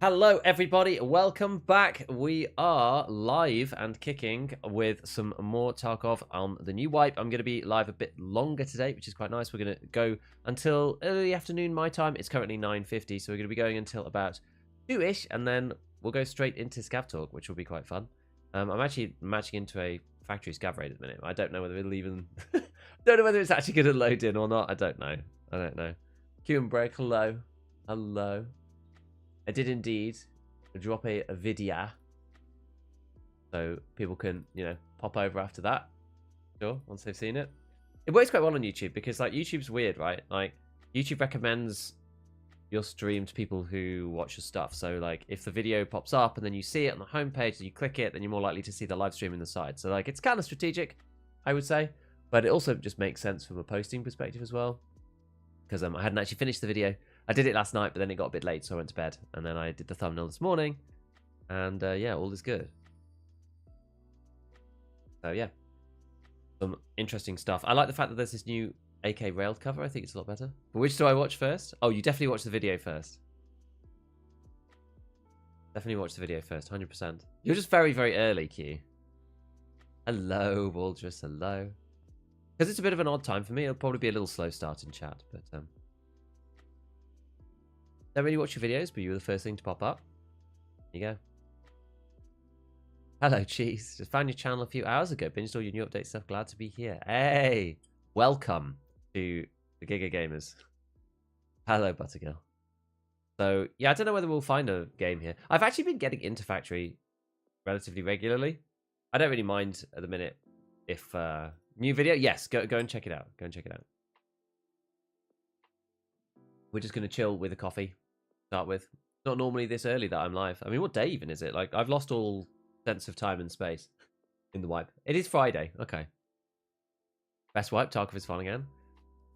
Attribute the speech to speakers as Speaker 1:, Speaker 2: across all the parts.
Speaker 1: Hello everybody, welcome back. We are live and kicking with some more Tarkov on the new wipe. I'm going to be live a bit longer today, which is quite nice. We're going to go until early afternoon my time. It's currently 9:50, so we're going to be going until about 2ish, and then we'll go straight into Scav Talk, which will be quite fun. I'm actually matching into a factory Scav raid at the minute. I don't know whether it'll even... don't know whether it's actually going to load in or not. I don't know. Q and break, hello. Hello. I did indeed drop a video, so people can, pop over after that. Sure, once they've seen it. It works quite well on YouTube because, like, YouTube's weird, right? Like, YouTube recommends your stream to people who watch your stuff. So, like, if the video pops up and then you see it on the homepage and you click it, then you're more likely to see the live stream in the side. So, like, it's kind of strategic, I would say, but it also just makes sense from a posting perspective as well. Because I hadn't actually finished the video. I did it last night, but then it got a bit late, so I went to bed. And then I did the thumbnail this morning. And yeah, all is good. So yeah, some interesting stuff. I like the fact that there's this new AK railed cover. I think it's a lot better. But which do I watch first? Oh, you definitely watch the video first. Definitely watch the video first, 100%. You're just very, very early, Q. Hello, Waldress, hello. Because it's a bit of an odd time for me. It'll probably be a little slow start in chat, but don't really watch your videos, but you were the first thing to pop up. There you go. Hello, Cheese. Just found your channel a few hours ago. Binged all your new update stuff. Glad to be here. Hey, welcome to the Giga Gamers. Hello, Buttergirl. So, yeah, I don't know whether we'll find a game here. I've actually been getting into Factory relatively regularly. I don't really mind at the minute if... new video? Yes, go and check it out. Go and check it out. We're just going to chill with a coffee. Start with. It's not normally this early that I'm live. I mean, what day even is it? Like, I've lost all sense of time and space in the wipe. It is Friday. Okay. Best wipe. Tarkov is fun again.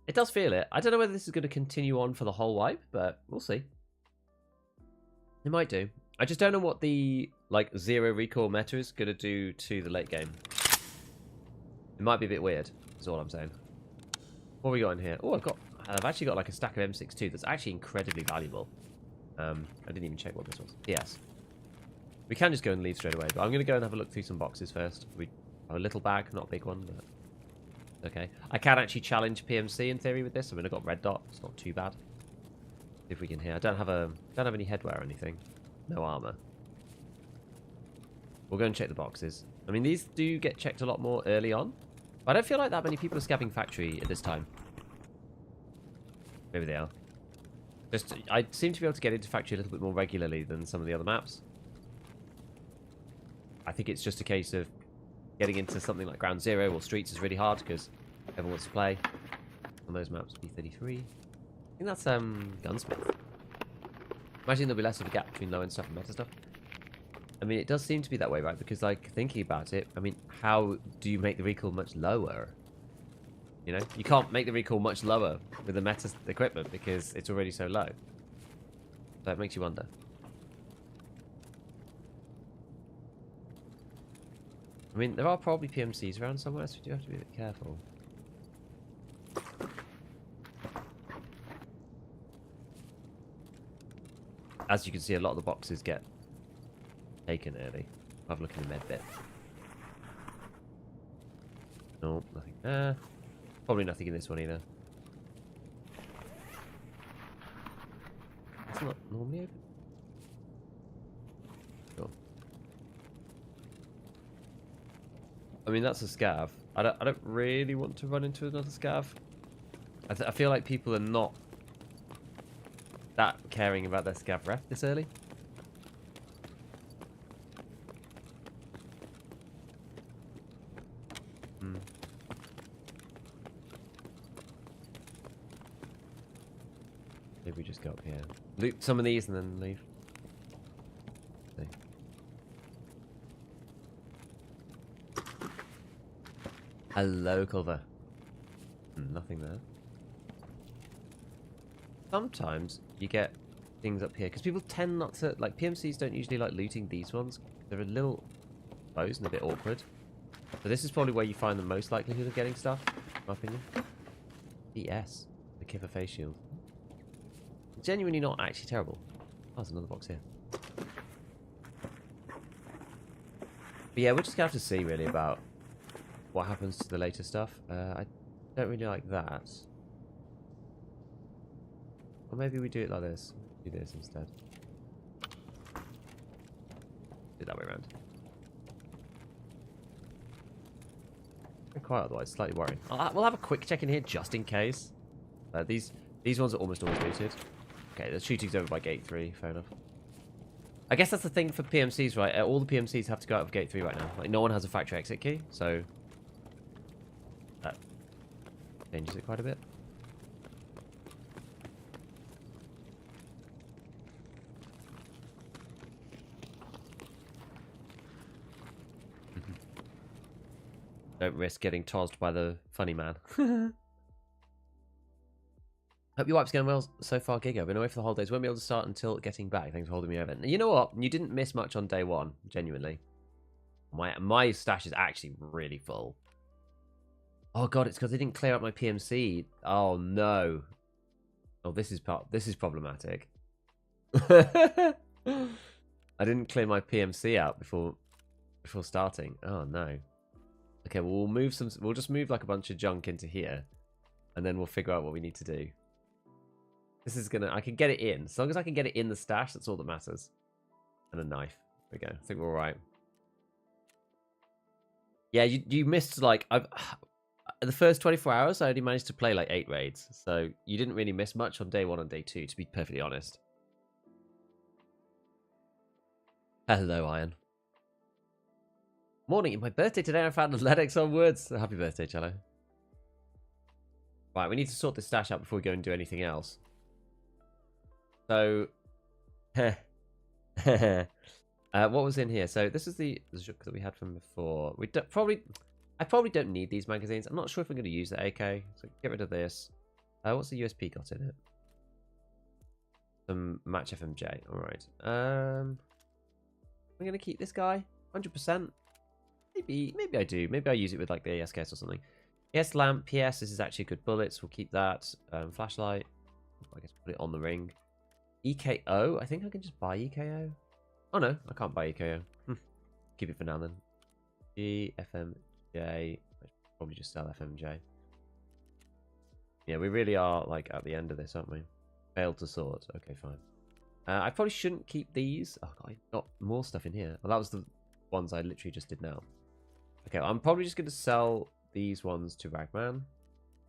Speaker 1: It does feel it. I don't know whether this is going to continue on for the whole wipe, but we'll see. It might do. I just don't know what the, like, zero recoil meta is going to do to the late game. It might be a bit weird, is all I'm saying. What have we got in here? Oh, I've actually got like a stack of M62 that's actually incredibly valuable. I didn't even check what this was. Yes. We can just go and leave straight away, but I'm going to go and have a look through some boxes first. We have a little bag, not a big one, but okay. I can actually challenge PMC in theory with this. I mean, I've got red dot. It's not too bad. See if we can hear. I don't have any headwear or anything. No armor. We'll go and check the boxes. I mean, these do get checked a lot more early on. But I don't feel like that many people are scabbing Factory at this time. Maybe they are. Just, I seem to be able to get into Factory a little bit more regularly than some of the other maps. I think it's just a case of getting into something like Ground Zero or Streets is really hard because everyone wants to play on those maps. B33. I think that's Gunsmith. Imagine there'll be less of a gap between low end stuff and meta stuff. I mean, it does seem to be that way, right? Because, like, thinking about it, I mean, how do you make the recoil much lower? You know? You can't make the recoil much lower with the meta equipment because it's already so low. So it makes you wonder. I mean, there are probably PMCs around somewhere, so we do have to be a bit careful. As you can see, a lot of the boxes get taken early. I'll have a look in the med bit. No, nothing. Probably nothing in this one either. It's not normally open. Sure. I mean, that's a scav. I don't really want to run into another scav. I feel like people are not that caring about their scav ref this early. Maybe we just go up here. Loot some of these and then leave. See. Hello, Culver. Nothing there. Sometimes you get things up here because people tend not to, like, PMCs don't usually like looting these ones. They're a little exposed and a bit awkward. So this is probably where you find the most likelihood of getting stuff, in my opinion. PS, the Kipper face shield. Genuinely not actually terrible. Oh, there's another box here. But yeah, we're just going to have to see, really, about what happens to the later stuff. I don't really like that. Or maybe we do it like this. Do this instead. Do it that way around. Quite otherwise, slightly worrying. We'll have a quick check in here just in case. These ones are almost always looted. Okay, the shooting's over by gate 3. Fair enough. I guess that's the thing for PMCs, right? All the PMCs have to go out of gate 3 right now. Like, no one has a factory exit key, so that changes it quite a bit. Don't risk getting tossed by the funny man. Hope your wipe's going well so far, Giga. Been away for the holidays. Won't be able to start until getting back. Thanks for holding me over. You know what? You didn't miss much on day 1, genuinely. My stash is actually really full. Oh god, it's because they didn't clear up my PMC. Oh no. Oh, this is problematic. I didn't clear my PMC out before starting. Oh no. Okay, well, we'll just move like a bunch of junk into here, and then we'll figure out what we need to do. This is I can get it in. As long as I can get it in the stash, that's all that matters. And a knife. There we go. I think we're all right. Yeah, you missed, like, the first 24 hours, I only managed to play like 8 raids. So you didn't really miss much on day 1 and day 2, to be perfectly honest. Hello, Iron. Morning, it's my birthday today. I found athletics onwards. Happy birthday, Cello. Right, we need to sort this stash out before we go and do anything else. So, what was in here? So this is the Zook that we had from before. I probably don't need these magazines. I'm not sure if I'm going to use the AK. So get rid of this. What's the USP got in it? Some match FMJ. All right. I'm going to keep this guy 100%. Maybe I do. Maybe I use it with like the ASKS or something. PS lamp. PS. This is actually good bullets. We'll keep that. Flashlight. I guess put it on the ring. EKO. I think I can just buy EKO. Oh no, I can't buy EKO. Keep it for now then. FMJ. Probably just sell FMJ. Yeah, we really are like at the end of this, aren't we? Failed to sort. Okay, fine. I probably shouldn't keep these. Oh god, I've got more stuff in here. Well, that was the ones I literally just did now. Okay, well, I'm probably just going to sell these ones to Ragman.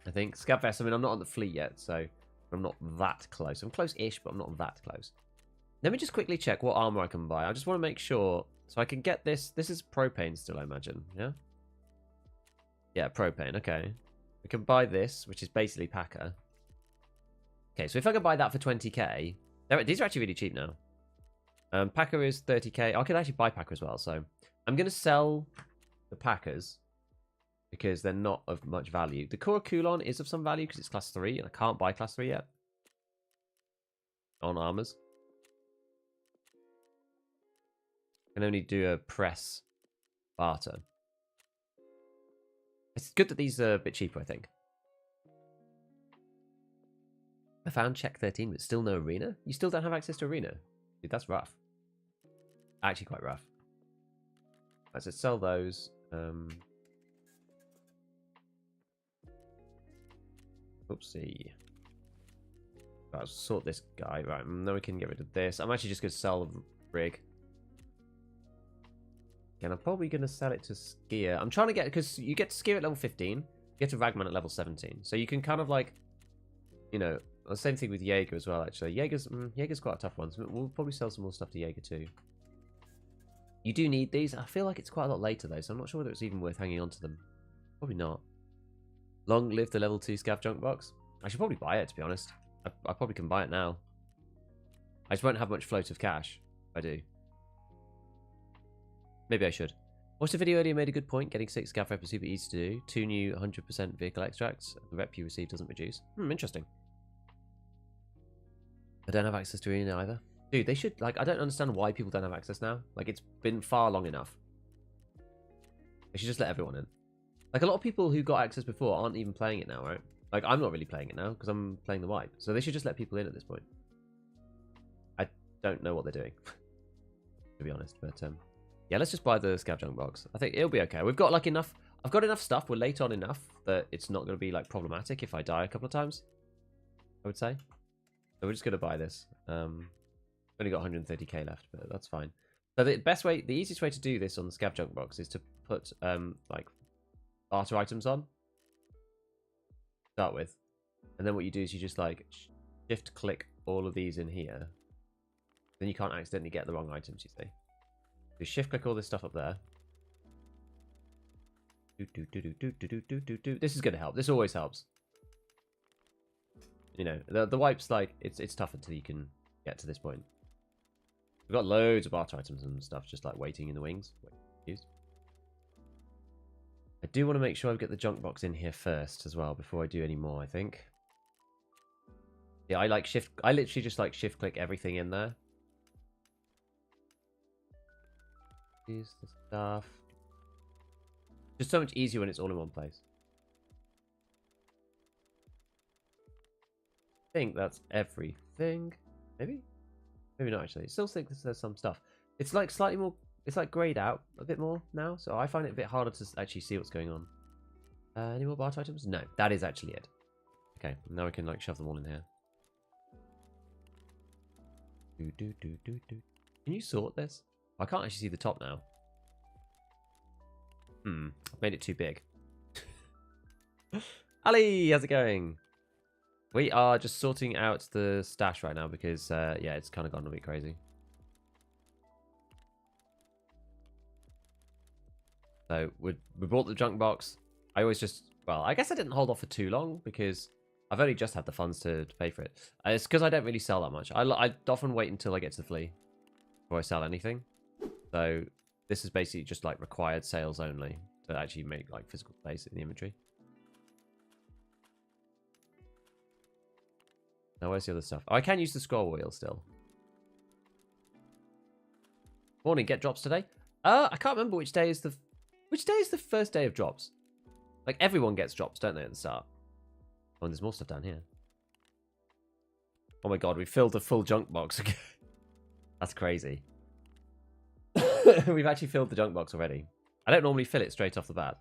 Speaker 1: I think. Scav Vest, I mean, I'm not on the fleet yet, so I'm not that close. I'm close-ish, but I'm not that close. Let me just quickly check what armor I can buy. I just want to make sure. So I can get this. This is propane still, I imagine. Yeah? Yeah, propane. Okay. We can buy this, which is basically Packer. Okay, so if I can buy that for 20k. These are actually really cheap now. Packer is 30k. I could actually buy Packer as well. So I'm going to sell the Packers because they're not of much value. The Kura Kulon is of some value because it's class 3 and I can't buy class 3 yet on armors. I can only do a press barter. It's good that these are a bit cheaper, I think. I found check 13, but still no arena. You still don't have access to arena? Dude, that's rough. Actually quite rough. Right, so sell those. Oopsie. Right, let's sort this guy. Right, now we can get rid of this. I'm actually just going to sell the rig. And I'm probably going to sell it to Skier. I'm trying to get, because you get to Skier at level 15, you get to Ragman at level 17. So you can kind of like, you know, the same thing with Jaeger as well, actually. Jaeger's quite a tough one. So we'll probably sell some more stuff to Jaeger too. You do need these. I feel like it's quite a lot later though, so I'm not sure whether it's even worth hanging on to them. Probably not. Long live the level 2 Scav junk box. I should probably buy it, to be honest. I probably can buy it now. I just won't have much float of cash if I do. Maybe I should. Watched the video earlier, made a good point. Getting 6 Scav rep is super easy to do. 2 new 100% vehicle extracts. The rep you receive doesn't reduce. Interesting. I don't have access to arena either. Dude, they should, like, I don't understand why people don't have access now. Like, it's been far long enough. They should just let everyone in. Like, a lot of people who got access before aren't even playing it now, right? Like, I'm not really playing it now because I'm playing the wipe. So they should just let people in at this point. I don't know what they're doing, to be honest, but Yeah, let's just buy the scav junk box. I think it'll be okay. We've got like enough. I've got enough stuff. We're late on enough that it's not going to be like problematic if I die a couple of times, I would say. So we're just going to buy this. Only got 130k left, but that's fine. So the best way, the easiest way to do this on the scav junk box is to put like barter items on. Start with, and then what you do is you just like shift click all of these in here. Then you can't accidentally get the wrong items. You see, so shift click all this stuff up there. This is going to help. This always helps. You know, the wipe's like it's tough until you can get to this point. We've got loads of barter items and stuff just like waiting in the wings. I do want to make sure I get the junk box in here first as well before I do any more, I think. Yeah, I literally just like shift click everything in there. Use the stuff. Just so much easier when it's all in one place. I think that's everything. Maybe? Maybe not actually. Still think there's some stuff. It's like slightly more, it's like grayed out a bit more now, so I find it a bit harder to actually see what's going on. Any more barter items? No, that is actually it. Okay, now we can like shove them all in here. Can you sort this? I can't actually see the top now. I've made it too big. Ali, how's it going? We are just sorting out the stash right now because, yeah, it's kind of gone a bit crazy. So we bought the junk box. I always just, well, I guess I didn't hold off for too long because I've only just had the funds to pay for it. It's because I don't really sell that much. I often wait until I get to the flea before I sell anything. So this is basically just like required sales only to actually make like physical space in the inventory. Now where's the other stuff? Oh, I can use the scroll wheel still. Morning, get drops today? I can't remember which day is the first day of drops. Like everyone gets drops, don't they, at the start? Oh, and there's more stuff down here. Oh my god, we filled the full junk box again. That's crazy. We've actually filled the junk box already. I don't normally fill it straight off the bat.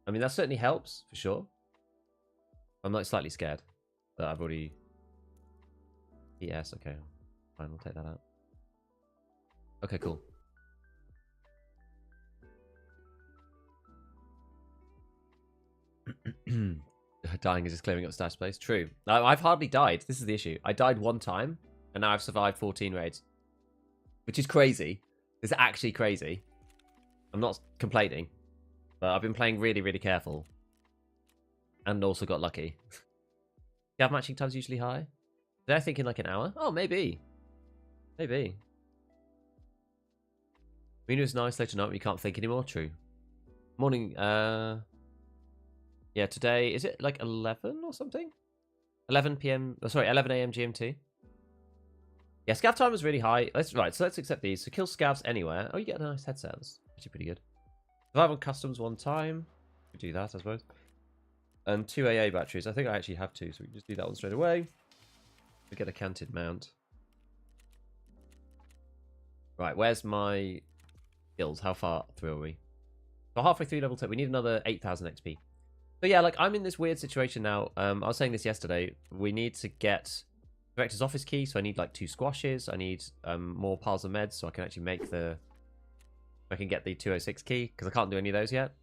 Speaker 1: I mean, that certainly helps, for sure. I'm like slightly scared that I've already... Yes, okay. Fine, we'll take that out. Okay, cool. Dying is just clearing up stash space. True. I've hardly died. This is the issue. I died one time, and now I've survived 14 raids. Which is crazy. It's actually crazy. I'm not complaining. But I've been playing really, really careful. And also got lucky. You have matching times usually high? They're thinking like an hour? Oh, maybe. Maybe. When it was nice later night, you can't think anymore. True. Morning. Yeah, today, is it like 11 or something? 11 p.m. Oh, sorry, 11 a.m. GMT. Yeah, scav time was really high. So let's accept these. So kill scavs anywhere. Oh, you get a nice headset. That's actually pretty good. Survive on customs one time. We do that, I suppose. And 2 AA batteries. I think I actually have 2, so we can just do that one straight away. We get a canted mount. Right, where's my skills? How far through are we? So halfway through level 10. We need another 8,000 XP. So yeah, like I'm in this weird situation now. I was saying this yesterday. We need to get director's office key, so I need like 2 squashes. I need more piles of meds, so I can actually make the... I can get the 206 key, because I can't do any of those yet.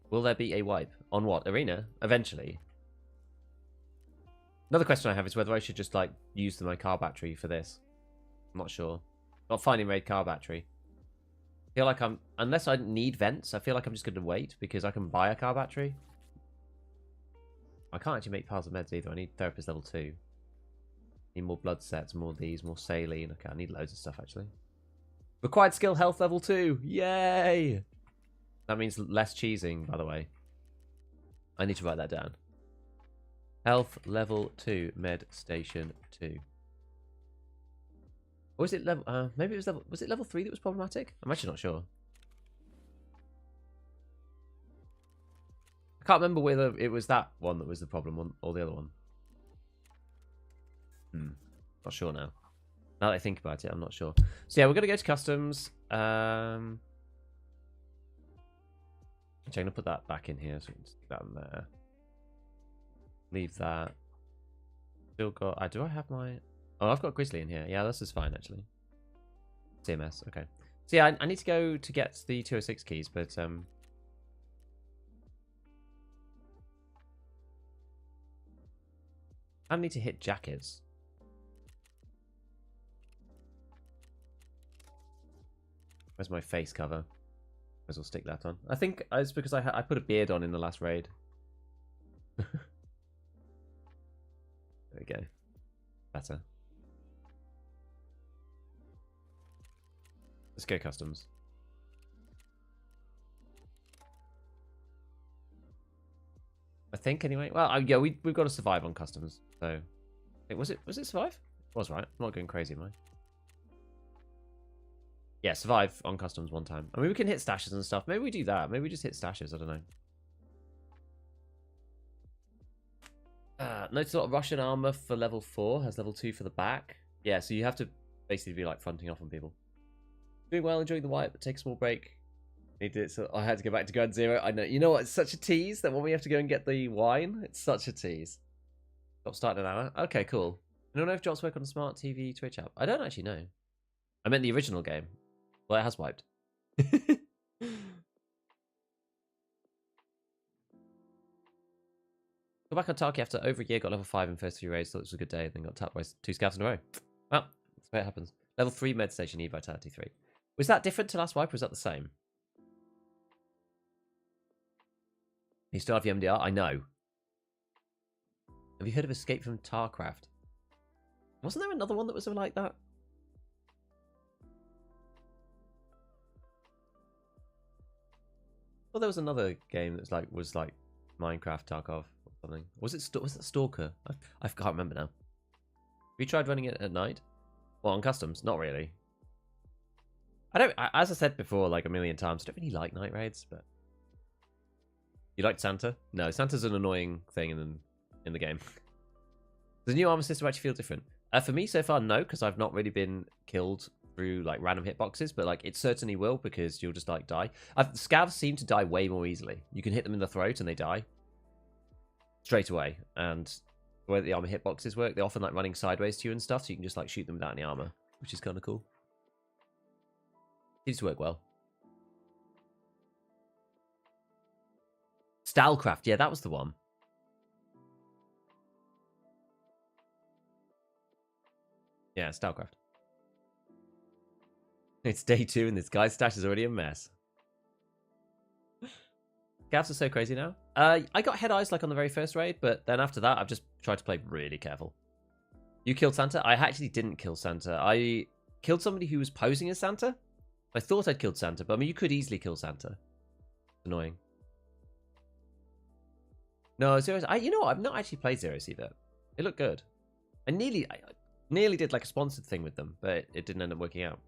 Speaker 1: Will there be a wipe? On what? Arena? Eventually. Another question I have is whether I should just like use my car battery for this. I'm not sure. Not finding raid car battery. I feel like I'm... Unless I need vents, I feel like I'm just going to wait, because I can buy a car battery. I can't actually make piles of meds either. I need therapist level 2. Need more blood sets, more of these, more saline. Okay, I need loads of stuff, actually. Required skill health level 2. Yay! That means less cheesing, by the way. I need to write that down. Health level 2, med station 2. Or was it level... maybe it was level... Was it level 3 that was problematic? I'm actually not sure. I can't remember whether it was that one that was the problem or the other one. Not sure now. Now that I think about it, I'm not sure. So yeah, we're gonna go to customs. I'm gonna put that back in here. So we can stick that in there. Leave that. Still got. Do I have my? Oh, I've got Grizzly in here. Yeah, this is fine actually. CMS. Okay. So yeah, I need to go to get the 206 keys, but I need to hit jackets. Where's my face cover? Might as well stick that on. I think it's because I put a beard on in the last raid. There we go. Better. Let's go customs. I think anyway. Well, yeah, we've got to survive on customs. So, was it survive? It was, right? I'm not going crazy, am I? Yeah, survive on customs one time. I mean, we can hit stashes and stuff. Maybe we do that. Maybe we just hit stashes. I don't know. Notice a lot of Russian armor for level 4. Has level 2 for the back. Yeah, so you have to basically be like fronting off on people. Doing well, enjoying the wipe, but take a small break. Need it, so I had to go back to Ground Zero. I know. You know what? It's such a tease that when we have to go and get the wine, it's such a tease. Drop start in an hour. Okay, cool. I don't know if drops work on the smart TV Twitch app. I don't actually know. I meant the original game. Well, it has wiped. Go back on Tarkov after over a year, got level 5 in first 3 raids, thought it was a good day, then got tapped by 2 scouts in a row. Well, that's where it happens. Level 3 med station, E vitality 3. Was that different to last wipe, or was that the same? You still have your MDR? I know. Have you heard of Escape from Tarkov? Wasn't there another one that was like that? Well, there was another game that was like Minecraft Tarkov or something. Was it Stalker? I can't remember now. Have you tried running it at night? Well, on customs, not really. As I said before, like a million times, I don't really like night raids. But you liked Santa? No, Santa's an annoying thing in the game. Does the new armor system actually feel different? For me, so far, no, because I've not really been killed through like random hitboxes, but like it certainly will because you'll just like die. Scavs seem to die way more easily. You can hit them in the throat and they die straight away. And the way that the armor hitboxes work, they're often like running sideways to you and stuff, so you can just like shoot them without any armor, which is kind of cool. Seems to work well. Stalcraft, yeah, that was the one. Yeah, Stalcraft. It's day 2 and this guy's stash is already a mess. Scavs are so crazy now. I got head eyes like on the very first raid, but then after that, I've just tried to play really careful. You killed Santa? I actually didn't kill Santa. I killed somebody who was posing as Santa. I thought I'd killed Santa, but I mean, you could easily kill Santa. It's annoying. No, Zero's... you know what? I've not actually played Zero's either. It looked good. I nearly did like a sponsored thing with them, but it didn't end up working out.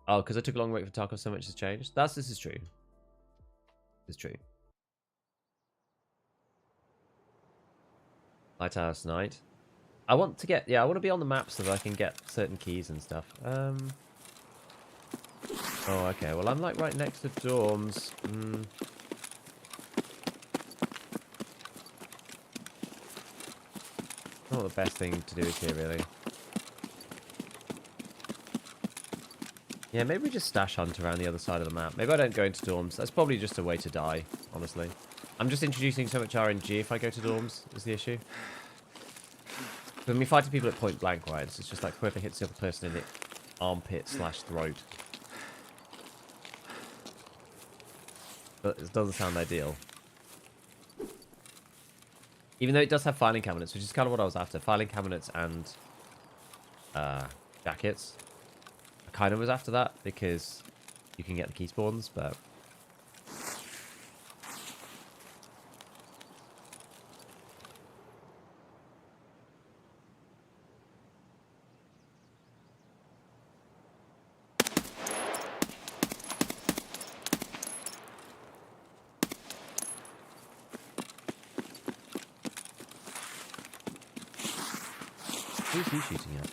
Speaker 1: Oh, because I took a long break for Tarkov, so much has changed. This is true. It's true. Lighthouse Night. I want to get... Yeah, I want to be on the map so that I can get certain keys and stuff. Oh, okay. Well, I'm like right next to dorms. Not the best thing to do is here, really. Yeah, maybe we just stash hunt around the other side of the map. Maybe I don't go into dorms. That's probably just a way to die, honestly. I'm just introducing so much RNG if I go to dorms, is the issue. When we fight people at point blank, right, it's just like whoever hits the other person in the armpit/throat. But it doesn't sound ideal. Even though it does have filing cabinets, which is kind of what I was after. Filing cabinets and jackets. I kind of was after that because you can get the key spawns, but... Who's he shooting at?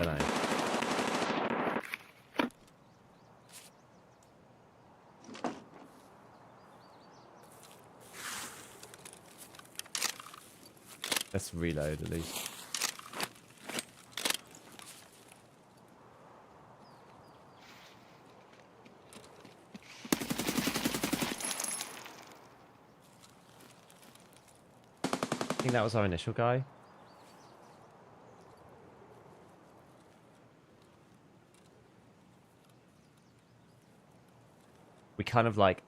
Speaker 1: I don't know. Let's reload at least. I think that was our initial guy. We kind of like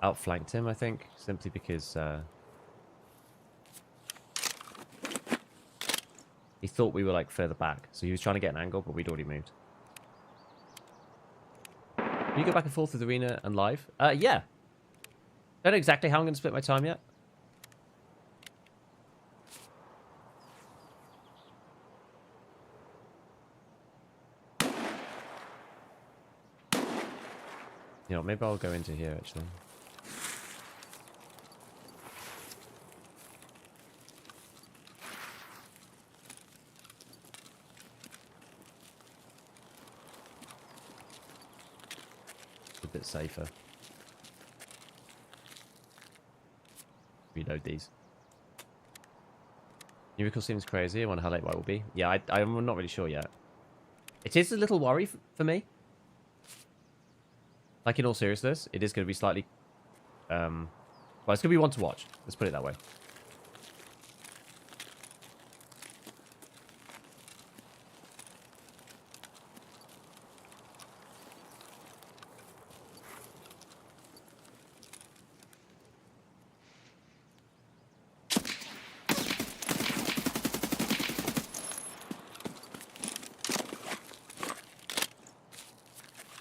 Speaker 1: outflanked him, I think, simply because he thought we were like further back, so he was trying to get an angle, but we'd already moved. Can you go back and forth with the arena and live? Yeah. Don't know exactly how I'm going to split my time yet. You know, maybe I'll go into here actually. A bit safer. Reload these. New recoil seems crazy. I wonder how late I will be. Yeah, I'm not really sure yet. It is a little worry for me. Like, in all seriousness, it is going to be slightly... well, it's going to be one to watch. Let's put it that way.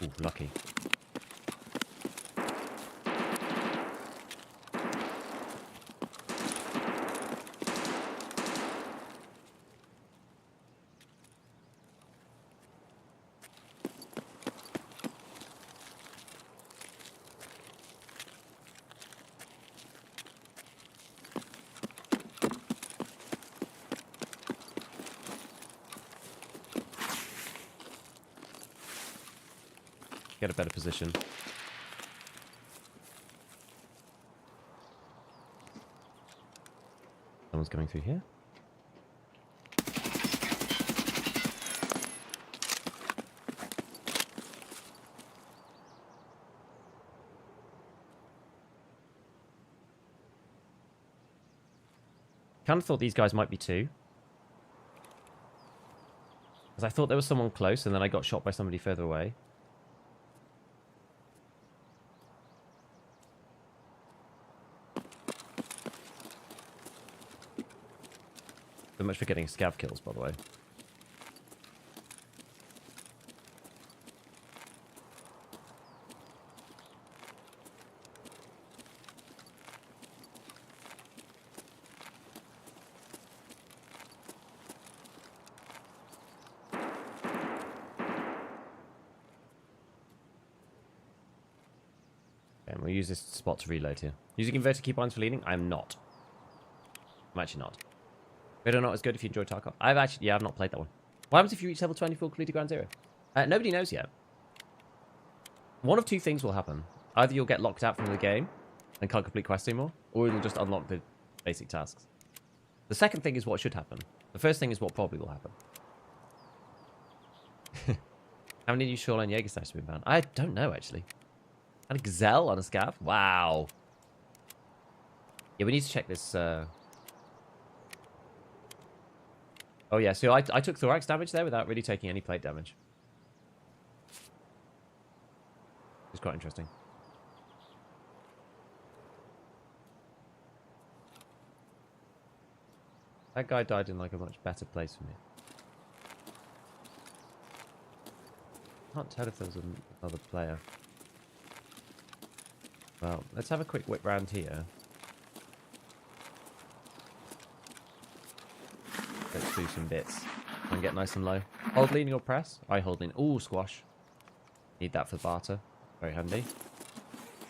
Speaker 1: Ooh, lucky. Get a better position. Someone's coming through here. Kind of thought these guys might be two. Because I thought there was someone close and then I got shot by somebody further away. So much for getting scav kills, by the way. And we'll use this spot to reload here. Using inverted keybinds for leaning? I'm not. I'm actually not. Whether or not it's good if you enjoy Tarkov. I've not played that one. What happens if you reach level 24 completed ground zero? Nobody knows yet. One of two things will happen. Either you'll get locked out from the game and can't complete quests anymore, or it'll just unlock the basic tasks. The second thing is what should happen. The first thing is what probably will happen. How many new Shoreline Jaeger snipes have been banned? I don't know, actually. And a gazelle on a scav? Wow. Yeah, we need to check this. Oh, yeah. So I took thorax damage there without really taking any plate damage. It's quite interesting. That guy died in like a much better place for me. Can't tell if there was another player. Well, let's have a quick whip round here. Let's do some bits and get nice and low. Hold lean or press. I hold lean. Ooh, squash. Need that for barter. Very handy.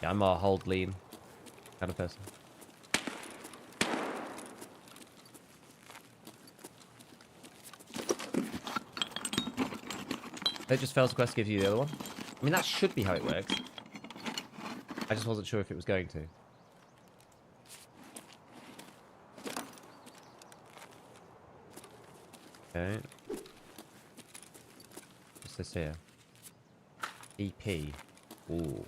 Speaker 1: Yeah, I'm a hold lean kind of person. It just fails the quest, gives you the other one. I mean, that should be how it works. I just wasn't sure if it was going to. Okay. What's this here? EP. Ooh.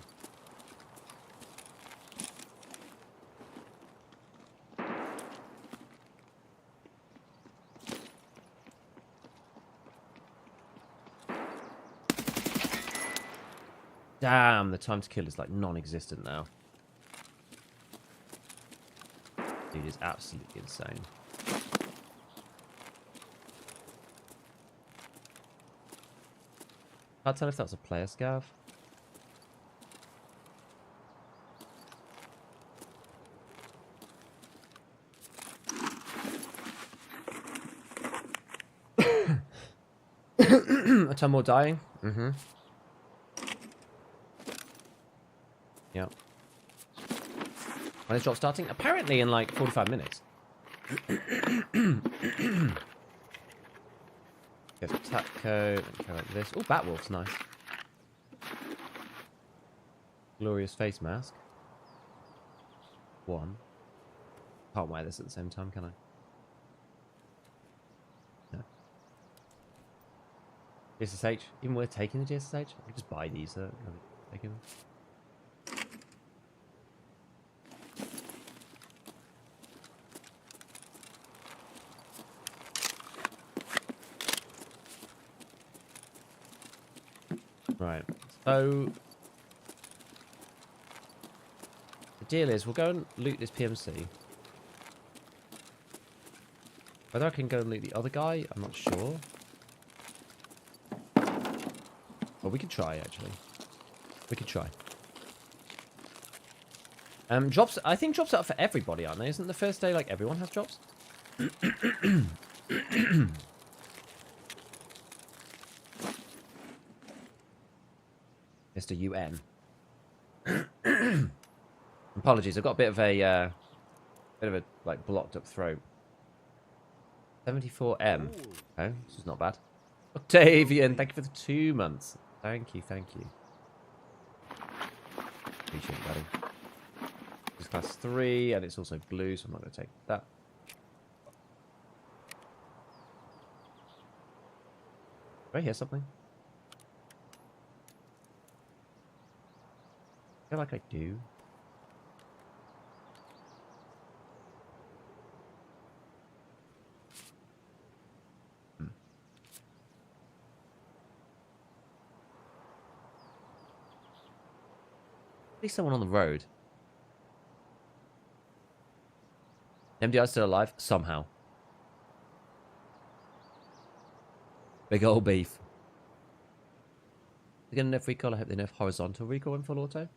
Speaker 1: Damn, the time to kill is like non-existent now. Dude is absolutely insane. Can't tell if that's a player scav. A ton more dying. Mm-hmm. Yep. When is drop starting? Apparently in like 45 minutes. Get the tap code. Like this. Oh, Batwolf's nice. Glorious face mask. One. Can't wear this at the same time, can I? No. GSSH. Even worth taking the GSSH? I could just buy these. Taking them. Right, so the deal is we'll go and loot this PMC. Whether I can go and loot the other guy, I'm not sure. Well, we could try, actually. We could try. Drops, I think drops are up for everybody, aren't they? Isn't the first day like everyone has drops? Mr. UN. Apologies, I've got a bit of a like blocked up throat. 74M. Okay, this is not bad. Octavian, thank you for the 2 months. Thank you, thank you. Appreciate it, buddy. It's class 3 and it's also blue, so I'm not going to take that. Do I hear something? I feel like I do. At least someone on the road. MDI's still alive? Somehow. Big old beef. They're going to nerf recoil. I hope they nerf horizontal recoil in full auto.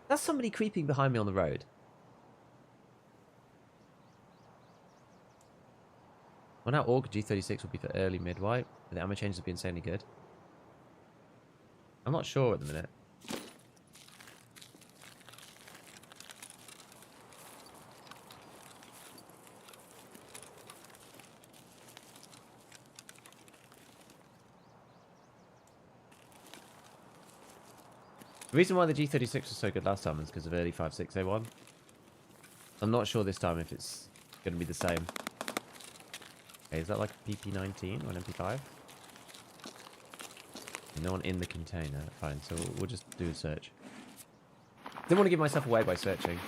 Speaker 1: That's somebody creeping behind me on the road. Well, now Org G36 will be for early mid-wipe. The ammo changes will be insanely good. I'm not sure at the minute. The reason why the G36 was so good last time is because of early 5.6A1. I'm not sure this time if it's going to be the same. Okay, is that like a PP19 or an MP5? No one in the container. Fine, so we'll just do a search. Didn't want to give myself away by searching.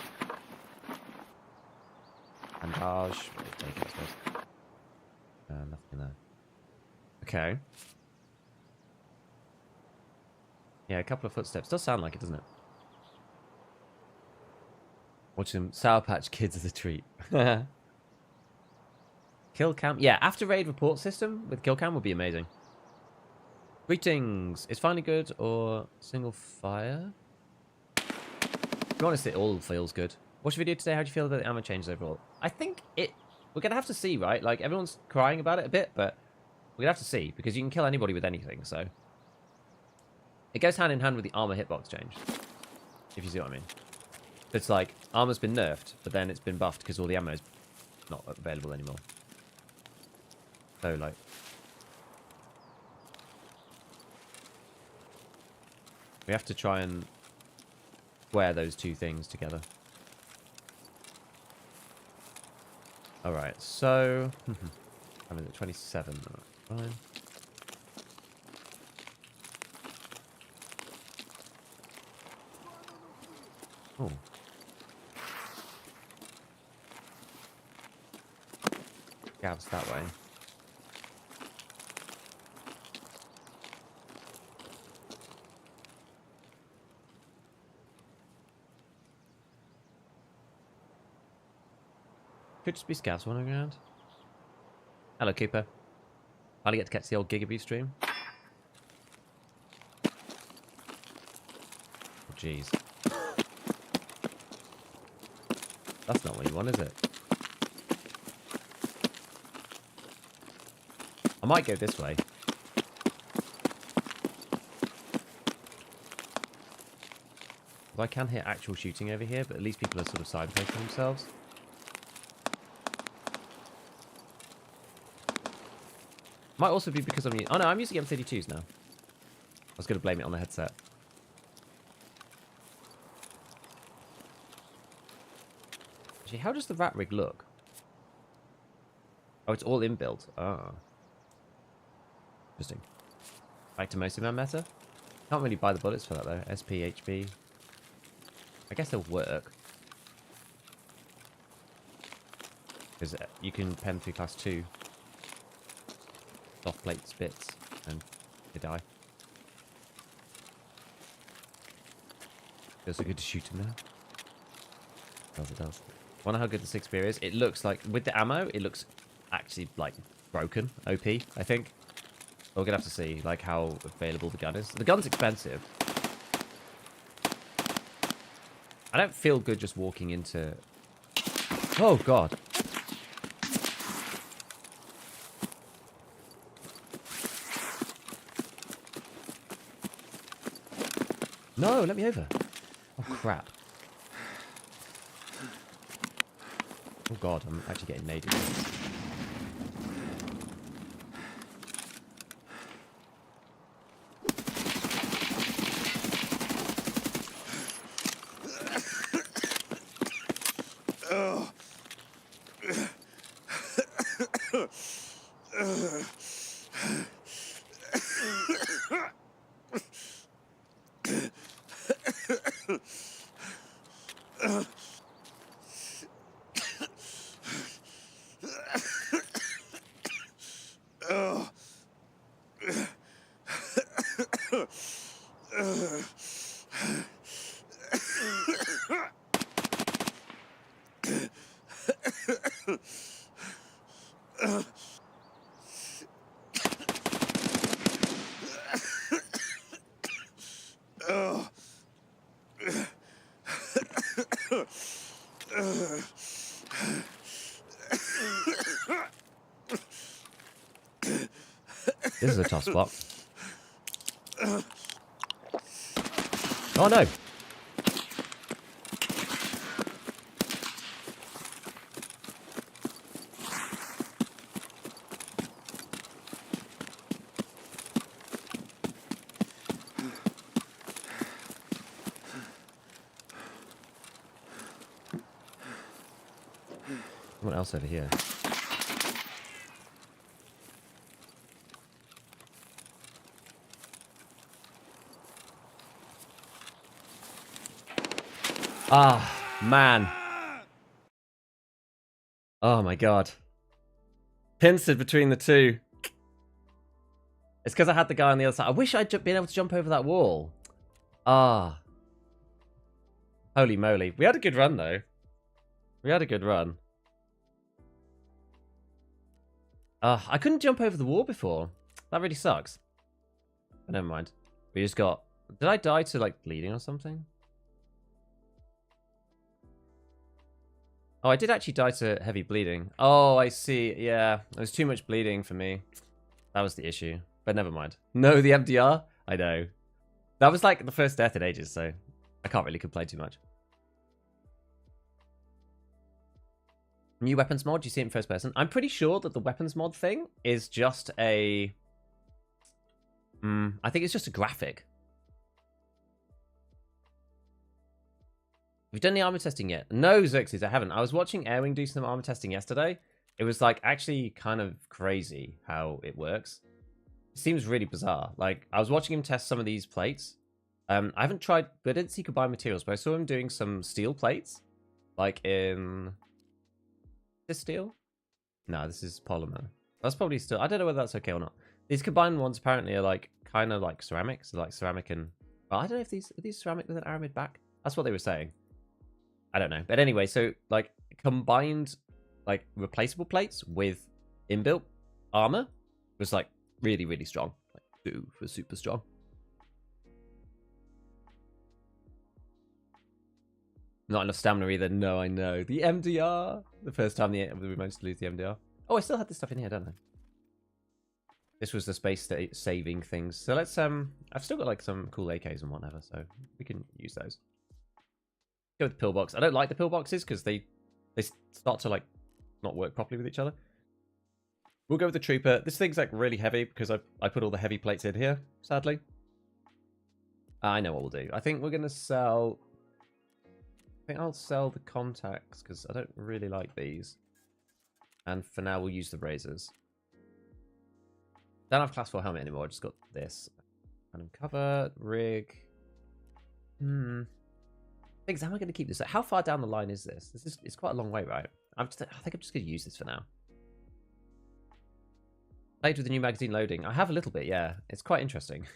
Speaker 1: Bandage. Take it, I suppose. Nothing there. Okay. Yeah, a couple of footsteps. Does sound like it, doesn't it? Watching Sour Patch Kids as a treat. Kill cam. Yeah, after raid report system with kill cam would be amazing. Greetings. Is finally good or single fire? To be honest, it all feels good. Watch the video today. How do you feel about the ammo changes overall? I think we're going to have to see, right? Like, everyone's crying about it a bit, but we're going to have to see, because you can kill anybody with anything, so. It goes hand in hand with the armor hitbox change, if you see what I mean. It's like, armor's been nerfed, but then it's been buffed because all the ammo is not available anymore. So, like... we have to try and square those two things together. Alright, so... I'm at 27. Fine. Oh. Gabs that way. Could just be scavs wandering around. Hello, Cooper. Finally get to catch the old Gigaboo stream. Oh, jeez. That's not what you want, is it? I might go this way. Well, I can hear actual shooting over here, but at least people are sort of sideposting themselves. Might also be because I'm using... oh no, I'm using M32s now. I was going to blame it on the headset. Actually, how does the rat rig look? Oh, it's all inbuilt. Ah. Interesting. Back to mostly man meta. Can't really buy the bullets for that though. SP, HP. I guess they'll work. Because you can pen through class 2. Soft plate spits and they die. Feels so good to shoot him now. It does. Wonder how good the 6 spear is. It looks like, with the ammo, it looks actually like broken. OP, I think. We're gonna have to see like how available the gun is. The gun's expensive. I don't feel good just walking into... oh god. No, let me over. Oh, crap. Oh, God, I'm actually getting naded. This is a tough spot. Oh no! What else over here? Ah, man. Oh my god. Pincered between the two. It's because I had the guy on the other side. I wish I'd been able to jump over that wall. Ah. Holy moly. We had a good run though. We had a good run. I couldn't jump over the wall before. That really sucks. But never mind. We just got... Did I die to, like, bleeding or something? Oh, I did actually die to heavy bleeding. Oh, I see. Yeah, there was too much bleeding for me. That was the issue. But never mind. No, the MDR? I know. That was, like, the first death in ages, so I can't really complain too much. New weapons mod, you see it in first person. I'm pretty sure that the weapons mod thing is just a... I think it's just a graphic. Have you done the armor testing yet? No, Xerxes, I haven't. I was watching Airwing do some armor testing yesterday. It was, like, actually kind of crazy how it works. It seems really bizarre. Like, I was watching him test some of these plates. I haven't tried... But I didn't see combined materials, but I saw him doing some steel plates. Like in... This steel? No, this is polymer. That's probably still... I don't know whether that's okay or not. These combined ones apparently are, like, kind of like ceramic. So, like, ceramic and... Well, I don't know if these... Are these ceramic with an aramid back? That's what they were saying. I don't know. But anyway, so, like, combined, like, replaceable plates with inbuilt armor was, like, really, really strong. Like, super strong. Not enough stamina either. No, I know. The MDR. The first time we managed to lose the MDR. Oh, I still had this stuff in here, don't I? This was the space saving things. So let's, I've still got, like, some cool AKs and whatever, so we can use those. Go with the pillbox. I don't like the pillboxes because they start to, like, not work properly with each other. We'll go with the trooper. This thing's, like, really heavy because I put all the heavy plates in here, sadly. I know what we'll do. I think we're going to sell... I think I'll sell the contacts because I don't really like these. And for now, we'll use the razors. Don't have class 4 helmet anymore. I just got this. Random cover, rig. Things, how am I going to keep this? How far down the line is this? It's quite a long way, right? I think I'm just going to use this for now. Played with the new magazine loading. I have a little bit, yeah. It's quite interesting.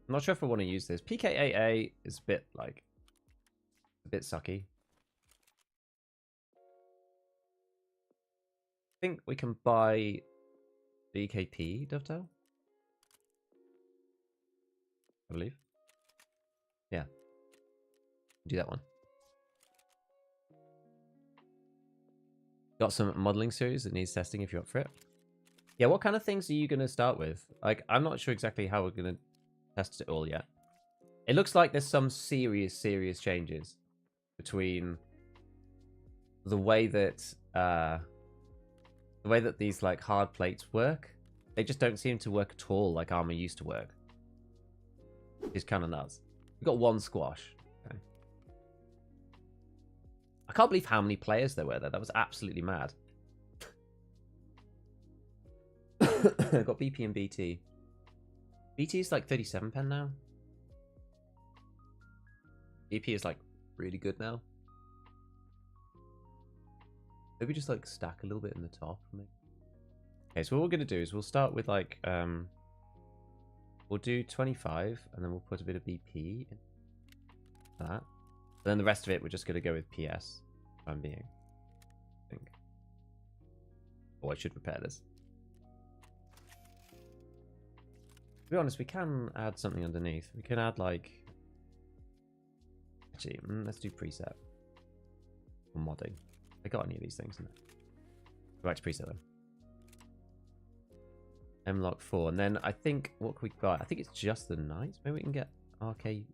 Speaker 1: I'm not sure if I want to use this. PKAA is a bit, like, a bit sucky. I think we can buy the EKP dovetail. I believe. Yeah. Do that one. Got some modeling series that needs testing if you're up for it. Yeah, what kind of things are you going to start with? Like, I'm not sure exactly how we're going to test it all yet. It looks like there's some serious changes between the way that these, like, hard plates work. They just don't seem to work at all like armor used to work. It's kind of nuts. We've got one squash. Okay. I can't believe how many players there were there. That was absolutely mad. I've got BP and BT. BT is like 37 pen now. BP is like really good now. Maybe just like stack a little bit in the top. Okay, so what we're going to do is we'll start with like, we'll do 25 and then we'll put a bit of BP in that. And then the rest of it, we're just going to go with PS. For I'm being, I think. Oh, I should repair this. To be honest, we can add something underneath. We can add like, actually, let's do preset. Or modding. I got any of these things in there. Go back to preset them. M-Lock 4. And then I think, what can we buy? I think it's just the knights. Maybe we can get RK.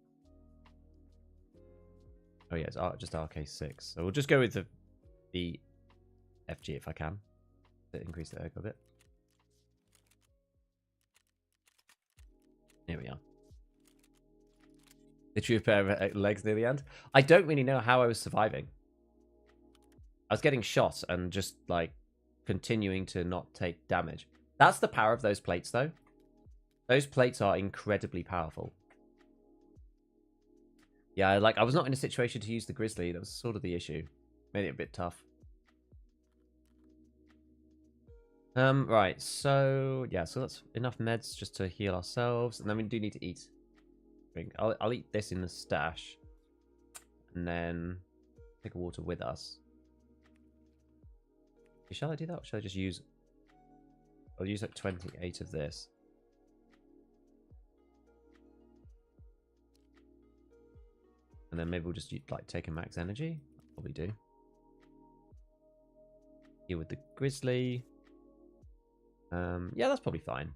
Speaker 1: Oh yeah, it's just RK6. So we'll just go with the FG if I can. To increase the ergo a bit. Here we are. Literally a pair of legs near the end. I don't really know how I was surviving. I was getting shot and just, like, continuing to not take damage. That's the power of those plates, though. Those plates are incredibly powerful. Yeah, like, I was not in a situation to use the Grizzly. That was sort of the issue. Made it a bit tough. Right, so, yeah, so that's enough meds just to heal ourselves. And then we do need to eat. drink. I'll eat this in the stash. And then take a water with us. Shall I do that? Or shall I just use... I'll use like 28 of this. And then maybe we'll just like take a max energy. Probably do. Here with the grizzly. Yeah, that's probably fine.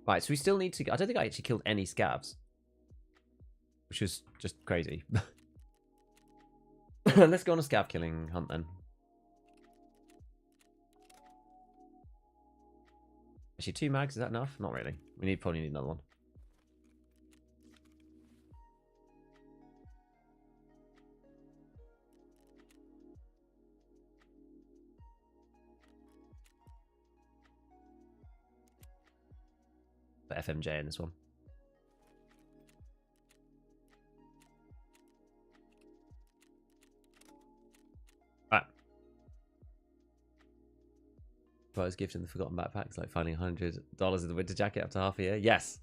Speaker 1: Right, so we still need to... I don't think I actually killed any scavs. Which is just crazy. Let's go on a scav killing hunt then. Actually, 2 mags, is that enough? Not really. We probably need another one. Put FMJ in this one. Right. Prize gift in the forgotten backpacks, like finding $100 in the winter jacket after half a year. Yes.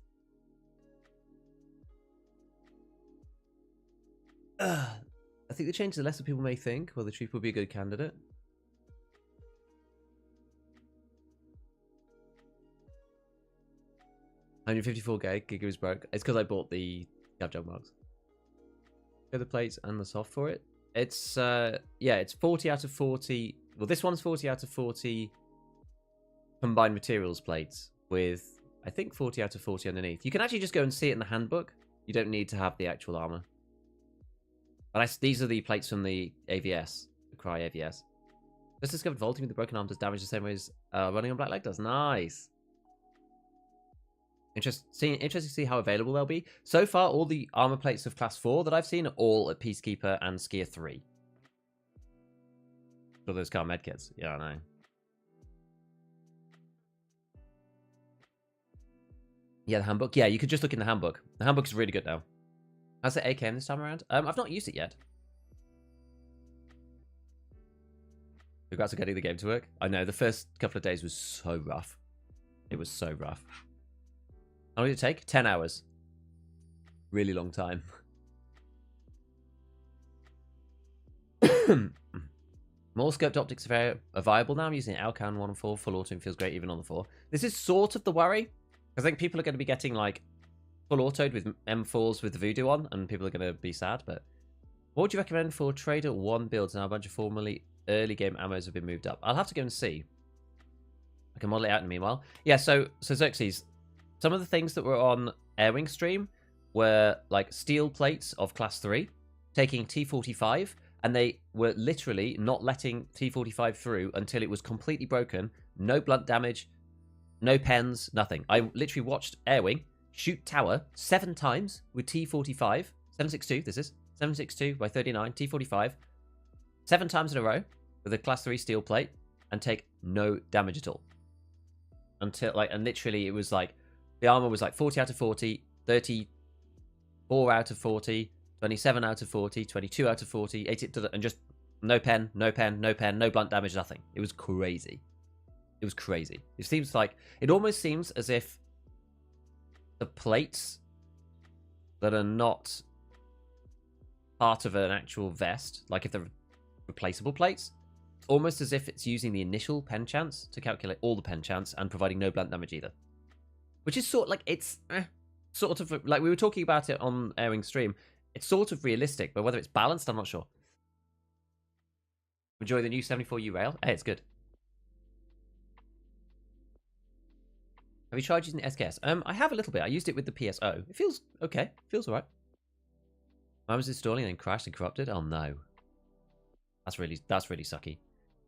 Speaker 1: I think the change the lesser people may think, well, the truth will be a good candidate. $154 gig was broke. It's because I bought the Scav Jug mugs. Go the plates and the soft for it. It's yeah, it's 40 out of 40. Well, this one's 40 out of 40 combined materials plates with, I think, 40 out of 40 underneath. You can actually just go and see it in the handbook. You don't need to have the actual armor. But these are the plates from the AVS, the Cry AVS. Just discovered vaulting with the broken arm does damage the same way as running on Black Leg does. Nice. Interesting to see how available they'll be. So far, all the armor plates of Class 4 that I've seen are all at Peacekeeper and Skier 3. For those car medkits. Yeah, I know. Yeah, the handbook. Yeah, you could just look in the handbook. The handbook is really good now. How's the AKM this time around? I've not used it yet. Congrats on getting the game to work. I know, the first couple of days was so rough. It was so rough. How long did it take? 10 hours. Really long time. More scoped optics are viable now. I'm using Alcan 1 and 4. Full auto feels great even on the 4. This is sort of the worry. I think people are going to be getting like full autoed with M4s with the Voodoo on, and people are going to be sad. But what would you recommend for Trader 1 builds? Now a bunch of formerly early game ammos have been moved up. I'll have to go and see. I can model it out in the meanwhile. Yeah, so Xerxes, some of the things that were on Airwing stream were like steel plates of Class 3, taking T45, and they were literally not letting T45 through until it was completely broken. No blunt damage, no pens, nothing. I literally watched Airwing shoot tower 7 times with T45, 762, this is, 762 by 39, T45, 7 times in a row with a Class 3 steel plate, and take no damage at all. Until, like, and literally it was like, the armor was like 40 out of 40, 34 out of 40, 27 out of 40, 22 out of 40, 80, and just no pen, no pen, no pen, no blunt damage, nothing. It was crazy. It was crazy. It seems like, it almost seems as if the plates that are not part of an actual vest, like if they're replaceable plates, almost as if it's using the initial pen chance to calculate all the pen chance and providing no blunt damage either. Which is sort of like, it's sort of like we were talking about it on Airing stream. It's sort of realistic, but whether it's balanced, I'm not sure. Enjoy the new 74U rail. Hey, it's good. Have you tried using the SKS? I have a little bit. I used it with the PSO. It feels okay. It feels alright. I was installing and then crashed and corrupted. Oh no. That's really sucky.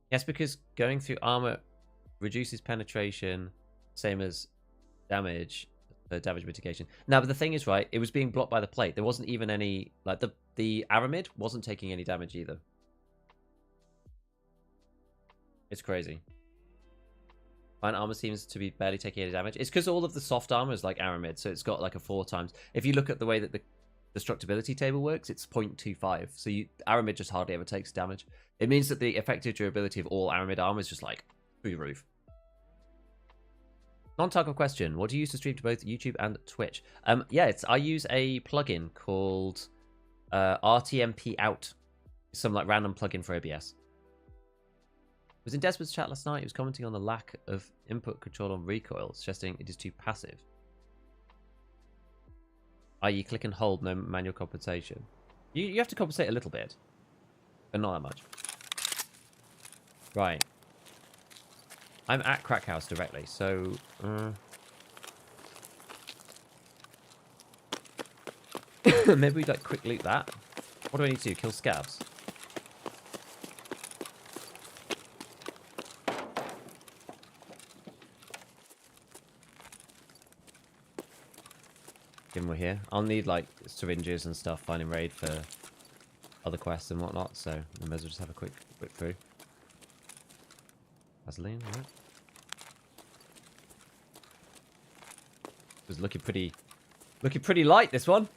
Speaker 1: Yes, because going through armor reduces penetration, same as damage, damage mitigation. Now, but the thing is, right, it was being blocked by the plate. There wasn't even any, like, the aramid wasn't taking any damage either. It's crazy. Fine armor seems to be barely taking any damage. It's because all of the soft armor is like aramid, so it's got like a 4 times. If you look at the way that the destructibility table works, it's 0.25. So aramid just hardly ever takes damage. It means that the effective durability of all aramid armor is just like through the roof. Non-Tarkov question. What do you use to stream to both YouTube and Twitch? Yeah, I use a plugin called RTMP Out. Some like random plugin for OBS. I was in Desmond's chat last night. He was commenting on the lack of input control on recoil, suggesting it is too passive. I.e. click and hold, no manual compensation. You have to compensate a little bit, but not that much. Right. I'm at Crack House directly, so... maybe we like quick loot that. What do I need to do? Kill scavs? Given we're here. I'll need like syringes and stuff, finding raid for other quests and whatnot, so I may as well just have a quick through. Vaseline, right? It was looking pretty light, this one.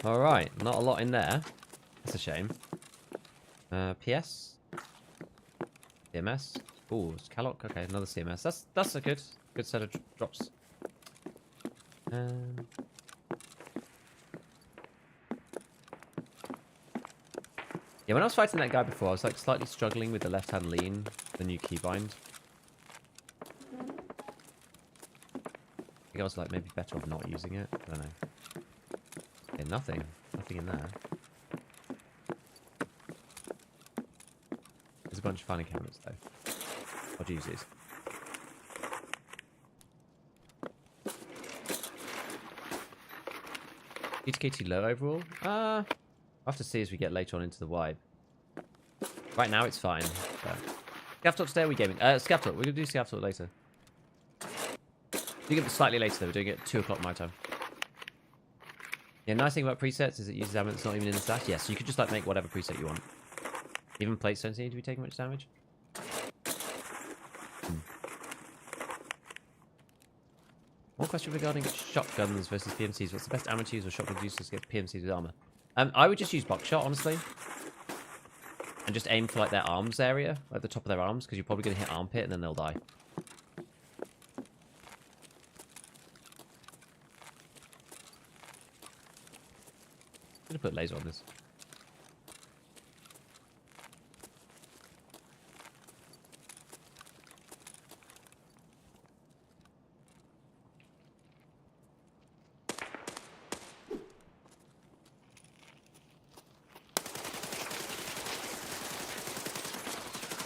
Speaker 1: Alright, not a lot in there. That's a shame. PS? CMS? Ooh, it's Calloc. Okay, another CMS. That's a good set of drops. Yeah, when I was fighting that guy before, I was like slightly struggling with the left-hand lean, the new keybind. I think I was like maybe better off not using it. I don't know. Okay, nothing in there. There's a bunch of finding cameras though. I'll use these. GTK too low overall? I'll have to see as we get later on into the wipe. Right now it's fine. Scav Talk today, are we gaming? Scav Talk, we're going to do Scav Talk later. We're doing it slightly later though, we're doing it at 2 o'clock my time. Yeah, nice thing about presets is it uses ammo that's not even in the stash. Yes, so you could just like make whatever preset you want. Even plates don't seem to be taking much damage. One question regarding shotguns versus PMCs. What's the best ammo to use or shotgun uses to get PMCs with armor? I would just use buckshot, honestly. And just aim for like their arms area, like the top of their arms, because you're probably going to hit armpit and then they'll die. I'm going to put laser on this.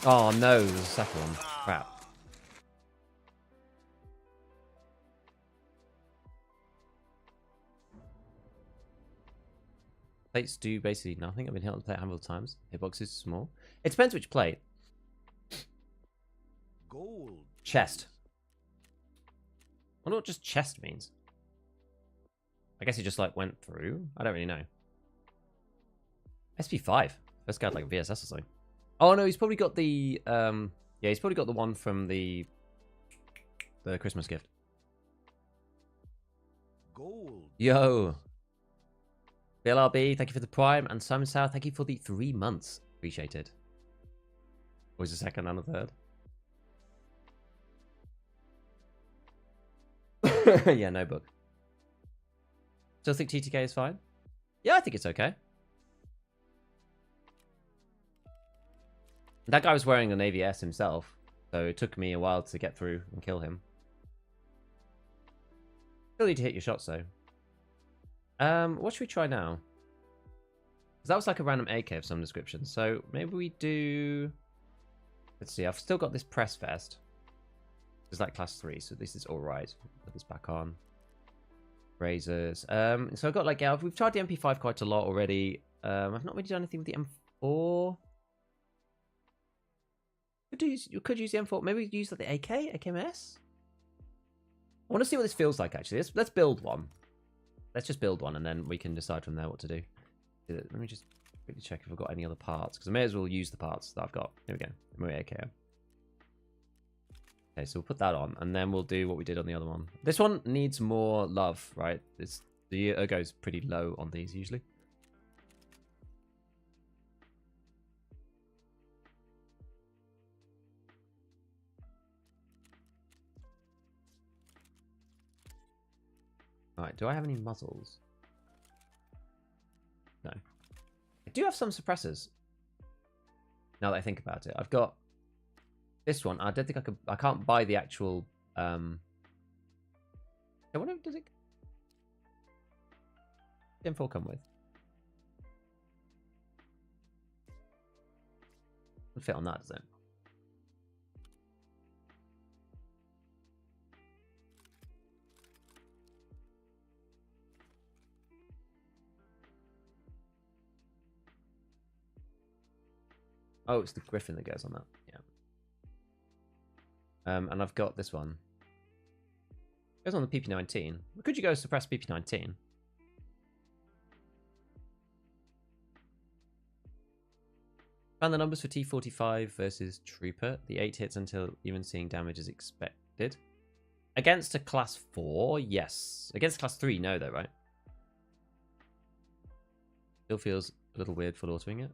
Speaker 1: Oh no, there's a second one. Crap. Plates do basically nothing. I've been hit on the plate a handful of times. Hitbox is small. It depends which plate.
Speaker 2: Gold.
Speaker 1: Chest. I wonder what just chest means. I guess it just like went through. I don't really know. SP5. First guy had like a VSS or something. Oh no, he's probably got the yeah, he's probably got the one from the Christmas gift.
Speaker 2: Gold.
Speaker 1: Yo. BLRB, thank you for the prime, and Simon South, thank you for the 3 months. Appreciate it. Always a second and a third. Yeah, no book. Still think TTK is fine? Yeah, I think it's okay. That guy was wearing an AVS himself, so it took me a while to get through and kill him. Still need to hit your shots though. What should we try now? Because that was like a random AK of some description. So maybe we do... Let's see, I've still got this press vest. It's like class 3, so this is alright. Put this back on. Razors. So I've got like, yeah, we've tried the MP5 quite a lot already. I've not really done anything with the M4. You could use the M4. Maybe use like the AK? AKMS? I want to see what this feels like, actually. Let's build one. Let's just build one, and then we can decide from there what to do. Let me just quickly check if I've got any other parts, because I may as well use the parts that I've got. Here we go. Maybe AKM. Okay, so we'll put that on, and then we'll do what we did on the other one. This one needs more love, right? The ergo's pretty low on these, usually. Alright, do I have any muzzles? No. I do have some suppressors. Now that I think about it. I've got this one. I don't think I could... I can't buy the actual... I wonder if... Does it... M4 come with? Doesn't fit on that, does it? Oh, it's the Griffin that goes on that. Yeah. And I've got this one. It goes on the PP19. Could you go suppress PP19? Found the numbers for T45 versus Trooper. The 8 hits until even seeing damage is expected. Against a class 4, yes. Against class 3, no though, right? Still feels a little weird full autoing it.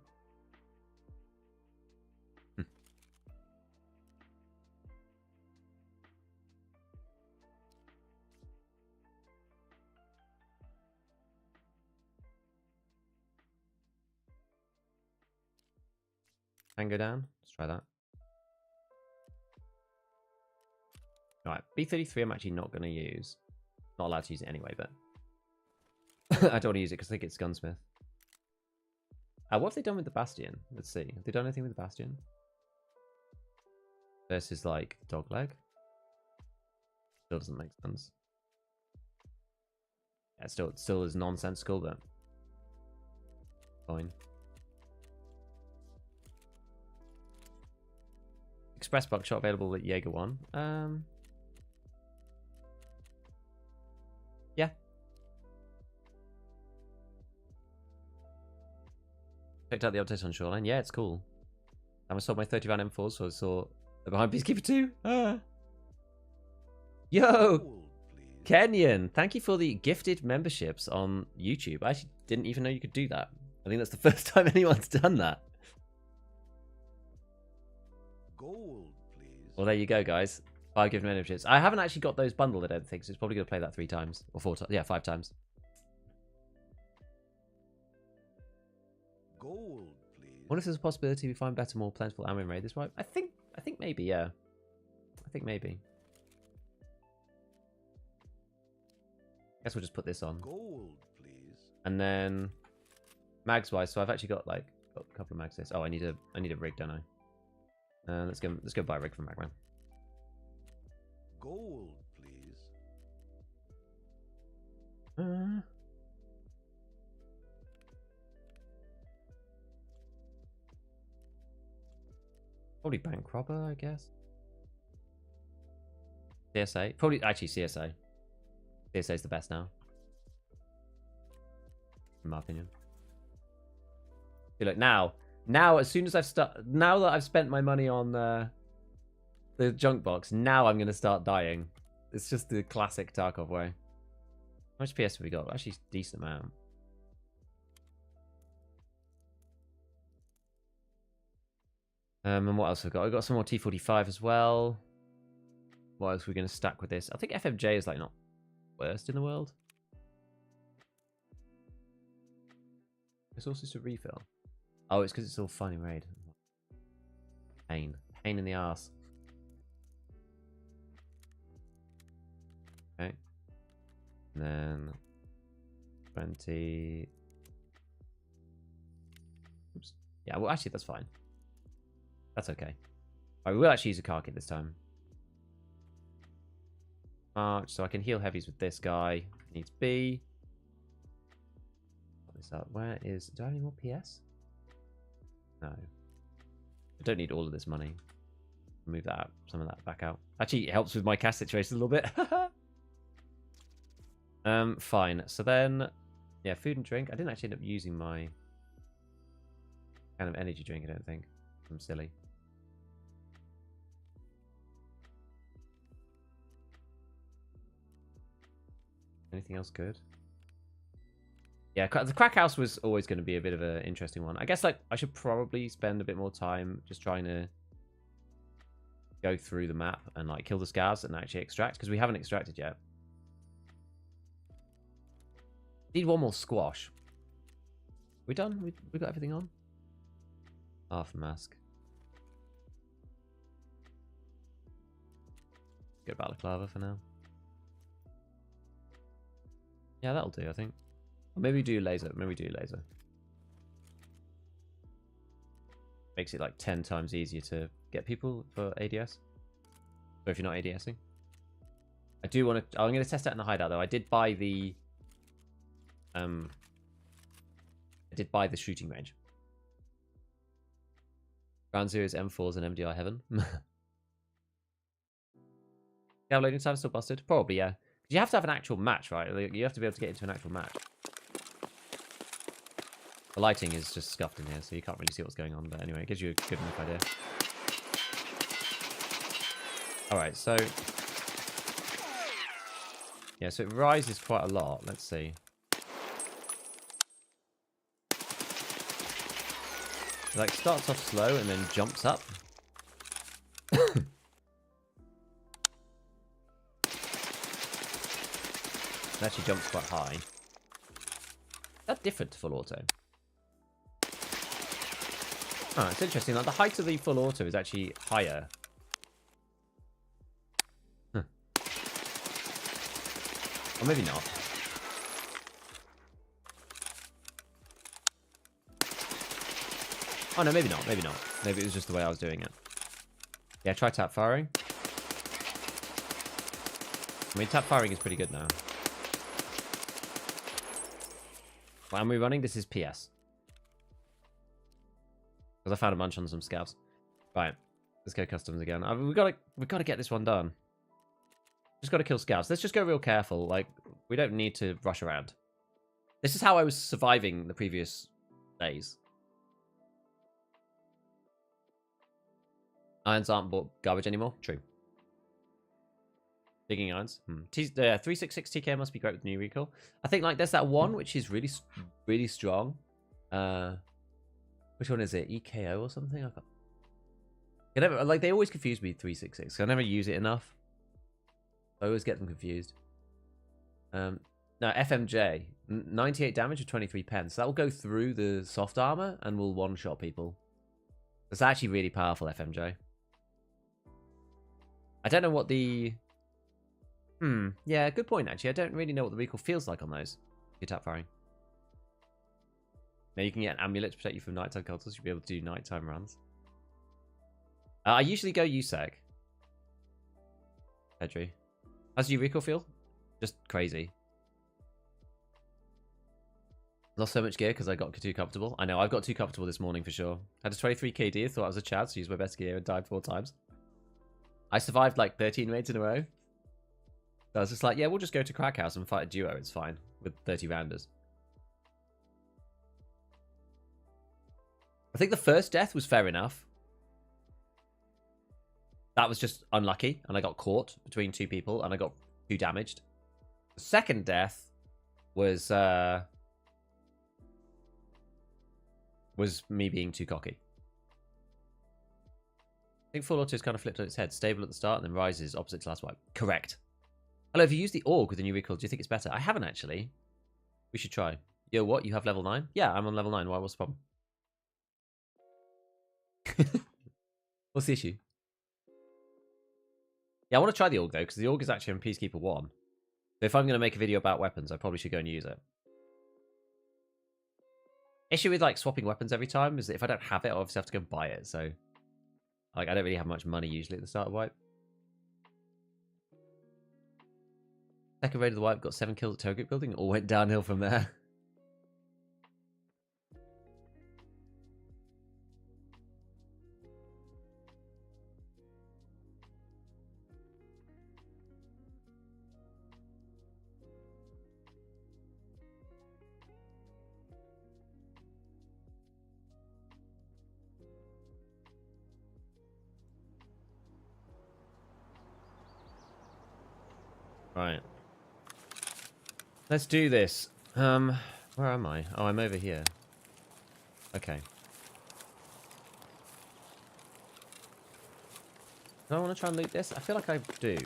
Speaker 1: Can go down. Let's try that. Alright, B33 I'm actually not going to use. Not allowed to use it anyway, but... I don't want to use it because I think it's Gunsmith. What have they done with the Bastion? Let's see. Have they done anything with the Bastion? Versus, like, Dogleg? Still doesn't make sense. Yeah, it still is nonsensical, but... Fine. Express buckshot available at Jaeger 1. Yeah. Checked out the update on Shoreline. Yeah, it's cool. I sold my 30 round M4s, so I saw the behind Peacekeeper 2. Ah. Yo! Kenyan, thank you for the gifted memberships on YouTube. I actually didn't even know you could do that. I think that's the first time anyone's done that.
Speaker 2: Gold, please.
Speaker 1: Well, there you go, guys. 5 gift memberships. I haven't actually got those bundled, I don't think, so it's probably going to play that 3 times. Or 4 times. Yeah, 5 times.
Speaker 2: Gold, please.
Speaker 1: What if there's a possibility we find better, more plentiful ammo in raid this wipe? I think maybe, yeah. I think maybe. Guess we'll just put this on.
Speaker 2: Gold, please.
Speaker 1: And then mags wise, so I've actually got a couple of mags this. Oh, I need a rig, don't I? Let's go buy a rig from Magman.
Speaker 2: Gold, please.
Speaker 1: Probably bank robber, I guess. CSA, probably actually CSA. CSA is the best now, in my opinion. See, look now as soon as now that I've spent my money on the junk box, now I'm gonna start dying. It's just the classic Tarkov way. How much PS have we got? Actually, decent amount. And what else have we got? I've got some more T45 as well. What else are we gonna stack with this? I think FMJ is not worst in the world. Resources to refill. Oh, it's because it's all fun in raid. Pain in the arse. Okay. And then 20. Oops. Yeah, well, actually, that's fine. That's okay. Right, we will actually use a car kit this time. March, so I can heal heavies with this guy. Needs B. Put this up. Where is... Do I have any more PS? No. I don't need all of this money. Move that out. Some of that back out. Actually, it helps with my cash situation a little bit. Fine. So then... Yeah, food and drink. I didn't actually end up using my kind of energy drink, I don't think. I'm silly. Anything else good? Yeah, the crack house was always going to be a bit of an interesting one. I guess I should probably spend a bit more time just trying to go through the map and kill the scavs and actually extract, because we haven't extracted yet. Need one more squash. We done? We got everything on? Half mask. Get balaclava for now. Yeah, that'll do, I think. Or maybe we do laser. Maybe we do laser. Makes it like 10 times easier to get people for ADS. So if you're not ADSing. I do want to... I'm going to test it in the hideout, though. I did buy the... I did buy the shooting range. Ground Zero's M4s and MDR heaven. Yeah, loading time still busted? Probably, yeah. You have to have an actual match, right? You have to be able to get into an actual match. The lighting is just scuffed in here, so you can't really see what's going on. But anyway, it gives you a good enough idea. Alright, so... yeah, so it rises quite a lot. Let's see. It like starts off slow and then jumps up. It actually jumps quite high. That's different to full auto. Oh, it's interesting. Like the height of the full auto is actually higher. Huh. Or maybe not. Oh no, maybe not. Maybe not. Maybe it was just the way I was doing it. Yeah, try tap firing. I mean, tap firing is pretty good now. Why am we running? This is PS. Because I found a munch on some scavs. Right. Let's go customs again. We've got to get this one done. Just got to kill scavs. Let's just go real careful. Like, we don't need to rush around. This is how I was surviving the previous days. Irons aren't bought garbage anymore. True. Digging irons. 366 TK must be great with new recoil. I think like there's that one which is really, really strong. Which one is it? EKO or something? I never, like they always confuse me. 366. I never use it enough. I always get them confused. No, FMJ 98 damage with 23 pence. That will go through the soft armor and will one-shot people. It's actually really powerful, FMJ. I don't know what the... yeah, good point, actually. I don't really know what the recoil feels like on those. Your tap firing. Now you can get an amulet to protect you from nighttime cultists. You'll be able to do nighttime runs. I usually go USEC. Pedri. How's your recoil feel? Just crazy. Lost so much gear because I got too comfortable. I know, I got too comfortable this morning for sure. Had a 23 KD, thought I was a Chad, so used my best gear and died 4 times. I survived like 13 raids in a row. So I was just like, yeah, we'll just go to Crack House and fight a duo. It's fine. With 30 rounders. I think the first death was fair enough. That was just unlucky. And I got caught between 2 people. And I got 2 damaged. The second death was me being too cocky. I think full auto is kind of flipped on its head. Stable at the start and then rises opposite to last wipe. Correct. Hello, have you used the AUG with the new recoil? Do you think it's better? I haven't actually. We should try. Yo, what? You have level 9? Yeah, I'm on level 9. Why? What's the problem? What's the issue? Yeah, I want to try the AUG though, because the AUG is actually on Peacekeeper 1. So if I'm going to make a video about weapons, I probably should go and use it. Issue with like swapping weapons every time is that if I don't have it, I obviously have to go and buy it. So like I don't really have much money usually at the start of wipe. Second raid of the wipe, got 7 kills at Toe Group building, all went downhill from there. Right. Let's do this. Where am I? Oh, I'm over here. Okay. Do I want to try and loot this? I feel like I do.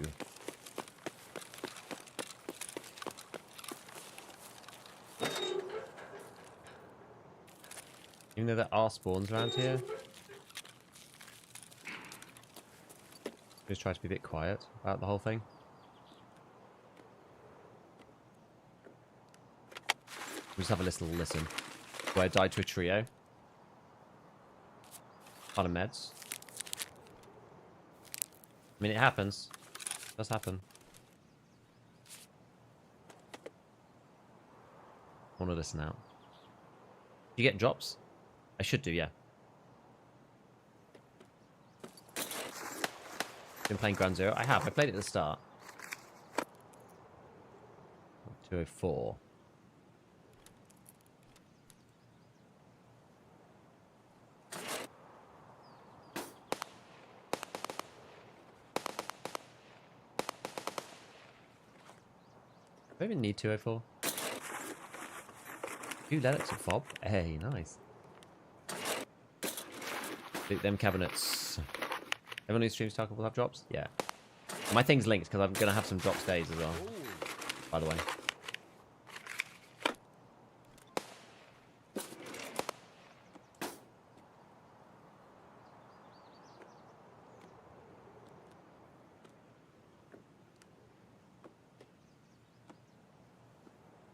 Speaker 1: that there are spawns around here. Just try to be a bit quiet about the whole thing. We'll just have a little listen. Where I died to a trio. Lot of meds. I mean, it happens. It does happen. I want to listen out. Do you get drops? I should do, yeah. Been playing Ground Zero? I have. I played it at the start. 204. Do I even need 204? You let it to fob. Hey, nice. Loot them cabinets. Everyone who streams Tarkov will have drops? Yeah. My thing's linked because I'm going to have some drops days as well. By the way.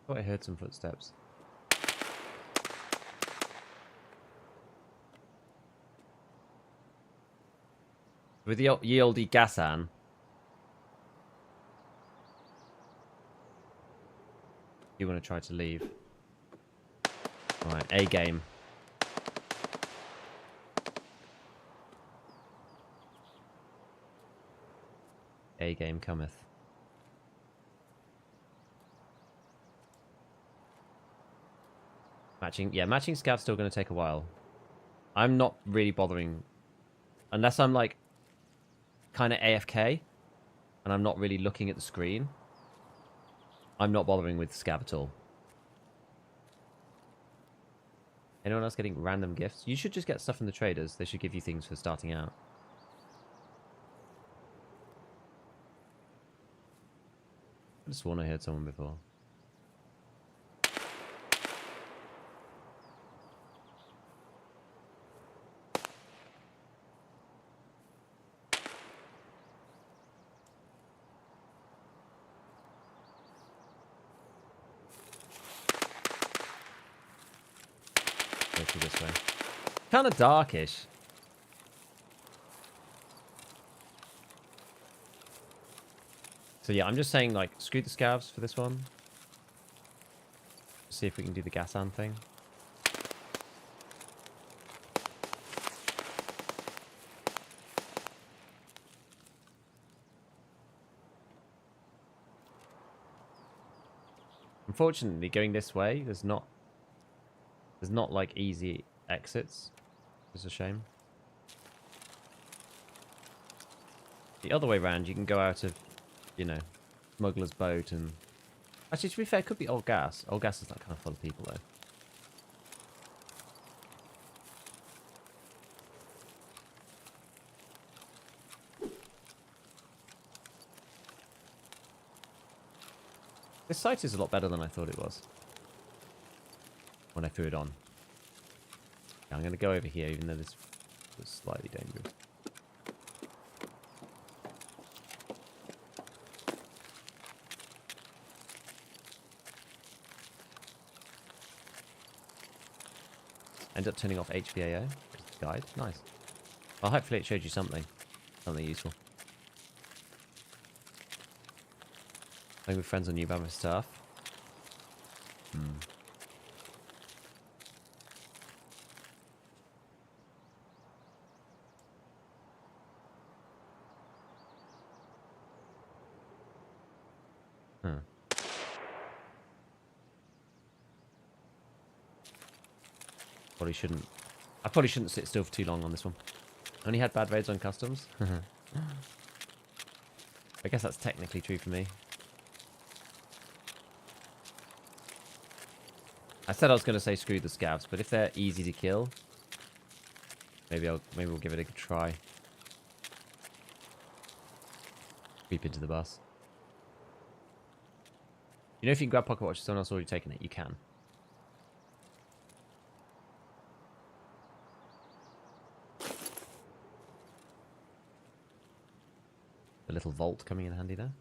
Speaker 1: I thought I heard some footsteps. With the ye olde Gasan. You want to try to leave. Alright, A game. A game cometh. Matching, yeah, matching Scav's still going to take a while. I'm not really bothering. Unless I'm like kind of AFK and I'm not really looking at the screen. I'm not bothering with Scav at all. Anyone else getting random gifts? You should just get stuff from the traders. They should give you things for starting out. I just sworn I heard someone before. This way. Kind of darkish. So yeah, I'm just saying like screw the scavs for this one. See if we can do the Gasan thing. Unfortunately, going this way, there's not like easy exits. It's a shame. The other way around, you can go out of, you know, Smuggler's Boat and... Actually, to be fair, it could be Old Gas. Old Gas is not kind of full of people, though. This site is a lot better than I thought it was. When I threw it on. Yeah, I'm going to go over here, even though this was slightly dangerous. End up turning off HBAO. Guide. Nice. Well, hopefully it showed you something. Something useful. Playing with friends on new Bama stuff. Probably shouldn't. I probably shouldn't sit still for too long on this one. Only had bad raids on customs. I guess that's technically true for me. I said I was going to say screw the scavs, but if they're easy to kill, maybe we'll give it a try. Creep into the bus. You know, if you can grab pocket watch, someone else already taken it. You can. The little vault coming in handy there.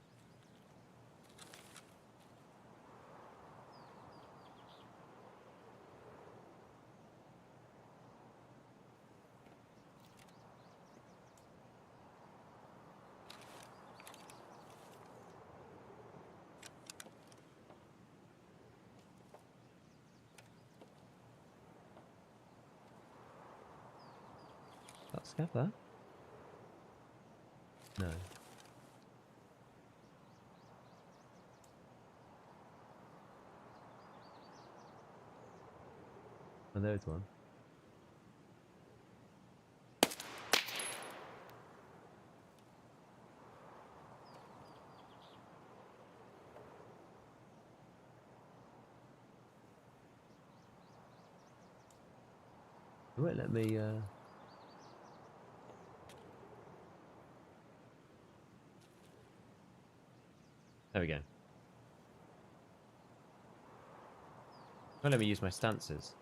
Speaker 1: That scav there? No. Oh, there's one. It won't let me, There we go. Won't let me use my stances.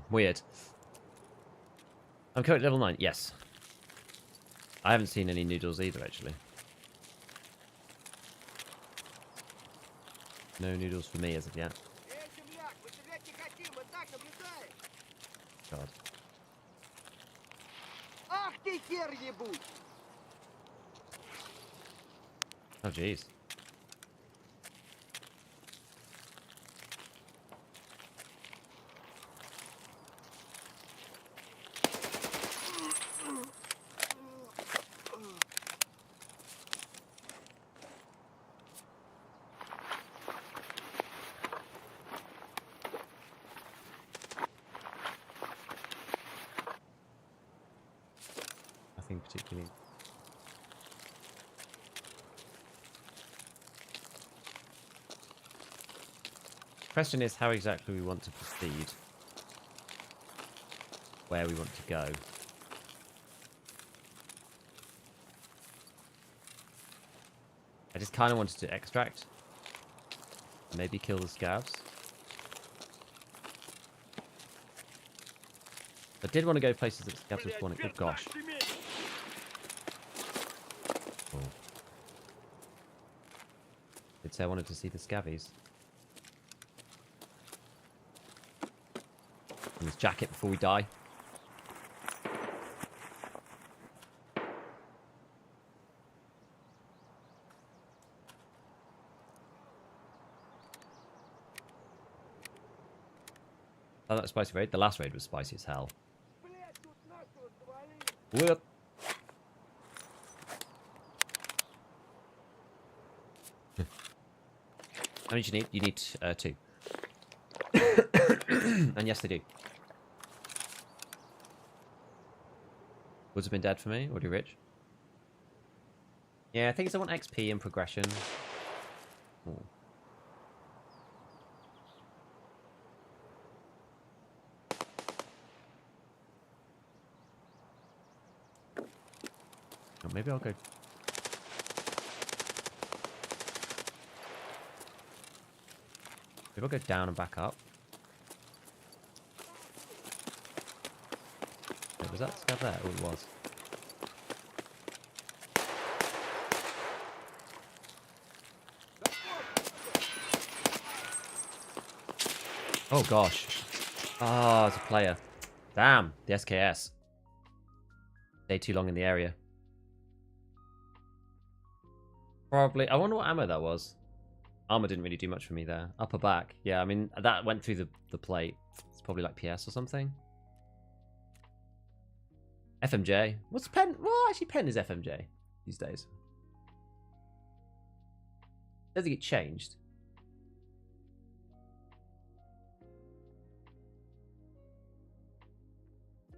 Speaker 1: Weird. I'm currently level 9. Yes. I haven't seen any noodles either, actually. No noodles for me as of yet. God. Oh, jeez. Nothing particularly. Question is how exactly we want to proceed. Where we want to go. I just kind of wanted to extract. Maybe kill the scavs. I did want to go places that scavs were spawning. Oh gosh. Oh. Did say I wanted to see the scavies. And this jacket before we die. Oh, that spicy raid. The last raid was spicy as hell. Whoop. How many do you need? You need 2. And yes, they do. Would have been dead for me. Already rich. Yeah, I think I want XP and progression. Ooh. Oh, maybe I'll go. Maybe I'll go down and back up. Wait, was that scav there? Oh, it was. Oh gosh. Ah, it's a player. Damn, the SKS. Stay too long in the area. Probably. I wonder what ammo that was. Armor didn't really do much for me there. Upper back. Yeah, I mean, that went through the plate. It's probably like PS or something. FMJ. What's pen? Well, actually, pen is FMJ these days. I don't think it changed.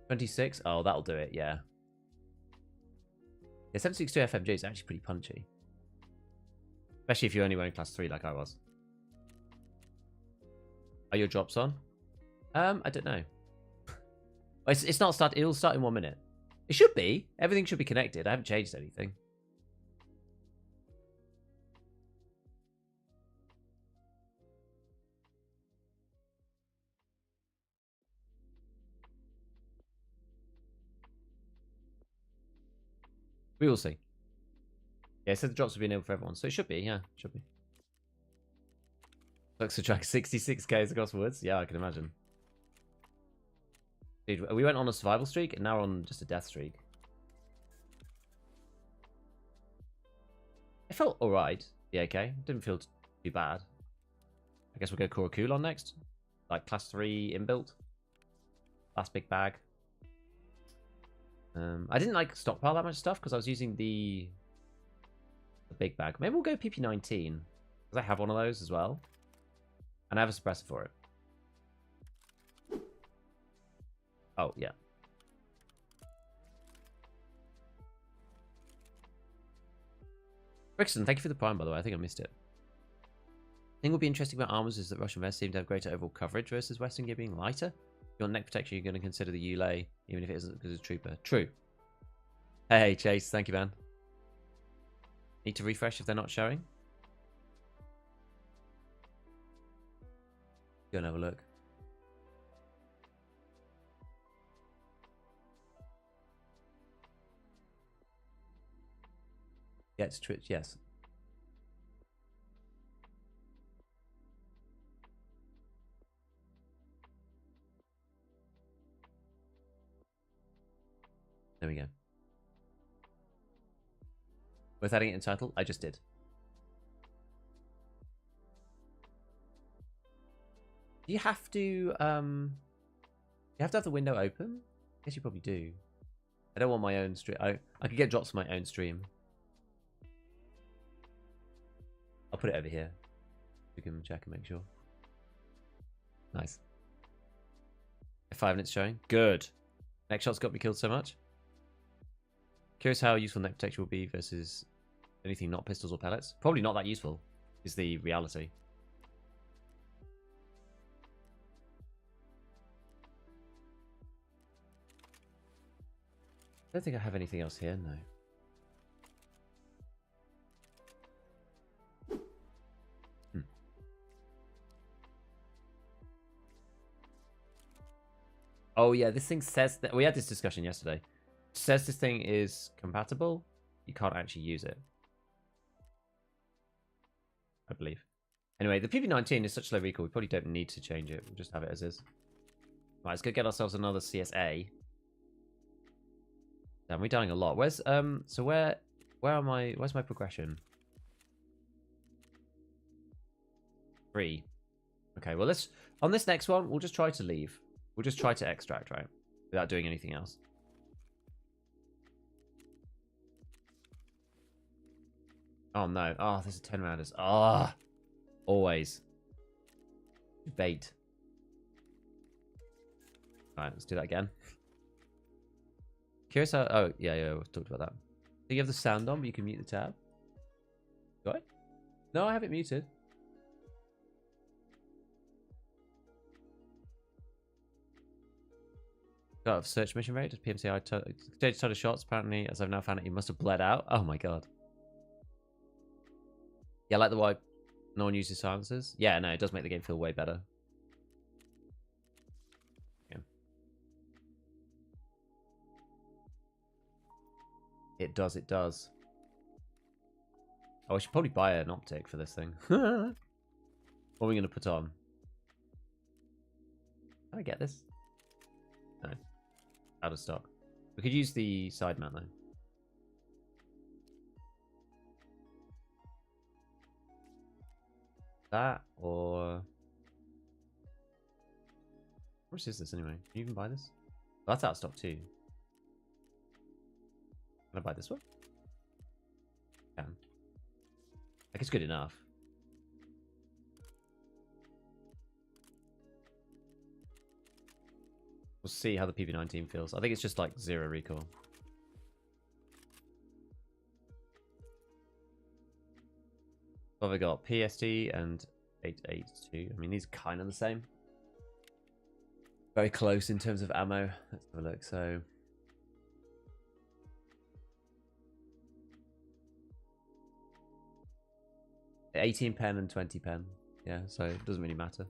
Speaker 1: $26? Oh, that'll do it, yeah. Yeah, 762 FMJ is actually pretty punchy. Especially if you're only wearing class 3 like I was. Are your drops on? I don't know. It's not start. It'll start in 1 minute. It should be. Everything should be connected. I haven't changed anything. We will see. Yeah, so the drops will be enabled for everyone, so it should be. Yeah, should be. Looks to track 66Ks across woods. Yeah, I can imagine. Dude, we went on a survival streak, and now we're on just a death streak. It felt alright. Yeah, okay. Didn't feel too bad. I guess we'll go Kurakulon next. Like class 3 inbuilt. Last big bag. I didn't like stockpile that much stuff because I was using the big bag. Maybe we'll go PP19 because I have one of those as well. And I have a suppressor for it. Oh, yeah. Brixton, thank you for the prime, by the way. I think I missed it. The thing will be interesting about armors is that Russian vests seem to have greater overall coverage versus Western gear being lighter. If you want neck protection, you're going to consider the Ulay, even if it isn't because it's trooper. True. Hey, Chase. Thank you, man. Need to refresh if they're not showing. Go and have a look. Yeah, it's Twitch, yes. There we go. Worth adding it in title? I just did. Do you have to you have the window open? I guess you probably do. I don't want my own stream. I could get drops from my own stream. I'll put it over here. We can check and make sure. Nice. 5 minutes showing. Good. Next shot's got me killed so much. Curious how useful neck protection will be versus anything not pistols or pellets. Probably not that useful, is the reality. I don't think I have anything else here, no. Oh yeah, this thing says that we had this discussion yesterday. It says this thing is compatible. You can't actually use it, I believe. Anyway, the PP19 is such low recoil, we probably don't need to change it. We'll just have it as is. Right, let's go get ourselves another CSA. Damn, we're dying a lot. Where's so where am I? Where's my progression? 3. Okay, well let's on this next one, we'll just try to leave. We'll just try to extract, right? Without doing anything else. Oh no. Oh, there's a 10 rounders. Ah, always. Bait. Alright, let's do that again. Curious how... Oh, yeah, we've talked about that. So you have the sound on, but you can mute the tab. Got it? No, I have it muted. Got a search mission rate. Does PMCI stage total shots? Apparently, as I've now found it, he must have bled out. Oh my god. Yeah, I like the wipe. No one uses silencers. Yeah, no, it does make the game feel way better. Yeah. It does, it does. Oh, I should probably buy an optic for this thing. What are we going to put on? Can I get this? No. Out of stock. We could use the side mount though. That or... How much is this anyway? Can you even buy this? Well, that's out of stock too. Can I buy this one? Can. Like it's good enough. We'll see how the PP19 feels. I think it's just like 0 recoil. What have I got? PST and 882. I mean, these are kind of the same. Very close in terms of ammo. Let's have a look. So... 18 pen and 20 pen. Yeah, so it doesn't really matter.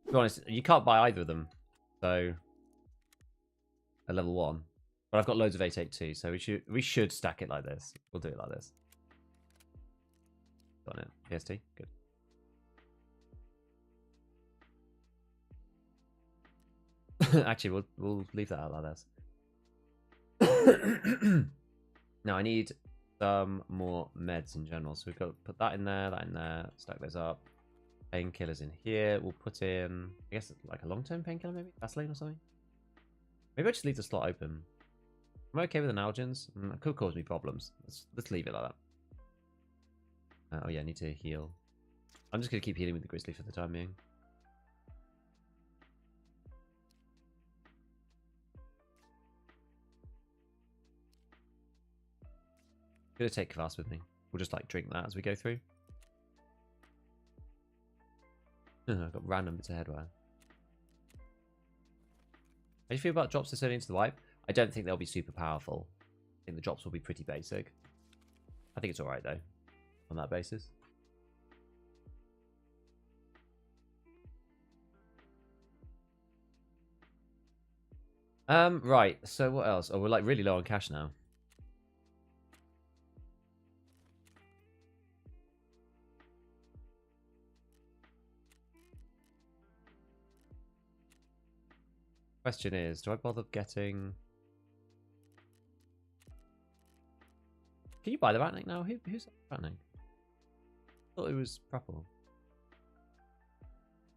Speaker 1: To be honest, you can't buy either of them. So, at level 1. But I've got loads of 882, so we should stack it like this. We'll do it like this. Got it. PST, good. Actually, we'll leave that out like this. Now I need some more meds in general, so we've got to put that in there, stack those up. Painkillers in here. We'll put in, I guess, like a long-term painkiller, maybe Vaseline or something. Maybe I just leave the slot open. Am I okay with analgens? It could cause me problems. Let's leave it like that. Oh yeah, I need to heal. I'm just gonna keep healing with the grizzly for the time being. I'm gonna take Kvass with me. We'll just like drink that as we go through. I've got random bits of headwear. How do you feel about drops this early into the wipe? I don't think they'll be super powerful. I think the drops will be pretty basic. I think it's alright though, on that basis. Right, so what else? Oh, we're like really low on cash now. Question is, do I bother getting... Can you buy the Ratnik now? Who's that Ratnik? I thought it was proper.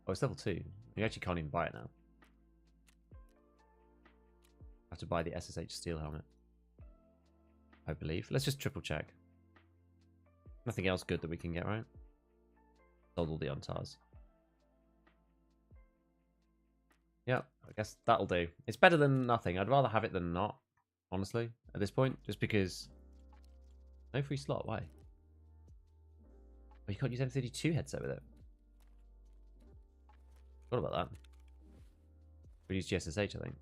Speaker 1: Oh, it's level 2. You actually can't even buy it now. I have to buy the SSH steel helmet, I believe. Let's just triple check. Nothing else good that we can get, right? Sold all the Ontars. Yep, I guess that'll do. It's better than nothing. I'd rather have it than not, honestly, at this point. Just because... No free slot, why? Oh, you can't use M32 headset with it. Forgot about that. We use GSSH, I think.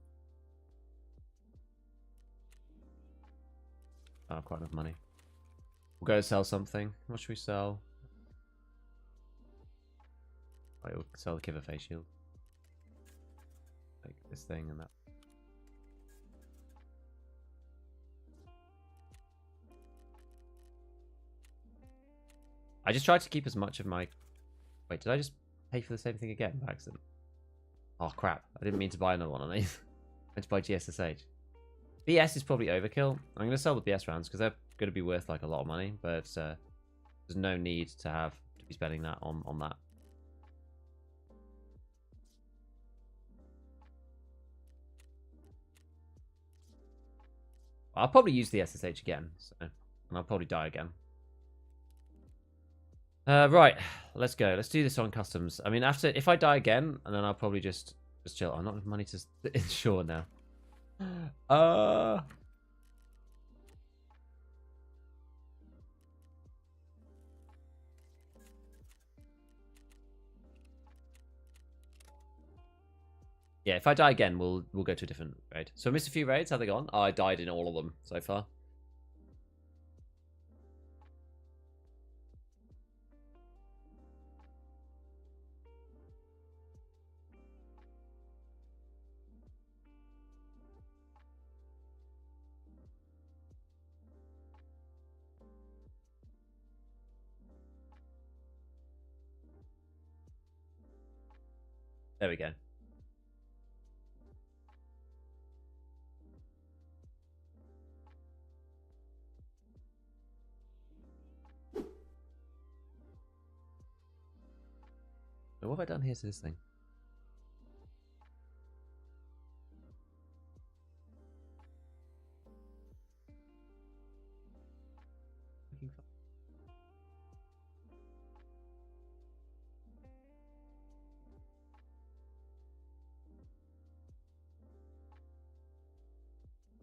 Speaker 1: I have quite enough money. We'll go sell something. What should we sell? Right, we'll sell the Kiver face shield. Like this thing and that. I just tried to keep as much of my... Wait, did I just pay for the same thing again by accident? Oh crap, I didn't mean to buy another one on these. I meant to buy GSSH. BS is probably overkill. I'm going to sell the BS rounds because they're going to be worth like a lot of money, but there's no need to be spending that on that. I'll probably use the SSH again, and I'll probably die again. Right, let's go. Let's do this on customs. I mean, if I die again, and then I'll probably just chill. I'm not enough money to insure now. Yeah, if I die again, we'll go to a different raid. So I missed a few raids. How they gone? Oh, I died in all of them so far. There we go. What have I done here to this thing?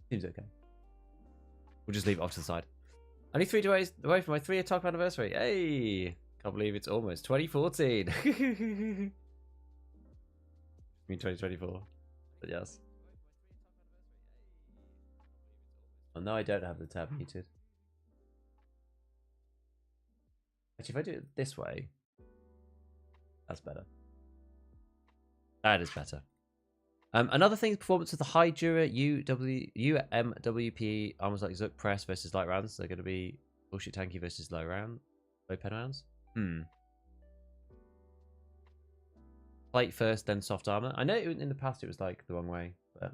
Speaker 1: Seems okay. We'll just leave it off to the side. Only 3 days away from my 3-year Tarkov anniversary. Hey! Can't believe it's almost 2014. I mean 2024. But yes. Oh, no, I don't have the tab muted. Actually, if I do it this way, that's better. That is better. Another thing, performance of the high Dura UMWP armors like Zook Press versus light rounds. They're going to be bullshit tanky versus low pen rounds. Plate first, then soft armor. I know in the past it was like the wrong way, but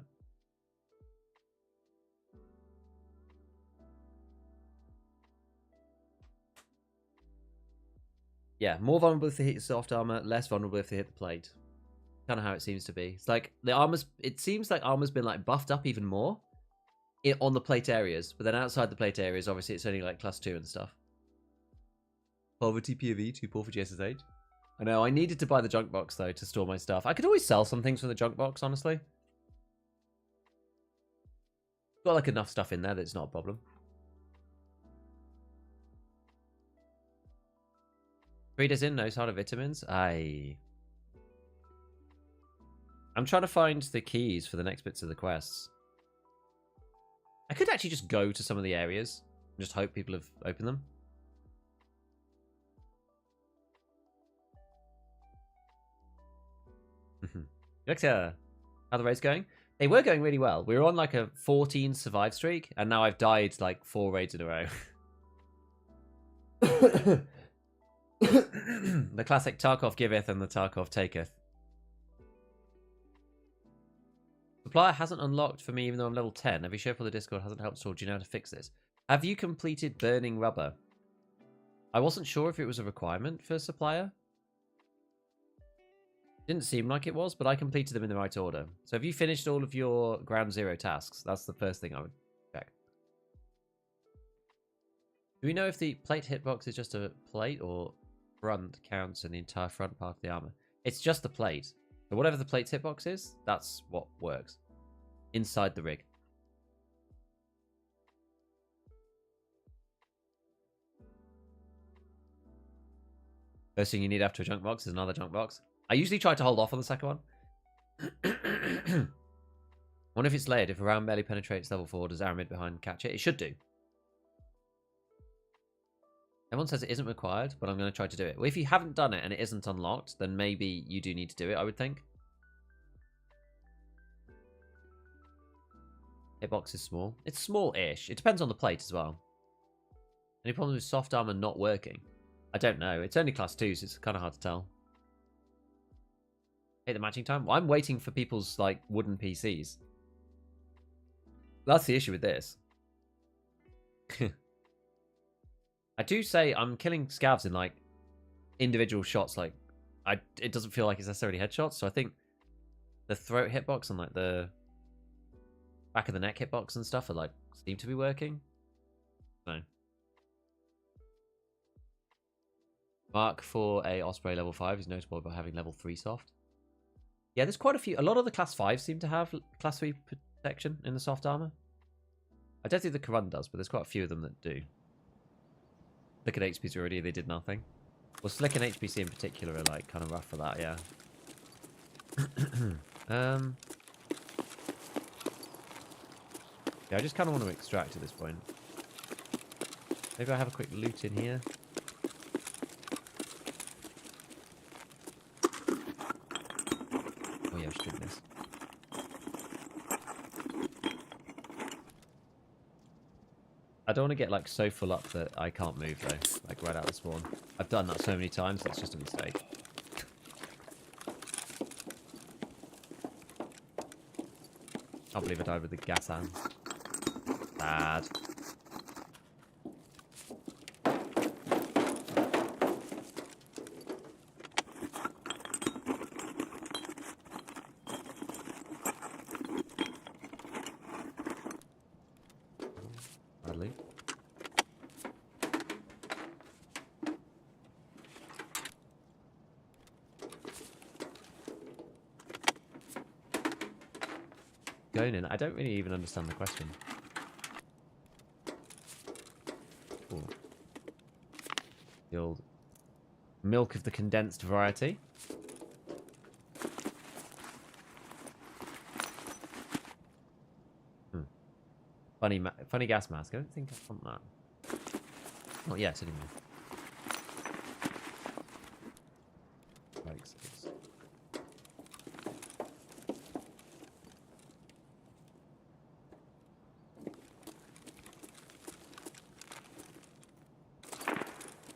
Speaker 1: yeah, more vulnerable if they hit soft armor, less vulnerable if they hit the plate. Kind of how it seems to be. It's like the armor's. It seems like armor's been like buffed up even more on the plate areas, but then outside the plate areas, obviously it's only like class 2 and stuff. Poverty POV, too poor for GSSH. I know. I needed to buy the junk box though to store my stuff. I could always sell some things from the junk box, honestly. Got like enough stuff in there that it's not a problem. Three days in, no sign of vitamins. I'm trying to find the keys for the next bits of the quests. I could actually just go to some of the areas and just hope people have opened them. How are the raids going? They were going really well. We were on like a 14 survive streak, and now I've died like 4 raids in a row. The classic Tarkov giveth and the Tarkov taketh. Supplier hasn't unlocked for me even though I'm level 10. Every show for the Discord hasn't helped at all. Do you know how to fix this? Have you completed burning rubber? I wasn't sure if it was a requirement for supplier. Didn't seem like it was, but I completed them in the right order. So have you finished all of your ground zero tasks? That's the first thing I would check. Do we know if the plate hitbox is just a plate or front counts in the entire front part of the armor? It's just the plate. So whatever the plate's hitbox is, that's what works. Inside the rig. First thing you need after a junk box is another junk box. I usually try to hold off on the second one. Wonder if it's layered. If a round barely penetrates level 4, does Aramid behind catch it? It should do. Everyone says it isn't required, but I'm going to try to do it. Well, if you haven't done it and it isn't unlocked, then maybe you do need to do it, I would think. Hitbox is small. It's small-ish. It depends on the plate as well. Any problems with soft armor not working? I don't know. It's only class 2, so it's kind of hard to tell. Hey, the matching time? Well, I'm waiting for people's, like, wooden PCs. That's the issue with this. I do say I'm killing scavs in, like, individual shots. Like, it doesn't feel like it's necessarily headshots, so I think the throat hitbox and, like, the back of the neck hitbox and stuff are, like, seem to be working. No. Mark for a Osprey level 5 is notable by having level 3 soft. Yeah, there's quite a few. A lot of the class 5 seem to have class 3 protection in the soft armor. I don't think the Karun does, but there's quite a few of them that do. Look at HPC already, they did nothing. Well, Slick and HPC in particular are like kind of rough for that, yeah. Yeah, I just kind of want to extract at this point. Maybe I have a quick loot in here. Oh yeah, I should do this. I don't want to get like so full up that I can't move though, like right out of the spawn. I've done that so many times, that's just a mistake. Can't believe I died with the gas hands. Bad. Badly. Going in, I don't really even understand the question. Ooh. The old milk of the condensed variety. Funny gas mask. I don't think I want that. Not yet, anyway. Like 6.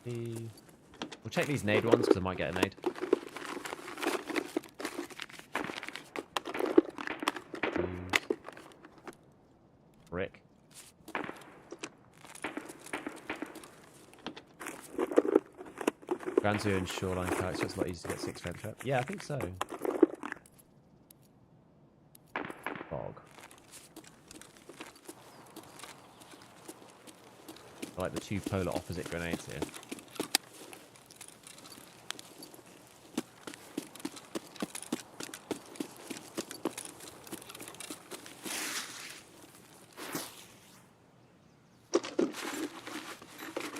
Speaker 1: We'll check these nade ones because I might get a nade. Brick. Ground Zero and Shoreline character, so it's a lot easier to get 6 strength up. Yeah, I think so. Fog. I like the 2 polar opposite grenades here.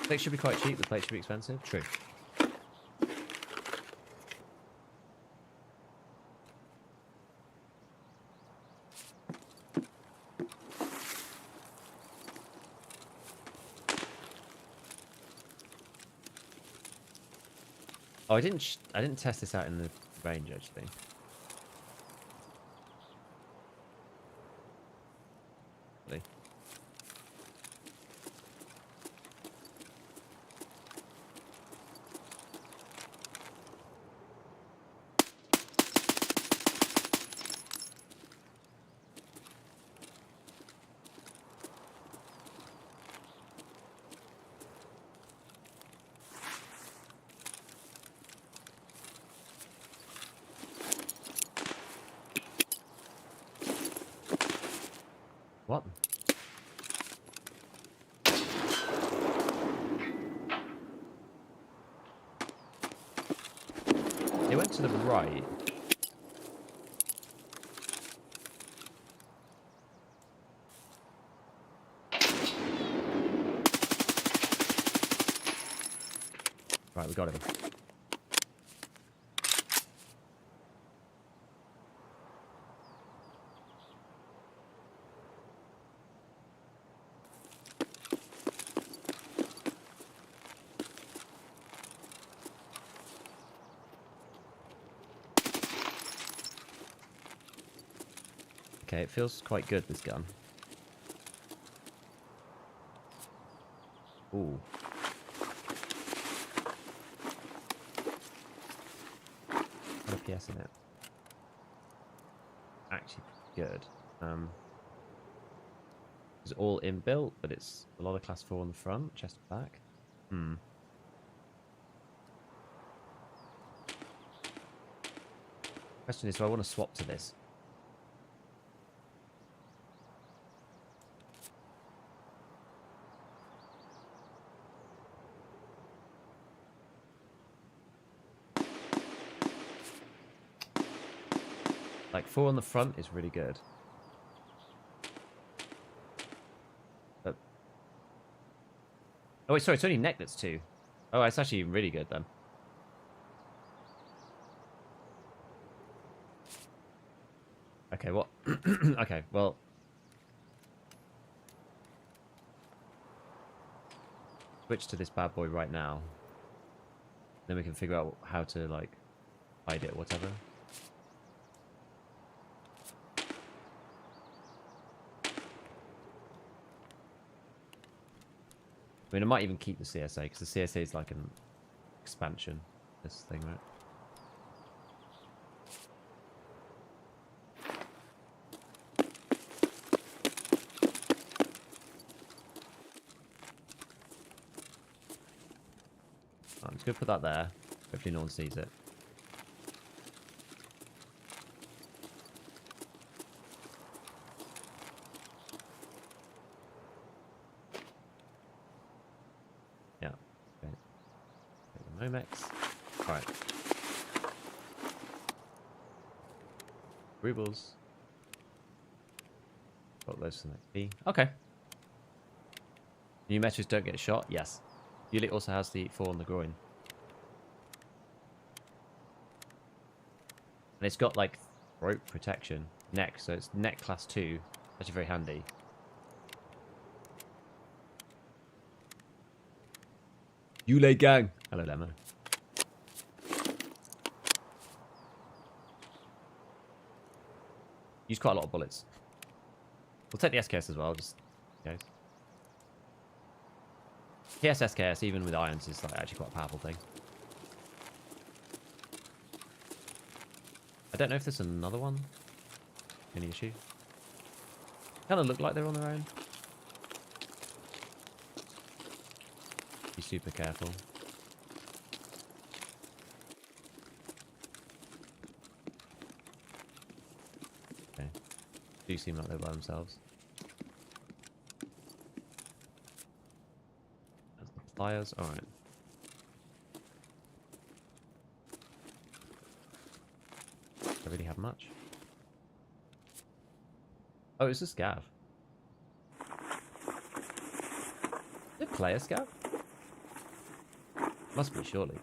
Speaker 1: Plate should be quite cheap, the plate should be expensive. True. Oh, I didn't test this out in the range actually. Really? What? It went to the right. Right, we got him. Okay, it feels quite good, this gun. Ooh. Got a PS in it. Actually good. It's all inbuilt, but it's a lot of class 4 on the front, chest and back. Question is, do I want to swap to this? Like 4 on the front is really good. But... oh wait, sorry, it's only neck that's 2. Oh, it's actually really good then. Okay, what? Okay, well... switch to this bad boy right now. Then we can figure out how to, like, hide it or whatever. I mean, I might even keep the CSA, because the CSA is like an expansion, this thing, right? I'm just going to put that there. Hopefully no one sees it. Yeah. Okay. Take the Nomex. Alright. Rubles. Got those for the next B. Okay. New metrics don't get shot? Yes. Unit also has the 4 on the groin. And it's got like throat protection. Neck, so it's neck class 2. Actually very handy. Yule gang! Hello, Lemo. Use quite a lot of bullets. We'll take the SKS as well, just in case. TSSKS, even with irons, is like actually quite a powerful thing. I don't know if there's another one. Any issue? Kind of look like they're on their own. Be super careful. Okay. Do seem like they're by themselves. That's the pliers. Alright. I really have much. Oh, it's a scav. Did it play a scav? Must be, surely.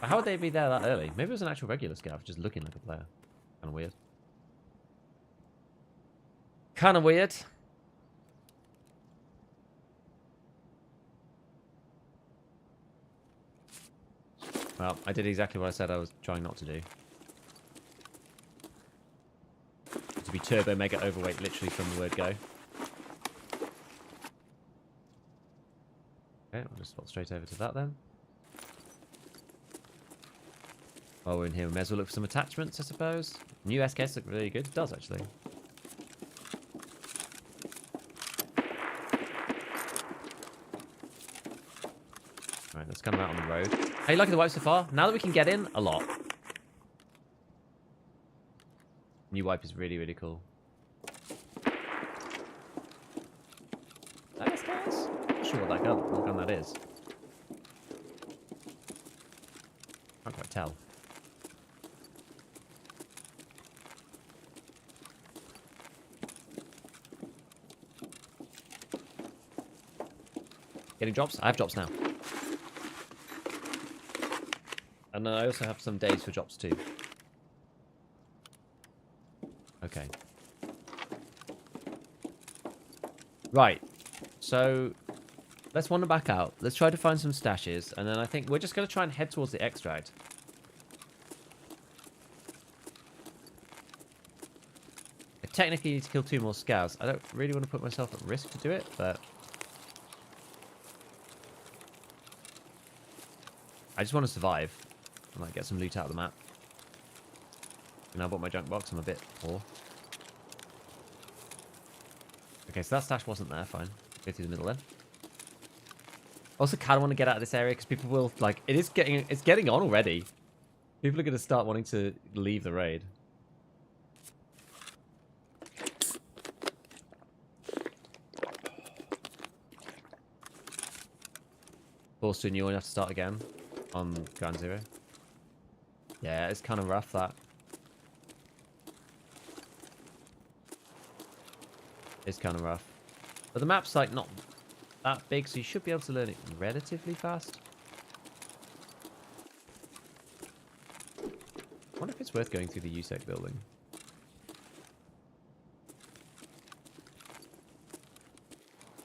Speaker 1: But how would they be there that early? Maybe it was an actual regular scav, just looking like a player. Kind of weird. Kind of weird. Well, I did exactly what I said I was trying not to do. To be turbo mega overweight literally from the word go. Okay, I'll just swap straight over to that then. While we're in here, we may as well look for some attachments, I suppose. New SKS look really good. It does, actually. Alright, let's come out on the road. How you liking the wipe so far? Now that we can get in, a lot. New wipe is really, really cool. Is that SKS? I'm not sure what gun that is. Can't quite tell. Getting drops? I have drops now. And then I also have some days for drops too. Okay. Right. So, let's wander back out. Let's try to find some stashes. And then I think we're just going to try and head towards the extract. I technically need to kill 2 more scouts. I don't really want to put myself at risk to do it, but... I just want to survive. And like get some loot out of the map. And I bought my junk box. I'm a bit poor. Okay, so that stash wasn't there. Fine. Go through the middle then. Also, kind of want to get out of this area because people will like. It's getting on already. People are going to start wanting to leave the raid. Forced to a new one, you have to start again on Ground Zero. Yeah, it's kind of rough, that. It's kind of rough. But the map's, like, not that big, so you should be able to learn it relatively fast. I wonder if it's worth going through the USEC building.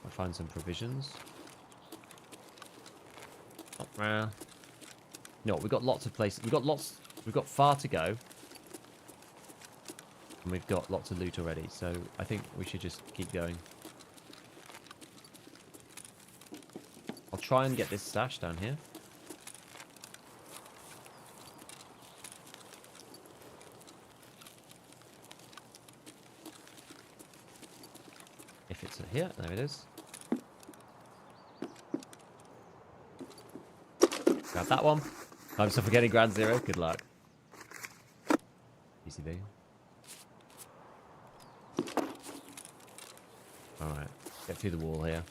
Speaker 1: I'll find some provisions. No, we've got lots of places. We've got far to go. And we've got lots of loot already, so I think we should just keep going. I'll try and get this stash down here. If it's here, there it is. Grab that one. I'm still forgetting Ground Zero. Good luck. PCB. Alright. Get through the wall here.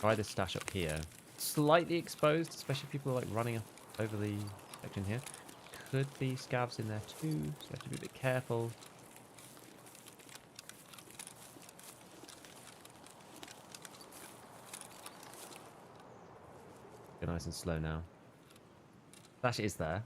Speaker 1: Try this stash up here. Slightly exposed, especially if people are like running up over the section here. Could be scavs in there too, so you have to be a bit careful. Go nice and slow now. Stash is there.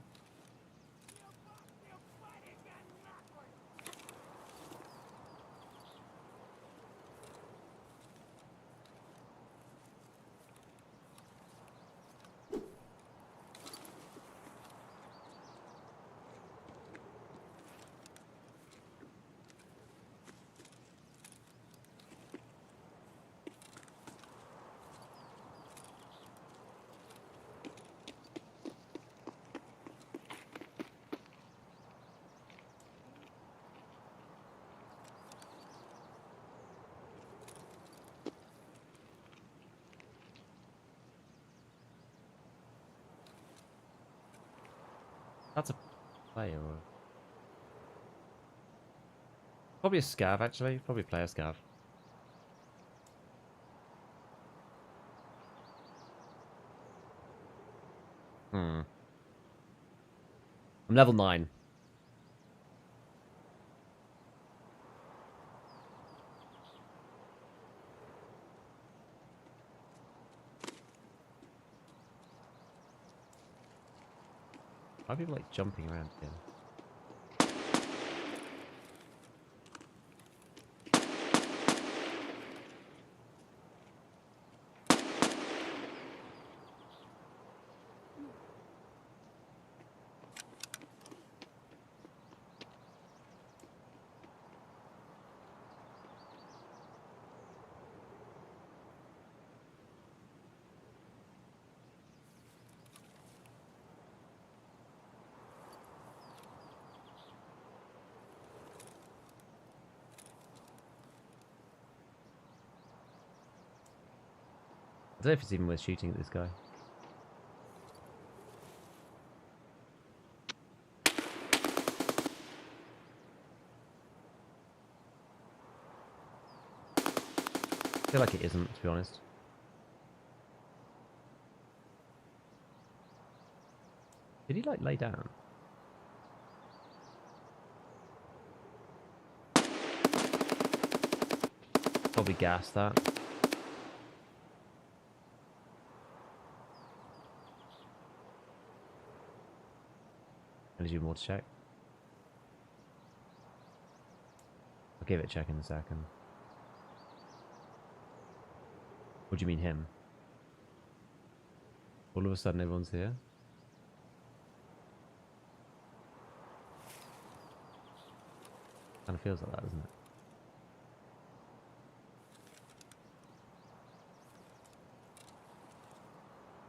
Speaker 1: That's a player. Or... Probably a scav, actually. Probably a player scav. Hmm. I'm level 9. Why are people like jumping around here? I don't know if it's even worth shooting at this guy. I feel like it isn't, to be honest. Did he like lay down? Probably gas that. I'll do more to check. I'll give it a check in a second. What do you mean him? All of a sudden everyone's here? Kind of feels like that, doesn't it?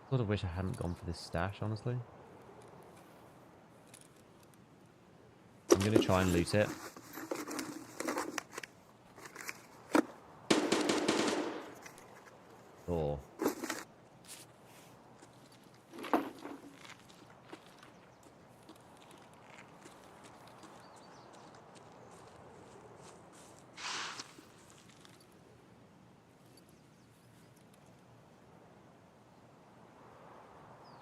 Speaker 1: Sort of wish I hadn't gone for this stash, honestly. I'm going to try and loot it. Or...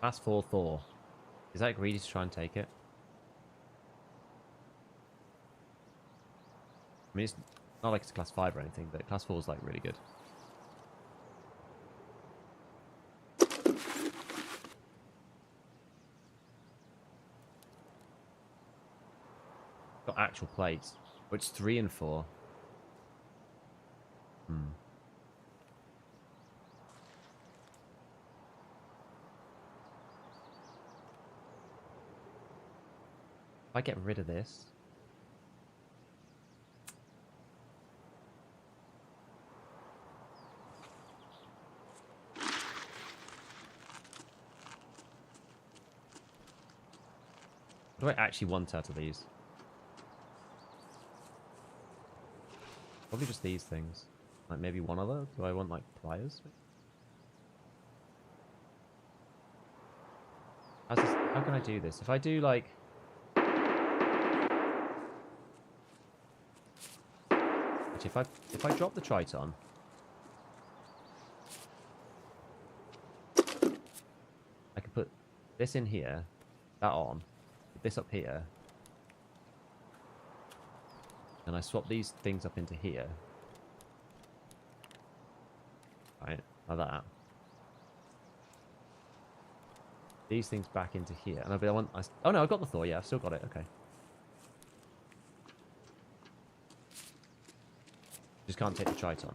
Speaker 1: Class 4 Thor. Is that greedy to try and take it? I mean, it's not like it's class 5 or anything, but class 4 is like really good. Got actual plates, which 3 and 4. If I get rid of this... What do I actually want out of these? Probably just these things. Like maybe one other? Do I want like pliers? How can I do this? If I do like... Actually, if I drop the Triton... I can put this in here, that on, put this up here, and I swap these things up into here. Right, like that. These things back into here. And oh no, I've got the Thor, yeah, I've still got it, okay. Just can't take the Triton.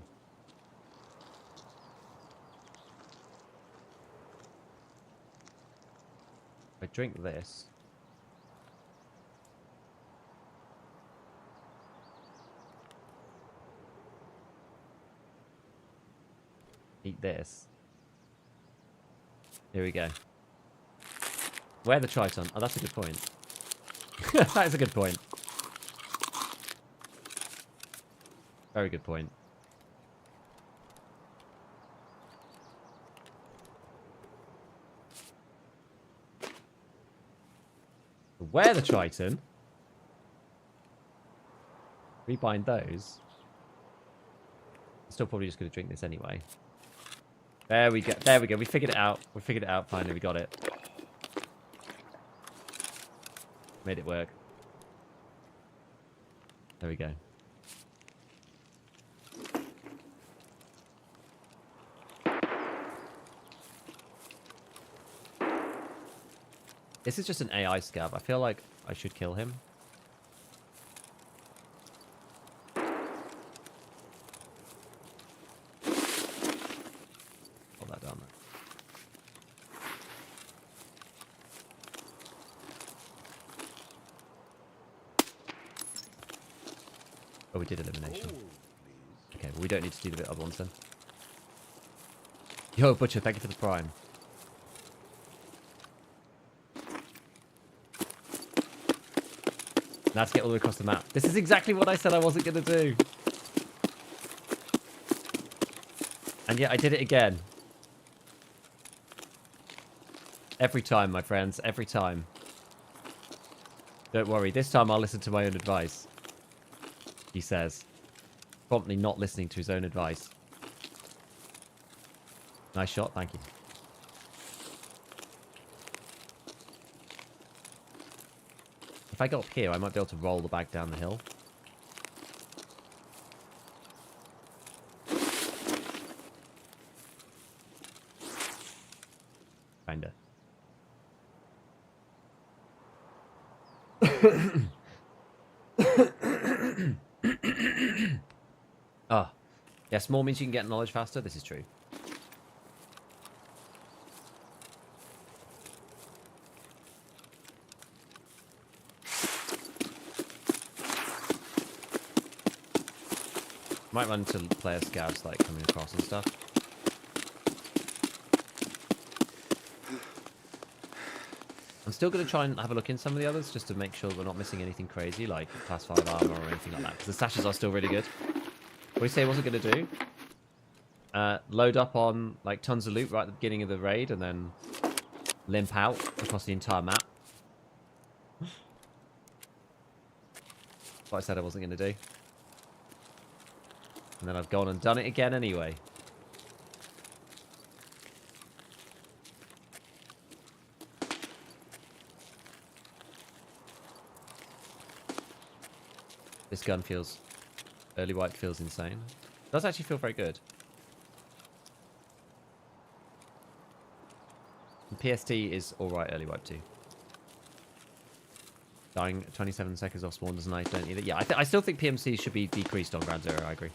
Speaker 1: If I drink this... Eat this. Here we go. Where the Triton? Oh, that's a good point. That is a good point. Very good point. Where the Triton? Rebind those. Still probably just going to drink this anyway. There we go. There we go. We figured it out. We figured it out. Finally, we got it. Made it work. There we go. This is just an AI scav. I feel like I should kill him. Hold that down there. Oh, we did elimination.
Speaker 2: Gold, please.
Speaker 1: Okay, well, we don't need to do the other ones then. Yo, Butcher, thank you for the prime. Now to get all the way across the map. This is exactly what I said I wasn't going to do. And yet I did it again. Every time, my friends. Every time. Don't worry. This time I'll listen to my own advice. He says. Promptly not listening to his own advice. Nice shot. Thank you. If I go up here, I might be able to roll the bag down the hill. Kinda. Ah. Yeah, small means you can get knowledge faster. This is true. Might run into player scavs like coming across and stuff. I'm still going to try and have a look in some of the others just to make sure we're not missing anything crazy like class 5 armor or anything like that. Because the stashes are still really good. What we say I wasn't going to do? Load up on like tons of loot right at the beginning of the raid and then limp out across the entire map. What I said I wasn't going to do. And then I've gone and done it again anyway. This gun feels... Early wipe feels insane. It does actually feel very good. And PST is alright early wipe too. Dying 27 seconds off spawn doesn't nice, don't either. Yeah, I still think PMC should be decreased on Ground Zero, I agree.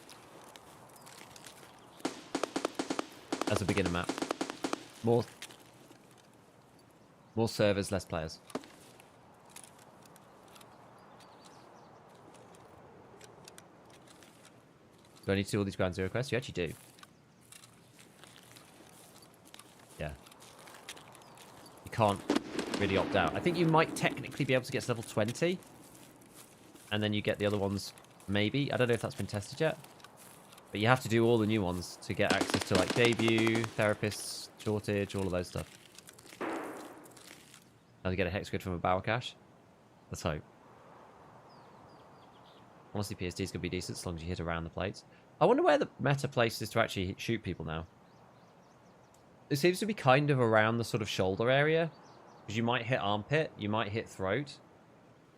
Speaker 1: As a beginner map. More servers, less players. Do I need to do all these Ground Zero quests? You actually do. Yeah. You can't really opt out. I think you might technically be able to get to level 20. And then you get the other ones, maybe. I don't know if that's been tested yet. But you have to do all the new ones to get access to like debut, therapists, shortage, all of those stuff. How to get a hex grid from a barrel cache? Let's hope. Honestly, PSD is going to be decent as long as you hit around the plates. I wonder where the meta place is to actually shoot people now. It seems to be kind of around the sort of shoulder area. Because you might hit armpit, you might hit throat.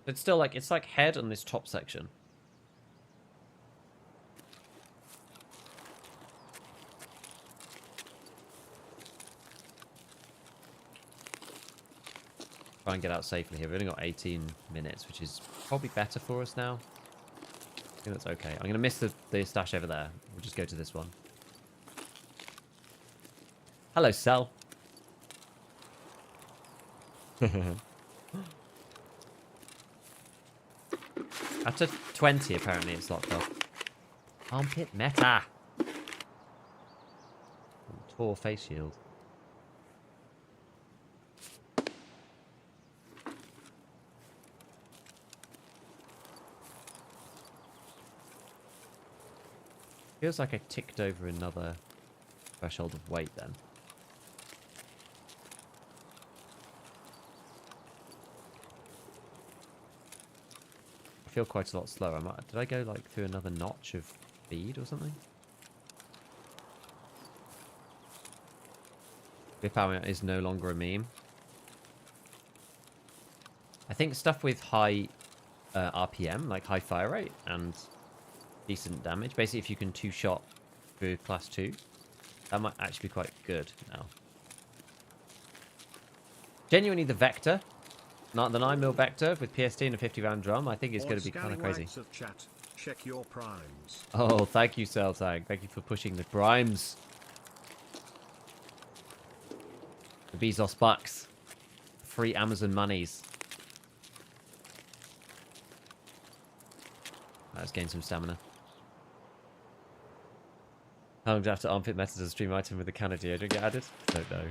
Speaker 1: But it's still like, it's like head on this top section. Try and get out safely here. We've only got 18 minutes, which is probably better for us now. I think that's okay. I'm going to miss the stash over there. We'll just go to this one. Hello, Cell. After 20, apparently, it's locked off. Armpit meta. Tore face shield. Feels like I ticked over another threshold of weight then. feel quite a lot slower. Did I go like through another notch of speed or something? Whip out is no longer a meme. I think stuff with high RPM, like high fire rate and decent damage. Basically, if you can two-shot through class 2, that might actually be quite good now. Genuinely, the Vector, not the 9mm Vector with PST and a 50-round drum, I think is going to be kind of crazy.
Speaker 2: Of chat, check your primes.
Speaker 1: Oh, thank you, ScavTalk. Thank you for pushing the primes. The Bezos bucks. Free Amazon monies. Let's gain some stamina. How long do after armpit meta does a stream item with the can of deodorant get added? Don't know.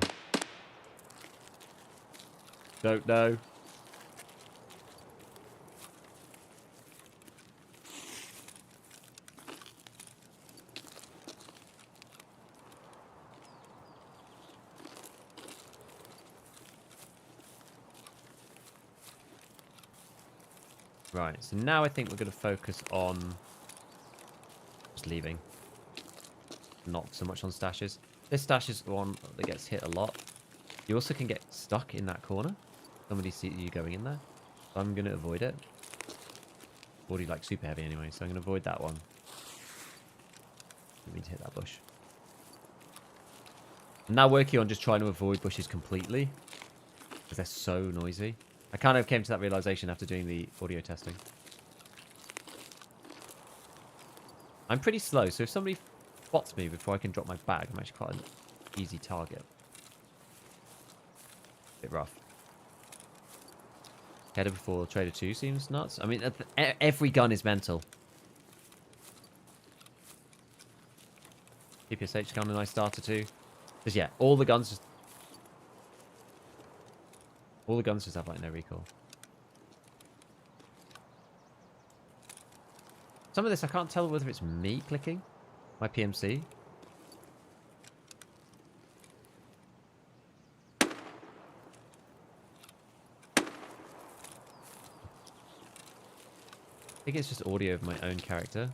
Speaker 1: Don't know. Right, so now I think we're going to focus on just leaving. Not so much on stashes. This stash is the one that gets hit a lot. You also can get stuck in that corner. Somebody sees you going in there. So I'm going to avoid it. Already like super heavy anyway, so I'm going to avoid that one. Didn't mean to hit that bush. I'm now working on just trying to avoid bushes completely. Because they're so noisy. I kind of came to that realization after doing the audio testing. I'm pretty slow, so if somebody spots me before I can drop my bag, I'm actually quite an easy target. Bit rough. Header before Trader 2 seems nuts. I mean, every gun is mental. PPSH gun, a nice starter too. Because yeah, all the guns just have like no recoil. Some of this I can't tell whether it's me clicking my PMC. I think it's just audio of my own character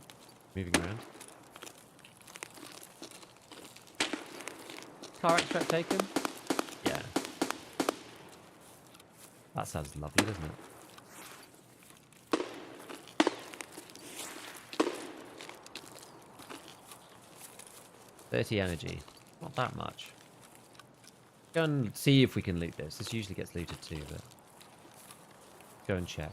Speaker 1: moving around. Car extract taken? Yeah. That sounds lovely, doesn't it? $30 energy. Not that much. Go and see if we can loot this. This usually gets looted too, but go and check.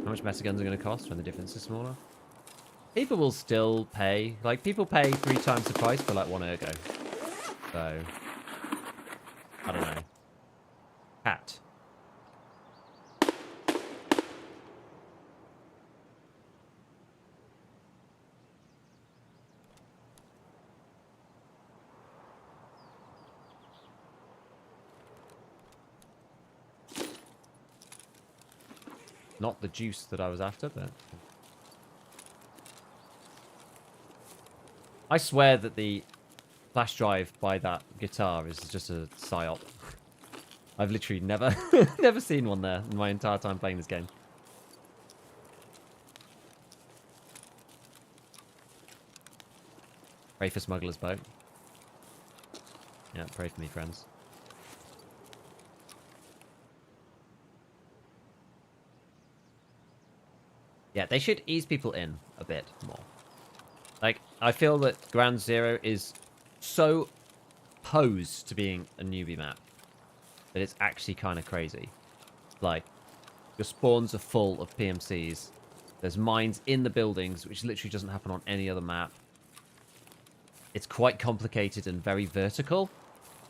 Speaker 1: How much meta guns are going to cost when the difference is smaller? People will still pay. Like, people pay 3 times the price for, like, 1 ergo. So, I don't know. Cat. Not the juice that I was after, but... I swear that the flash drive by that guitar is just a psyop. I've literally never never seen one there in my entire time playing this game. Pray for Smuggler's Boat. Yeah, pray for me, friends. Yeah, they should ease people in a bit more. Like, I feel that Ground Zero is so posed to being a newbie map that it's actually kind of crazy. Like, your spawns are full of PMCs. There's mines in the buildings, which literally doesn't happen on any other map. It's quite complicated and very vertical.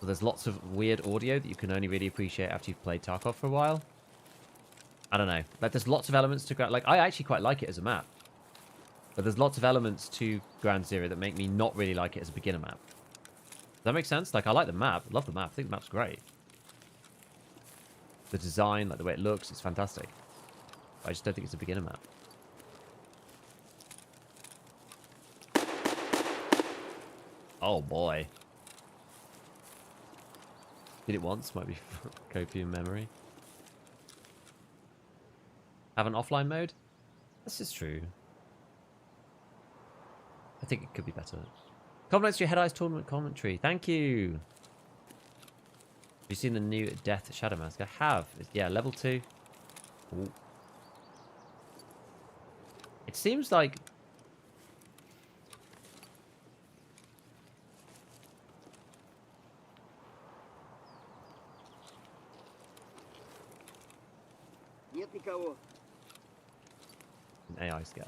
Speaker 1: So there's lots of weird audio that you can only really appreciate after you've played Tarkov for a while. I don't know. Like, there's lots of elements to... Like, I actually quite like it as a map. But there's lots of elements to Ground Zero that make me not really like it as a beginner map. Does that make sense? Like, I like the map. I love the map. I think the map's great. The design, like the way it looks, it's fantastic. I just don't think it's a beginner map. Oh, boy. Did it once, might be copium memory. Have an offline mode? This is true. I think it could be better. Compliments to your Head Eyes tournament commentary. Thank you. Have you seen the new Death Shadow Mask? I have. Yeah, level 2. Ooh. It seems like...
Speaker 3: Нет никого.
Speaker 1: an AI scav.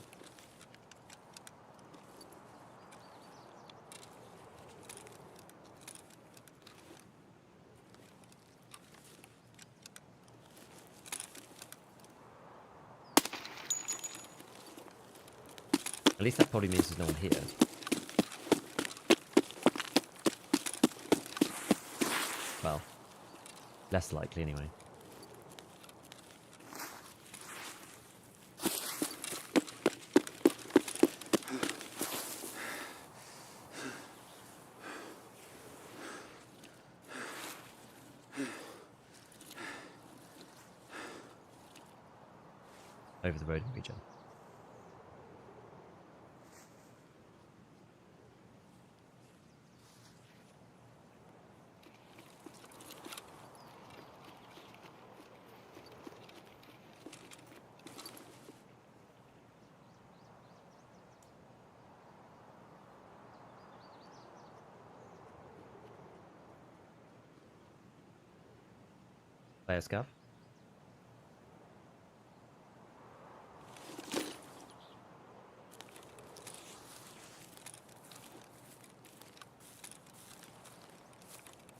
Speaker 1: At least that probably means there's no one here. Well, less likely anyway. Over the road in region. Player scav.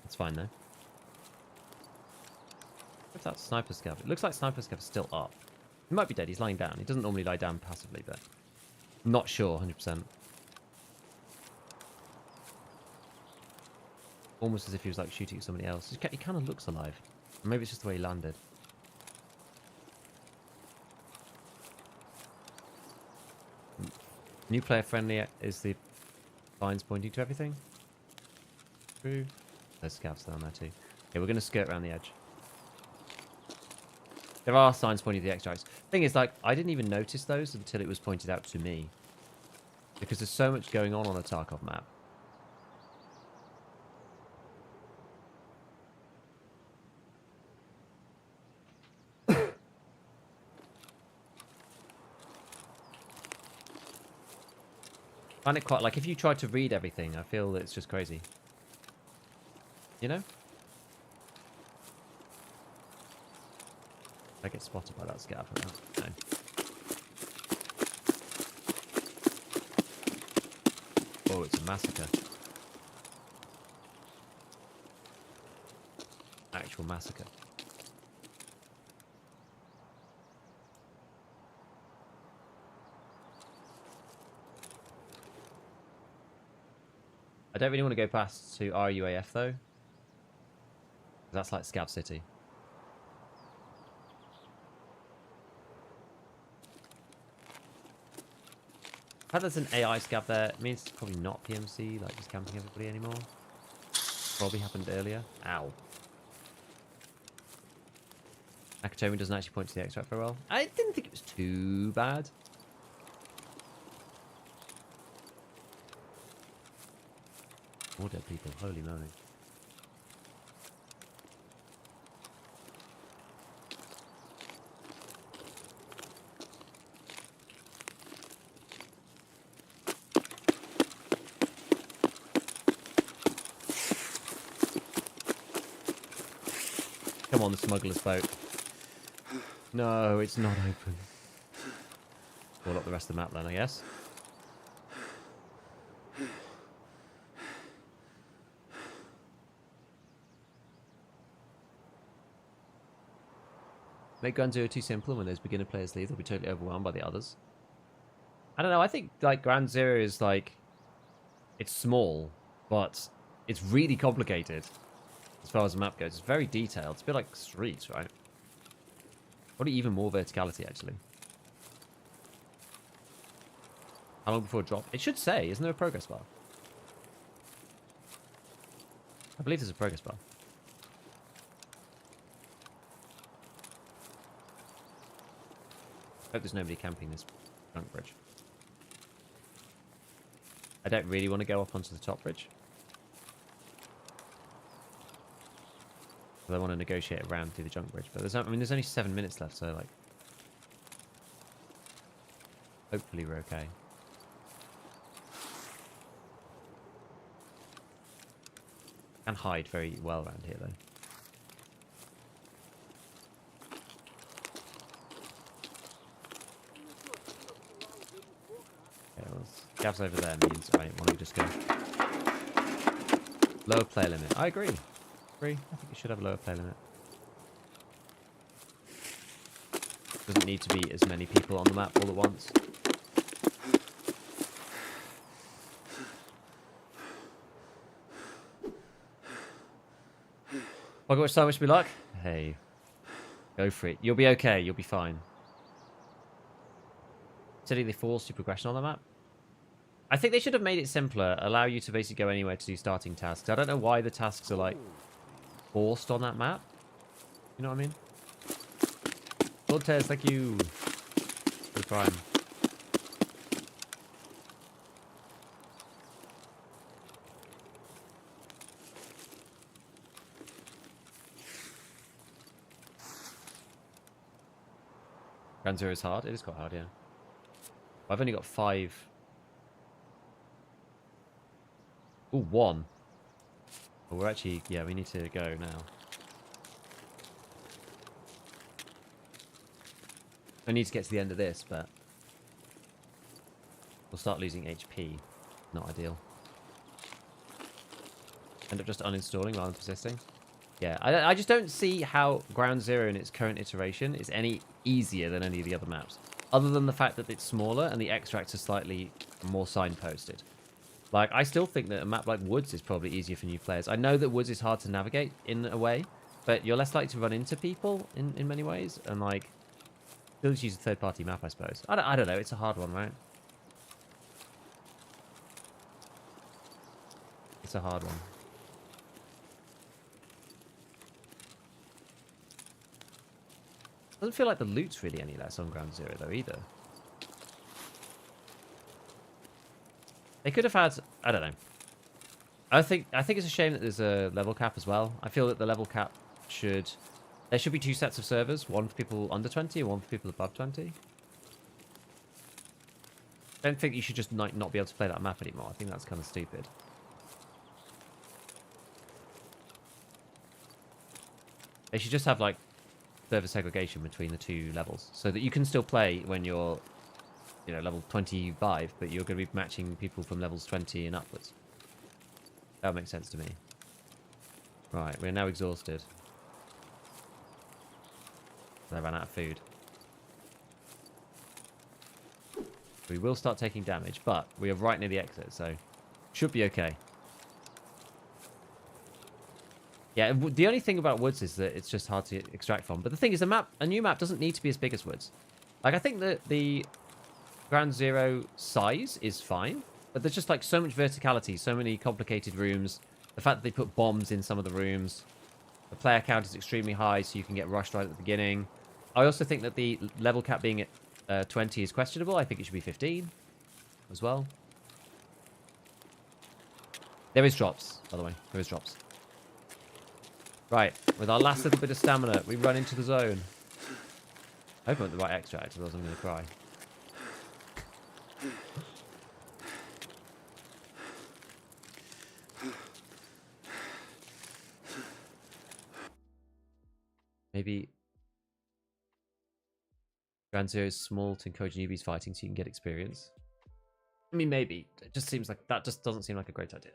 Speaker 1: It's fine though. If that's sniper scav, it looks like sniper scav is still up. He might be dead. He's lying down. He doesn't normally lie down passively, but not sure 100%. Almost as if he was like shooting at somebody else. He kind of looks alive. Or maybe it's just the way he landed. New player friendly is the lines pointing to everything. True. There's scavs down there too. Okay, we're going to skirt around the edge. There are signs pointing to the extracts. Thing is, like, I didn't even notice those until it was pointed out to me. Because there's so much going on a Tarkov map. I find it quite, like, if you try to read everything, I feel that it's just crazy. You know? I get spotted by that scav. No. Oh, it's a massacre. Actual massacre. I don't really want to go past to RUAF though. That's like Scav City. How there's an AI scav there, it means it's probably not PMC, like just camping everybody anymore. Probably happened earlier. Ow. Nakatomi doesn't actually point to the extract very well. I didn't think it was too bad. More dead people, holy moly. Come on, the smuggler's boat. No, it's not open. Call up the rest of the map then, I guess. Make Ground Zero too simple, and when those beginner players leave, they'll be totally overwhelmed by the others. I don't know, I think like Ground Zero is like... It's small, but it's really complicated. As far as the map goes, it's very detailed. It's a bit like Streets, right? Probably even more verticality, actually. How long before drop? It should say, isn't there a progress bar? I believe there's a progress bar. Hope there's nobody camping this trunk bridge. I don't really want to go up onto the top bridge. I want to negotiate around through the junk bridge, but there's, I mean, there's only 7 minutes left, so like, hopefully we're okay. Can hide very well around here, though. Okay, well, Gav's over there means, right, why don't we just go? Lower player limit. I agree. I think it should have a lower player limit. Doesn't need to be as many people on the map all at once. I got so much to be like. Hey, go for it. You'll be okay. You'll be fine. Considering they forced your progression on the map. I think they should have made it simpler. Allow you to basically go anywhere to do starting tasks. I don't know why the tasks are like forced on that map. You know what I mean? Cortez, thank you for the prime. Ground Zero is hard. It is quite hard, yeah. I've only got 5. Ooh, 1. Well, we're actually, yeah, we need to go now. I need to get to the end of this, but we'll start losing HP. Not ideal. End up just uninstalling rather than persisting. Yeah, I just don't see how Ground Zero in its current iteration is any easier than any of the other maps. Other than the fact that it's smaller and the extracts are slightly more signposted. Like, I still think that a map like Woods is probably easier for new players. I know that Woods is hard to navigate in a way, but you're less likely to run into people in many ways. And, like, still just use a third-party map, I suppose. I don't know. It's a hard one, right? It's a hard one. Doesn't feel like the loot's really any less on Ground Zero, though, either. They could have had... I don't know. I think it's a shame that there's a level cap as well. I feel that the level cap should... There should be 2 sets of servers. One for people under 20 and one for people above 20. I don't think you should just not be able to play that map anymore. I think that's kind of stupid. They should just have, like, server segregation between the 2 levels. So that you can still play when you're... you know, level 25, but you're going to be matching people from levels 20 and upwards. That would make sense to me. Right, we're now exhausted. I ran out of food. We will start taking damage, but we are right near the exit, so should be okay. Yeah, the only thing about Woods is that it's just hard to extract from. But the thing is, a new map doesn't need to be as big as Woods. Like, I think that the Ground Zero size is fine, but there's just like so much verticality, so many complicated rooms. The fact that they put bombs in some of the rooms. The player count is extremely high, so you can get rushed right at the beginning. I also think that the level cap being at 20 is questionable. I think it should be 15 as well. There is drops, by the way. There is drops. Right, with our last little bit of stamina, we run into the zone. I hope I'm at the right extract, otherwise I'm going to cry. Maybe Ground Zero is small to encourage newbies fighting so you can get experience. I mean, maybe. It just seems like that just doesn't seem like a great idea.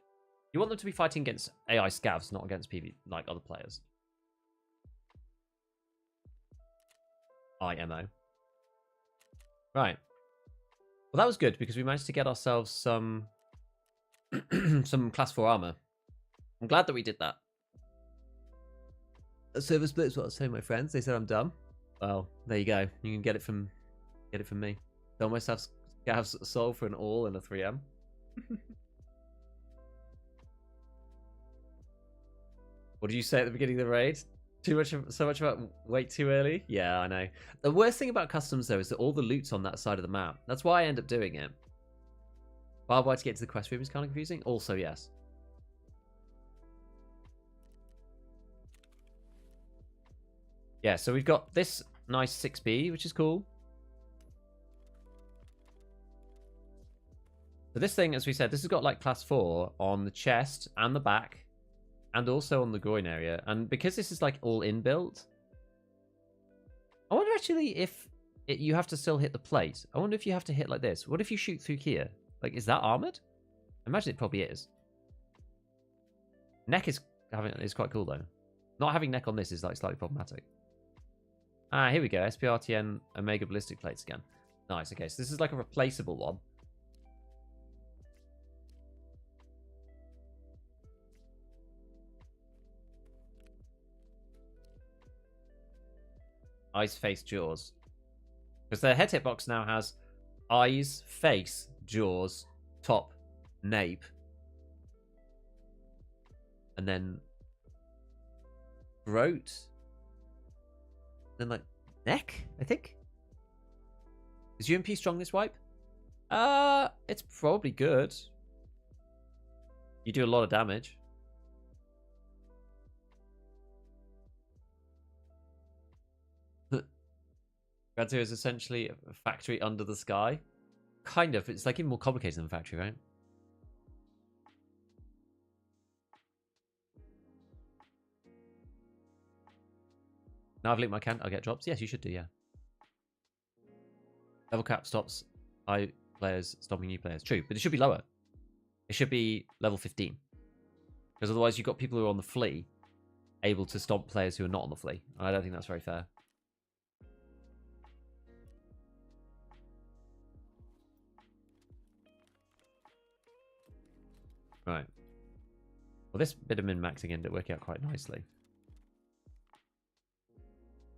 Speaker 1: You want them to be fighting against AI scavs, not against PV like other players. IMO. Right. Well, that was good because we managed to get ourselves some some class 4 armor. I'm glad that we did that. A server split is what I was saying, my friends. They said I'm dumb. Well, there you go. You can get it from me. Don't almost have Scav's soul for an all and a 3M. What did you say at the beginning of the raid? So much about wait too early? Yeah, I know. The worst thing about customs, though, is that all the loot's on that side of the map. That's why I end up doing it. Barbed wire to get to the quest room is kind of confusing. Also, yes. Yeah, so we've got this nice 6B, which is cool. So this thing, as we said, this has got like class 4 on the chest and the back, and also on the groin area. And because this is like all inbuilt, I wonder actually if you have to still hit the plate. I wonder if you have to hit like this. What if you shoot through here? Like, is that armored? I imagine it probably is. Neck is quite cool though. Not having neck on this is like slightly problematic. Ah, here we go. SPRTN Omega ballistic plates again. Nice. Okay, so this is like a replaceable one. Eyes, face, jaws. Because the head hitbox now has eyes, face, jaws, top, nape, and then throat, then like neck, I think. Is UMP strong this wipe? It's probably good. You do a lot of damage. Ground Zero is essentially a factory under the sky. Kind of. It's like even more complicated than a factory, right? Now I've linked my account, I'll get drops. Yes, you should do, yeah. Level cap stops high players stopping new players. True, but it should be lower. It should be level 15. Because otherwise you've got people who are on the flea able to stomp players who are not on the flea. I don't think that's very fair. Right. Well, this bit of min-maxing ended up working out quite nicely.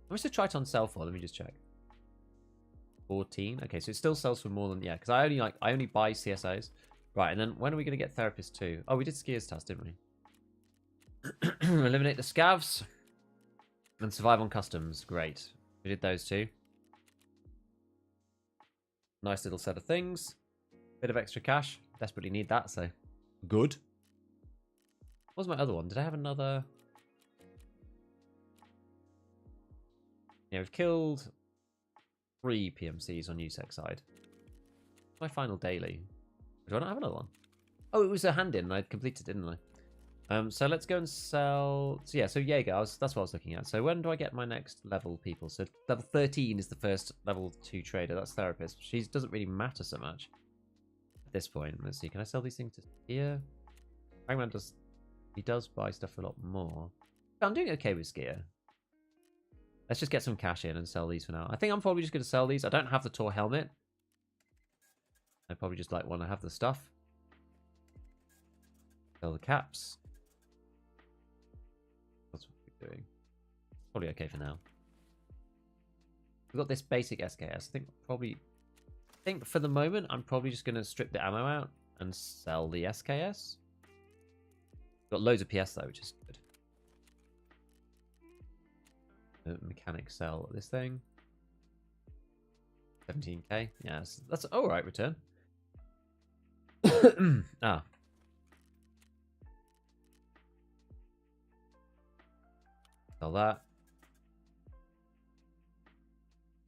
Speaker 1: How much did Triton sell for? Let me just check. 14. Okay, so it still sells for more than, yeah, because I only buy CSOs. Right, and then when are we going to get Therapist 2? Oh, we did Skiers Task, didn't we? Eliminate the Scavs and survive on customs. Great. We did those two. Nice little set of things. Bit of extra cash. Desperately need that, so good. What was my other one? Did I have another? Yeah, we've killed 3 PMCs on USEC side. My final daily. Do I not have another one? Oh, it was a hand-in and I'd completed, didn't I? So let's go and sell. So yeah, so Jaeger, that's what I was looking at. So when do I get my next level people? So level 13 is the first level 2 trader. That's Therapist. She doesn't really matter so much at this point. Let's see. Can I sell these things to here? Hangman does. He does buy stuff a lot more. I'm doing okay with Skier. Let's just get some cash in and sell these for now. I think I'm probably just going to sell these. I don't have the Tor helmet. I probably just like want to have the stuff. Sell the caps. That's what we're doing. Probably okay for now. We've got this basic SKS. I think for the moment, I'm probably just going to strip the ammo out and sell the SKS. Got loads of PS though, which is good. Mechanic sell this thing. 17k. Yeah, that's all right. Return. Ah. Sell that.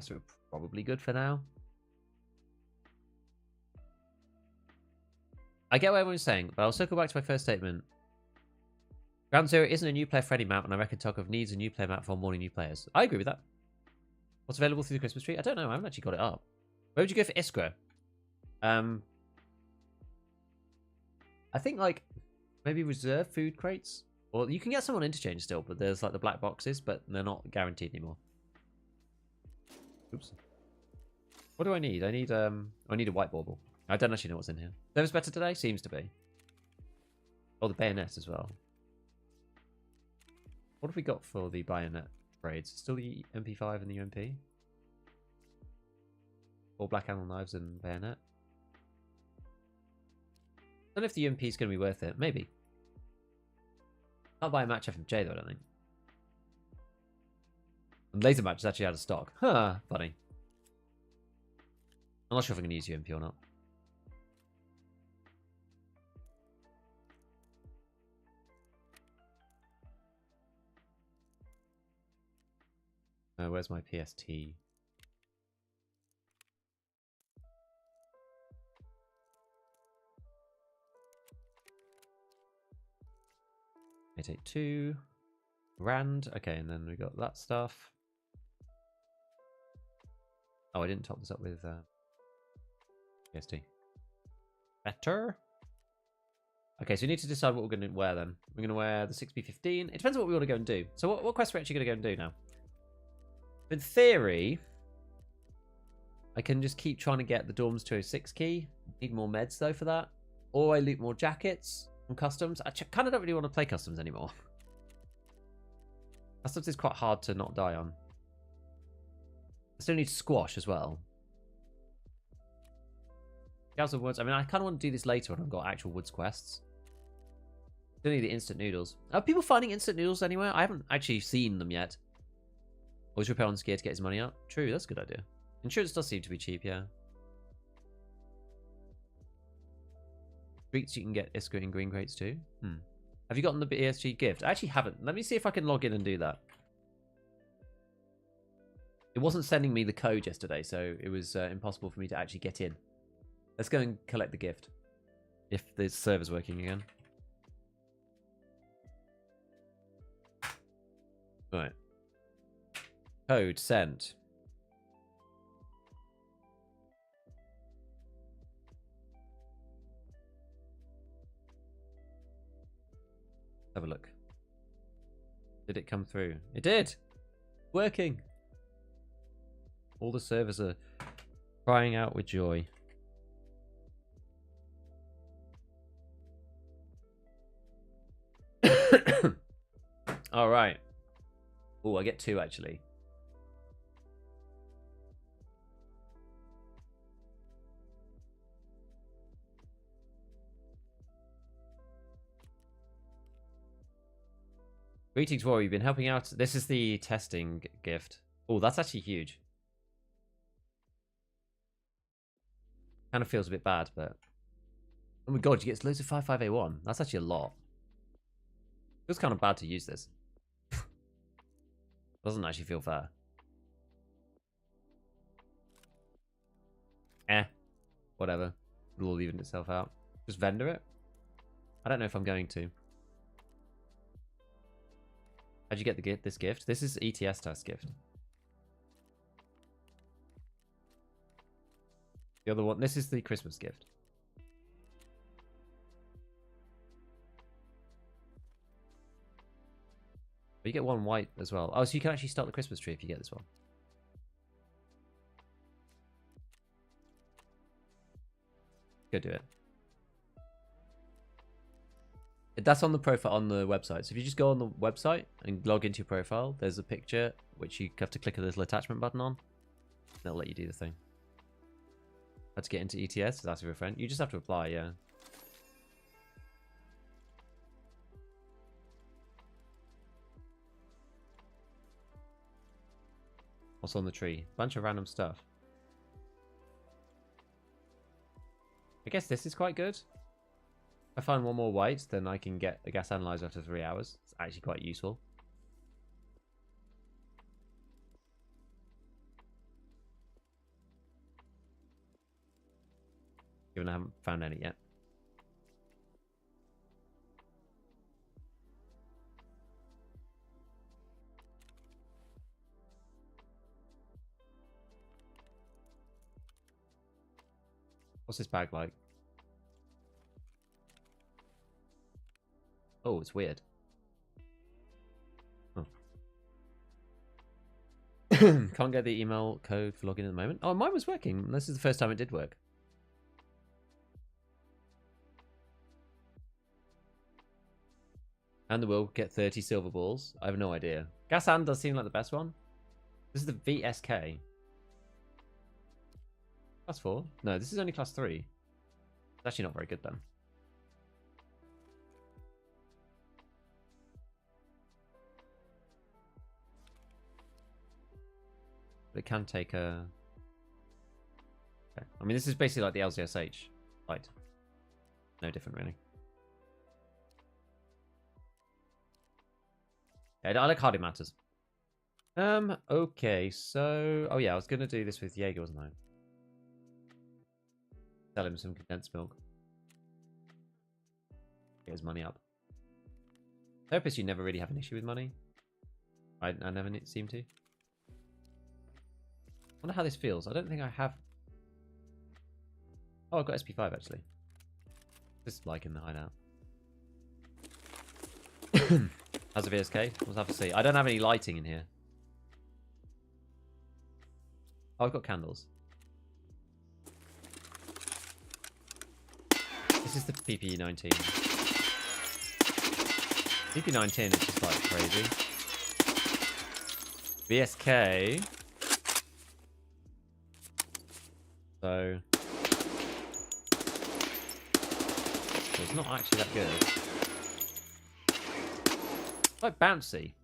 Speaker 1: So we're probably good for now. I get what everyone's saying, but I'll circle back to my first statement. Ground Zero isn't a new player friendly map, and I reckon Tarkov needs a new player map for onboarding new players. I agree with that. What's available through the Christmas tree? I don't know. I haven't actually got it up. Where would you go for Iskra? I think like maybe reserve food crates, or you can get some on interchange still, but there's like the black boxes, but they're not guaranteed anymore. Oops. What do I need? I need a white bauble. I don't actually know what's in here. Service better today? Seems to be. Oh, the bayonet as well. What have we got for the bayonet braids? Still the MP5 and the UMP? Or black handle knives and bayonet? I don't know if the UMP is going to be worth it. Maybe. Can't buy a match FMJ though, I don't think. And laser match is actually out of stock. Huh, funny. I'm not sure if I'm going to use UMP or not. Where's my PST? I take 2. Rand. Okay, and then we got that stuff. Oh, I didn't top this up with PST. Better. Okay, so we need to decide what we're going to wear then. We're going to wear the 6B15. It depends on what we want to go and do. So what quest we're actually going to go and do now? In theory, I can just keep trying to get the Dorms 206 key. Need more meds though for that. Or I loot more jackets from customs. I kind of don't really want to play customs anymore. Customs is quite hard to not die on. I still need squash as well. House of Woods. I mean, I kind of want to do this later when I've got actual Woods quests. Still need the instant noodles. Are people finding instant noodles anywhere? I haven't actually seen them yet. Always repair on skier to get his money up. True, that's a good idea. Insurance does seem to be cheap, yeah. Streets you can get Isker in green crates too. Have you gotten the ESG gift? I actually haven't. Let me see if I can log in and do that. It wasn't sending me the code yesterday, so it was impossible for me to actually get in. Let's go and collect the gift. If the server's working again. Right. Code sent. Have a look. Did it come through? It did! Working! All the servers are crying out with joy. Alright. Oh, I get 2 actually. Greetings, Rory. You've been helping out. This is the testing gift. Oh, that's actually huge. Kind of feels a bit bad, but... Oh my god, you get loads of 55A1. That's actually a lot. Feels kind of bad to use this. Doesn't actually feel fair. Whatever. It'll all even itself out. Just vendor it? I don't know if I'm going to. How'd you get this gift? This is ETS test gift. The other one, this is the Christmas gift. But you get 1 white as well. Oh, so you can actually start the Christmas tree if you get this one. Go do it. That's on the profile on the website. So if you just go on the website and log into your profile, there's a picture which you have to click a little attachment button on. That'll let you do the thing. How to get into ETS? That's your friend. You just have to apply, yeah. What's on the tree? Bunch of random stuff. I guess this is quite good. If I find 1 more white, then I can get a gas analyzer after 3 hours. It's actually quite useful. Given I haven't found any yet. What's this bag like? Oh, it's weird. Oh. Can't get the email code for login at the moment. Oh, mine was working. This is the first time it did work. And the will get 30 silver balls. I have no idea. Gasan does seem like the best one. This is the VSK. Class 4? No, this is only class 3. It's actually not very good then. But it can take a... Okay. I mean, this is basically like the LZSH fight. No different, really. Yeah, I like hard it matters. Okay, so... Oh, yeah, I was going to do this with Jaeger, wasn't I? Sell him some condensed milk. Get his money up. Therapist, you never really have an issue with money. I never seem to. I wonder how this feels. I don't think I have... Oh, I've got SP5, actually. Just like in the hideout. How's the VSK? We'll have to see. I don't have any lighting in here. Oh, I've got candles. This is the PP19. PP19 is just like crazy. VSK. So it's not actually that good. It's like bouncy.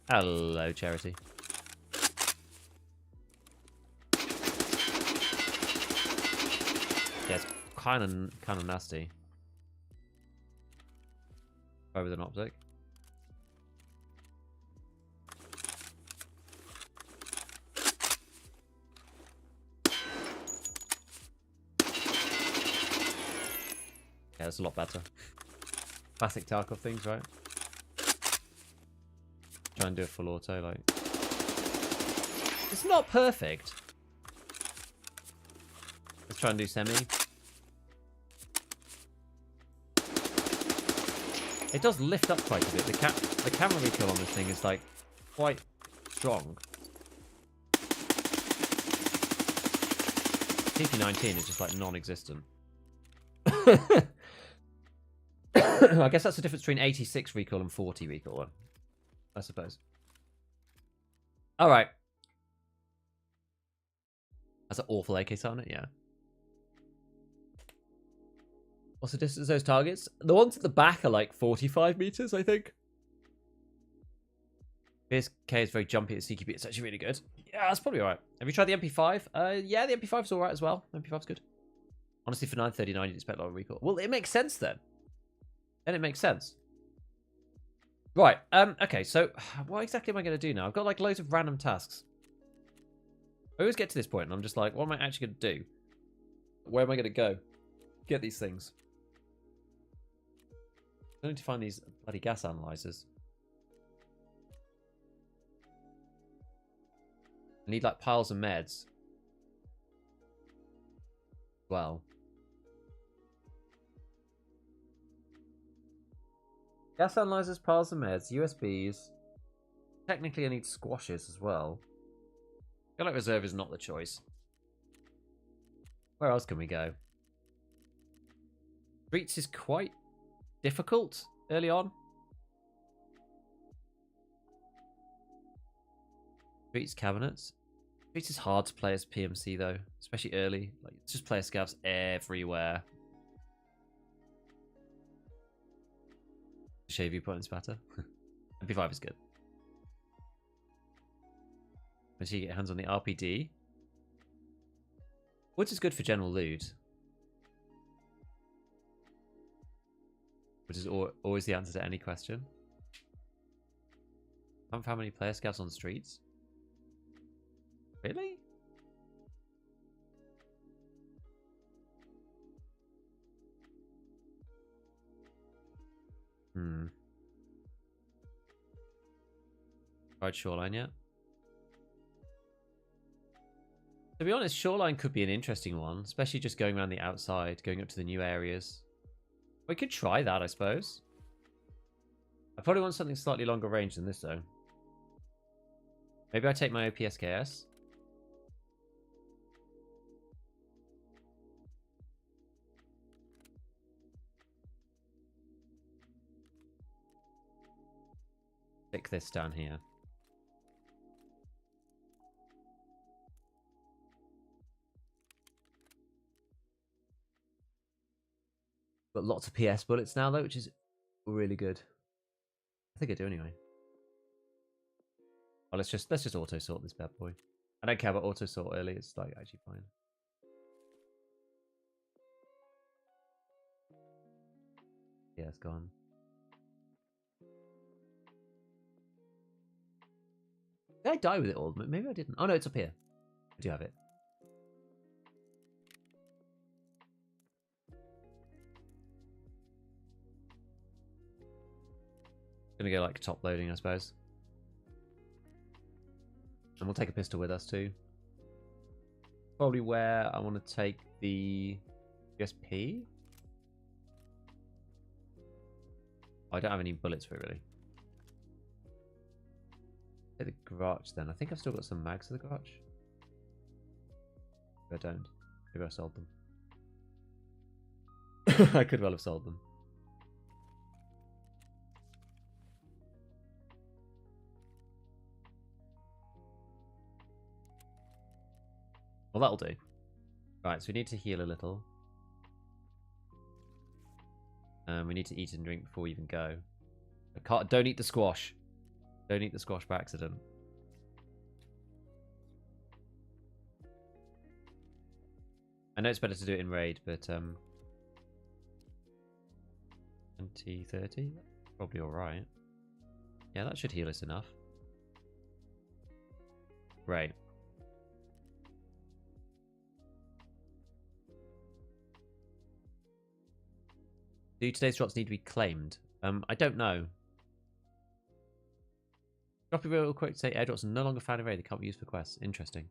Speaker 1: Hello, Charity. Yeah, it's kind of nasty. Over the optic. Yeah, it's a lot better. Classic Tarkov things, right? Try and do a full auto, like. It's not perfect. Let's try and do semi. It does lift up quite a bit. The camera recoil on this thing is like quite strong. TP19 is just like non-existent. I guess that's the difference between 86 recoil and 40 recoil, I suppose. All right. That's an awful AK on it, yeah. What's the distance of those targets? The ones at the back are like 45 meters, I think. VSK is very jumpy at CQB. It's actually really good. Yeah, that's probably alright. Have you tried the MP5? Yeah, the MP5's alright as well. The MP5's good. Honestly, for 939, you'd expect a lot of recoil. Well, it makes sense then. Then it makes sense. Right. Okay, so what exactly am I going to do now? I've got like loads of random tasks. I always get to this point and I'm just like, what am I actually going to do? Where am I going to go? Get these things. I need to find these bloody gas analyzers. I need like piles of meds. Well. Gas analyzers, piles of meds, USBs. Technically I need squashes as well. I feel like reserve is not the choice. Where else can we go? Streets is quite difficult early on. Streets cabinets. Streets is hard to play as PMC though, especially early. Like it's just player scavs everywhere. Shave viewpoint spatter. MP5 is good. Make sure you get your hands on the RPD. Woods is good for general loot. Which is always the answer to any question. I haven't found many player scouts on the streets. Really? Tried Shoreline yet? To be honest, Shoreline could be an interesting one, especially just going around the outside, going up to the new areas. We could try that, I suppose. I probably want something slightly longer range than this, though. Maybe I take my OPSKS. Stick this down here. Got lots of PS bullets now, though, which is really good. I think I do anyway. Oh, let's just auto sort this bad boy. I don't care about auto sort early. It's like actually fine. Yeah, it's gone. Did I die with it all? Maybe I didn't. Oh no, it's up here. I do have it. Gonna go like top loading, I suppose. And we'll take a pistol with us too. Probably where I want to take the USP. Oh, I don't have any bullets for it really. Take the garage then. I think I've still got some mags for the garage. Maybe I don't. Maybe I sold them. I could well have sold them. Well, that'll do. Right, so we need to heal a little. We need to eat and drink before we even go. Don't eat the squash. Don't eat the squash by accident. I know it's better to do it in raid, but 20, 30? Probably alright. Yeah, that should heal us enough. Great. Do today's drops need to be claimed? I don't know. Drop a real quick to say airdrops are no longer found in raid. They can't be used for quests. Interesting.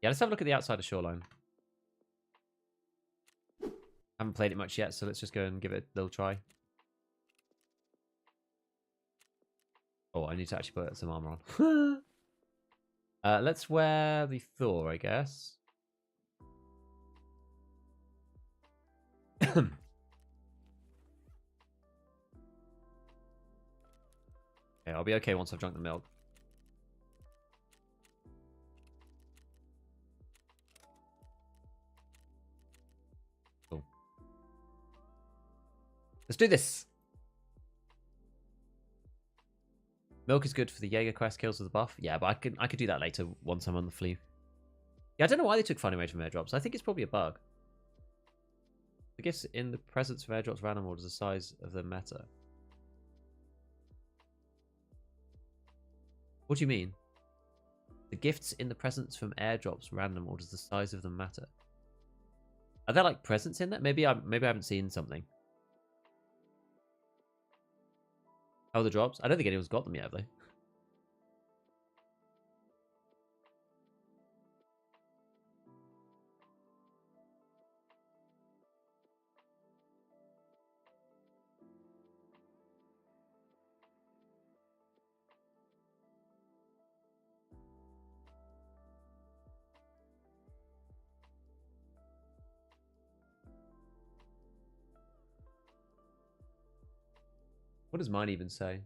Speaker 1: Yeah, let's have a look at the outside of Shoreline. Haven't played it much yet, so let's just go and give it a little try. Oh, I need to actually put some armor on. Let's wear the Thor, I guess. Okay, I'll be okay once I've drunk the milk. Cool. Let's do this. Milk is good for the Jaeger quest kills with the buff. Yeah, but I could do that later once I'm on the flea. Yeah, I don't know why they took finding away from airdrops. I think it's probably a bug. The gifts in the presence of airdrops random orders the size of the meta. What do you mean? The gifts in the presents from airdrops random orders the size of them matter. Are there like presents in there? Maybe I haven't seen something. Oh, the drops? I don't think anyone's got them yet, have they? What does mine even say?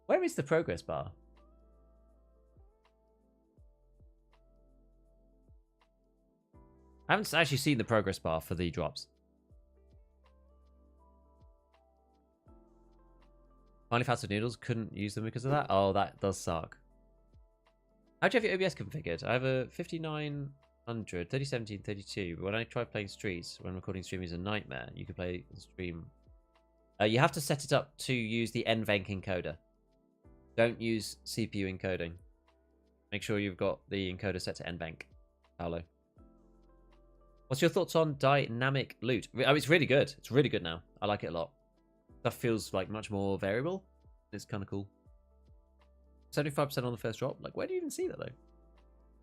Speaker 1: Where is the progress bar? I haven't actually seen the progress bar for the drops. Finally found some noodles. Couldn't use them because of that. Oh, that does suck. How do you have your OBS configured? I have a 5900, 3070, 32. But when I try playing streets, when recording stream is a nightmare. You can play the stream. You have to set it up to use the NVENC encoder. Don't use CPU encoding. Make sure you've got the encoder set to NVENC. Paolo. What's your thoughts on dynamic loot? Oh, it's really good. It's really good now. I like it a lot. Stuff feels like much more variable. It's kind of cool. 75% on the first drop. Like, where do you even see that though?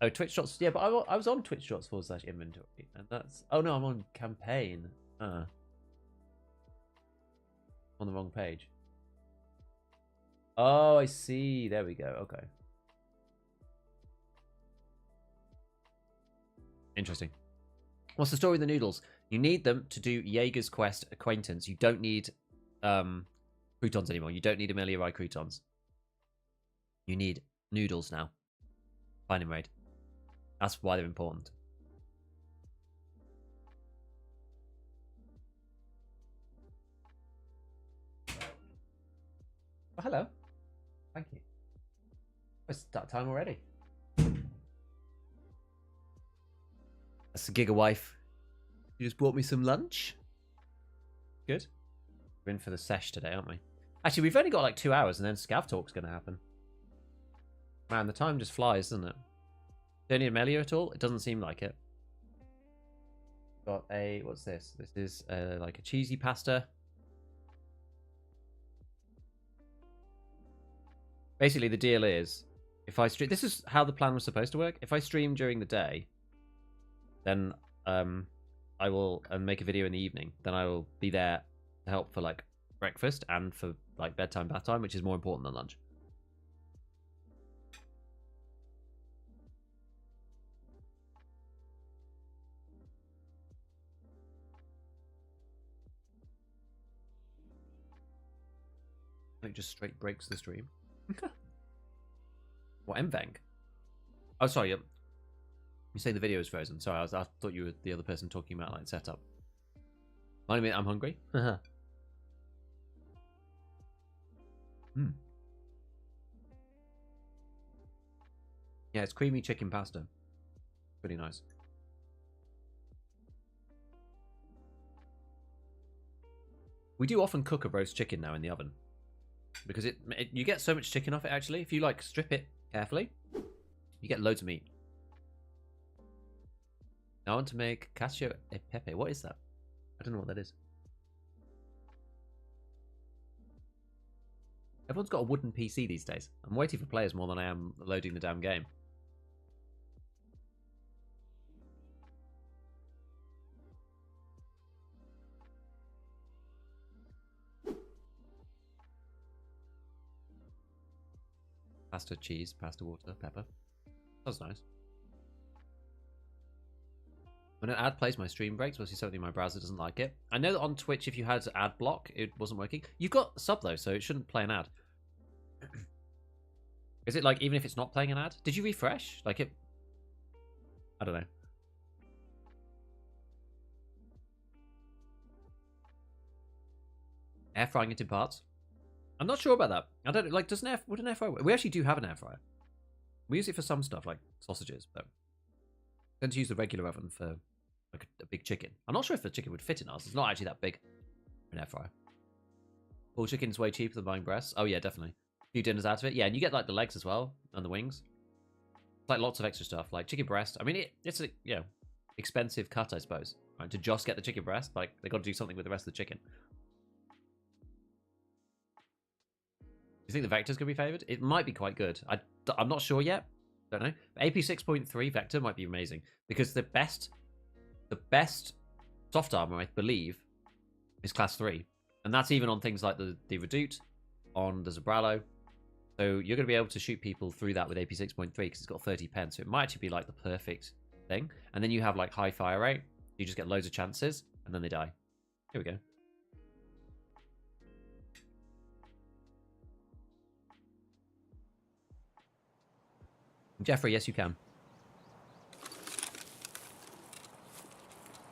Speaker 1: Oh, Twitch shots. Yeah, but I was on Twitch shots / inventory, and that's. Oh no, I'm on campaign. On the wrong page. Oh, I see. There we go. Okay. Interesting. What's the story with the noodles? You need them to do Jaeger's quest acquaintance. You don't need croutons anymore. You don't need Amelia Rye croutons. You need noodles now. Find him raid. That's why they're important. Oh, hello. Thank you. It's that time already. That's the Giga wife. You just brought me some lunch. Good. We're in for the sesh today, aren't we? Actually, we've only got like 2 hours and then Scav Talk's going to happen. Man, the time just flies, doesn't it? Don't need a Melia at all? It doesn't seem like it. Got a... What's this? This is like a cheesy pasta. Basically, the deal is, if I stream... This is how the plan was supposed to work. If I stream during the day, then I will make a video in the evening. Then I will be there to help for like breakfast and for like bedtime, bath time, which is more important than lunch. It just straight breaks the stream. What, MVeng? Oh, sorry. You say the video is frozen. Sorry, I thought you were the other person talking about like setup. Mind me, I'm hungry. Hmm. Yeah, it's creamy chicken pasta. Pretty nice. We do often cook a roast chicken now in the oven. Because you get so much chicken off it, actually. If you, like, strip it carefully, you get loads of meat. I want to make cacio e pepe. What is that? I don't know what that is. Everyone's got a wooden PC these days. I'm waiting for players more than I am loading the damn game. Pasta, cheese, pasta, water, pepper. That's nice. When an ad plays, my stream breaks. Must be something my browser doesn't like it. I know that on Twitch, if you had ad block, it wasn't working. You've got sub though, so it shouldn't play an ad. Is it like even if it's not playing an ad? Did you refresh? Like it? I don't know. Air frying it in parts. I'm not sure about that. I don't like. Would an air fryer work? We actually do have an air fryer. We use it for some stuff like sausages, but we tend to use the regular oven for like a big chicken. I'm not sure if the chicken would fit in ours. It's not actually that big for an air fryer. Whole chicken's way cheaper than buying breasts. Oh yeah, definitely. A few dinners out of it. Yeah, and you get like the legs as well and the wings. It's like lots of extra stuff, like chicken breast. I mean, it's a expensive cut, I suppose. Right, to just get the chicken breast, like they got to do something with the rest of the chicken. Do you think the Vector's going to be favoured? It might be quite good. I'm not sure yet. Don't know. AP 6.3 Vector might be amazing because the best soft armor, I believe, is class 3, and that's even on things like the Redoute, on the Zabralo. So you're going to be able to shoot people through that with AP 6.3 because it's got 30 pen. So it might actually be like the perfect thing. And then you have like high fire rate. You just get loads of chances, and then they die. Here we go. Jeffrey, yes, you can.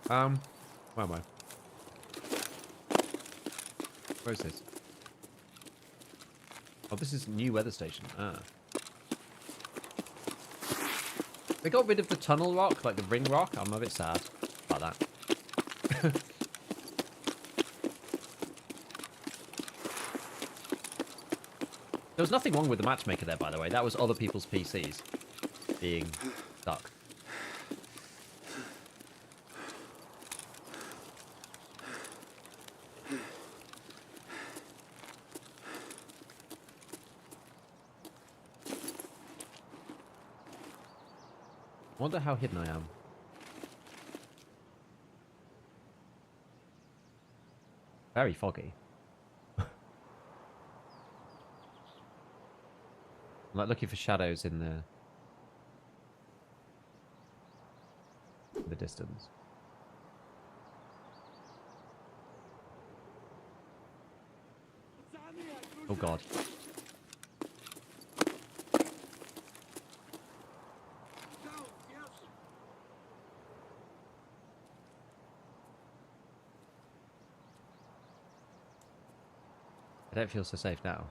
Speaker 1: Where am I? Where is this? Oh, this is new weather station. Ah. They got rid of the tunnel rock, like the ring rock. I'm a bit sad about that. There was nothing wrong with the matchmaker there, by the way. That was other people's PCs being stuck. I wonder how hidden I am. Very foggy. I'm like looking for shadows in the distance. Oh god. I don't feel so safe now.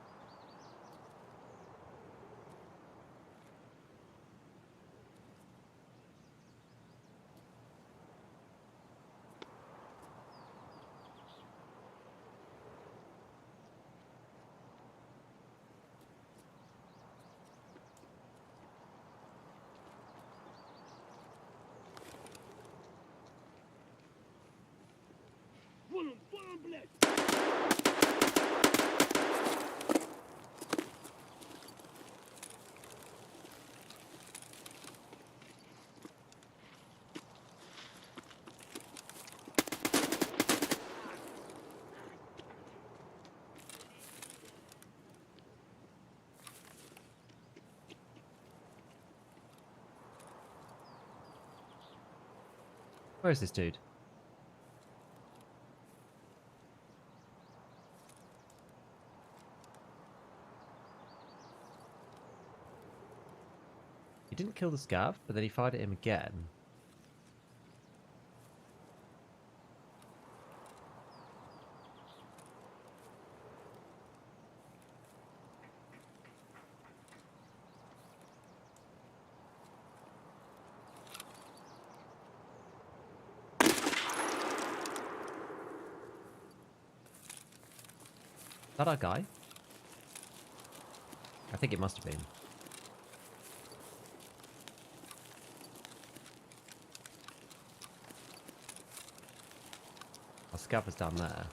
Speaker 1: Where is this dude? He didn't kill the scav, but then he fired at him again. Is that our guy? I think it must have been. Our scav was down there.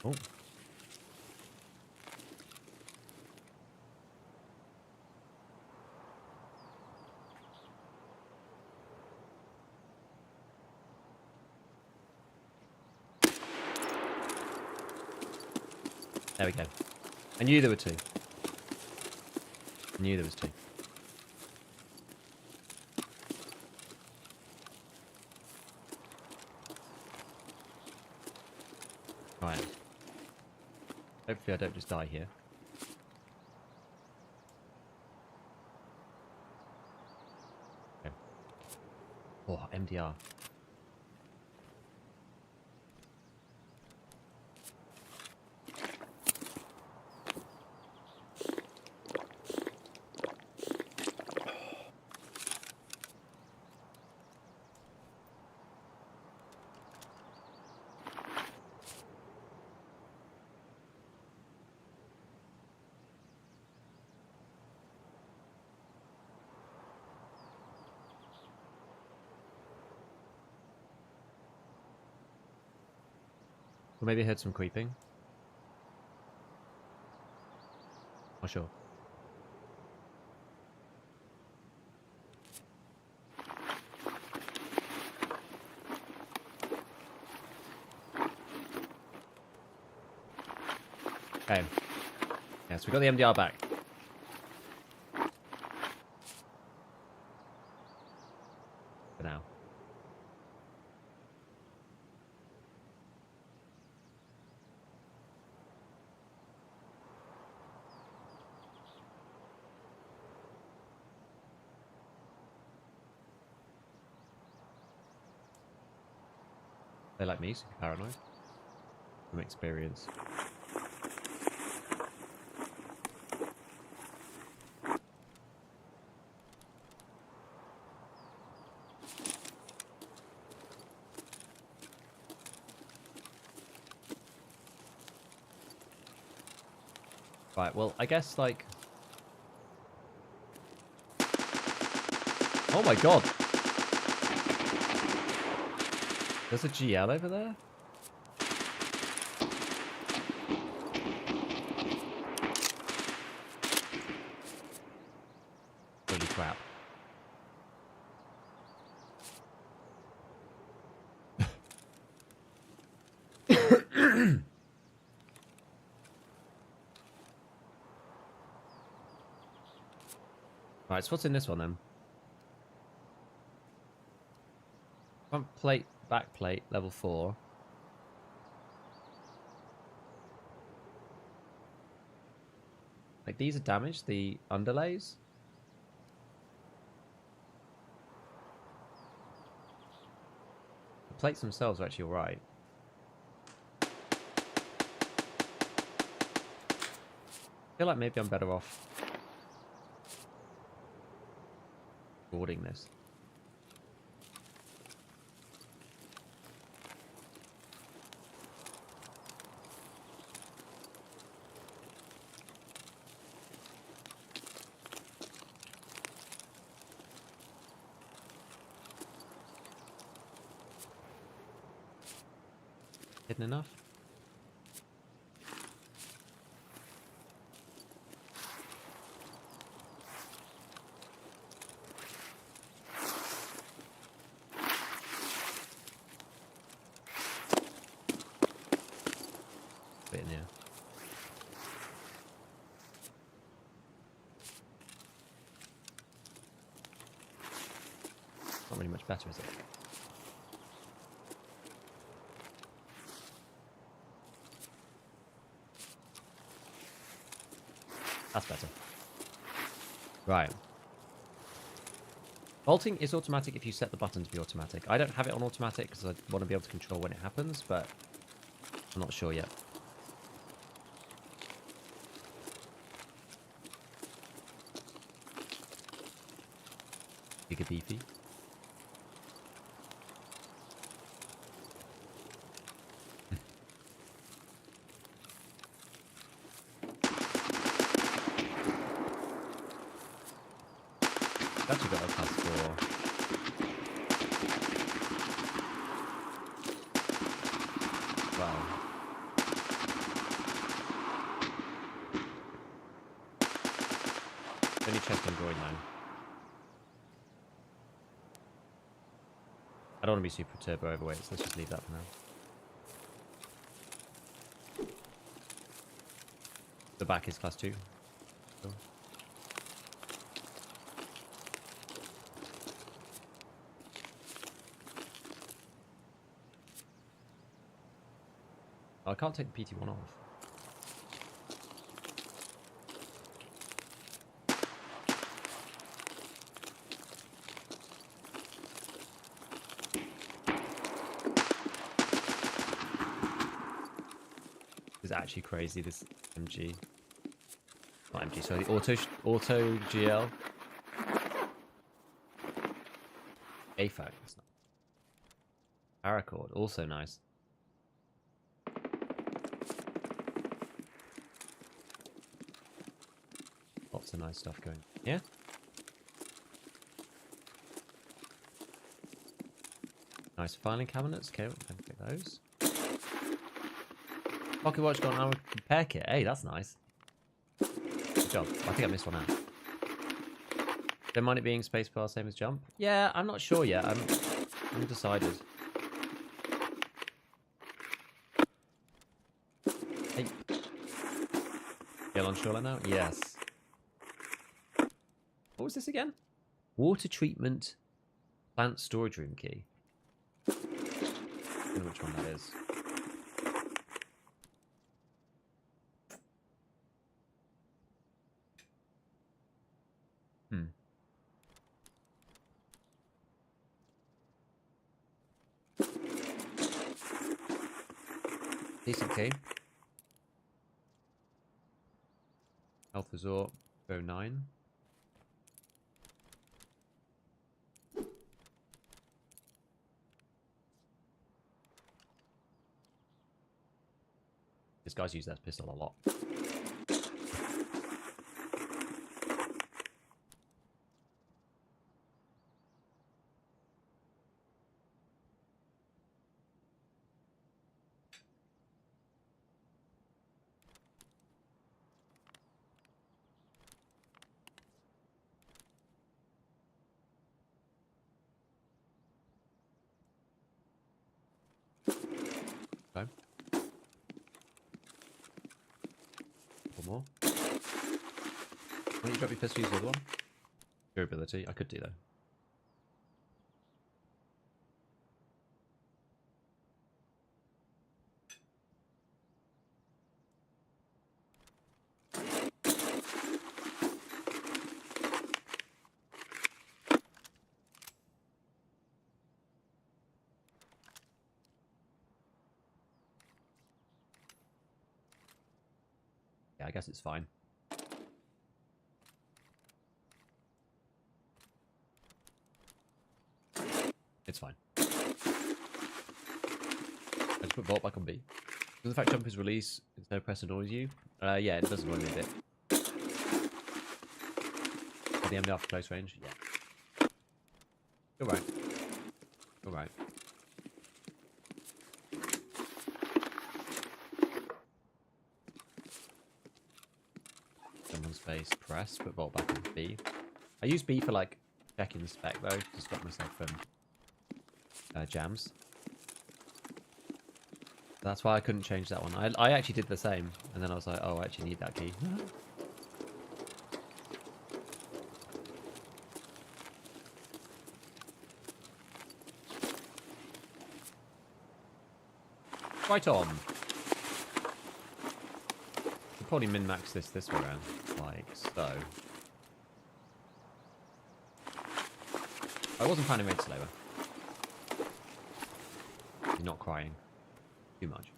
Speaker 1: Oh. There we go. I knew there were two. I knew there was two. Right. Hopefully I don't just die here. Okay. Oh, MDR. Or maybe I heard some creeping. Not sure. Okay. Yes, we got the MDR back. For now. They like me, super paranoid. From experience. Right, well, I guess, like... Oh my god! There's a GL over there? Holy crap. Right, so what's in this one then? Front plate, back plate, level 4. Like, these are damaged, the underlays? The plates themselves are actually alright. I feel like maybe I'm better off boarding this. Hidden enough? Bit in here. Not really much better, is it? That's better. Right. Vaulting is automatic if you set the button to be automatic. I don't have it on automatic because I want to be able to control when it happens, but I'm not sure yet. Giga beefy. Actually got a class 4. Wow. Only chest and groin now. I don't want to be super turbo overweight, so let's just leave that for now. The back is class 2. Cool. Oh, I can't take the PT1 off. This is actually crazy, this MG. Not MG, sorry, the auto GL. AFAC, that's not. Paracord, also nice. Lots of nice stuff going. Yeah? Nice filing cabinets. Okay, we can pick those. Pocket watch got an armor repair kit. Hey, that's nice. Good job. I think I missed one out. Don't mind it being spacebar, same as jump? Yeah, I'm not sure yet. I'm undecided. Hey. Get on Shoreline now? Yes. What was this again? Water treatment plant storage room key. I don't know which one that is. Decent key. Health Resort 09. This guy's used that pistol a lot. Okay. One more. Why don't you drop your pistol, use the other one? Durability, I could do though. Yeah, I guess it's fine. It's fine. I just put vault back on B. Does the fact jump is release, it's no press annoys you? Yeah, it does annoy me a bit. At the end after close range? Yeah. You're right. You're right. space press, put vault back on B. I use B for like checking the spec though, to stop myself from jams. That's why I couldn't change that one. I actually did the same, and then I was like, oh, I actually need that key. Right on. I'll probably min-max this way around, like so. I wasn't planning raid slower. You're not crying too much.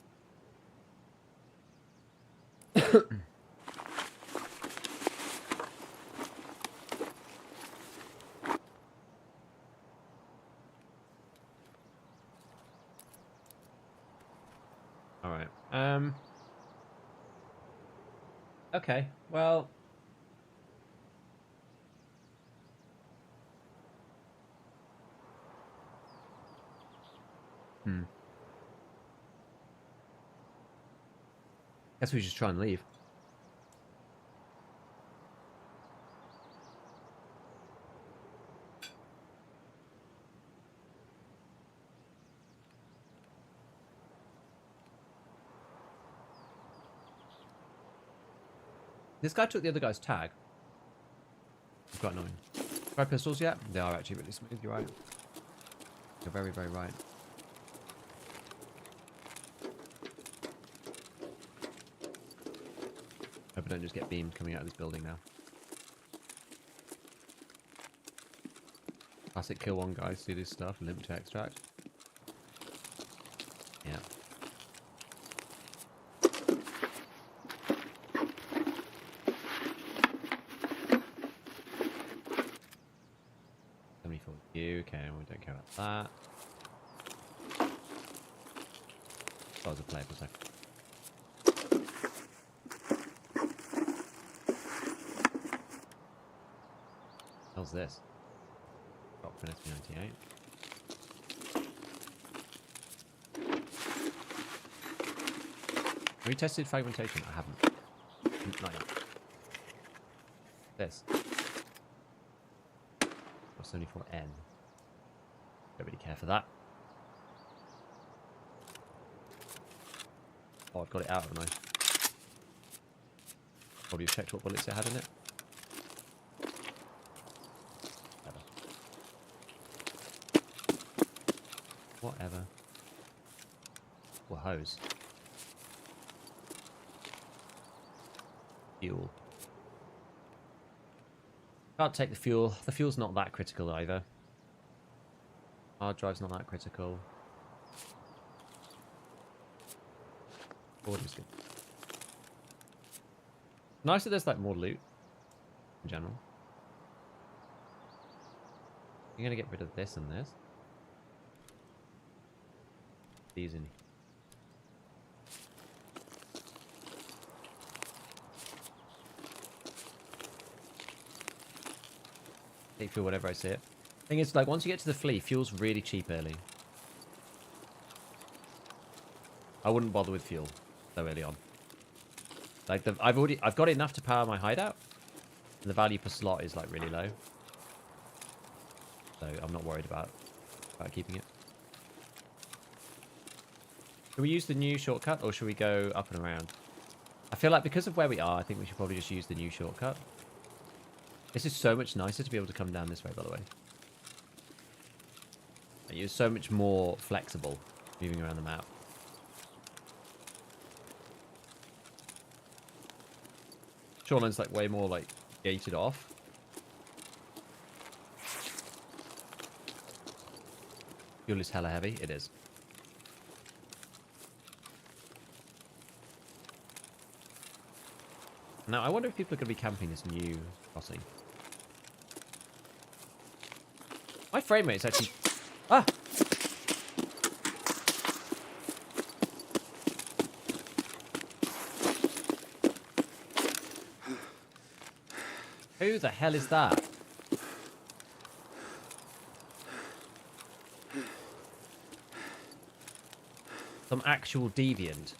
Speaker 1: All right. Okay. Well. Guess we should try and leave. This guy took the other guy's tag. It's quite annoying. Try pistols yet? They are actually really smooth, you're right. You're very, very right. Hope I don't just get beamed coming out of this building now. Classic kill one guys do this stuff, limp to extract. Yeah. You okay, we don't care about that. I was a player for a second. How's this? Drop for an SP98. Have we tested fragmentation? I haven't. Not yet. This. 74N. Don't really care for that. Oh, I've got it out, haven't I? Probably checked what bullets it had in it. Whatever. What hose? Fuel. Can't take the fuel. The fuel's not that critical either. Hard drive's not that critical. Audio's good. Nice that there's like more loot in general. You're gonna get rid of this and this. These in. Take fuel whenever I see it. Thing is, like, once you get to the flea, fuel's really cheap early. I wouldn't bother with fuel so early on. Like, I've got enough to power my hideout, and the value per slot is like really low. So I'm not worried about keeping it. Should we use the new shortcut, or should we go up and around? I feel like because of where we are, I think we should probably just use the new shortcut. This is so much nicer to be able to come down this way, by the way. You're so much more flexible moving around the map. Shoreline's like way more like gated off. Fuel is hella heavy. It is. Now, I wonder if people are going to be camping this new crossing. My frame rate is actually... Ah! Who the hell is that? Some actual deviant.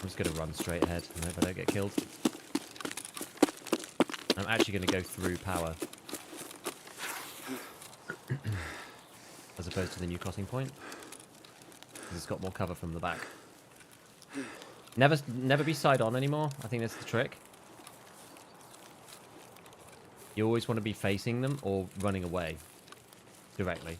Speaker 1: just going to run straight ahead and hope I don't get killed. I'm actually going to go through power. As opposed to the new crossing point. Because it's got more cover from the back. Never be side on anymore. I think that's the trick. You always want to be facing them or running away. Directly.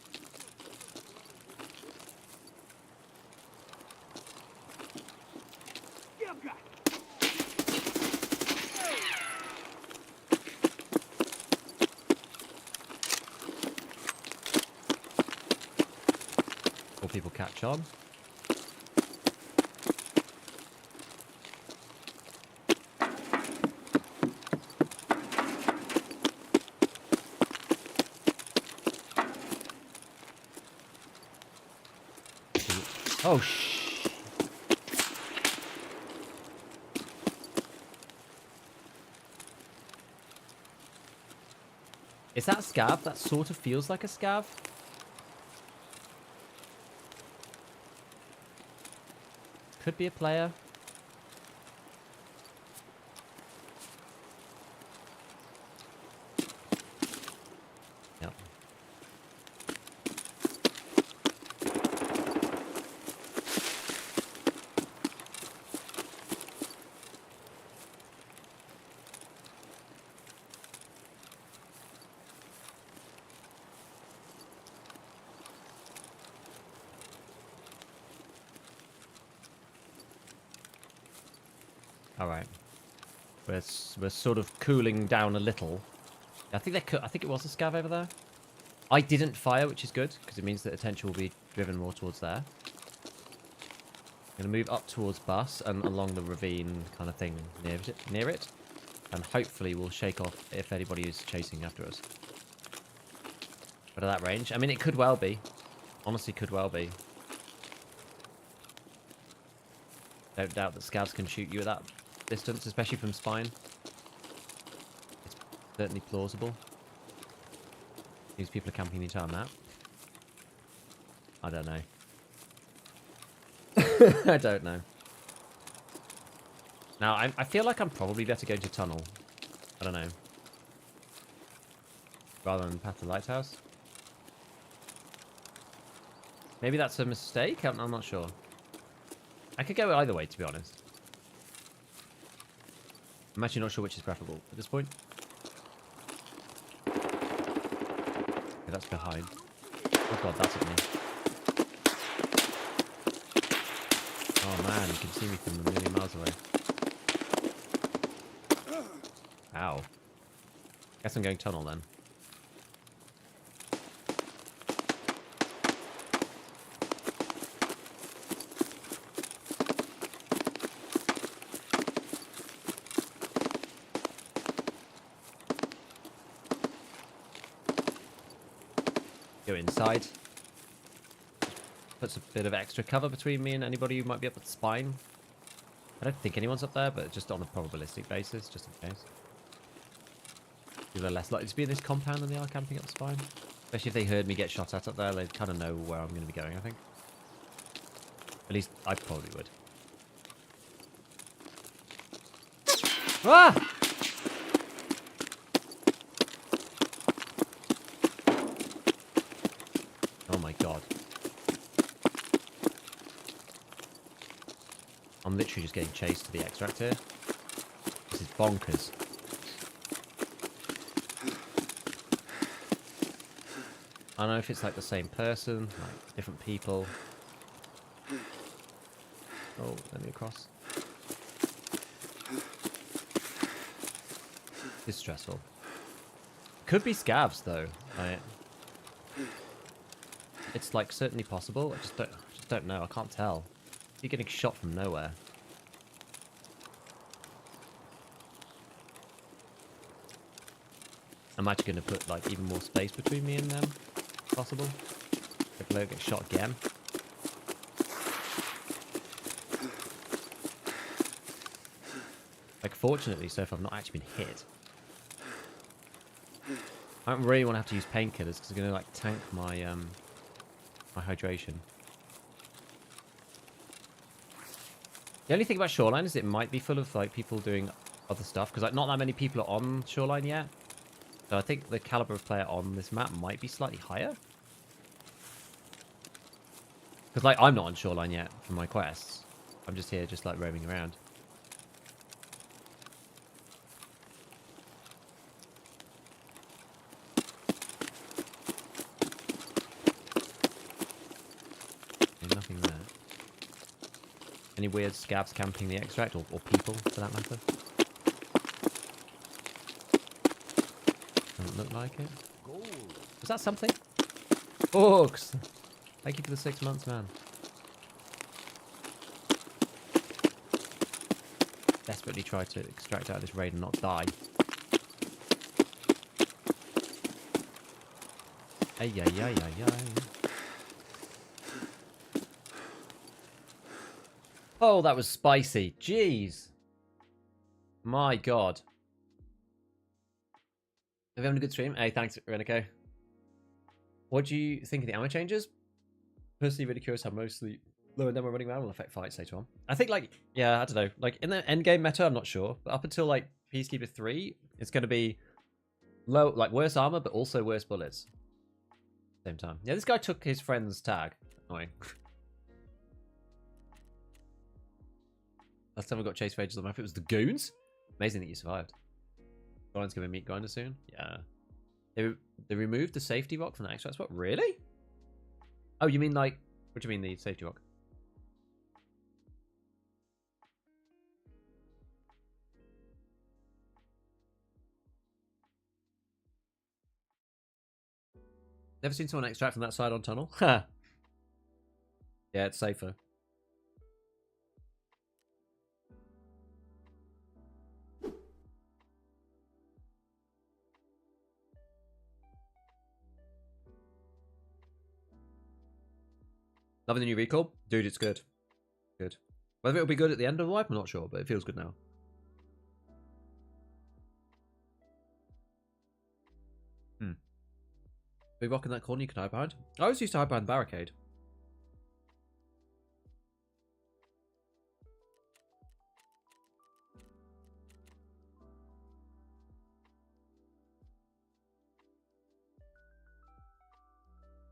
Speaker 1: Or people catch on. Oh, Is that a scav? That sort of feels like a scav. Could be a player. Yep. All right. We're sort of cooling down a little. I think it was a scav over there. I didn't fire, which is good because it means that attention will be driven more towards there. I'm gonna move up towards bus and along the ravine kind of thing near it, and hopefully we'll shake off if anybody is chasing after us. But at that range, I mean, it could well be. Honestly, could well be. Don't doubt that scavs can shoot you at that distance, especially from spine. It's certainly plausible. These people are camping the entire map. I don't know. I don't know. Now, I feel like I'm probably better going to tunnel. I don't know. Rather than path to lighthouse. Maybe that's a mistake? I'm not sure. I could go either way, to be honest. I'm actually not sure which is preferable at this point. Okay, that's behind. Oh god, that's at me. Oh man, you can see me from a million miles away. Ow. Guess I'm going tunnel then. Go inside. Puts a bit of extra cover between me and anybody who might be up at the spine. I don't think anyone's up there, but just on a probabilistic basis, just in case. People are less likely to be in this compound than they are camping up the spine. Especially if they heard me get shot at up there, they'd kind of know where I'm going to be going, I think. At least I probably would. Ah! Oh my god. I'm literally just getting chased to the extract here. This is bonkers. I don't know if it's like the same person, like different people. Oh, let me across. It's stressful. Could be scavs though. It's like certainly possible. I just don't know. I can't tell. You're getting shot from nowhere. I'm actually going to put like even more space between me and them. If possible. If I don't get shot again. Like fortunately so far I've not actually been hit. I don't really want to have to use painkillers because they're going to like tank my my hydration. The only thing about Shoreline is it might be full of like people doing other stuff because like not that many people are on Shoreline yet. So I think the caliber of player on this map might be slightly higher. Because like I'm not on Shoreline yet for my quests. I'm just here just like roaming around. Okay, nothing there. Any weird scavs camping the extract or people for that matter? Doesn't look like it. Was that something? Books! Thank you for the 6 months, man. Desperately try to extract out of this raid and not die. Ay, ay, ay, ay, ay. Oh, that was spicy. Jeez. My God. Have you having a good stream? Hey, thanks, Renico. What do you think of the ammo changes? Personally, really curious how mostly low and demo running around will affect fights later on. I think, like, yeah, I don't know. Like, in the endgame meta, I'm not sure. But up until, like, Peacekeeper 3, it's going to be low, like, worse armor, but also worse bullets. Same time. Yeah, this guy took his friend's tag. Annoying. Last time I got chased for ages on the map, it was the goons. Amazing that you survived. Brian's going to meet Grinder soon. Yeah. They removed the safety rock from the extract spot? Really? Oh, you mean like... What do you mean the safety rock? Never seen someone extract from that side on tunnel? Ha! Yeah, it's safer. Loving the new recoil? Dude, it's good. Good. Whether it'll be good at the end of the wipe, I'm not sure, but it feels good now. Big rock in that corner you can hide behind? I always used to hide behind the barricade.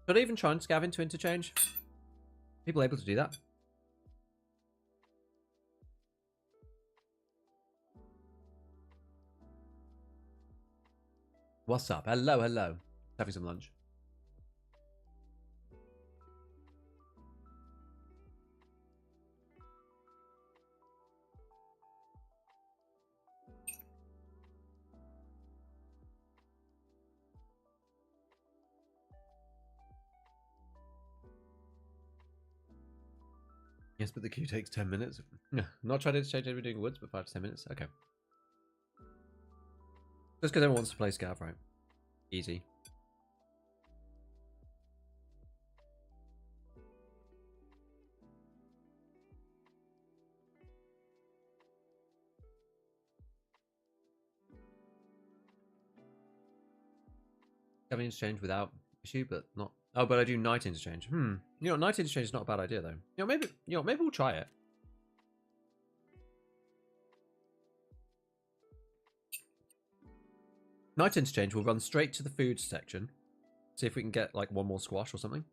Speaker 1: Should I even try and scav into interchange? People able to do that? What's up? Hello, hello. Having some lunch. Yes, but the queue takes 10 minutes. Not trying to exchange every doing woods, but 5 to 10 minutes. Okay. Just because everyone wants to play Scav, right? Easy. Having interchange without issue, but not... Oh, but I do night interchange. You know, night interchange is not a bad idea, though. Maybe we'll try it. Night interchange will run straight to the food section. See if we can get, like, one more squash or something.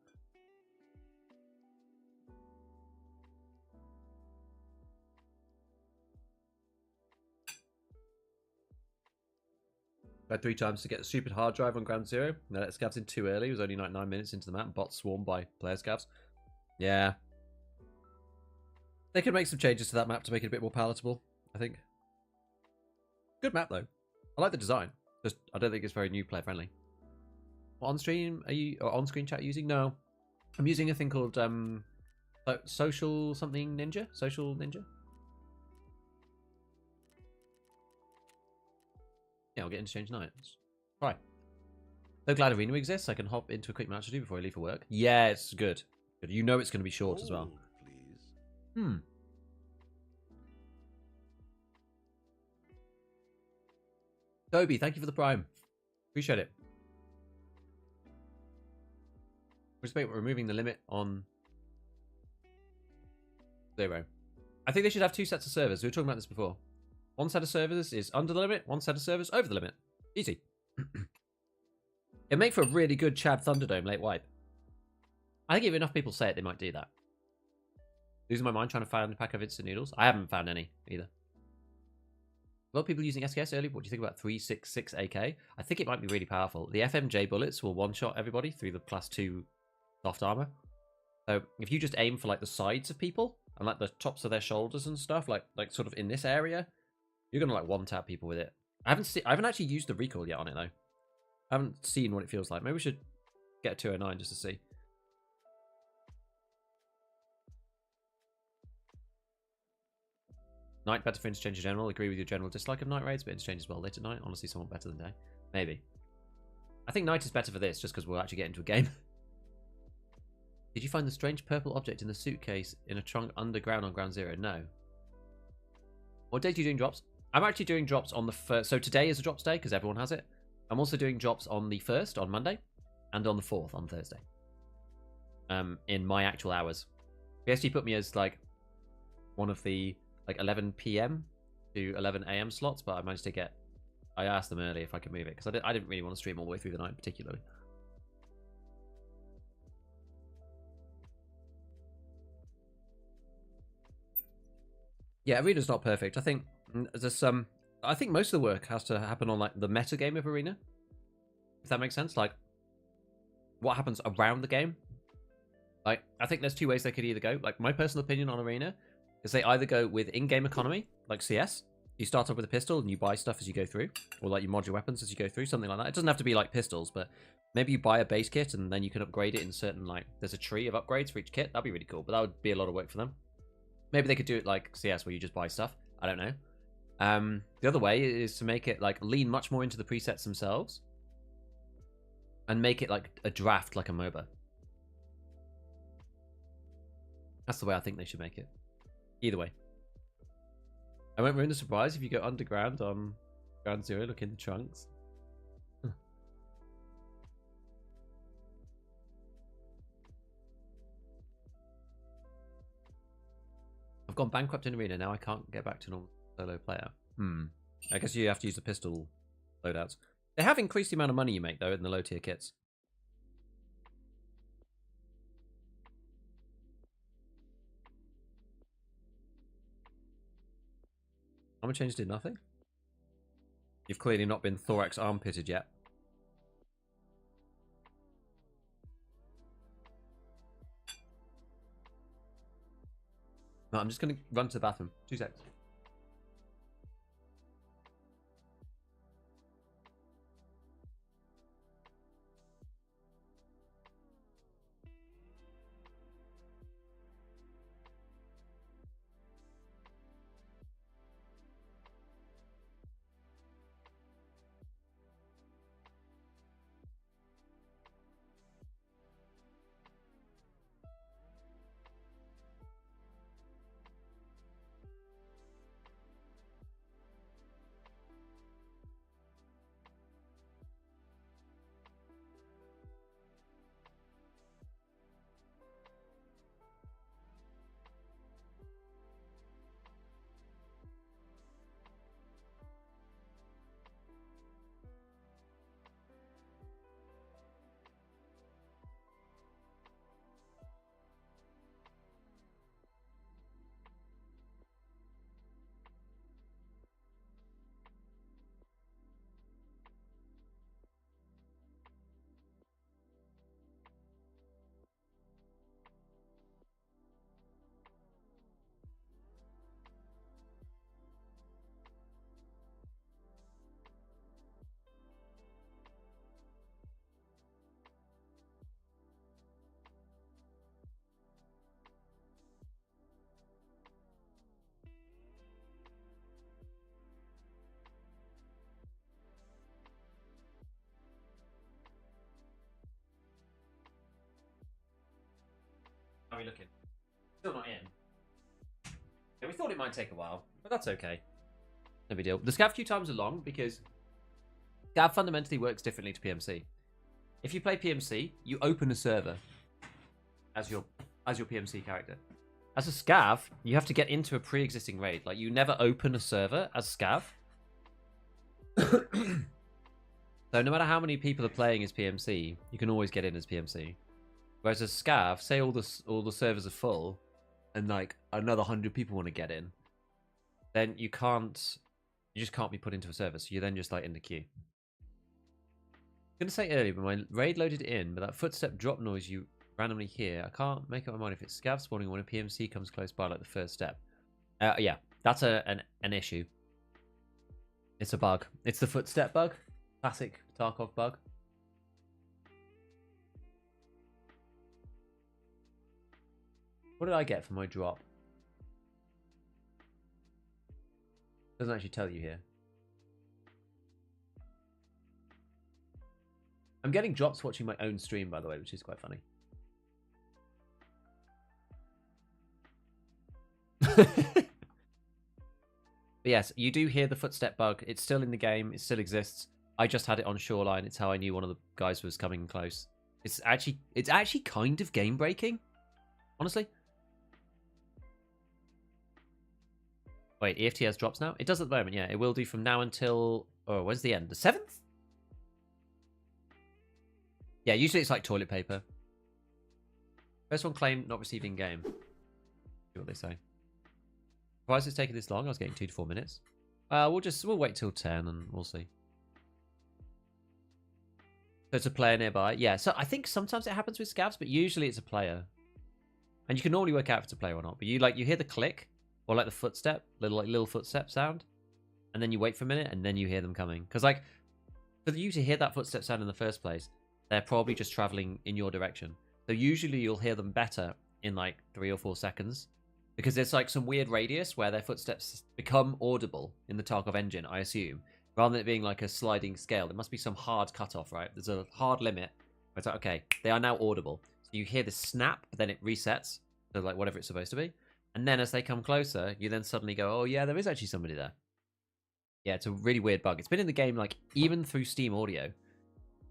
Speaker 1: I had 3 times to get a stupid hard drive on Ground Zero. No, that scavs in too early. It was only like 9 minutes into the map. Bots swarmed by player scavs. Yeah. They could make some changes to that map to make it a bit more palatable, I think. Good map, though. I like the design. Just, I don't think it's very new player friendly. What on stream are you, or on screen chat using? No. I'm using a thing called Social something Ninja? Social Ninja? Yeah, I'll get interchange nights. Right. So glad Arena exists. I can hop into a quick match to do before I leave for work. Yeah, it's good. Good. You know it's going to be short as well. Please. Toby, thank you for the prime. Appreciate it. We're removing the limit on 0. I think they should have 2 sets of servers. We were talking about this before. 1 set of servers is under the limit, 1 set of servers over the limit. Easy. It'd make for a really good Chad Thunderdome late wipe. I think if enough people say it, they might do that. Losing my mind trying to find a pack of instant noodles. I haven't found any either. A lot of people using SKS early. What do you think about 366 AK? I think it might be really powerful. The FMJ bullets will one-shot everybody through the class 2 soft armor. So if you just aim for like the sides of people and like the tops of their shoulders and stuff, like sort of in this area, you're gonna like one-tap people with it. I haven't actually used the recoil yet on it though. I haven't seen what it feels like. Maybe we should get a 209 just to see. Night better for interchange in general. Agree with your general dislike of night raids, but interchange as well late at night. Honestly, somewhat better than day. Maybe. I think night is better for this, just because we'll actually get into a game. Did you find the strange purple object in the suitcase in a trunk underground on ground 0? No. What day are you doing drops? I'm actually doing drops on the 1st. So today is a drops day, because everyone has it. I'm also doing drops on the 1st, on Monday, and on the 4th, on Thursday. In my actual hours. BSG put me as, like, one of the... like 11 p.m. to 11 a.m. slots, but I managed to get... I asked them early if I could move it, because I didn't really want to stream all the way through the night, particularly. Yeah, Arena's not perfect. I think there's some... I think most of the work has to happen on, like, the meta game of Arena. If that makes sense. Like, what happens around the game. Like, I think there's 2 ways they could either go. Like, my personal opinion on Arena... is they either go with in-game economy, like CS. You start off with a pistol and you buy stuff as you go through. Or like you mod your weapons as you go through, something like that. It doesn't have to be like pistols, but maybe you buy a base kit and then you can upgrade it in certain, like, there's a tree of upgrades for each kit. That'd be really cool, but that would be a lot of work for them. Maybe they could do it like CS where you just buy stuff. I don't know. The other way is to make it like lean much more into the presets themselves. And make it like a draft, like a MOBA. That's the way I think they should make it. Either way. I won't ruin the surprise if you go underground on ground 0, look in the trunks. I've gone bankrupt in Arena, now I can't get back to normal solo player. I guess you have to use the pistol loadouts. They have increased the amount of money you make, though, in the low tier kits. Armor change did nothing? You've clearly not been thorax armpitted yet. No, I'm just going to run to the bathroom. 2 seconds. How are we looking? Still not in. Yeah, we thought it might take a while, but that's okay. No big deal. The scav queue times are long because scav fundamentally works differently to PMC. If you play PMC, you open a server as your PMC character. As a Scav, you have to get into a pre-existing raid. Like, you never open a server as Scav. So no matter how many people are playing as PMC, you can always get in as PMC. Whereas as Scav, say all the servers are full, and like another 100 people want to get in, then you just can't be put into a server. So you're then just like in the queue. I was gonna say earlier, but my raid loaded in, but that footstep drop noise you randomly hear, I can't make up my mind if it's Scav spawning or when a PMC comes close by, like the first step. Yeah, that's an issue. It's a bug. It's the footstep bug. Classic Tarkov bug. What did I get for my drop? Doesn't actually tell you here. I'm getting drops watching my own stream, by the way, which is quite funny. But yes, you do hear the footstep bug. It's still in the game. It still exists. I just had it on Shoreline. It's how I knew one of the guys was coming close. It's actually kind of game breaking, honestly. Wait, EFT has drops now? It does at the moment, yeah. It will do from now until... Oh, when's the end? The 7th? Yeah, usually it's like toilet paper. First one claimed not receiving game. See what they say. Why is it taking this long? I was getting 2 to 4 minutes. We'll wait till 10 and we'll see. So it's a player nearby. Yeah, so I think sometimes it happens with scavs, but usually it's a player. And you can normally work out if it's a player or not. But you hear the click or like the footstep, little footstep sound, and then you wait for a minute and then you hear them coming. Because like for you to hear that footstep sound in the first place, they're probably just traveling in your direction. So usually you'll hear them better in like 3 or 4 seconds. Because there's like some weird radius where their footsteps become audible in the Tarkov engine, I assume. Rather than it being like a sliding scale. There must be some hard cutoff, right? There's a hard limit. Where it's like, okay, they are now audible. So you hear the snap, but then it resets to like whatever it's supposed to be. And then as they come closer, you then suddenly go, oh yeah, there is actually somebody there. Yeah, it's a really weird bug. It's been in the game like even through Steam Audio.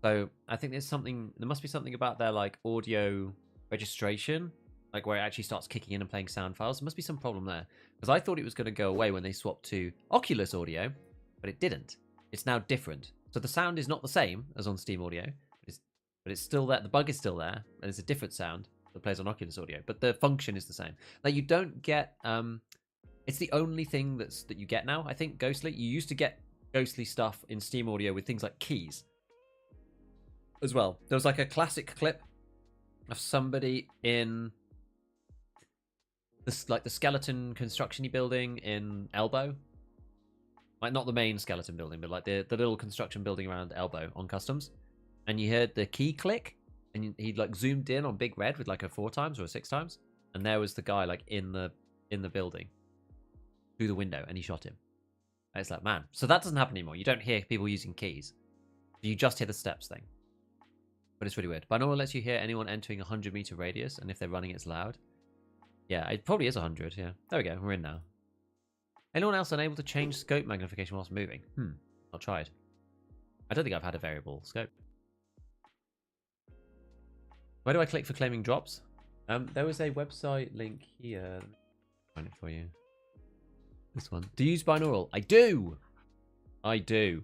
Speaker 1: So I think there must be something about their like audio registration, like where it actually starts kicking in and playing sound files. There must be some problem there. Because I thought it was going to go away when they swapped to Oculus Audio, but it didn't. It's now different. So the sound is not the same as on Steam Audio, but it's still there. The bug is still there, and it's a different sound that plays on Oculus Audio, but the function is the same. Like you don't get it's the only thing that you get now. I think Ghostly, you used to get Ghostly stuff in Steam Audio with things like keys as well. There was like a classic clip of somebody in this like the skeleton construction-y building in Elbow. Like not the main skeleton building, but like the little construction building around Elbow on customs. And you heard the key click, and he like zoomed in on Big Red with like a 4 times or a 6 times, and there was the guy like in the building through the window, and he shot him. And it's like, man, so that doesn't happen anymore. You don't hear people using keys. You just hear the steps thing. But it's really weird. Binaural lets you hear anyone entering a 100-meter radius, and if they're running, it's loud. Yeah, it probably is 100. Yeah, there we go. We're in now. Anyone else unable to change scope magnification whilst moving? Not tried. I don't think I've had a variable scope. Where do I click for claiming drops? There was a website link here. Let me find it for you. This one. Do you use binaural? I do! I do.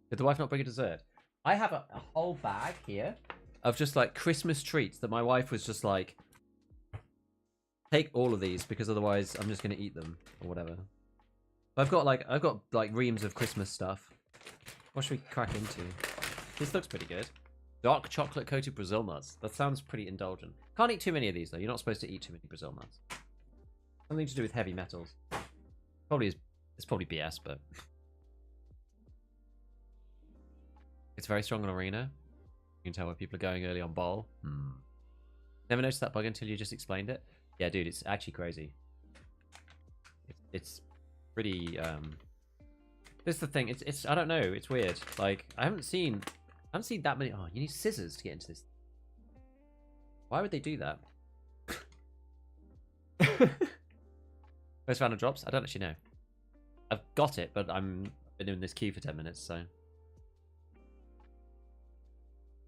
Speaker 1: Did the wife not bring a dessert? I have a whole bag here of just like Christmas treats that my wife was just like, take all of these because otherwise I'm just going to eat them or whatever. I've got like reams of Christmas stuff. What should we crack into? This looks pretty good. Dark chocolate coated Brazil nuts. That sounds pretty indulgent. Can't eat too many of these though. You're not supposed to eat too many Brazil nuts. Something to do with heavy metals. It's probably BS, but it's very strong on arena. You can tell where people are going early on ball. Never noticed that bug until you just explained it. Yeah, dude, it's actually crazy. It's pretty. This is the thing. It's I don't know. It's weird. Like I haven't seen that many. Oh, you need scissors to get into this. Why would they do that? First round of drops? I don't actually know. I've got it, but I've been in this queue for 10 minutes, so.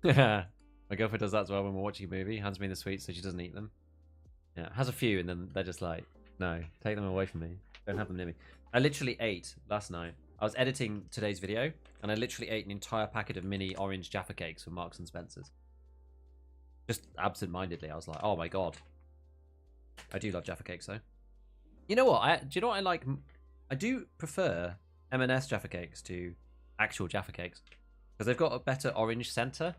Speaker 1: My girlfriend does that as well when we're watching a movie. Hands me the sweets so she doesn't eat them. Yeah, it has a few, and then they're just like, no, take them away from me. Don't have them near me. I literally ate last night. I was editing today's video, and I literally ate an entire packet of mini orange Jaffa cakes from Marks and Spencer's. Just absent-mindedly, I was like, oh my god. I do love Jaffa cakes, though. You know what? Do you know what I like? I do prefer M&S Jaffa cakes to actual Jaffa cakes. Because they've got a better orange centre.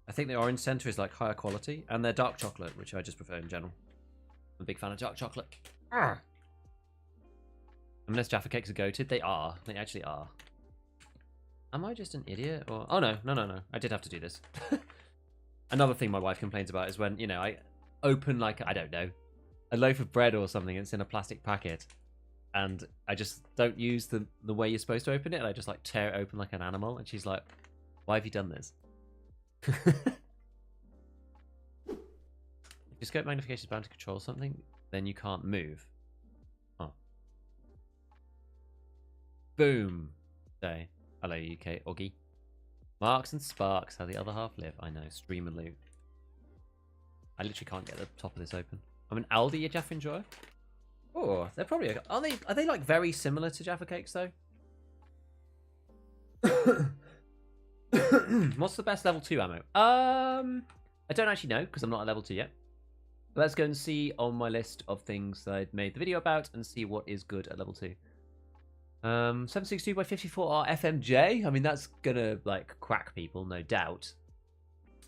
Speaker 1: I think the orange centre is like higher quality. And they're dark chocolate, which I just prefer in general. I'm a big fan of dark chocolate. M&S Jaffa cakes are goated. They are. They actually are. Am I just an idiot? Or oh no. I did have to do this. Another thing my wife complains about is when, you know, I open like, I don't know, a loaf of bread or something. It's in a plastic packet. And I just don't use the way you're supposed to open it. And I just like tear it open like an animal. And she's like, why have you done this? If your scope magnification is bound to control something, then you can't move. Oh. Boom. Say, hello UK Oggy. Marks and Sparks, how the other half live. I know, stream and loot. I literally can't get the top of this open. I'm an Aldi a Jaffa enjoyer. Oh, they're probably are they like very similar to Jaffa cakes though? What's the best level 2 ammo? I don't actually know because I'm not at level 2 yet. But let's go and see on my list of things that I'd made the video about and see what is good at level 2. 762x54R FMJ. I mean, that's gonna like crack people, no doubt.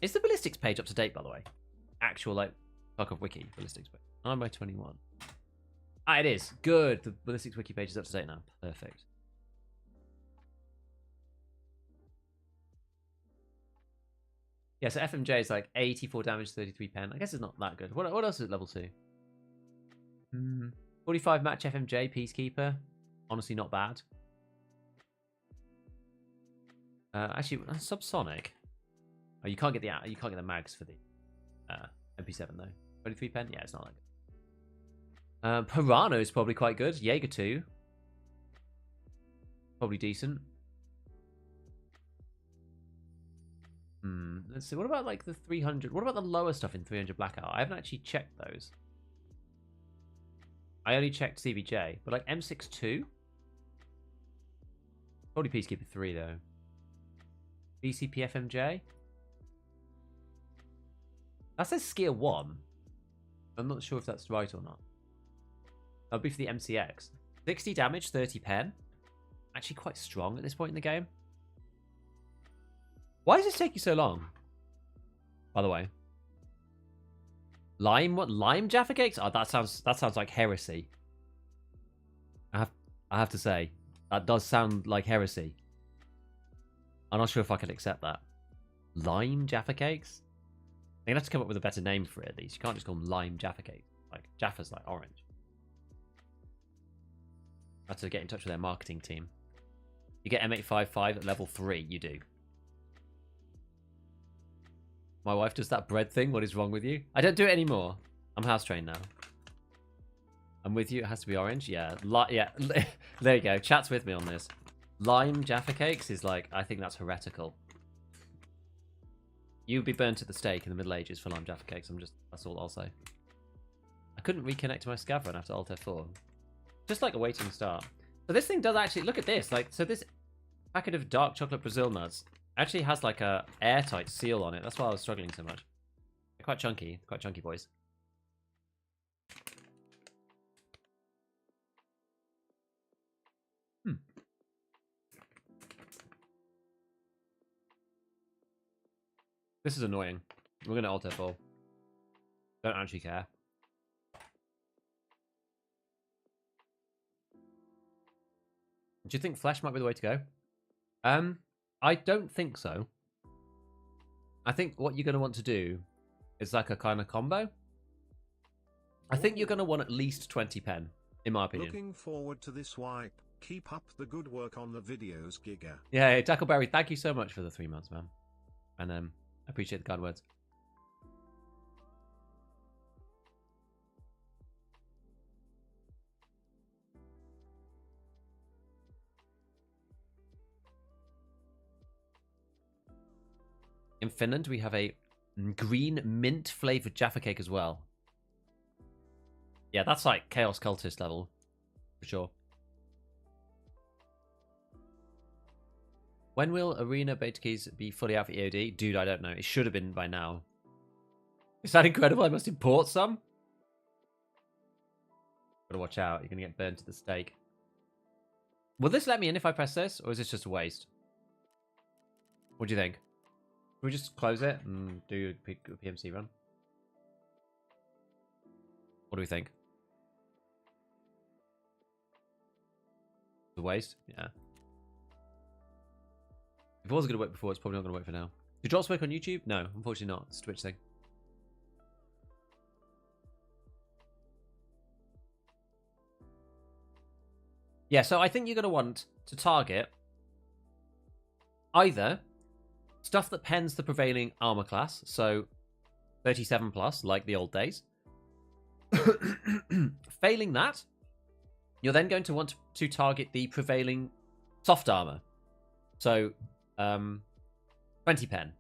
Speaker 1: Is the ballistics page up to date, by the way? Actual like Tarkov wiki ballistics page. 9x21. Ah, it is. Good. The ballistics wiki page is up to date now. Perfect. Yeah, so FMJ is like 84 damage, 33 pen. I guess it's not that good. What else is at level 2? 45 match FMJ Peacekeeper. Honestly, not bad. Actually, subsonic. Oh, you can't get the mags for the MP7 though. 23 pen. Yeah, it's not that good. Pirano is probably quite good. Jaeger 2. Probably decent. Let's see. What about like the 300? What about the lower stuff in 300 Blackout? I haven't actually checked those. I only checked CBJ, but like M62. Probably Peacekeeper 3 though. BCP FMJ. That says Skier 1. I'm not sure if that's right or not. That'll be for the MCX. 60 damage, 30 pen. Actually quite strong at this point in the game. Why does this take you so long? By the way. Lime? What? Lime Jaffa cakes? Oh, that sounds like heresy. I have to say. That does sound like heresy. I'm not sure if I can accept that. Lime Jaffa cakes? I'm going to have to come up with a better name for it at least. You can't just call them lime Jaffa cakes. Like, Jaffa's like orange. I have to get in touch with their marketing team. You get M855 at level 3. You do. My wife does that bread thing. What is wrong with you? I don't do it anymore. I'm house trained now. I'm with you. It has to be orange. Yeah. Yeah. There you go. Chat's with me on this. Lime Jaffa cakes is like, I think that's heretical. You'd be burnt at the stake in the Middle Ages for lime Jaffa cakes. That's all I'll say. I couldn't reconnect to my Scav run after Alt F4. Just like a waiting start. So this thing does actually, look at this. Like, so this packet of dark chocolate Brazil nuts actually has like a airtight seal on it. That's why I was struggling so much. They're quite chunky boys. This is annoying. We're going to Alt F4. Don't actually care. Do you think flesh might be the way to go? I don't think so. I think what you're going to want to do is like a kind of combo. I think you're going to want at least 20 pen, in my opinion.
Speaker 2: Looking forward to this wipe. Keep up the good work on the videos, Giga.
Speaker 1: Yeah, Tackleberry, thank you so much for the 3 months, man. And I appreciate the kind words. In Finland, we have a green mint flavored Jaffa cake as well. Yeah, that's like Chaos Cultist level. For sure. When will Arena beta keys be fully out for EOD? Dude, I don't know. It should have been by now. Is that incredible? I must import some? Gotta watch out. You're gonna get burned to the stake. Will this let me in if I press this? Or is this just a waste? What do you think? Can we just close it and do a PMC run? What do we think? The waste? Yeah. If it was going to work before, it's probably not going to work for now. Do drops work on YouTube? No, unfortunately not. It's a Twitch thing. Yeah, so I think you're going to want to target either stuff that pens the prevailing armor class, so 37 plus, like the old days. Failing that, you're then going to want to target the prevailing soft armor. So, 20 pen.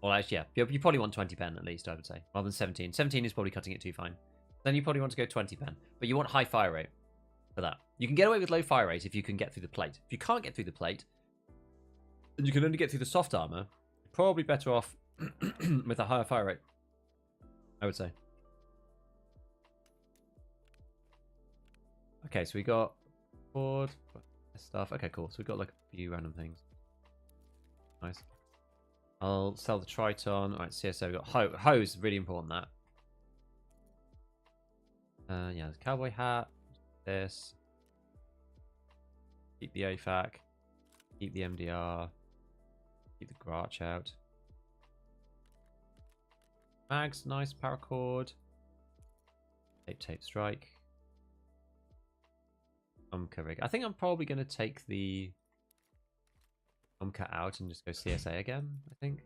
Speaker 1: Well, actually, yeah, you probably want 20 pen at least, I would say, rather than 17. 17 is probably cutting it too fine. Then you probably want to go 20 pen, but you want high fire rate for that. You can get away with low fire rate if you can get through the plate. If you can't get through the plate, and you can only get through the soft armor, you're probably better off with a higher fire rate, I would say. Okay, so we got board stuff. Okay, cool. So we got like a few random things. Nice. I'll sell the Triton. All right, CSO. We got hose. Really important that. Yeah, there's cowboy hat. This. Keep the AFAC. Keep the MDR. Keep the Grarch out. Mags, nice paracord. Tape strike. Rig. I think I'm probably going to take the out and just go CSA again, I think.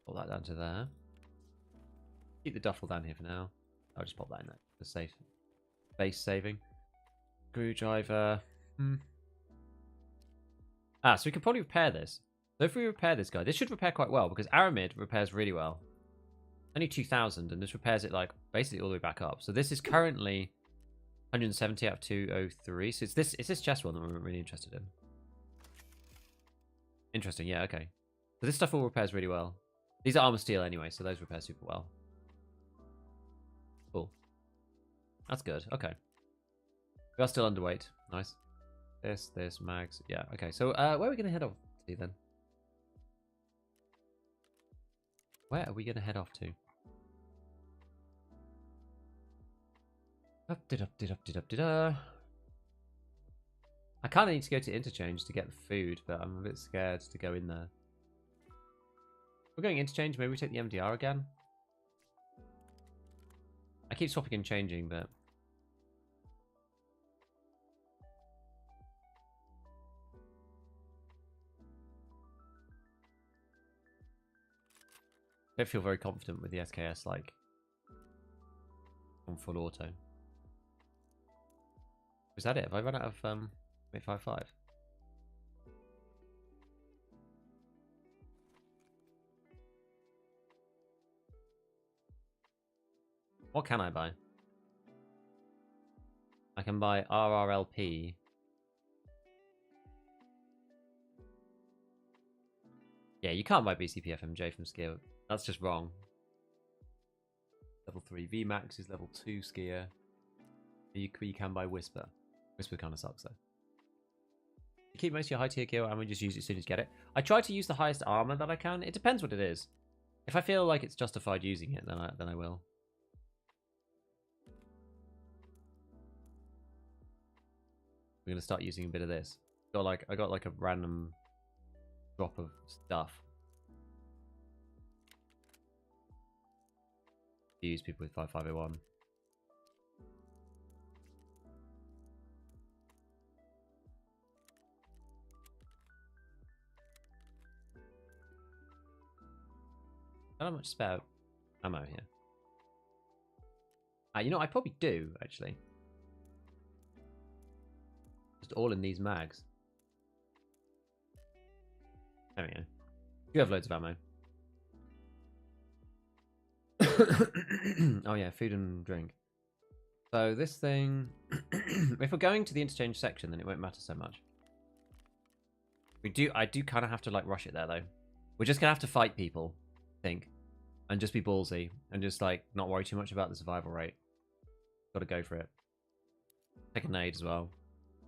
Speaker 1: Put that down to there. Keep the duffel down here for now. I'll just pop that in there for safe. Base saving. Screwdriver. So we can probably repair this. So if we repair this guy, this should repair quite well because Aramid repairs really well. Only 2,000, and this repairs it like basically all the way back up. So this is currently 170 out of 203. So it's this chest one that we're really interested in. Interesting, yeah, okay. So this stuff all repairs really well. These are armor steel anyway, so those repair super well. Cool. That's good. Okay. We are still underweight. Nice. This, mags. Yeah, okay. So where are we going to head off to then? Where are we going to head off to? I kind of need to go to interchange to get the food, but I'm a bit scared to go in there. We're going interchange. Maybe we take the MDR again. I keep swapping and changing, but I don't feel very confident with the SKS like on full auto. Is that it? Have I run out of 855? What can I buy? I can buy RRLP. Yeah, you can't buy BCPFMJ from Skier. That's just wrong. Level 3 VMAX is level 2 Skier. You can buy Whisper. Whisper kind of sucks though. You keep most of your high tier gear and we just use it as soon as you get it. I try to use the highest armor that I can. It depends what it is. If I feel like it's justified using it, then I will. We're gonna start using a bit of this. I got like a random drop of stuff. To use people with 5501. I don't have much spare ammo here. You know, I probably do, actually. Just all in these mags. There we go. You have loads of ammo. Oh yeah, food and drink. So this thing, if we're going to the interchange section, then it won't matter so much. I do kind of have to like rush it there though. We're just gonna have to fight people, I think, and just be ballsy and just like not worry too much about the survival rate. Got to go for it. Take a nade as well.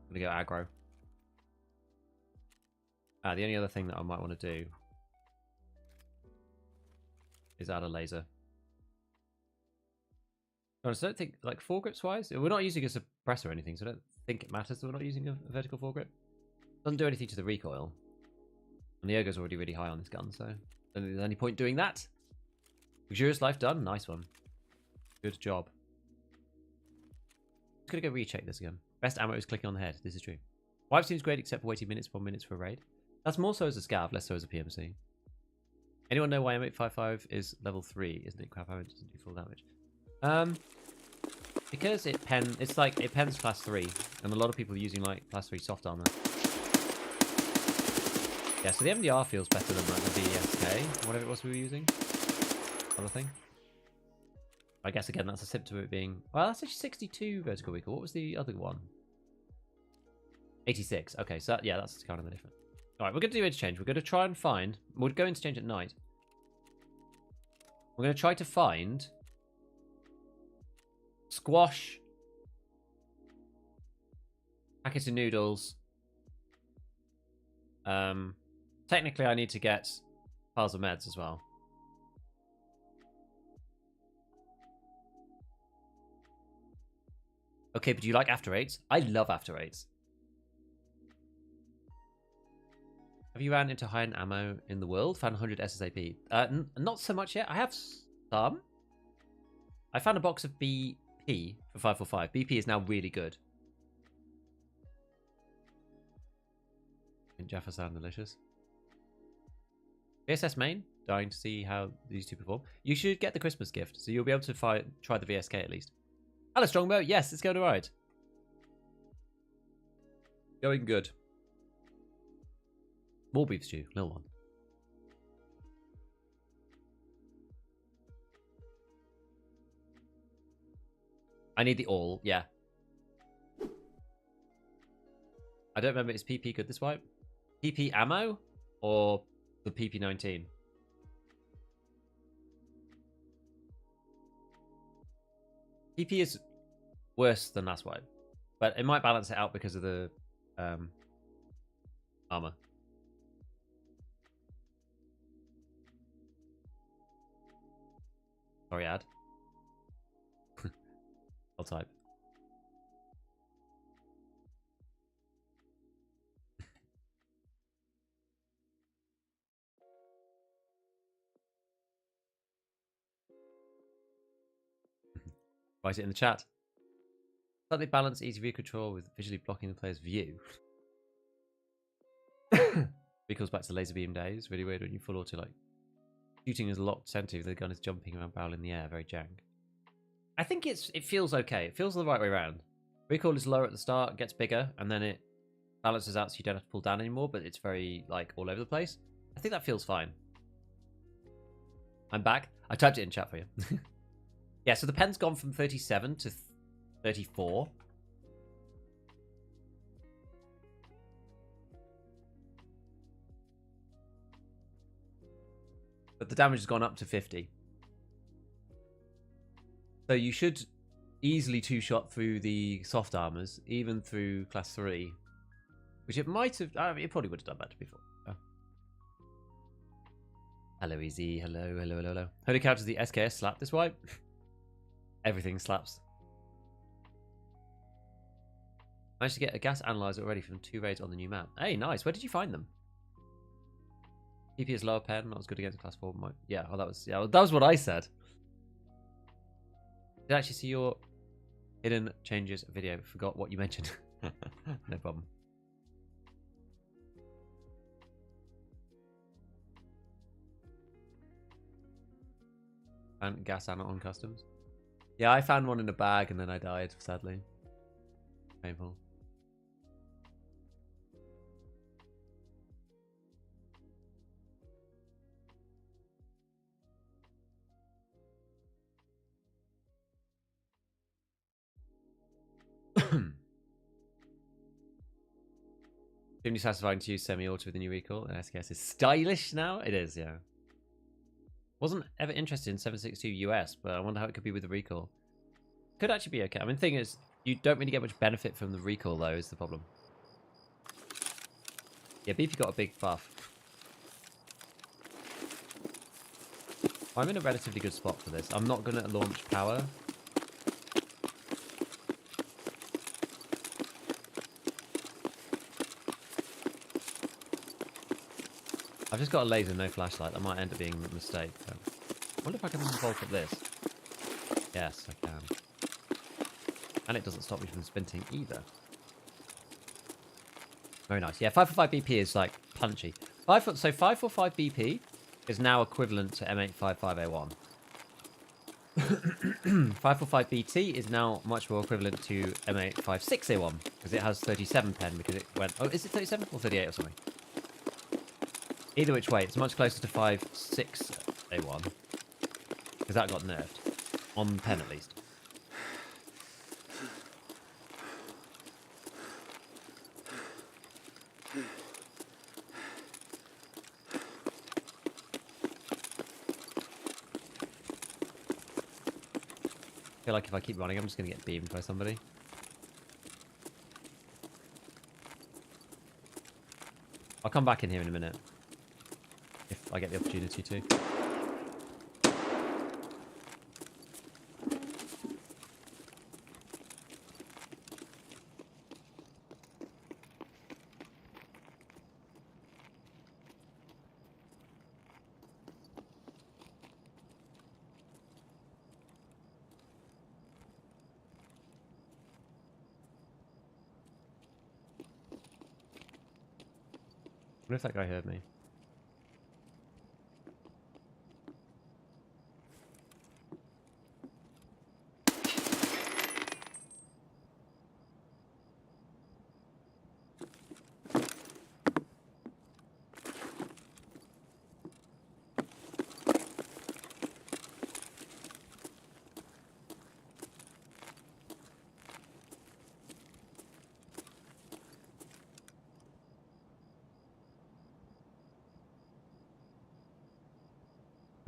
Speaker 1: Gonna go aggro. The only other thing that I might want to do is add a laser. Honestly, I don't think, like, foregrips wise, we're not using a suppressor or anything, so I don't think it matters that we're not using a vertical foregrip. Doesn't do anything to the recoil. And the ergo's already really high on this gun, so I don't think there's any point doing that. Luxurious life done. Nice one. Good job. Just gonna go recheck this again. Best ammo is clicking on the head. This is true. Wipe seems great except for waiting minutes upon minutes for a raid. That's more so as a scav, less so as a PMC. Anyone know why M855 is level 3? Isn't it crap? It doesn't do full damage. Because it pens class 3, and a lot of people are using like class 3 soft armor. Yeah, so the MDR feels better than like the VSK, whatever it was we were using. Other thing. I guess again that's a symptom of it being. Well, that's actually 62 vertical recoil. What was the other one? 86. Okay, so yeah, that's kind of the difference. All right, we're going to do interchange. We're going to try and find. We'll go interchange at night. We're going to try to find squash, packet of noodles. Technically, I need to get piles of meds as well. Okay, but do you like After Eights? I love After Eights. Have you ran into high-end ammo in the world? Found 100 SSAP. Not so much yet. I have some. I found a box of BP for 545. BP is now really good. And Jaffa sound delicious. VSS main. Dying to see how these two perform. You should get the Christmas gift, so you'll be able to try the VSK at least. Hello, Strongbow. Yes, it's going alright. Going good. More beef stew, little one. I need the all, yeah. I don't remember, is PP good this wipe? PP ammo or the PP19? PP is worse than last wipe, but it might balance it out because of the armor. Sorry, ad. I'll type. Write it in the chat. Slightly balance easy view control with visually blocking the player's view. Vehicles back to laser beam days. Really weird when you full auto like shooting is locked center. The gun is jumping around barrel in the air. Very jank. I think it feels okay. It feels the right way around. Recoil is lower at the start, gets bigger, and then it balances out so you don't have to pull down anymore, but it's very like all over the place. I think that feels fine. I'm back. I typed it in chat for you. Yeah, so the pen's gone from 37 to 34. But the damage has gone up to 50. So you should easily two-shot through the soft armors, even through class 3. Which it might have... it probably would have done better before. Oh. Hello, Easy. Hello, hello, hello, hello. Holy cow, does the SKS slap this wipe? Everything slaps. Managed to get a gas analyzer already from 2 raids on the new map. Hey, nice. Where did you find them? PP is lower pen, not as good against class 4. Yeah, well, that was what I said. Did I actually see your hidden changes video? Forgot what you mentioned. No problem. And gas ammo on customs. Yeah, I found one in a bag and then I died, sadly. Painful. Extremely satisfying to use semi-auto with the new recoil. And SKS is stylish now. It is, yeah. Wasn't ever interested in 7.62 US, but I wonder how it could be with the recoil. Could actually be okay. I mean, the thing is, you don't really get much benefit from the recoil, though, is the problem. Yeah, Beefy got a big buff. I'm in a relatively good spot for this. I'm not going to launch power. I've just got a laser, no flashlight. That might end up being a mistake. So. I wonder if I can bulk up this. Yes, I can. And it doesn't stop me from sprinting either. Very nice. Yeah, 545 BP is like punchy. 545 BP is now equivalent to M855A1. 545 BT is now much more equivalent to M856A1 because it has 37 pen because it went. Oh, is it 37 or 38 or something? Either which way, it's much closer to 5.6A1 because that got nerfed on pen at least. I feel like if I keep running, I'm just going to get beamed by somebody. I'll come back in here in a minute. If I get the opportunity to. What if that guy heard me?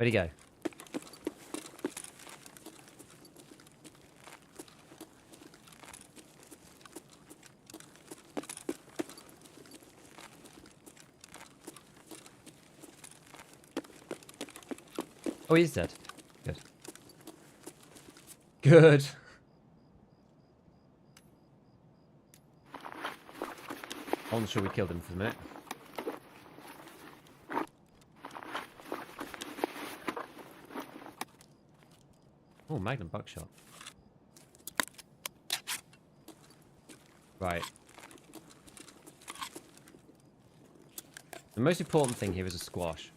Speaker 1: Where'd he go? Oh, he's dead. Good. Good. I wasn't sure we killed him for a minute. Oh, Magnum buckshot. Right. The most important thing here is a squash.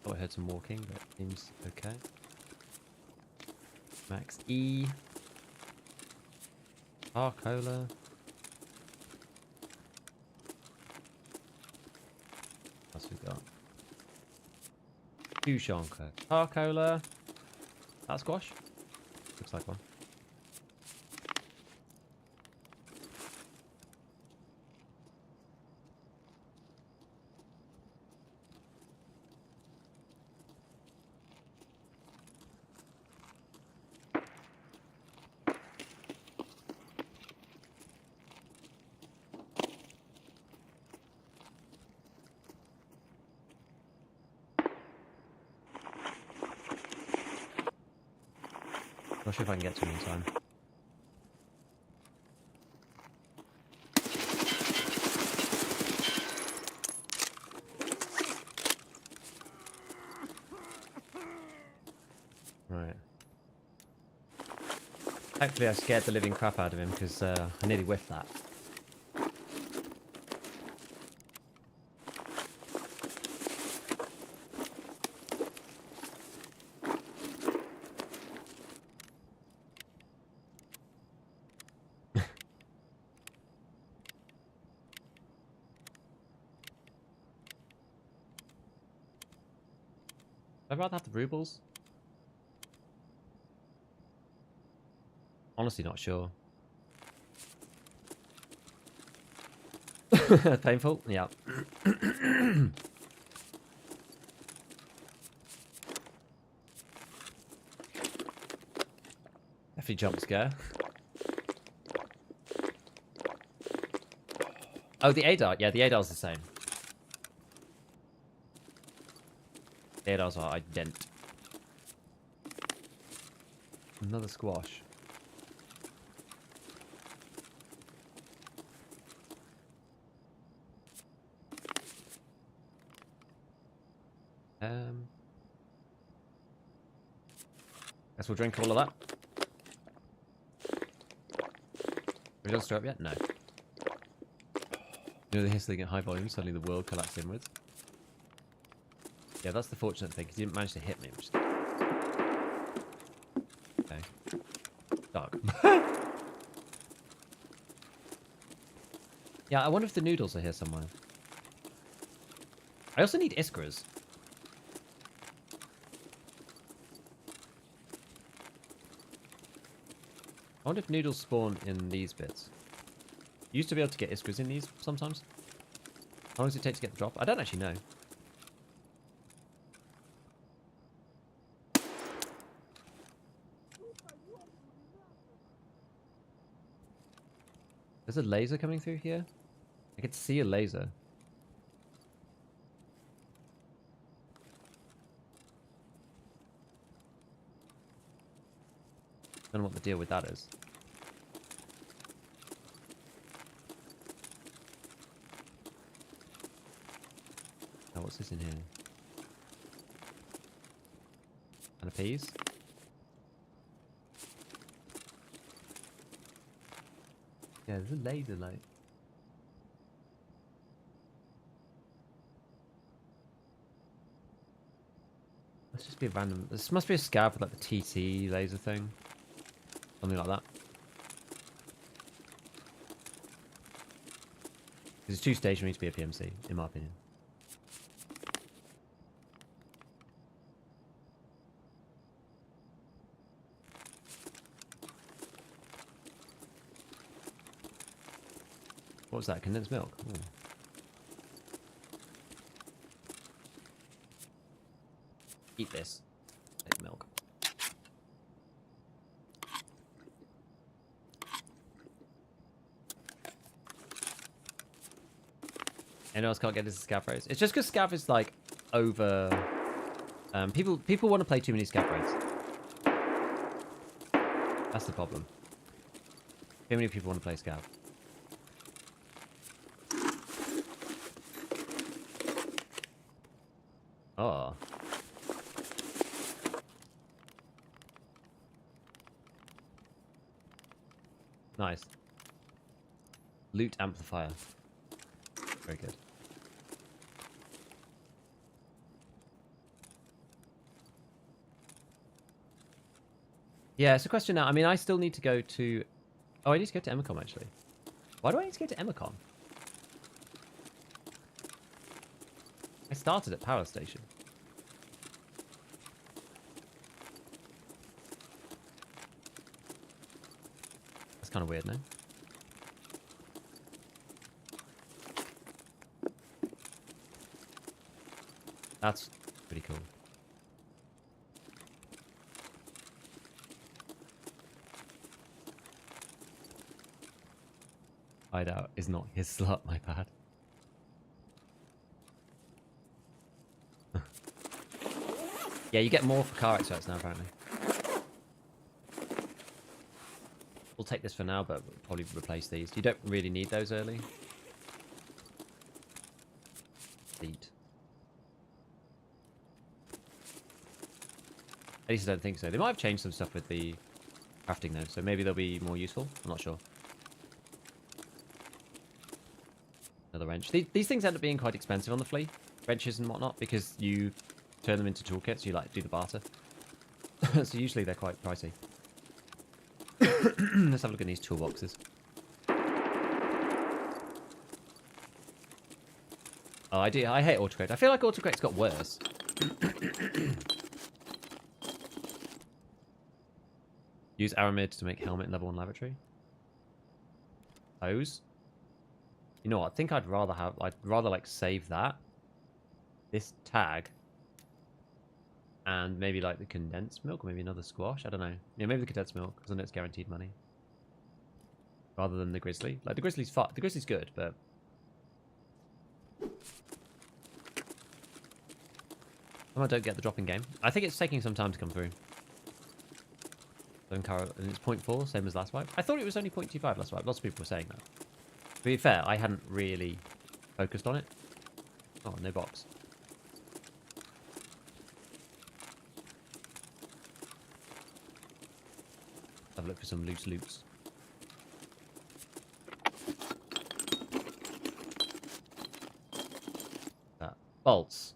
Speaker 1: Thought I heard some walking, but it seems okay. Max E. Cola. What else we got? Dushanka. Cola. That squash? Looks like one. Not sure if I can get to him in time. Right. Hopefully I scared the living crap out of him because I nearly whiffed that. I'd rather have the rubles. Honestly, not sure. Painful? Yeah. Definitely jump scare. Oh, the ADAR. Yeah, the ADAR's the same. The ADARs are ident. Another squash. Guess we'll drink all of that. Have we done stir up yet? No. You know the hissing at high volume, suddenly the world collapsed inwards. Yeah, that's the fortunate thing, because he didn't manage to hit me. Which... Okay. Dark. Yeah, I wonder if the noodles are here somewhere. I also need iskras. I wonder if noodles spawn in these bits. You used to be able to get iskras in these sometimes. How long does it take to get the drop? I don't actually know. There's a laser coming through here? I could see a laser. Don't know what the deal with that is. Oh, what's this in here? And a peas? Yeah, there's a laser light. Let's just be a random... This must be a scav with like the TT laser thing. Something like that. It's too stationary to be a PMC, in my opinion. What was that? Condensed milk? Ooh. Eat this. Take milk. Anyone else can't get this scav raids? It's just because scav is like over. People want to play too many scav raids. That's the problem. Too many people want to play scav. Oh. Nice. Loot amplifier. Very good. Yeah, it's a question now. I mean, I still need to go to... Oh, I need to go to Emicom, actually. Why do I need to go to Emicom? I started at Power Station. That's kind of weird, no? That's pretty cool. Hideout is not his slot, my bad. Yeah, you get more for car extracts now, apparently. We'll take this for now, but we'll probably replace these. You don't really need those early. Eat. At least I don't think so. They might have changed some stuff with the crafting though, so maybe they'll be more useful. I'm not sure. Another wrench. These things end up being quite expensive on the flea, wrenches and whatnot, because you turn them into toolkits. You like do the barter, so usually they're quite pricey. Let's have a look at these toolboxes. Oh, I hate autocorrect. I feel like autocorrect's got worse Use aramid to make helmet in level 1 laboratory. Hose. You know what? I think I'd rather like save that. This tag. And maybe like the condensed milk, or maybe another squash. I don't know. Yeah, maybe the condensed milk, because I know it's guaranteed money. Rather than the grizzly. Like the grizzly's fun. The grizzly's good, but I don't get the drop in game. I think it's taking some time to come through. And it's 0.4, same as last wipe. I thought it was only 0.25 last wipe. Lots of people were saying that. To be fair, I hadn't really focused on it. Oh, no box. Have a look for some loose loops. Bolts.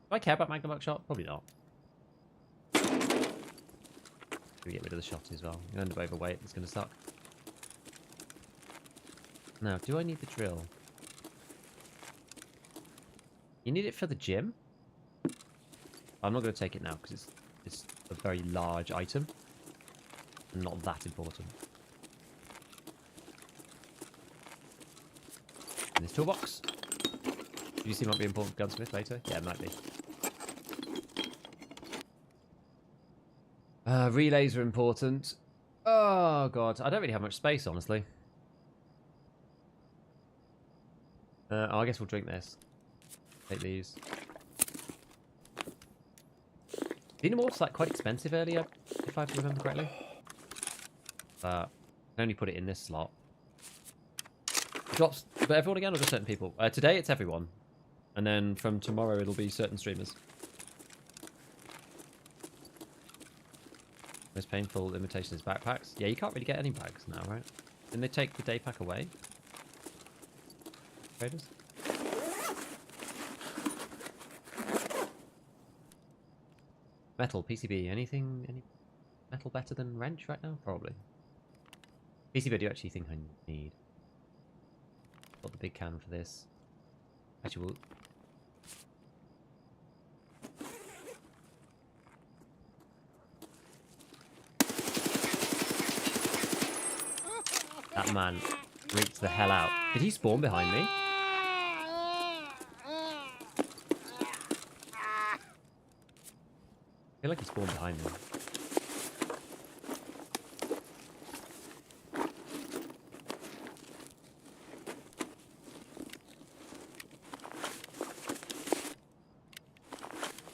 Speaker 1: Do I care about Magnum Buckshot? Probably not. We get rid of the shot as well. You end up overweight, it's going to suck. Now, do I need the drill? You need it for the gym? I'm not going to take it now because it's a very large item. And not that important. In this toolbox. Do you see might be important for gunsmith later? Yeah, it might be. Relays are important. Oh, God. I don't really have much space, honestly. I guess we'll drink this. Take these. Xenomorph's like quite expensive earlier, if I remember correctly. But I can only put it in this slot. Drops for everyone again, or just certain people? Today it's everyone. And then from tomorrow it'll be certain streamers. Most painful limitation is backpacks. Yeah, you can't really get any bags now, right? Didn't they take the day pack away? Traders? Metal, PCB, anything? Any metal better than wrench right now? Probably. PCB I do actually think I need. Got the big can for this. Actually, we'll... That man freaked the hell out. Did he spawn behind me? I feel like he spawned behind me.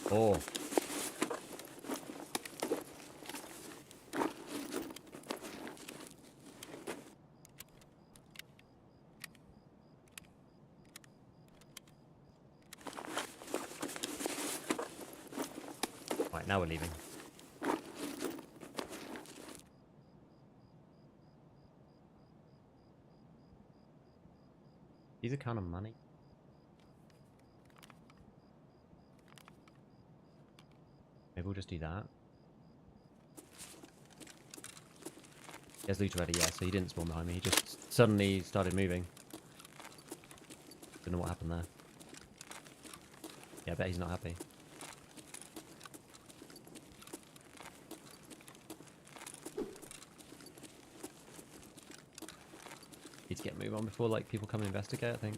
Speaker 1: Oh. Right, now we're leaving. These are kind of money. Maybe we'll just do that. He has loot already, yeah, so he didn't spawn behind me. He just suddenly started moving. Don't know what happened there. Yeah, I bet he's not happy. Need to get a move on before like people come and investigate, I think.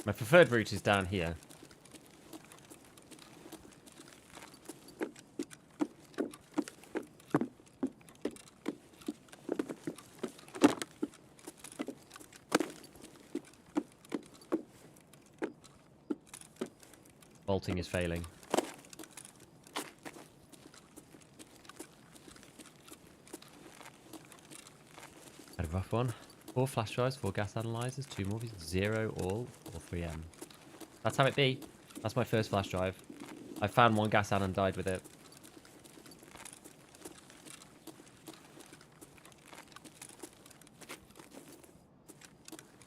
Speaker 1: My preferred route is down here. Bolting is failing. Had a rough one. 4 flash drives, 4 gas analyzers, 2 morphs, 0 all, or 3M. That's how it be. That's my first flash drive. I found 1 gas an and died with it.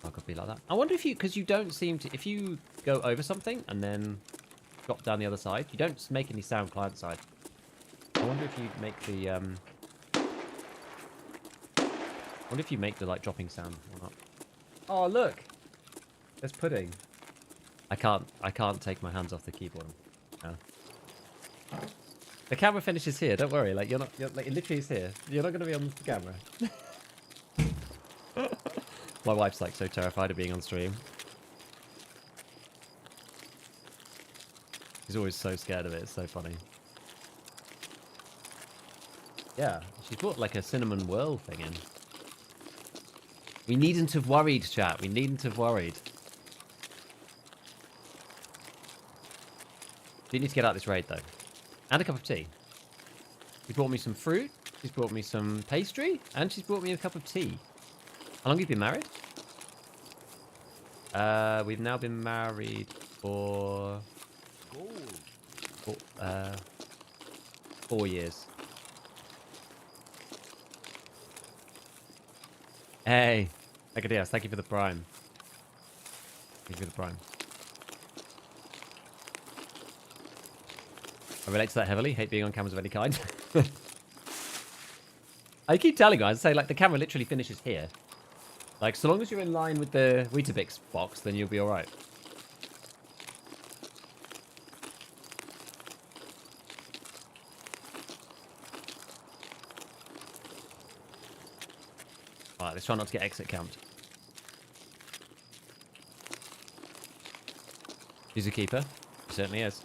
Speaker 1: I could be like that. I wonder if you, because you don't seem to, if you go over something and then drop down the other side, you don't make any sound client side. I wonder if you make the like dropping sound or not. Oh look, there's pudding. I can't take my hands off the keyboard. No. The camera finishes here. Don't worry. Like you're like it literally is here. You're not going to be on the camera. My wife's like so terrified of being on stream. She's always so scared of it. It's so funny. Yeah, she brought like a cinnamon whirl thing in. We needn't have worried, chat. We needn't have worried. Do need to get out this raid though. And a cup of tea. She brought me some fruit. She's brought me some pastry. And she's brought me a cup of tea. How long have you been married? We've now been married for 4 years. Hey, Agadias, thank you for the prime. Thank you for the prime. I relate to that heavily. Hate being on cameras of any kind. I keep telling you, I say like the camera literally finishes here. Like so long as you're in line with the Weetabix box, then you'll be all right. Alright, let's try not to get exit camped. He's a keeper. He certainly is.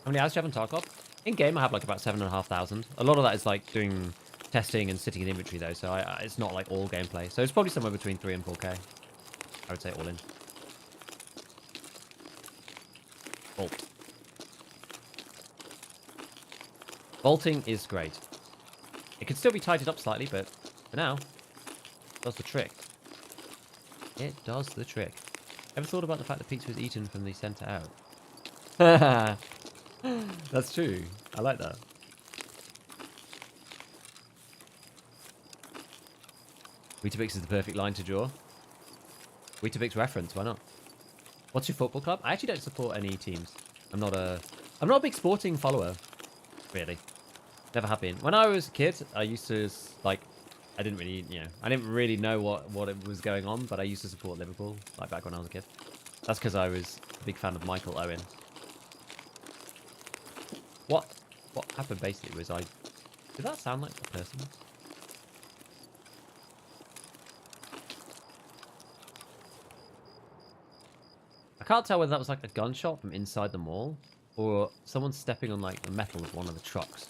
Speaker 1: How many hours do you have on Tarkov? In game, I have like about 7,500. A lot of that is like doing testing and sitting in inventory though, so it's not like all gameplay. So it's probably somewhere between 3 and 4k. I would say all in. Bolt. Bolting is great. It could still be tidied up slightly, but for now, it does the trick. It does the trick. Ever thought about the fact that pizza was eaten from the center out? That's true. I like that. Weetabix is the perfect line to draw. Weetabix reference, why not? What's your football club? I actually don't support any teams. I'm not a big sporting follower, really. Never have been. When I was a kid, I used to like I didn't really know what it was going on, but I used to support Liverpool, like back when I was a kid. That's because I was a big fan of Michael Owen. What happened basically was did that sound like a person? I can't tell whether that was like a gunshot from inside the mall or someone stepping on like the metal of one of the trucks.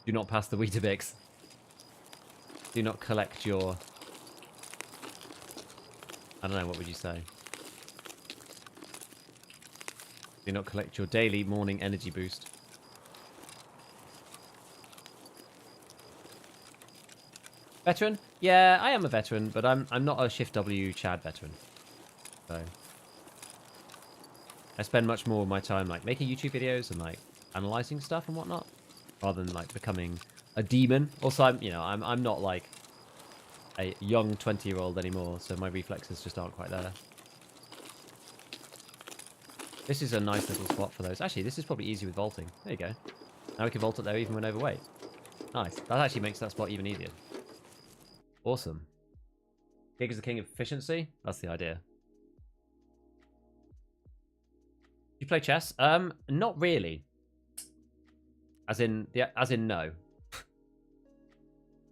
Speaker 1: Do not pass the Weetabix. Do not collect your... I don't know, what would you say? Do not collect your daily morning energy boost. Veteran? Yeah, I am a veteran, but I'm not a Shift W Chad veteran. So I spend much more of my time like making YouTube videos and like analyzing stuff and whatnot, rather than like becoming a demon. Also, I'm not like a young 20-year-old anymore, so my reflexes just aren't quite there. This is a nice little spot for those. Actually, this is probably easy with vaulting. There you go. Now we can vault up there even when overweight. Nice. That actually makes that spot even easier. Awesome. Gig is the king of efficiency. That's the idea. You play chess? Not really. As in no.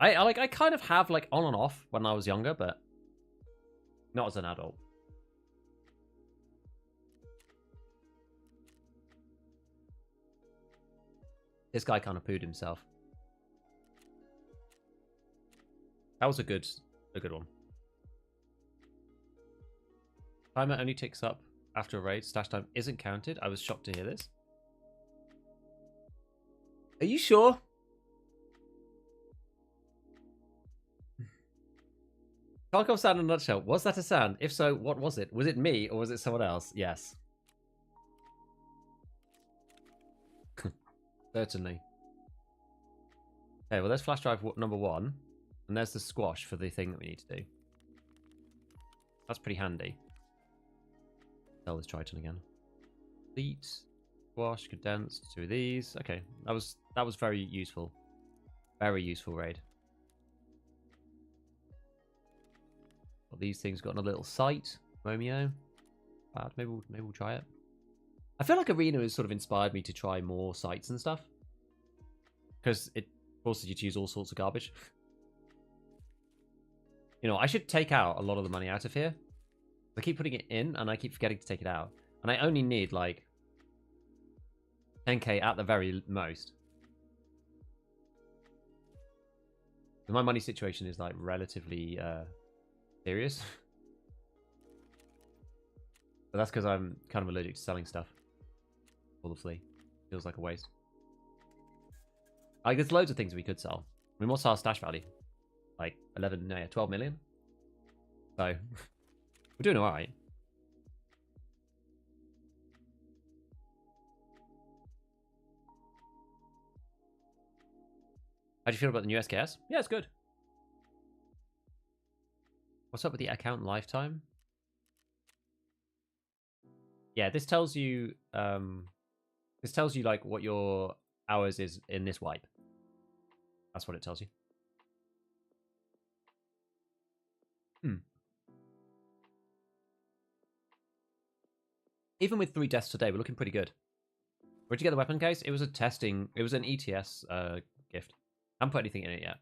Speaker 1: I kind of have like on and off when I was younger, but not as an adult. This guy kind of pooed himself. That was a good one. Timer only ticks up after a raid. Stash time isn't counted. I was shocked to hear this. Are you sure? Tarkov sound in a nutshell. Was that a sound? If so, what was it? Was it me or was it someone else? Yes. Certainly. Okay, well, there's flash drive number 1. And there's the squash for the thing that we need to do. That's pretty handy. Sell this Triton again. Fleet, squash, condensed, 2 of these. Okay, that was very useful. Very useful raid. Well, these things got another little sight. Romeo. Bad. Maybe we'll try it. I feel like Arena has sort of inspired me to try more sites and stuff. Because it forces you to use all sorts of garbage. You know, I should take out a lot of the money out of here. I keep putting it in, and I keep forgetting to take it out. And I only need, like, 10k at the very most. My money situation is, like, relatively serious. But that's because I'm kind of allergic to selling stuff. Full of flea. Feels like a waste. Like, there's loads of things we could sell. I mean, what's our stash value? Like 12 million? So, we're doing alright. How do you feel about the new SKS? Yeah, it's good. What's up with the account lifetime? Yeah, this tells you like what your hours is in this wipe. That's what it tells you. Even with 3 deaths today, we're looking pretty good. Where'd you get the weapon case? It was an ETS gift. I haven't put anything in it yet.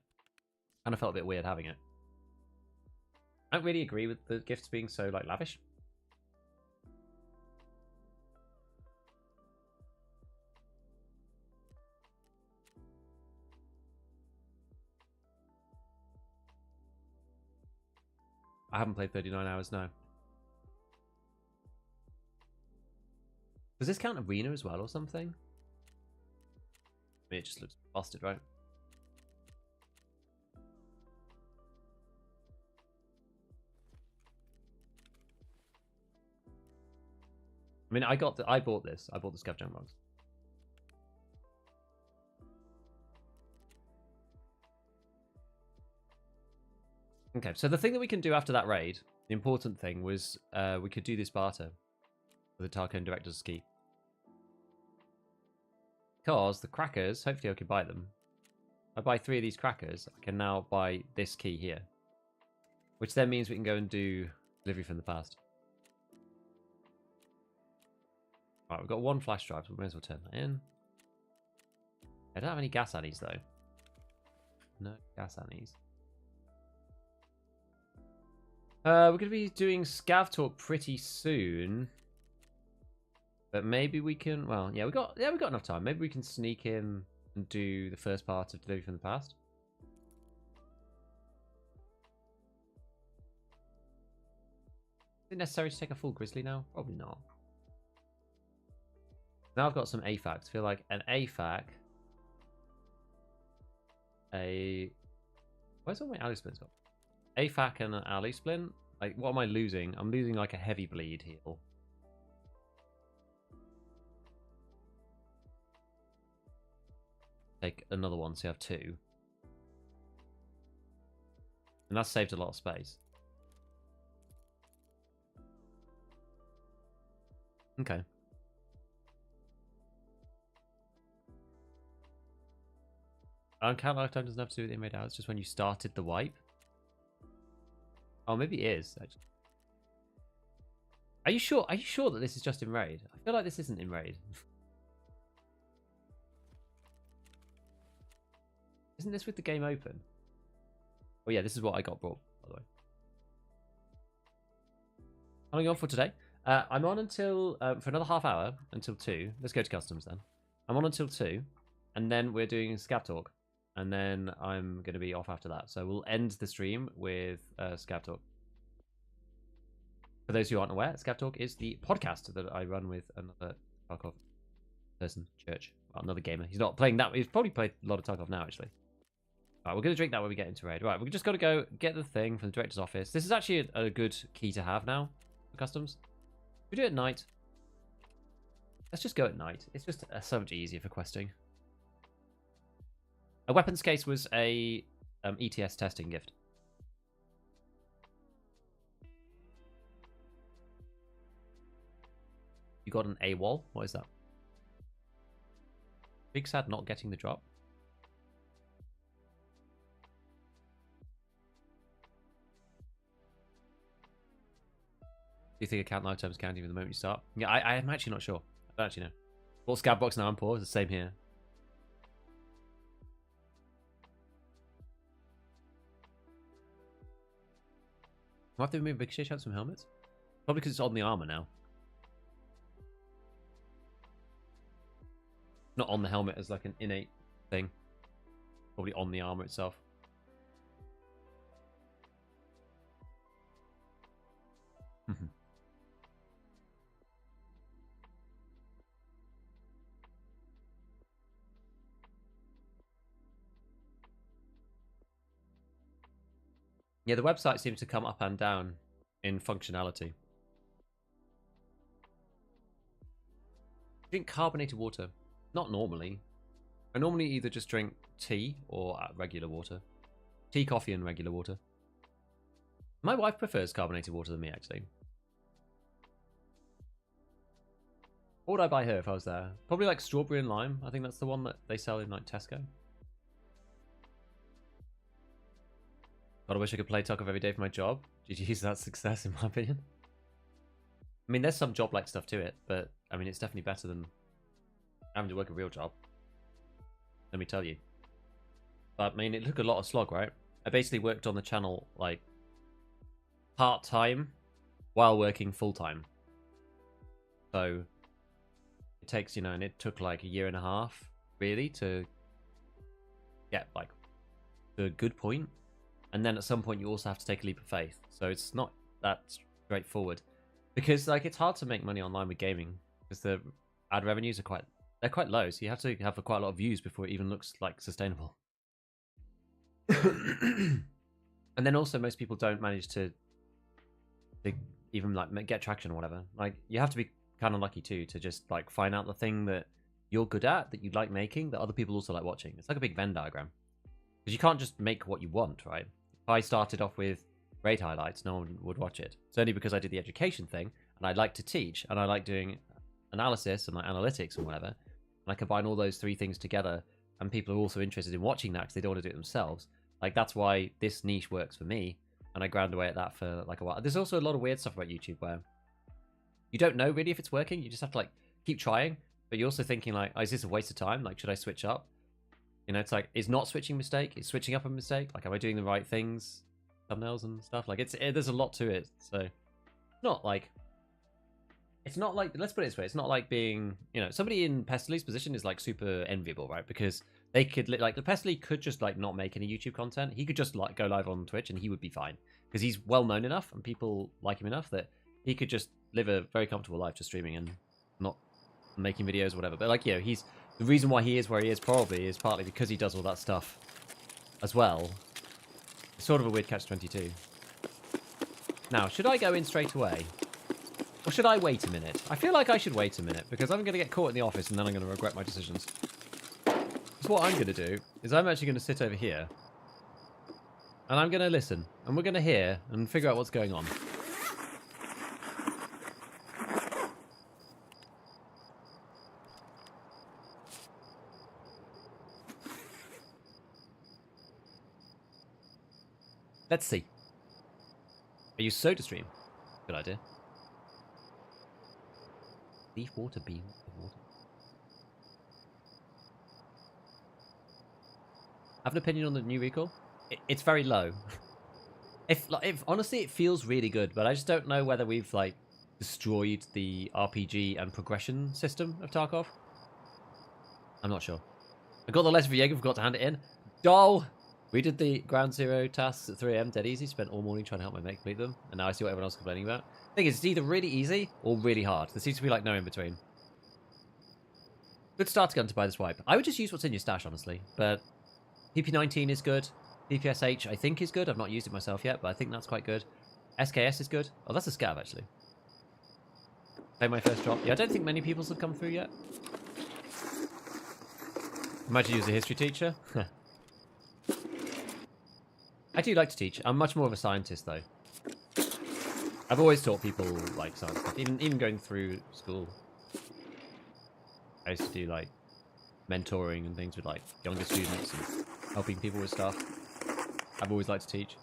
Speaker 1: And I felt a bit weird having it. I don't really agree with the gifts being so, like, lavish. I haven't played 39 hours, no. Does this count Arena as well or something? I mean, it just looks busted, right? I mean, I bought this. I bought the Scav box. Okay, so the thing that we can do after that raid, the important thing was we could do this barter with the Tarkov Director's Key. Because the crackers, hopefully I can buy them. If I buy 3 of these crackers, I can now buy this key here. Which then means we can go and do delivery from the past. Right, we've got 1 flash drive, so we may as well turn that in. I don't have any gas annies though. No gas annies. We're going to be doing Scav Talk pretty soon. But maybe we can, well, yeah, we got enough time. Maybe we can sneak in and do the first part of Delivery from the Past. Is it necessary to take a full Grizzly now? Probably not. Now I've got some AFACs. I feel like an AFAC. Where's all my alley splints got? AFAC and an alley splint? Like, what am I losing? I'm losing like a heavy bleed heal. Take another one, so you have 2. And that's saved a lot of space. Okay. Count lifetime doesn't have to do with inmate hours, just when you started the wipe. Oh, maybe it is, actually. Are you sure? Are you sure that this is just in raid? I feel like this isn't in raid. Isn't this with the game open? Oh yeah, this is what I got brought, by the way. How long are you on for today? I'm on until, for another half hour, until 2. Let's go to customs then. I'm on until 2, and then we're doing Scav Talk. And then I'm going to be off after that. So we'll end the stream with Scav Talk. For those who aren't aware, Scav Talk is the podcast that I run with another Tarkov person, Church. Well, another gamer. He's not playing that. He's probably played a lot of Tarkov now, actually. All right, we're going to drink that when we get into raid. Right, we've just got to go get the thing from the director's office. This is actually a good key to have now for customs. We do it at night. Let's just go at night. It's just so much easier for questing. A weapons case was a ETS testing gift. You got an AWOL? What is that? Big sad not getting the drop. Do you think account lifetimes count even the moment you start? Yeah, I'm actually not sure. I don't actually know. Well, Scav box now I'm poor. It's the same here. Why have they removed big shit shots from helmets? Probably because it's on the armor now. Not on the helmet as like an innate thing. Probably on the armor itself. Yeah, the website seems to come up and down in functionality. Drink carbonated water. Not normally. I normally either just drink tea or regular water. Tea, coffee, and regular water. My wife prefers carbonated water than me, actually. What would I buy her if I was there? Probably like strawberry and lime. I think that's the one that they sell in like Tesco. God, I wish I could play Tarkov every day for my job. GG's, that's success in my opinion. I mean, there's some job-like stuff to it, but I mean, it's definitely better than having to work a real job. Let me tell you. But I mean, it took a lot of slog, right? I basically worked on the channel like part-time while working full-time. So it takes, you know, and it took like a year and a half really to get like to a good point. And then at some point you also have to take a leap of faith. So it's not that straightforward. Because like it's hard to make money online with gaming. Because the ad revenues are they're quite low. So you have to have quite a lot of views before it even looks like sustainable. And then also most people don't manage to even like get traction or whatever. Like you have to be kind of lucky too to just like find out the thing that you're good at, that you like making, that other people also like watching. It's like a big Venn diagram. Because you can't just make what you want, right? If I started off with raid highlights, no one would watch it. It's only because I did the education thing, and I like to teach, and I like doing analysis and like analytics and whatever, and I combine all those three things together, and people are also interested in watching that because they don't want to do it themselves. Like, that's why this niche works for me, and I ground away at that for like a while. There's also a lot of weird stuff about YouTube where you don't know really if it's working. You just have to like keep trying, but you're also thinking like, oh, is this a waste of time? Like, should I switch up? You know, it's like, is not switching a mistake? Is switching up a mistake? Like, am I doing the right things? Thumbnails and stuff. Like, there's a lot to it. So, it's not like, let's put it this way. It's not like being, you know, somebody in Pestely's position is like super enviable, right? Because they could, like, the Pestely could just like not make any YouTube content. He could just like go live on Twitch and he would be fine. Because he's well known enough and people like him enough that he could just live a very comfortable life just streaming and not making videos or whatever. But like, you know, the reason why he is where he is probably is partly because he does all that stuff as well. It's sort of a weird catch-22. Now, should I go in straight away? Or should I wait a minute? I feel like I should wait a minute because I'm going to get caught in the office and then I'm going to regret my decisions. So what I'm going to do is I'm actually going to sit over here and I'm going to listen and we're going to hear and figure out what's going on. Let's see. I use SodaStream. Good idea. Leaf water beam of water. I have an opinion on the new recoil. It's very low. If honestly, it feels really good, but I just don't know whether we've like destroyed the RPG and progression system of Tarkov. I'm not sure. I got the letter for Jaeger, forgot to hand it in. Doll! We did the ground zero tasks at 3 AM, dead easy. Spent all morning trying to help my mate complete them, and now I see what everyone else is complaining about. The thing is, it's either really easy or really hard. There seems to be like no in between. Good starter gun to buy this wipe. I would just use what's in your stash, honestly. But PP19 is good. PPSH I think is good. I've not used it myself yet, but I think that's quite good. SKS is good. Oh, that's a scav actually. Play my first drop. Yeah, I don't think many people's have come through yet. Imagine you as a history teacher. I do like to teach. I'm much more of a scientist, though. I've always taught people like science stuff, even going through school. I used to do like mentoring and things with like younger students and helping people with stuff. I've always liked to teach.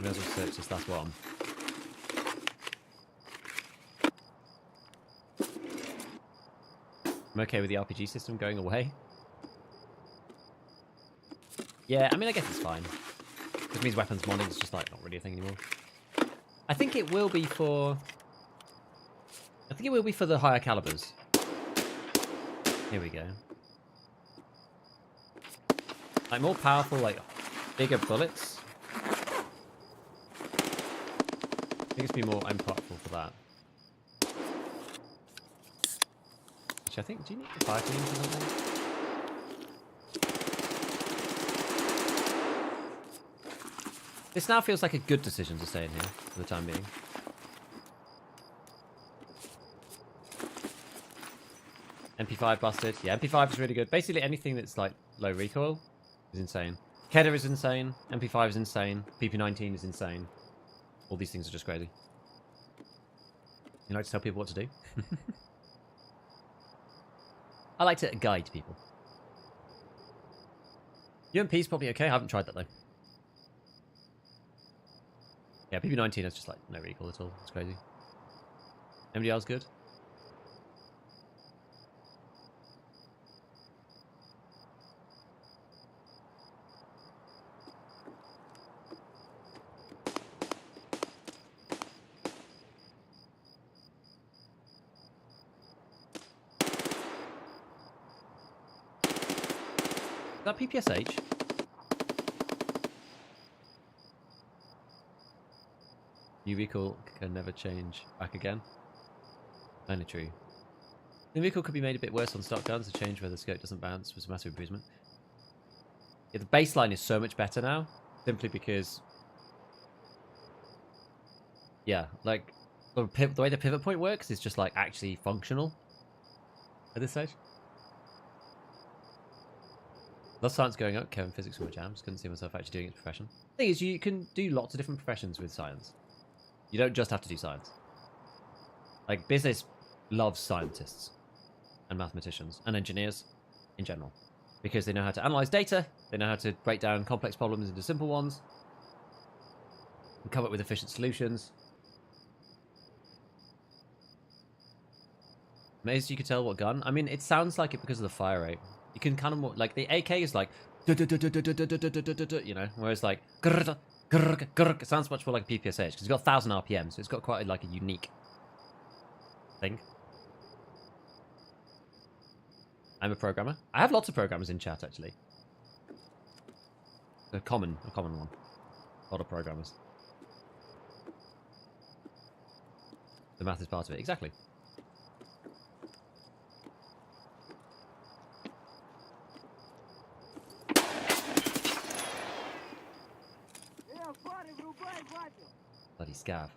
Speaker 1: May as well search this last one. I'm okay with the RPG system going away. Yeah, I mean, I guess it's fine. This means weapons modding is just like not really a thing anymore. I think it will be for... I think it will be for the higher calibers. Here we go. Like more powerful, like bigger bullets. I think it's be more impactful for that. Which I think, do you need the fire teams or something? This now feels like a good decision to stay in here for the time being. MP5 busted. Yeah, MP5 is really good. Basically anything that's like low recoil is insane. Kedda is insane. MP5 is insane. PP19 is insane. All these things are just crazy. You like to tell people what to do? I like to guide people. UMP is probably okay. I haven't tried that though. Yeah, PP19 is just like no recoil at all. It's crazy. Anybody else good? Is that PPSH? New vehicle can never change back again. Only true. The vehicle could be made a bit worse on stock guns. A change where the scope doesn't bounce was a massive improvement. Yeah, the baseline is so much better now, simply because, yeah, like the way the pivot point works is just like actually functional at this stage. Love science going up. Kevin, physics were jams. Couldn't see myself actually doing it as a profession. The thing is, you can do lots of different professions with science. You don't just have to do science. Like, business loves scientists and mathematicians and engineers in general. Because they know how to analyze data, they know how to break down complex problems into simple ones, and come up with efficient solutions. Amazed you could tell what gun? I mean, it sounds like it because of the fire rate. You can kind of more, like, the AK is like, you know, whereas like, it sounds much more like a PPSH because it's got 1,000 RPM, so it's got quite like a unique thing. I'm a programmer. I have lots of programmers in chat actually. A common one. A lot of programmers. The math is part of it, exactly. Bloody scav.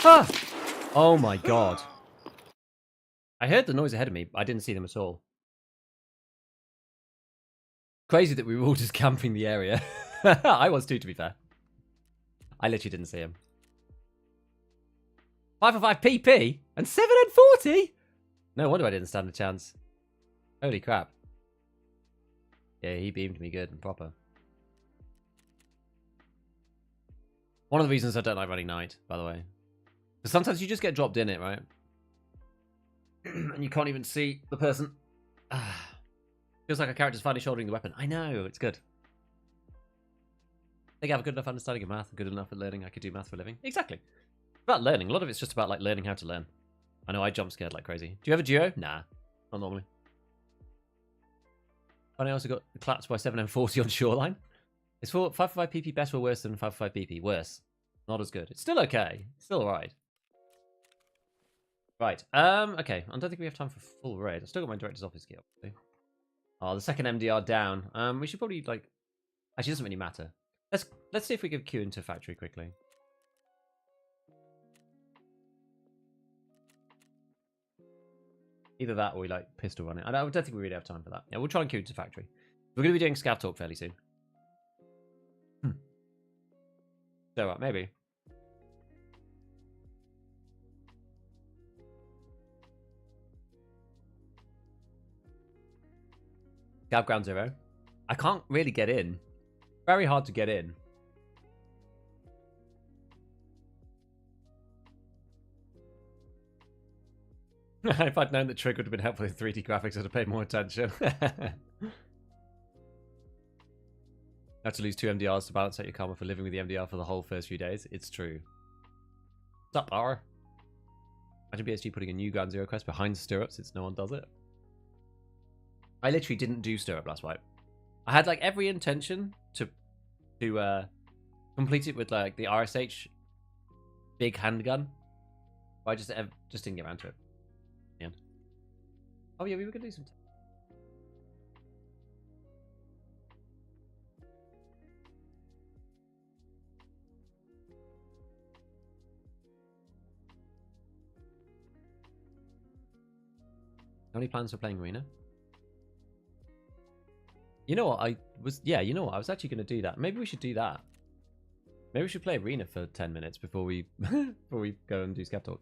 Speaker 1: Ah! Oh my god. I heard the noise ahead of me, but I didn't see them at all. Crazy that we were all just camping the area. I was too, to be fair. I literally didn't see him. 545 PP and 740? No wonder I didn't stand a chance. Holy crap. Yeah, he beamed me good and proper. One of the reasons I don't like running night, by the way. Because sometimes you just get dropped in it, right? And you can't even see the person. Feels like a character's finally shouldering the weapon. I know, it's good. I think I have a good enough understanding of math, good enough at learning I could do math for a living. Exactly. It's about learning. A lot of it's just about like learning how to learn. I know I jump scared like crazy. Do you have a duo? Nah, not normally. And I also got clapped by 7M40 on Shoreline. Is 555 PP better or worse than 555 BP? Worse. Not as good. It's still okay. It's still alright. Right. Okay. I don't think we have time for full raid. I've still got my director's office key up. Oh, the second MDR down. We should probably like. Actually, it doesn't really matter. Let's see if we can queue into factory quickly. Either that or we like pistol run it. I don't think we really have time for that. Yeah, we'll try and queue into factory. We're going to be doing Scav Talk fairly soon. So maybe. Scav Ground Zero. I can't really get in. Very hard to get in. If I'd known that Trig would have been helpful in 3D graphics, I'd have paid more attention. Have to lose 2 MDRs to balance out your karma for living with the MDR for the whole first few days. It's true. What's up, R? Imagine BSG putting a new Ground Zero quest behind stirrups since no one does it. I literally didn't do stirrup last wipe. I had like every intention to complete it with like the RSH big handgun, but I just didn't get around to it. Yeah. Oh yeah, we were gonna do some. Any plans for playing Arena? You know what? I was actually going to do that. Maybe we should do that. Maybe we should play Arena for 10 minutes before we before we go and do Scav Talk.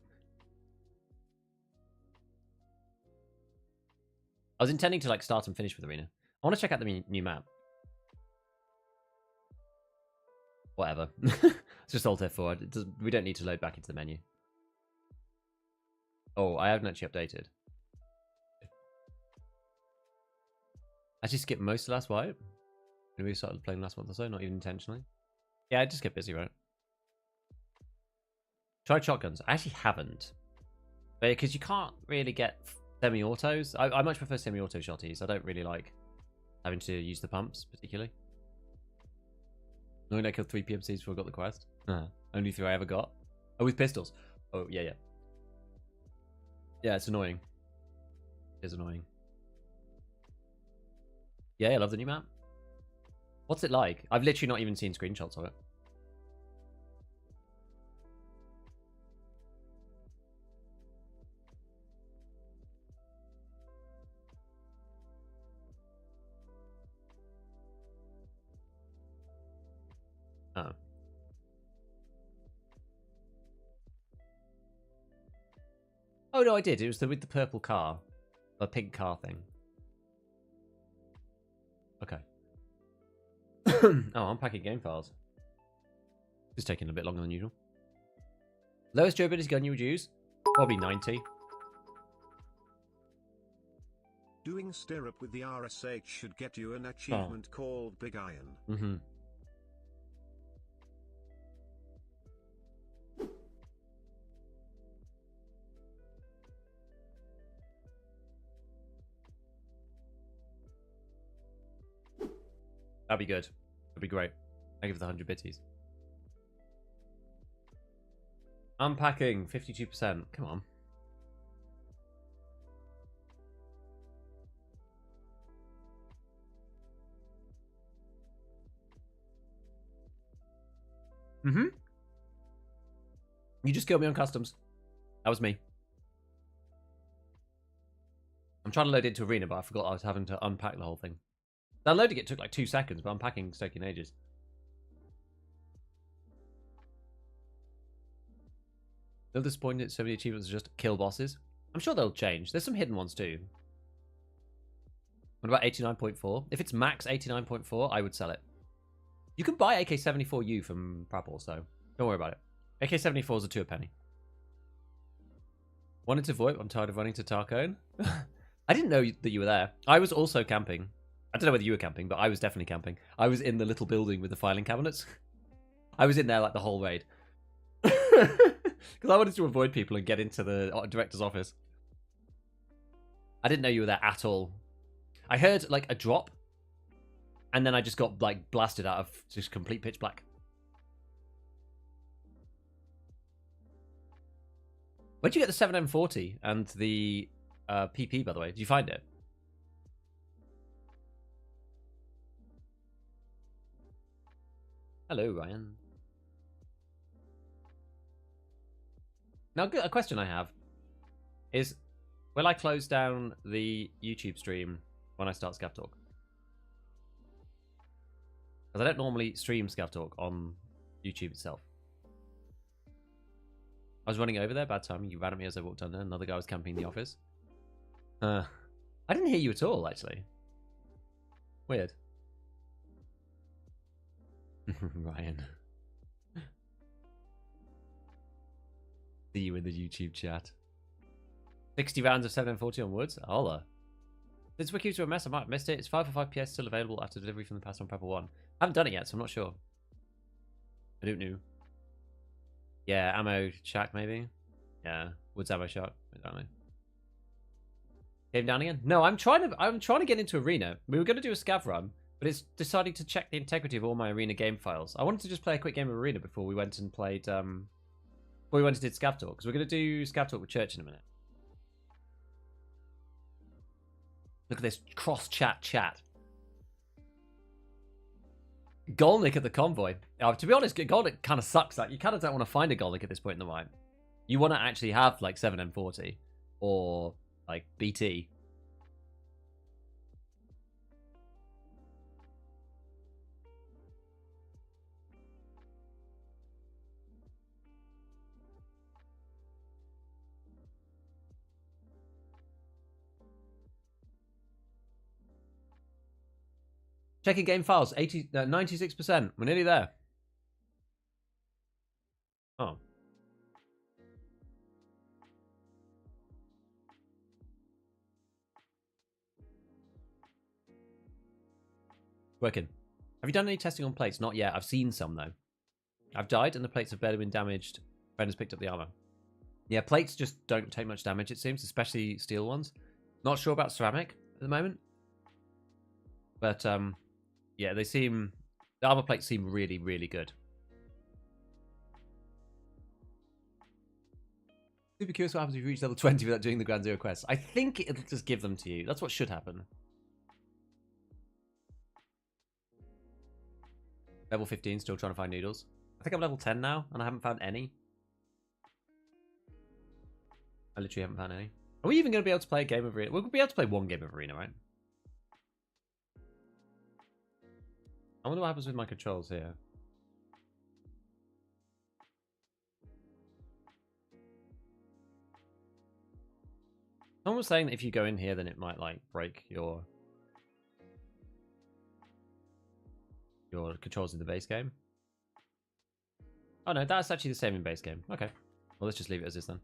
Speaker 1: I was intending to like start and finish with Arena. I want to check out the new map. Whatever. It's just Alt F4. We don't need to load back into the menu. Oh, I haven't actually updated. I just skipped most of last wipe. When we started playing last month or so, not even intentionally. Yeah, I just get busy, right? Tried shotguns. I actually haven't. Because you can't really get semi-autos. I much prefer semi-auto shotties. I don't really like having to use the pumps, particularly. Knowing I killed 3 PMCs before I got the quest. Only 3 I ever got. Oh, with pistols. Oh, yeah, yeah. Yeah, it's annoying. It is annoying. Yeah, I love the new map. What's it like? I've literally not even seen screenshots of it. Oh. Oh no, I did. It was with the purple car. The pink car thing. Okay. Oh, I'm packing game files. It's taking a bit longer than usual. Lowest durability gun you would use? Probably 90.
Speaker 2: Doing stirrup with the RSH should get you an achievement called Big Iron.
Speaker 1: Mm-hmm. That'd be good. That'd be great. Thank you for the 100 bitties. Unpacking, 52%. Come on. Mm-hmm. You just killed me on customs. That was me. I'm trying to load into Arena, but I forgot I was having to unpack the whole thing. Downloading it took like 2 seconds, but unpacking is taking ages. They'll disappoint that so many achievements are just kill bosses. I'm sure they'll change. There's some hidden ones too. What about 89.4? If it's max 89.4, I would sell it. You can buy AK-74U from Prapple, so don't worry about it. AK-74s are 2 a penny. Wanted to VoIP, I'm tired of running to Tarkov. I didn't know that you were there. I was also camping. I don't know whether you were camping, but I was definitely camping. I was in the little building with the filing cabinets. I was in there like the whole raid. Because I wanted to avoid people and get into the director's office. I didn't know you were there at all. I heard like a drop. And then I just got like blasted out of just complete pitch black. Where'd you get the 7M40 and the PP, by the way? Did you find it? Hello, Ryan. Now, a question I have is, will I close down the YouTube stream when I start Scav Talk? Because I don't normally stream Scav Talk on YouTube itself. I was running over there, bad timing. You ran at me as I walked under. Another guy was camping in the office. I didn't hear you at all, actually. Weird. Ryan. See you in the YouTube chat. 60 rounds of 740 on Woods? Holla. Since Wikis were a mess, I might have missed it. It's 5 for 5 PS still available after delivery from the past on Prepper 1. I haven't done it yet, so I'm not sure. I don't know. Yeah, ammo shack maybe. Yeah, Woods ammo shack. Exactly. Game down again? No, I'm trying to get into Arena. We were going to do a scav run, but it's deciding to check the integrity of all my Arena game files. I wanted to just play a quick game of Arena before we went and played. Before we went and did Scav Talk, because we're going to do Scav Talk with Church in a minute. Look at this cross-chat chat. Golnick at the convoy. To be honest, Golnick kind of sucks. Like, you kind of don't want to find a Golnick at this point in the wipe. You want to actually have like 7M40 or like BT. Checking game files, 96%. We're nearly there. Oh. Working. Have you done any testing on plates? Not yet. I've seen some, though. I've died, and the plates have barely been damaged. Ben has picked up the armor. Yeah, plates just don't take much damage, it seems, especially steel ones. Not sure about ceramic at the moment. But, yeah, they seem... The armor plates seem really, really good. Super curious what happens if you reach level 20 without doing the Grand Zero quests. I think it'll just give them to you. That's what should happen. Level 15, still trying to find needles. I think I'm level 10 now, and I haven't found any. I literally haven't found any. Are we even going to be able to play a game of Arena? We'll be able to play one game of Arena, right? I wonder what happens with my controls here. Someone was saying that if you go in here, then it might, like, break your controls in the base game. Oh, no, that's actually the same in base game. Okay. Well, let's just leave it as this, then.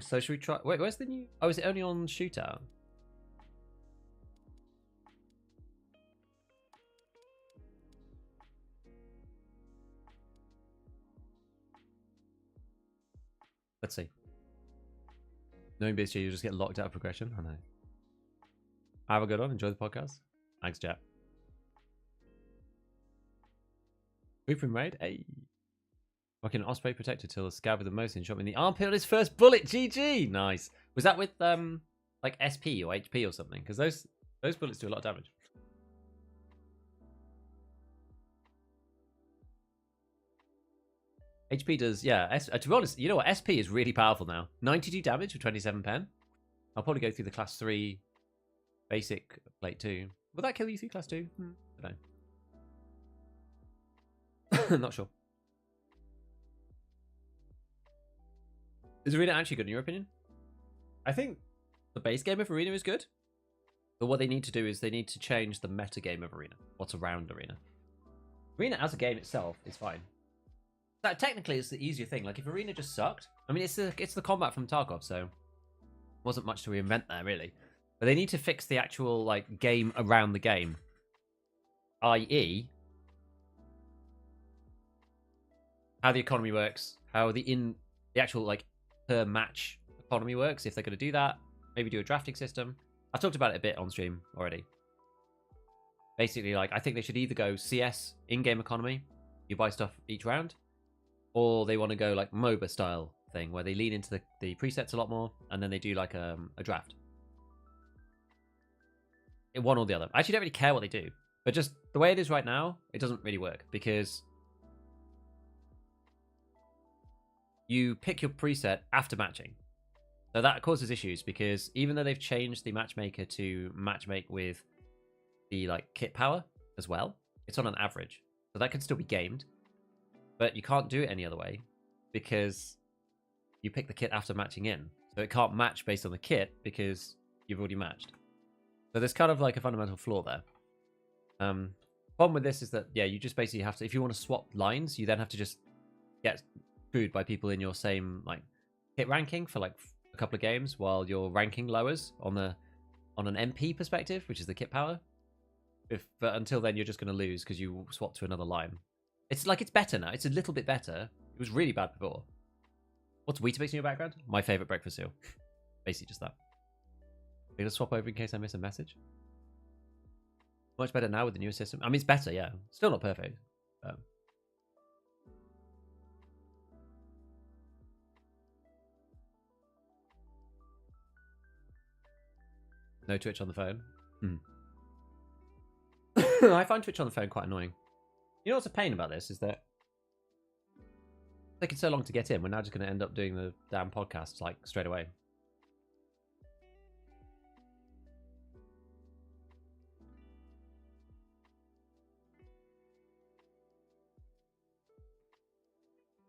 Speaker 1: So, should we try... Wait, where's the new... Oh, is it only on Shootout? Let's see. Knowing BSG, you just get locked out of progression. I know. Have a good one. Enjoy the podcast. Thanks, Jack. Open raid. Hey. Fucking Osprey protector till the scav with the most in shot me in the armpit on his first bullet. GG. Nice. Was that with like SP or HP or something? Because those bullets do a lot of damage. HP does, yeah. To be honest, you know what? SP is really powerful now. 92 damage for 27 pen. I'll probably go through the class 3 basic plate 2. Will that kill you through class 2? I don't know. Not sure. Is Arena actually good in your opinion? I think the base game of Arena is good. But what they need to do is they need to change the meta game of Arena. What's around Arena. Arena as a game itself is fine. That technically it's the easier thing. Like if Arena just sucked, I mean it's the combat from Tarkov, so wasn't much to reinvent there really. But they need to fix the actual like game around the game, i.e., how the economy works, how the actual like per match economy works. If they're going to do that, maybe do a drafting system. I've talked about it a bit on stream already. Basically, like I think they should either go CS in-game economy, you buy stuff each round. or they want to go like MOBA style thing where they lean into the presets a lot more, and then they do like a draft. One or the other. I actually don't really care what they do, but just the way it is right now, it doesn't really work because you pick your preset after matching. So that causes issues because even though they've changed the matchmaker to matchmake with the like kit power as well, it's on an average. So that can still be gamed, but you can't do it any other way because you pick the kit after matching in. So it can't match based on the kit because you've already matched. So there's kind of like a fundamental flaw there. Problem with this is that, yeah, you just basically have to, if you want to swap lines, you then have to just get screwed by people in your same like kit ranking for like a couple of games while your ranking lowers on an MP perspective, which is the kit power. But until then, you're just going to lose because you swap to another line. It's like it's better now. It's a little bit better. It was really bad before. What's Weetabix in your background? My favorite breakfast cereal. Basically just that. I'm going to swap over in case I miss a message. Much better now with the newer system. I mean, it's better, yeah. Still not perfect. No Twitch on the phone. I find Twitch on the phone quite annoying. You know what's a pain about this is that it's taking so long to get in. We're now just going to end up doing the damn podcast like straight away.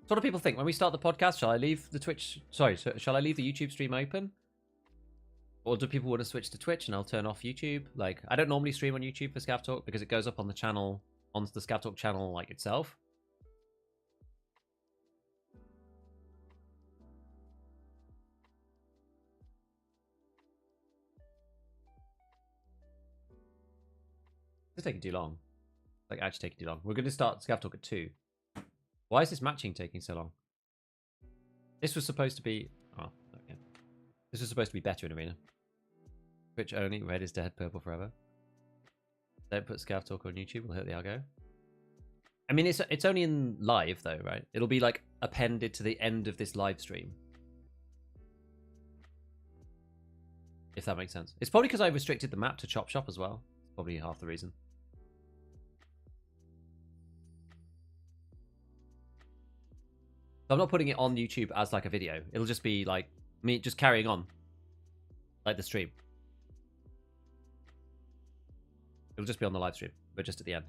Speaker 1: So what do people think when we start the podcast? Shall I leave the Twitch? Sorry, shall I leave the YouTube stream open? Or do people want to switch to Twitch and I'll turn off YouTube? Like, I don't normally stream on YouTube for Scav Talk because it goes up on the channel, onto the Scav Talk channel like itself. It's taking too long. Like, actually taking too long. We're going to start Scav Talk at 2. Why is this matching taking so long? This was supposed to be... Oh, okay. This was supposed to be better in Arena. Twitch only, red is dead, purple forever. Don't put Scav Talk on YouTube, we'll hit the algo. I mean, it's only in live though, right? It'll be like appended to the end of this live stream. If that makes sense. It's probably because I restricted the map to Chop Shop as well. It's probably half the reason. So I'm not putting it on YouTube as like a video. It'll just be like me just carrying on. Like the stream. It'll just be on the live stream, but just at the end.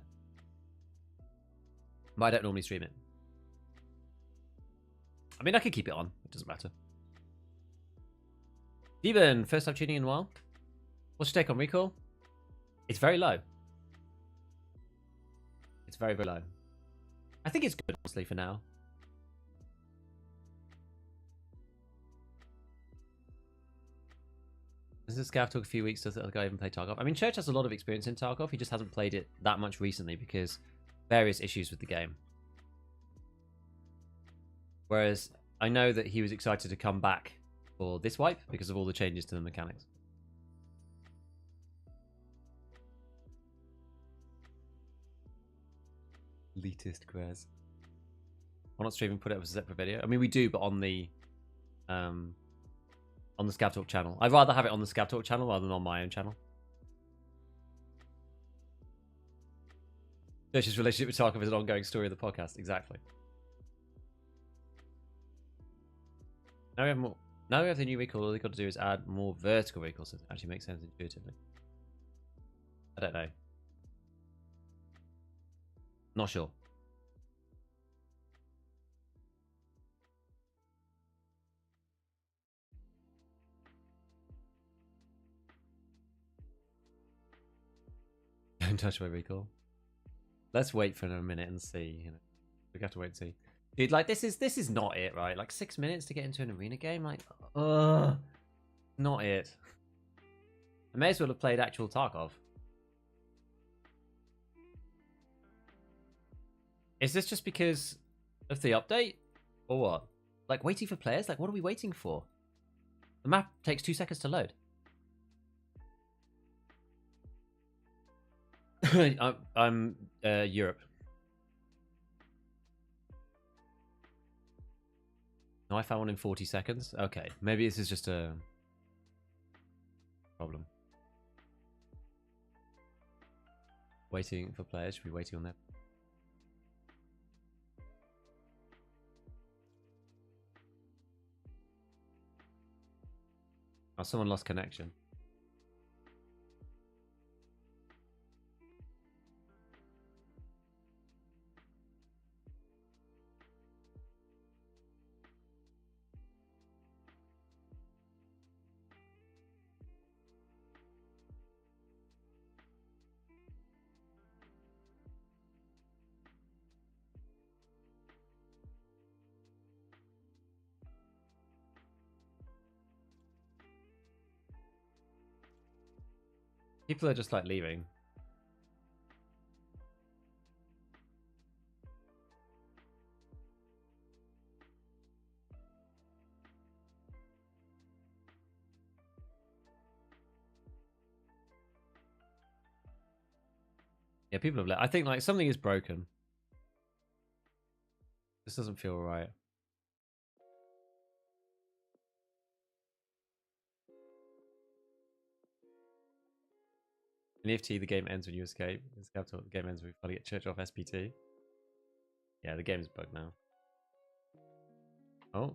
Speaker 1: But I don't normally stream it. I mean, I could keep it on. It doesn't matter. Steven, first time tuning in a while. What's your take on recoil? It's very low. It's very, very low. I think it's good, honestly, for now. This is Scav Talk a few weeks. Does the other guy even play Tarkov? I mean, Church has a lot of experience in Tarkov. He just hasn't played it that much recently because various issues with the game. Whereas I know that he was excited to come back for this wipe because of all the changes to the mechanics. Elitist Graz. Why not stream and put it up as a separate video? I mean, we do, but on the Scav Talk channel. I'd rather have it on the Scav Talk channel rather than on my own channel. Church's relationship with Tarkov is an ongoing story of the podcast. Exactly. Now we have more. Now we have the new recoil. All we got to do is add more vertical recoil, so it actually makes sense intuitively. I don't know. Not sure. Don't touch my recoil. Let's wait for a minute and see. You know, we have to wait and see. Dude, like this is not it, right? Like 6 minutes to get into an arena game, like, not it. I may as well have played actual Tarkov. Is this just because of the update, or what? Like waiting for players? Like what are we waiting for? The map takes 2 seconds to load. I'm Europe. No, I found one in 40 seconds. Okay, maybe this is just a problem. Waiting for players. Should be waiting on that. Oh, someone lost connection. People are just like leaving. Yeah, people have left. I think like something is broken. This doesn't feel right. In EFT, the game ends when you escape. In ScavTalk, the game ends when we finally get church off SPT. Yeah, the game's bugged now. Oh.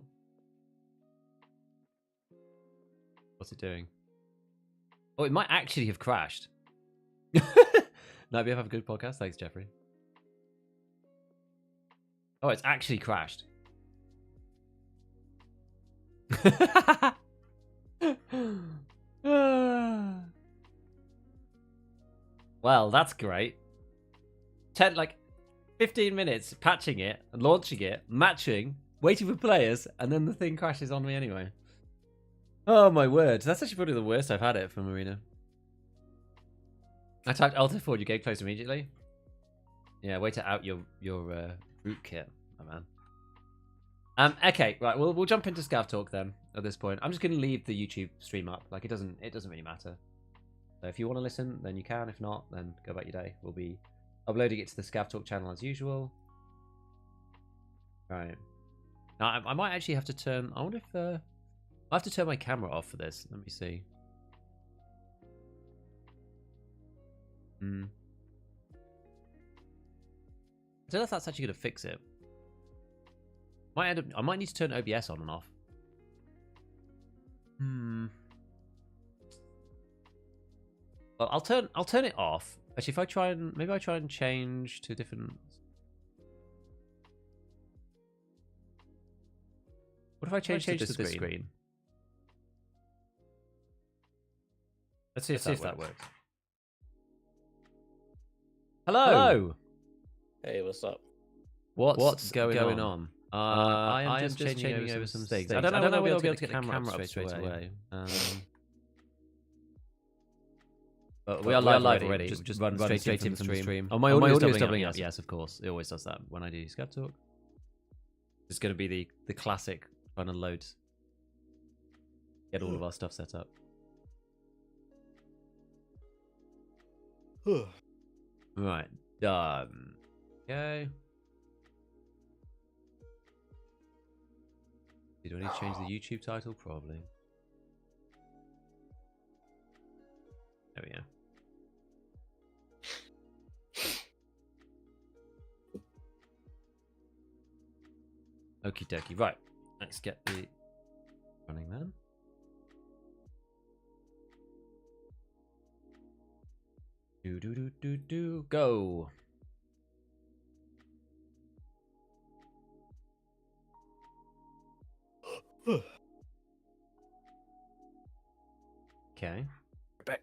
Speaker 1: What's it doing? Oh, it might actually have crashed. No, we have a good podcast. Thanks, Jeffrey. Oh, it's actually crashed. Well, that's great. 15 minutes patching it and launching it, matching, waiting for players, and then the thing crashes on me anyway. Oh my word. That's actually probably the worst I've had it from Arena. I typed Alt F4, you get close immediately. Yeah, way to out your rootkit, my man. Okay, right. We'll jump into Scav Talk then. At this point, I'm just going to leave the YouTube stream up. Like it doesn't really matter. So if you want to listen, then you can. If not, then go about your day. We'll be uploading it to the Scav Talk channel as usual. Right. Now I might actually have to turn. I wonder if I have to turn my camera off for this. Let me see. I don't know if that's actually going to fix it. I might need to turn OBS on and off. Well, I'll turn it off. Actually, if I try and maybe I try and change to different. What if I change to this screen? Let's see if that works. Hello.
Speaker 4: Hey, what's up?
Speaker 1: What's going on? I am just changing over some things. I don't know whether I'll be able to get the camera up straight away. But we are live already. Just run straight in from the stream. Oh, my audio is doubling up. Yes, of course. It always does that when I do Scav Talk. It's going to be the classic trying to load. Get all of our stuff set up. Right. Done. Okay. Do I need to change the YouTube title? Probably. There we go. Okie dokie. Right. Let's get the running then. Go. Okay.
Speaker 4: Back.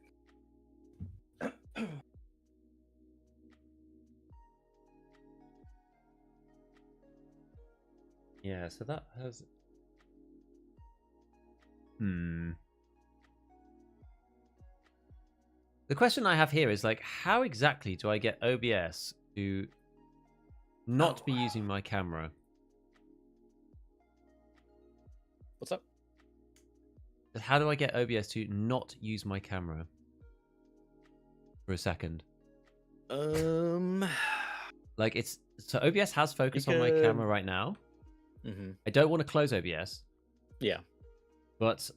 Speaker 1: Yeah, so that has. The question I have here is like, how exactly do I get OBS to not be using my camera?
Speaker 4: What's up?
Speaker 1: How do I get OBS to not use my camera for a second?
Speaker 4: Like
Speaker 1: it's so OBS has focus on my camera right now. I don't want to close OBS,
Speaker 4: Yeah.
Speaker 1: but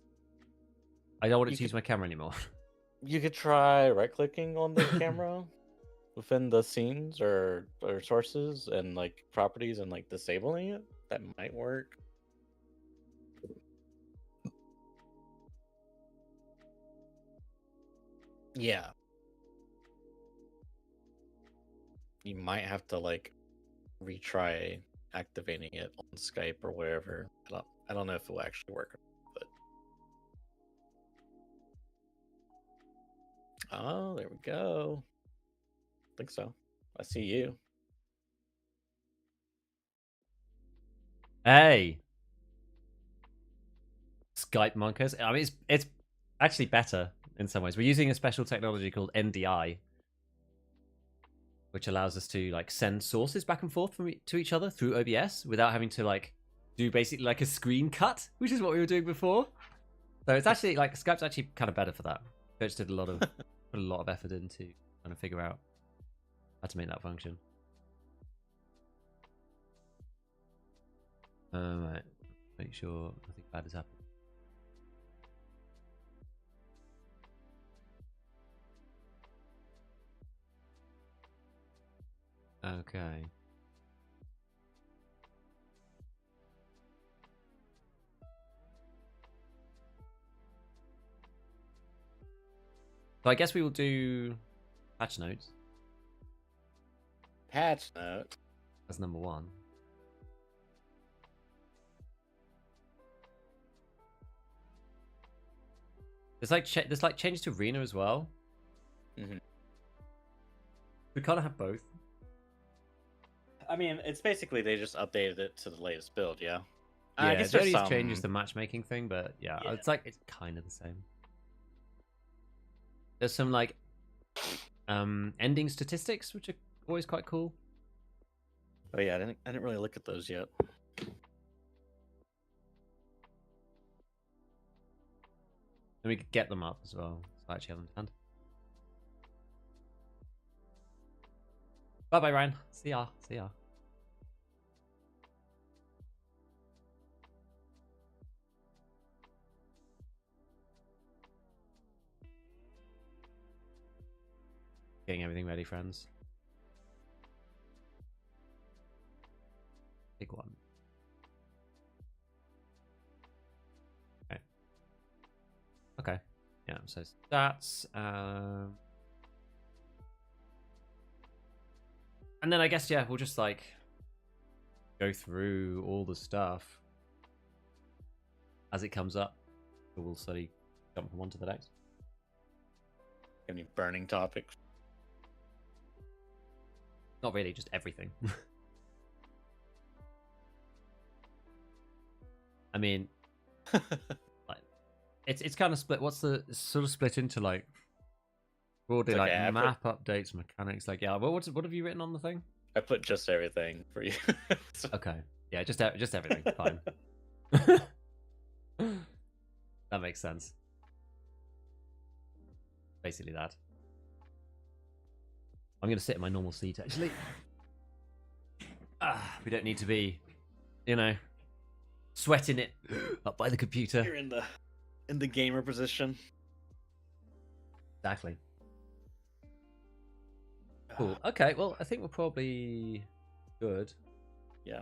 Speaker 1: I don't want it
Speaker 4: You
Speaker 1: to use my camera anymore.
Speaker 4: You could try right-clicking on the camera within the scenes or sources and like properties and like disabling it. That might work. Yeah. You might have to like retry activating it on Skype or wherever. I don't know if it will actually work, but oh, there we go. I think so. I see you.
Speaker 1: Hey, Skype monkers. I mean, it's actually better in some ways. We're using a special technology called NDI, which allows us to like send sources back and forth to each other through OBS without having to like do basically like a screen cut, which is what we were doing before. So it's actually like Skype's actually kind of better for that. Coach did put a lot of effort into trying to figure out how to make that function. Right, make sure nothing bad has happened. Okay. So I guess we will do patch notes
Speaker 4: Patch note.
Speaker 1: as number one. There's like changes to arena as well. We kind of have both.
Speaker 4: I mean, it's basically they just updated it to the latest build, yeah.
Speaker 1: Yeah,
Speaker 4: I guess
Speaker 1: it only
Speaker 4: there's some
Speaker 1: changes the matchmaking thing, but yeah,
Speaker 4: Yeah.
Speaker 1: it's kind of the same. There's some like ending statistics, which are always quite cool.
Speaker 4: Oh yeah, I didn't really look at those yet.
Speaker 1: And we could get them up as well. So I actually have them to hand. Bye bye, Ryan. See ya. See ya. Getting everything ready, friends. Big one. Okay. Okay. Yeah, so stats. And then I guess, yeah, we'll just like go through all the stuff as it comes up. So we'll slowly jump from one to the next.
Speaker 4: Any burning topics?
Speaker 1: Not really, just everything. I mean, like, it's kind of split. It's sort of split into like broadly
Speaker 4: It's
Speaker 1: like
Speaker 4: okay,
Speaker 1: map updates, mechanics. Like, yeah, well, what have you written on the thing?
Speaker 4: I put just everything for you. So-
Speaker 1: Okay, yeah, just everything. Fine. That makes sense. Basically that. I'm gonna sit in my normal seat actually. We don't need to be, you know, sweating it up by the computer.
Speaker 4: You're in the gamer position.
Speaker 1: Exactly. Cool. Okay, well, I think we're probably good.
Speaker 4: Yeah.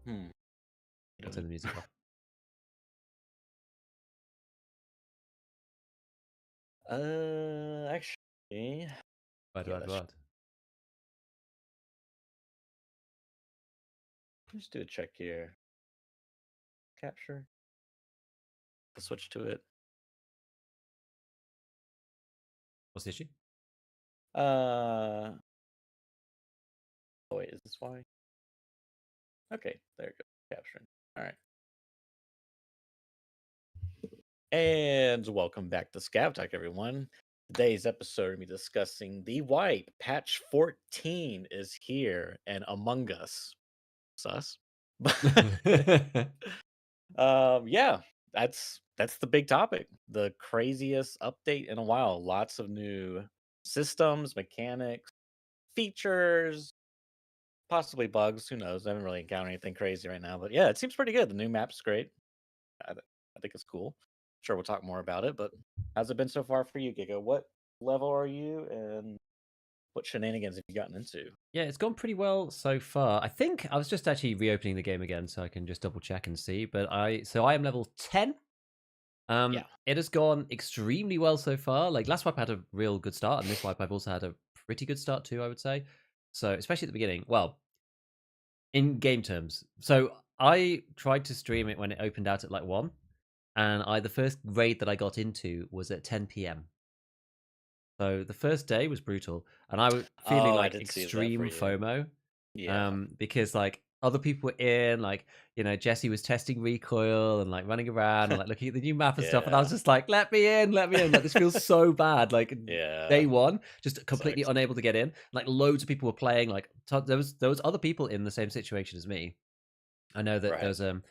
Speaker 1: I'll turn the music off.
Speaker 4: Actually,
Speaker 1: What?
Speaker 4: let's do a check here. Capture. Let's switch to it.
Speaker 1: What's the issue?
Speaker 4: Oh wait, is this why? Okay, there it goes. Capturing. All right. And welcome back to Scav Talk, everyone. Today's episode, we're going to be discussing the wipe. Patch 14 is here and among us. Sus. Yeah, that's that's the big topic. The craziest update in a while. Lots of new systems, mechanics, features, possibly bugs. Who knows? I haven't really encountered anything crazy right now, but yeah, it seems pretty good. The new map's great. I think it's cool. Sure, we'll talk more about it, but how's it been so far for you, Giga? What level are you, and what shenanigans have you gotten into?
Speaker 1: Yeah, it's gone pretty well so far. I think I was just actually reopening the game again so I can just double check and see. But I am level 10.
Speaker 4: Yeah.
Speaker 1: It has gone extremely well so far. Like last wipe I had a real good start, and this wipe I've also had a pretty good start too, I would say. So especially at the beginning. Well, in game terms. So I tried to stream it when it opened out at like 1, and the first raid that I got into was at 10 p.m. So the first day was brutal, and I was feeling
Speaker 4: Oh, I
Speaker 1: like
Speaker 4: didn't see that for
Speaker 1: extreme
Speaker 4: you.
Speaker 1: FOMO,
Speaker 4: Yeah.
Speaker 1: because like other people were in, like Jesse was testing recoil and like running around and like looking at the new map and stuff, and I was
Speaker 4: Yeah.
Speaker 1: just like, let me in, let me in. Like this feels so bad. Like
Speaker 4: Yeah.
Speaker 1: day one, just completely
Speaker 4: Sucks.
Speaker 1: unable to get in. Like loads of people were playing. Like there was other people in the same situation as me. I know that
Speaker 4: Right.
Speaker 1: there's in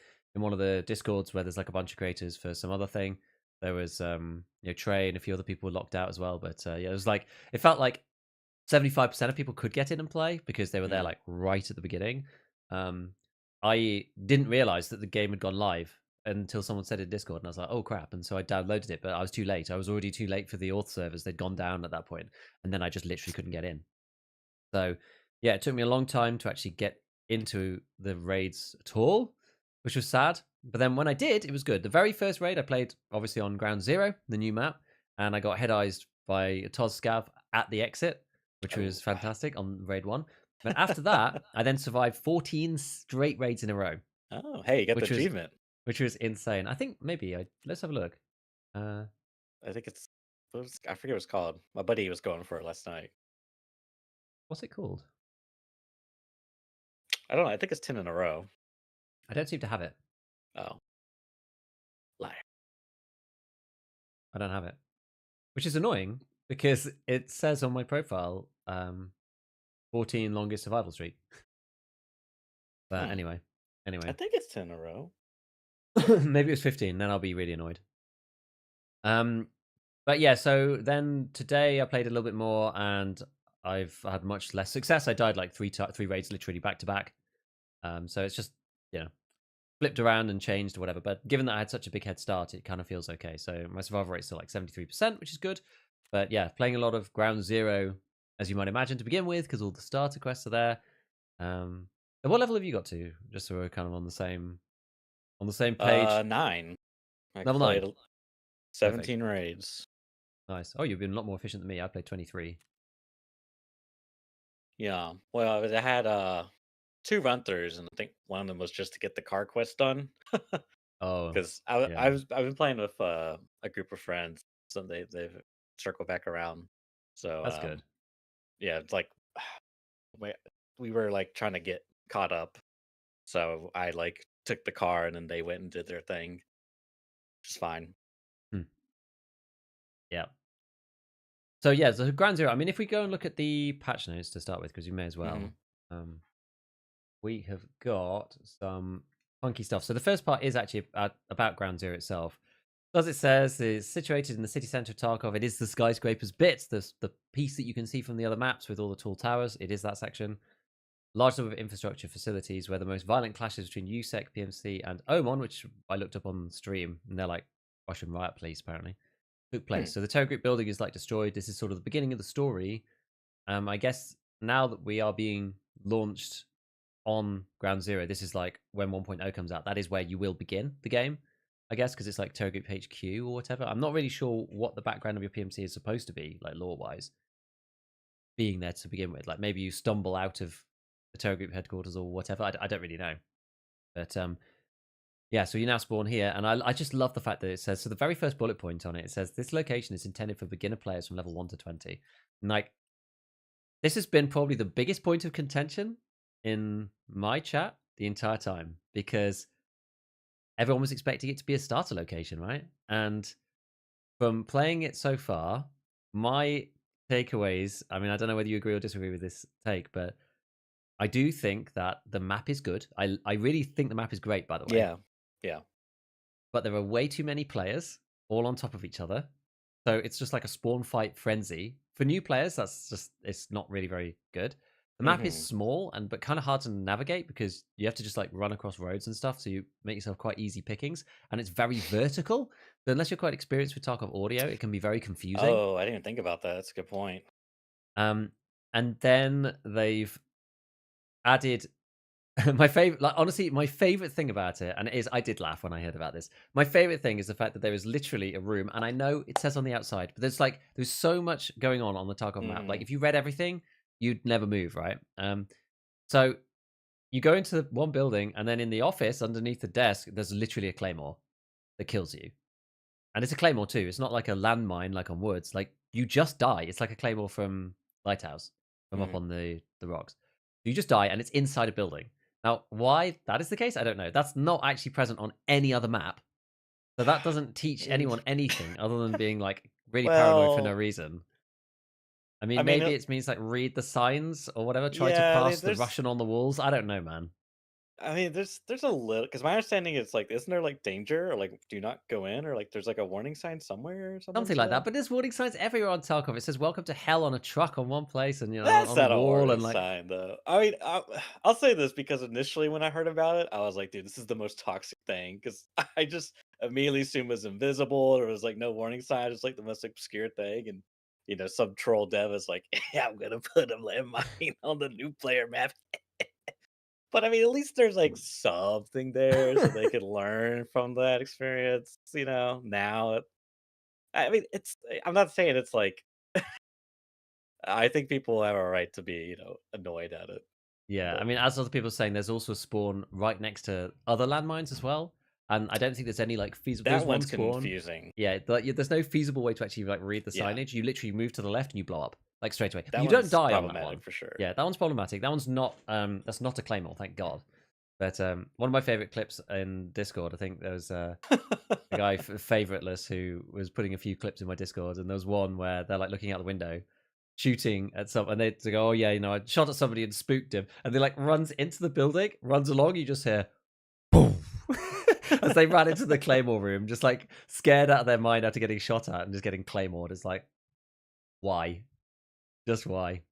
Speaker 1: one of the discords where there's like a bunch of creators for some other thing. There was Trey and a few other people were locked out as well. But yeah, it was like it felt like 75% of people could get in and play because they were there
Speaker 4: Mm.
Speaker 1: like right at the beginning. Um, I didn't realize that the game had gone live until someone said in Discord, and I was like, "Oh crap!" And so I downloaded it, but I was too late. I was already too late for the auth servers; they'd gone down at that point, and then I just literally couldn't get in. So yeah, it took me a long time to actually get into the raids at all, which was sad. But then when I did, it was good. The very first raid I played, obviously on Ground Zero, the new map, and I got head eyes by Toz Scav at the exit, which
Speaker 4: Oh.
Speaker 1: was fantastic on raid 1. But after that, I then survived 14 straight raids in a row,
Speaker 4: Oh, hey, you got the
Speaker 1: which was
Speaker 4: achievement.
Speaker 1: insane. I think maybe let's have a look. Uh,
Speaker 4: I think it's I forget what it's called. My buddy was going for it last night.
Speaker 1: what's it called?
Speaker 4: I don't know. I think it's 10 in a row.
Speaker 1: I don't seem to have it.
Speaker 4: Oh, liar.
Speaker 1: I don't have it, which is annoying because it says on my profile 14 longest survival streak. But
Speaker 4: Hmm. I
Speaker 1: anyway,
Speaker 4: think it's 10 in a row.
Speaker 1: maybe it was 15. Then I'll be really annoyed. But yeah, so then today I played a little bit more, and I've had much less success. I died like three raids literally back to back. So it's just flipped around and changed or whatever. But given that I had such a big head start, it kind of feels okay. So my survival rate's still like 73%, which is good. But yeah, playing a lot of Ground Zero, as you might imagine, to begin with, because all the starter quests are there. And what level have you got to? Just so we're kind of on the same page.
Speaker 4: 9. I
Speaker 1: Level 9.
Speaker 4: played
Speaker 1: Perfect.
Speaker 4: 17 raids.
Speaker 1: Nice. Oh, you've been a lot more efficient than me. I played 23.
Speaker 4: Yeah. Well, I had 2 run throughs, and I think one of them was just to get the car quest done.
Speaker 1: Oh,
Speaker 4: Because
Speaker 1: yeah.
Speaker 4: I've been playing with a group of friends, so they've circled back around. So
Speaker 1: That's good.
Speaker 4: yeah, it's like we we were like trying to get caught up. So I like took the car, and then they went and did their thing, which is fine.
Speaker 1: Hmm. Yeah. So yeah, so Ground Zero. I mean, if we go and look at the patch notes to start with, because you may as
Speaker 4: Hmm.
Speaker 1: well. We have got some funky stuff. So the first part is actually about Ground Zero itself. As it says, it's situated in the city center of Tarkov. It is the skyscrapers bit, the piece that you can see from the other maps with all the tall towers. It is that section. Large number of infrastructure facilities where the most violent clashes between USEC, PMC, and OMON, which I looked up on stream, and they're like Russian riot police apparently, took place. So the terror group building is like destroyed. This is sort of the beginning of the story. I guess now that we are being launched on Ground Zero, this is like when 1.0 comes out. That is where you will begin the game, I guess, because it's like Terror Group HQ or whatever. I'm not really sure what the background of your PMC is supposed to be, like lore wise, being there to begin with. Like maybe you stumble out of the Terror Group headquarters or whatever. I don't really know. But yeah, so you now spawn here, and I just love the fact that it says, so the very first bullet point on it says, this location is intended for beginner players from level 1 to 20. And like, this has been probably the biggest point of contention in my chat the entire time, because everyone was expecting it to be a starter location, right? And from playing it so far, my takeaways, I mean, I don't know whether you agree or disagree with this take, but I do think that the map is good. I really think the map is great, by the way.
Speaker 4: Yeah. Yeah.
Speaker 1: but there are way too many players all on top of each other. So it's just like a spawn fight frenzy. For new players, it's not really very good. The map is
Speaker 4: Hmm.
Speaker 1: small but kind of hard to navigate because you have to just like run across roads and stuff. So you make yourself quite easy pickings, and it's very vertical. So unless you're quite experienced with Tarkov audio, it can be very confusing.
Speaker 4: Oh, I didn't even think about that. That's a good point.
Speaker 1: Um, and then they've added my favorite, like honestly, my favorite thing about it, and it is, I did laugh when I heard about this. My favorite thing is the fact that there is literally a room, and I know it says on the outside, but there's so much going on the Tarkov map. Like
Speaker 4: Hmm.
Speaker 1: if you read everything, you'd never move, right? So you go into one building, and then in the office underneath the desk, there's literally a claymore that kills you, and it's a claymore too. It's not like a landmine like on Woods. Like you just die. It's like a claymore from Lighthouse, from up
Speaker 4: Hmm.
Speaker 1: on the rocks. You just die, and it's inside a building. Now, why that is the case, I don't know. That's not actually present on any other map. So that doesn't teach
Speaker 4: In-
Speaker 1: anyone anything other than being like really paranoid for no
Speaker 4: well,
Speaker 1: reason. I
Speaker 4: I
Speaker 1: mean,
Speaker 4: mean,
Speaker 1: maybe it means like read the signs or whatever, try to
Speaker 4: yeah.
Speaker 1: pass the Russian on the walls. I don't know, man.
Speaker 4: I mean, there's a little because my understanding is like, isn't there like danger or like do not go in or like there's like a warning sign somewhere or something
Speaker 1: Something
Speaker 4: to
Speaker 1: like that.
Speaker 4: that?
Speaker 1: But there's warning signs everywhere on Tarkov. It says "Welcome to Hell" on a truck on one place, and
Speaker 4: That's
Speaker 1: on a
Speaker 4: not a
Speaker 1: wall,
Speaker 4: warning
Speaker 1: and like
Speaker 4: sign though. I mean, I'll say this because initially when I heard about it, I was like, dude, this is the most toxic thing because I just immediately assumed it was invisible or it was like no warning sign. It's like the most obscure thing and. Some troll dev is like, yeah, I'm gonna put a landmine on the new player map. But I mean, at least there's like something there so they could learn from that experience, Now, I mean, I'm not saying it's like, I think people have a right to be, annoyed at it.
Speaker 1: yeah, I
Speaker 4: But
Speaker 1: mean, as other people are saying, there's also a spawn right next to other landmines as well, and I don't think there's any like feasible. There's
Speaker 4: that
Speaker 1: one
Speaker 4: one's
Speaker 1: spawn.
Speaker 4: confusing.
Speaker 1: Yeah, there's no feasible way to actually like read the
Speaker 4: Yeah,
Speaker 1: signage. You literally move to the left and you blow up like straight away.
Speaker 4: that
Speaker 1: You don't
Speaker 4: one's
Speaker 1: die on that one.
Speaker 4: problematic for sure.
Speaker 1: Yeah, that one's problematic. That one's not. That's not a claymore, thank God. But one of my favorite clips in Discord, I think there was a guy favoriteless who was putting a few clips in my Discord, and there was one where they're like looking out the window, shooting at some, and they go, "Oh yeah, I shot at somebody and spooked him," and they like runs into the building, runs along. You just hear, boom, as they ran into the claymore room, just like scared out of their mind after getting shot at and just getting claymored. It's like, why, just why?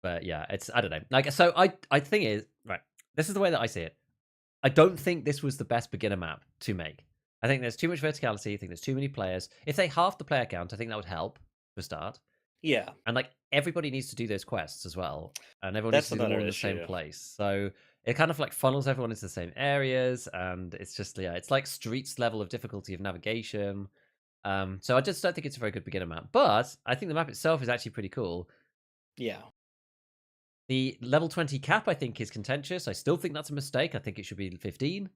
Speaker 1: But yeah, it's I don't know. Like, so I think is right. This is the way that I see it. I don't think this was the best beginner map to make. I think there's too much verticality. I think there's too many players. If they halved the player count, I think that would help for a start.
Speaker 4: Yeah,
Speaker 1: And like everybody needs to do those quests as well, and everyone needs
Speaker 4: that's
Speaker 1: to do them all
Speaker 4: another
Speaker 1: in the same
Speaker 4: issue.
Speaker 1: place. So it kind of like funnels everyone into the same areas, and it's just yeah, it's like Streets level of difficulty of navigation. So I just don't think it's a very good beginner map, but I think the map itself is actually pretty cool.
Speaker 4: Yeah,
Speaker 1: The level 20 cap, I think, is contentious. I still think that's a mistake. I think it should be 15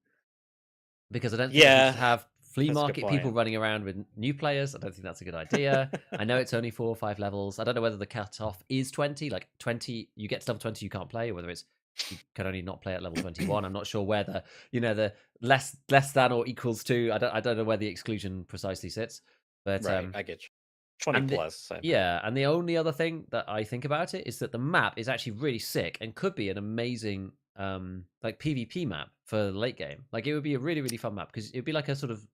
Speaker 1: because I don't think you should
Speaker 4: yeah,
Speaker 1: have flea
Speaker 4: that's a good
Speaker 1: market people
Speaker 4: point.
Speaker 1: running around with new players. I don't think that's a good idea. I know it's only 4 or 5 levels. I don't know whether the cutoff is 20. Like 20, you get to level 20, you can't play, or whether it's you can only not play at level 21. I'm not sure where the less than or equals to. I don't know where the exclusion precisely sits, but
Speaker 4: Right, I get you. 20
Speaker 1: and
Speaker 4: plus, I think.
Speaker 1: yeah, and the only other thing that I think about it is that the map is actually really sick and could be an amazing like PvP map for the late game. Like it would be a really really fun map because it'd be like a sort of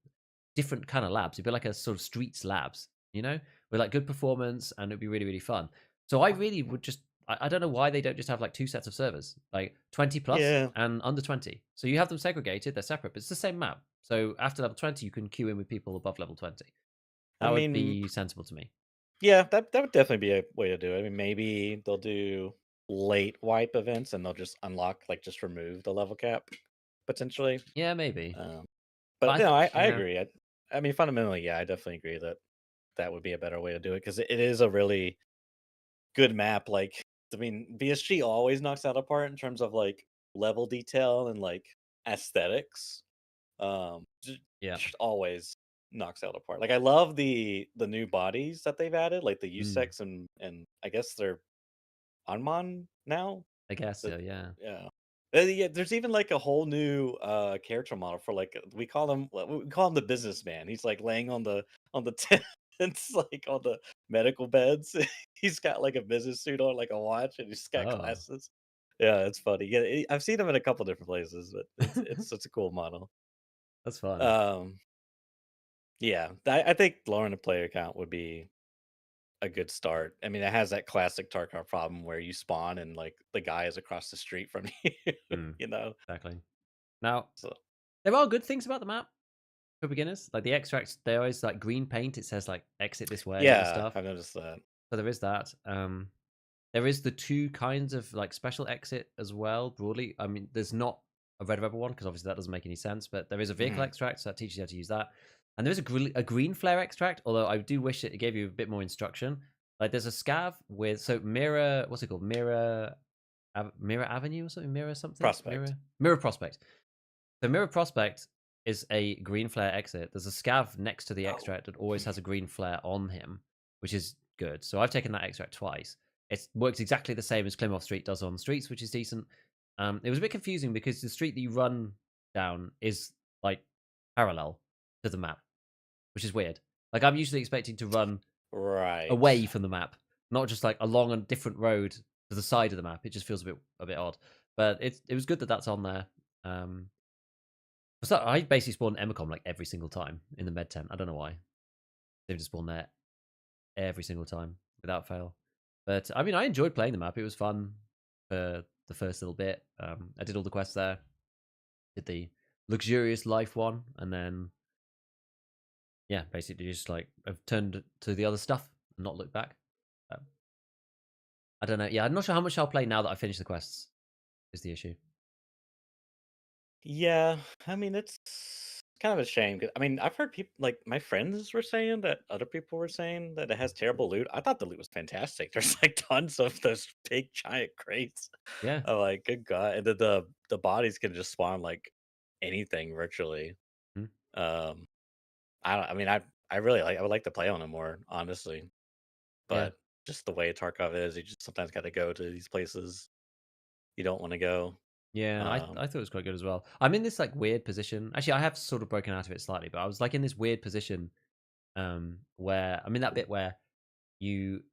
Speaker 1: different kind of labs. It'd be like a sort of streets labs, with like good performance, and it'd be really really fun. So I really would just I don't know why they don't just have like two sets of servers, like 20 plus
Speaker 4: Yeah,
Speaker 1: and under 20. So you have them segregated, they're separate, but it's the same map. So after level 20, you can queue in with people above level 20.
Speaker 4: I
Speaker 1: That would
Speaker 4: mean,
Speaker 1: be sensible to me.
Speaker 4: yeah, that would definitely be a way to do it. I mean, maybe they'll do late wipe events and they'll just unlock, like, just remove the level cap potentially.
Speaker 1: Yeah, maybe.
Speaker 4: Um,
Speaker 1: But
Speaker 4: but
Speaker 1: I
Speaker 4: no,
Speaker 1: think,
Speaker 4: I
Speaker 1: yeah,
Speaker 4: agree. I mean, fundamentally, yeah, I definitely agree that that would be a better way to do it because it is a really good map. Like, I mean, BSG always knocks that apart in terms of like level detail and like aesthetics.
Speaker 1: yeah.
Speaker 4: Just always knocks out apart. Like I love the new bodies that they've added, like the
Speaker 1: Mm,
Speaker 4: USEX and I guess they're Anmon now.
Speaker 1: I guess
Speaker 4: The
Speaker 1: so. Yeah.
Speaker 4: yeah. Yeah, there's even like a whole new character model for like we call him the businessman. He's like laying on the tents like on the medical beds. He's got like a business suit on, like a watch, and he's got
Speaker 1: Oh.
Speaker 4: glasses. Yeah, it's funny. Yeah, I've seen him in a couple different places, but it's such a cool model.
Speaker 1: That's fun.
Speaker 4: Yeah, I think lowering the player count would be a good start. I mean, it has that classic Tarkov problem where you spawn and like the guy is across the street from you,
Speaker 1: Mm,
Speaker 4: you know.
Speaker 1: exactly. Now,
Speaker 4: So
Speaker 1: there are good things about the map for beginners. Like the extracts, they always like green paint. It says like exit this way and
Speaker 4: yeah,
Speaker 1: stuff.
Speaker 4: I've noticed that.
Speaker 1: So there is that. There is the two kinds of like special exit as well. Broadly, I mean, there's not a red rebel one because obviously that doesn't make any sense. But there is a vehicle
Speaker 4: Mhm.
Speaker 1: extract, so that teaches you how to use that. And there is a green flare extract. Although I do wish it gave you a bit more instruction. Like there's a scav with mirror. What's it called? Mirror Avenue or something. Mirror something.
Speaker 4: Prospect.
Speaker 1: Mirror Prospect. The Mirror Prospect is a green flare exit. There's a scav next to the
Speaker 4: Oh.
Speaker 1: extract that always has a green flare on him, which is good. So I've taken that extract twice. It works exactly the same as Klimov Street does on streets, which is decent. It was a bit confusing because the street that you run down is like parallel to the map, which is weird. Like I'm usually expecting to run
Speaker 4: Right.
Speaker 1: away from the map, not just like along a different road to the side of the map. It just feels a bit odd. But it was good that that's on there. So I basically spawned Emicom like every single time in the med tent. I don't know why. They just spawn there every single time without fail. But I mean, I enjoyed playing the map. It was fun for the first little bit. I did all the quests there. Did the luxurious life one, and then yeah, basically just like I've turned to the other stuff and not looked back. Um, I don't know. Yeah, I'm not sure how much I'll play now that I finished the quests. Is the issue?
Speaker 4: Yeah, I mean it's kind of a shame. 'Cause, I mean, I've heard people like my friends were saying that other people were saying that it has terrible loot. I thought the loot was fantastic. There's like tons of those big giant crates.
Speaker 1: Yeah.
Speaker 4: I'm like, good god, and the bodies can just spawn like anything virtually.
Speaker 1: Hmm.
Speaker 4: Um, I don't. I mean, I really like. I would like to play on it more, honestly.
Speaker 1: Yeah.
Speaker 4: But just the way Tarkov is, you just sometimes got to go to these places you don't want to go.
Speaker 1: Yeah,
Speaker 4: Um,
Speaker 1: I thought it was quite good as well. I'm in this like weird position. Actually, I have sort of broken out of it slightly, but I was like in this weird position where I'm in that bit where you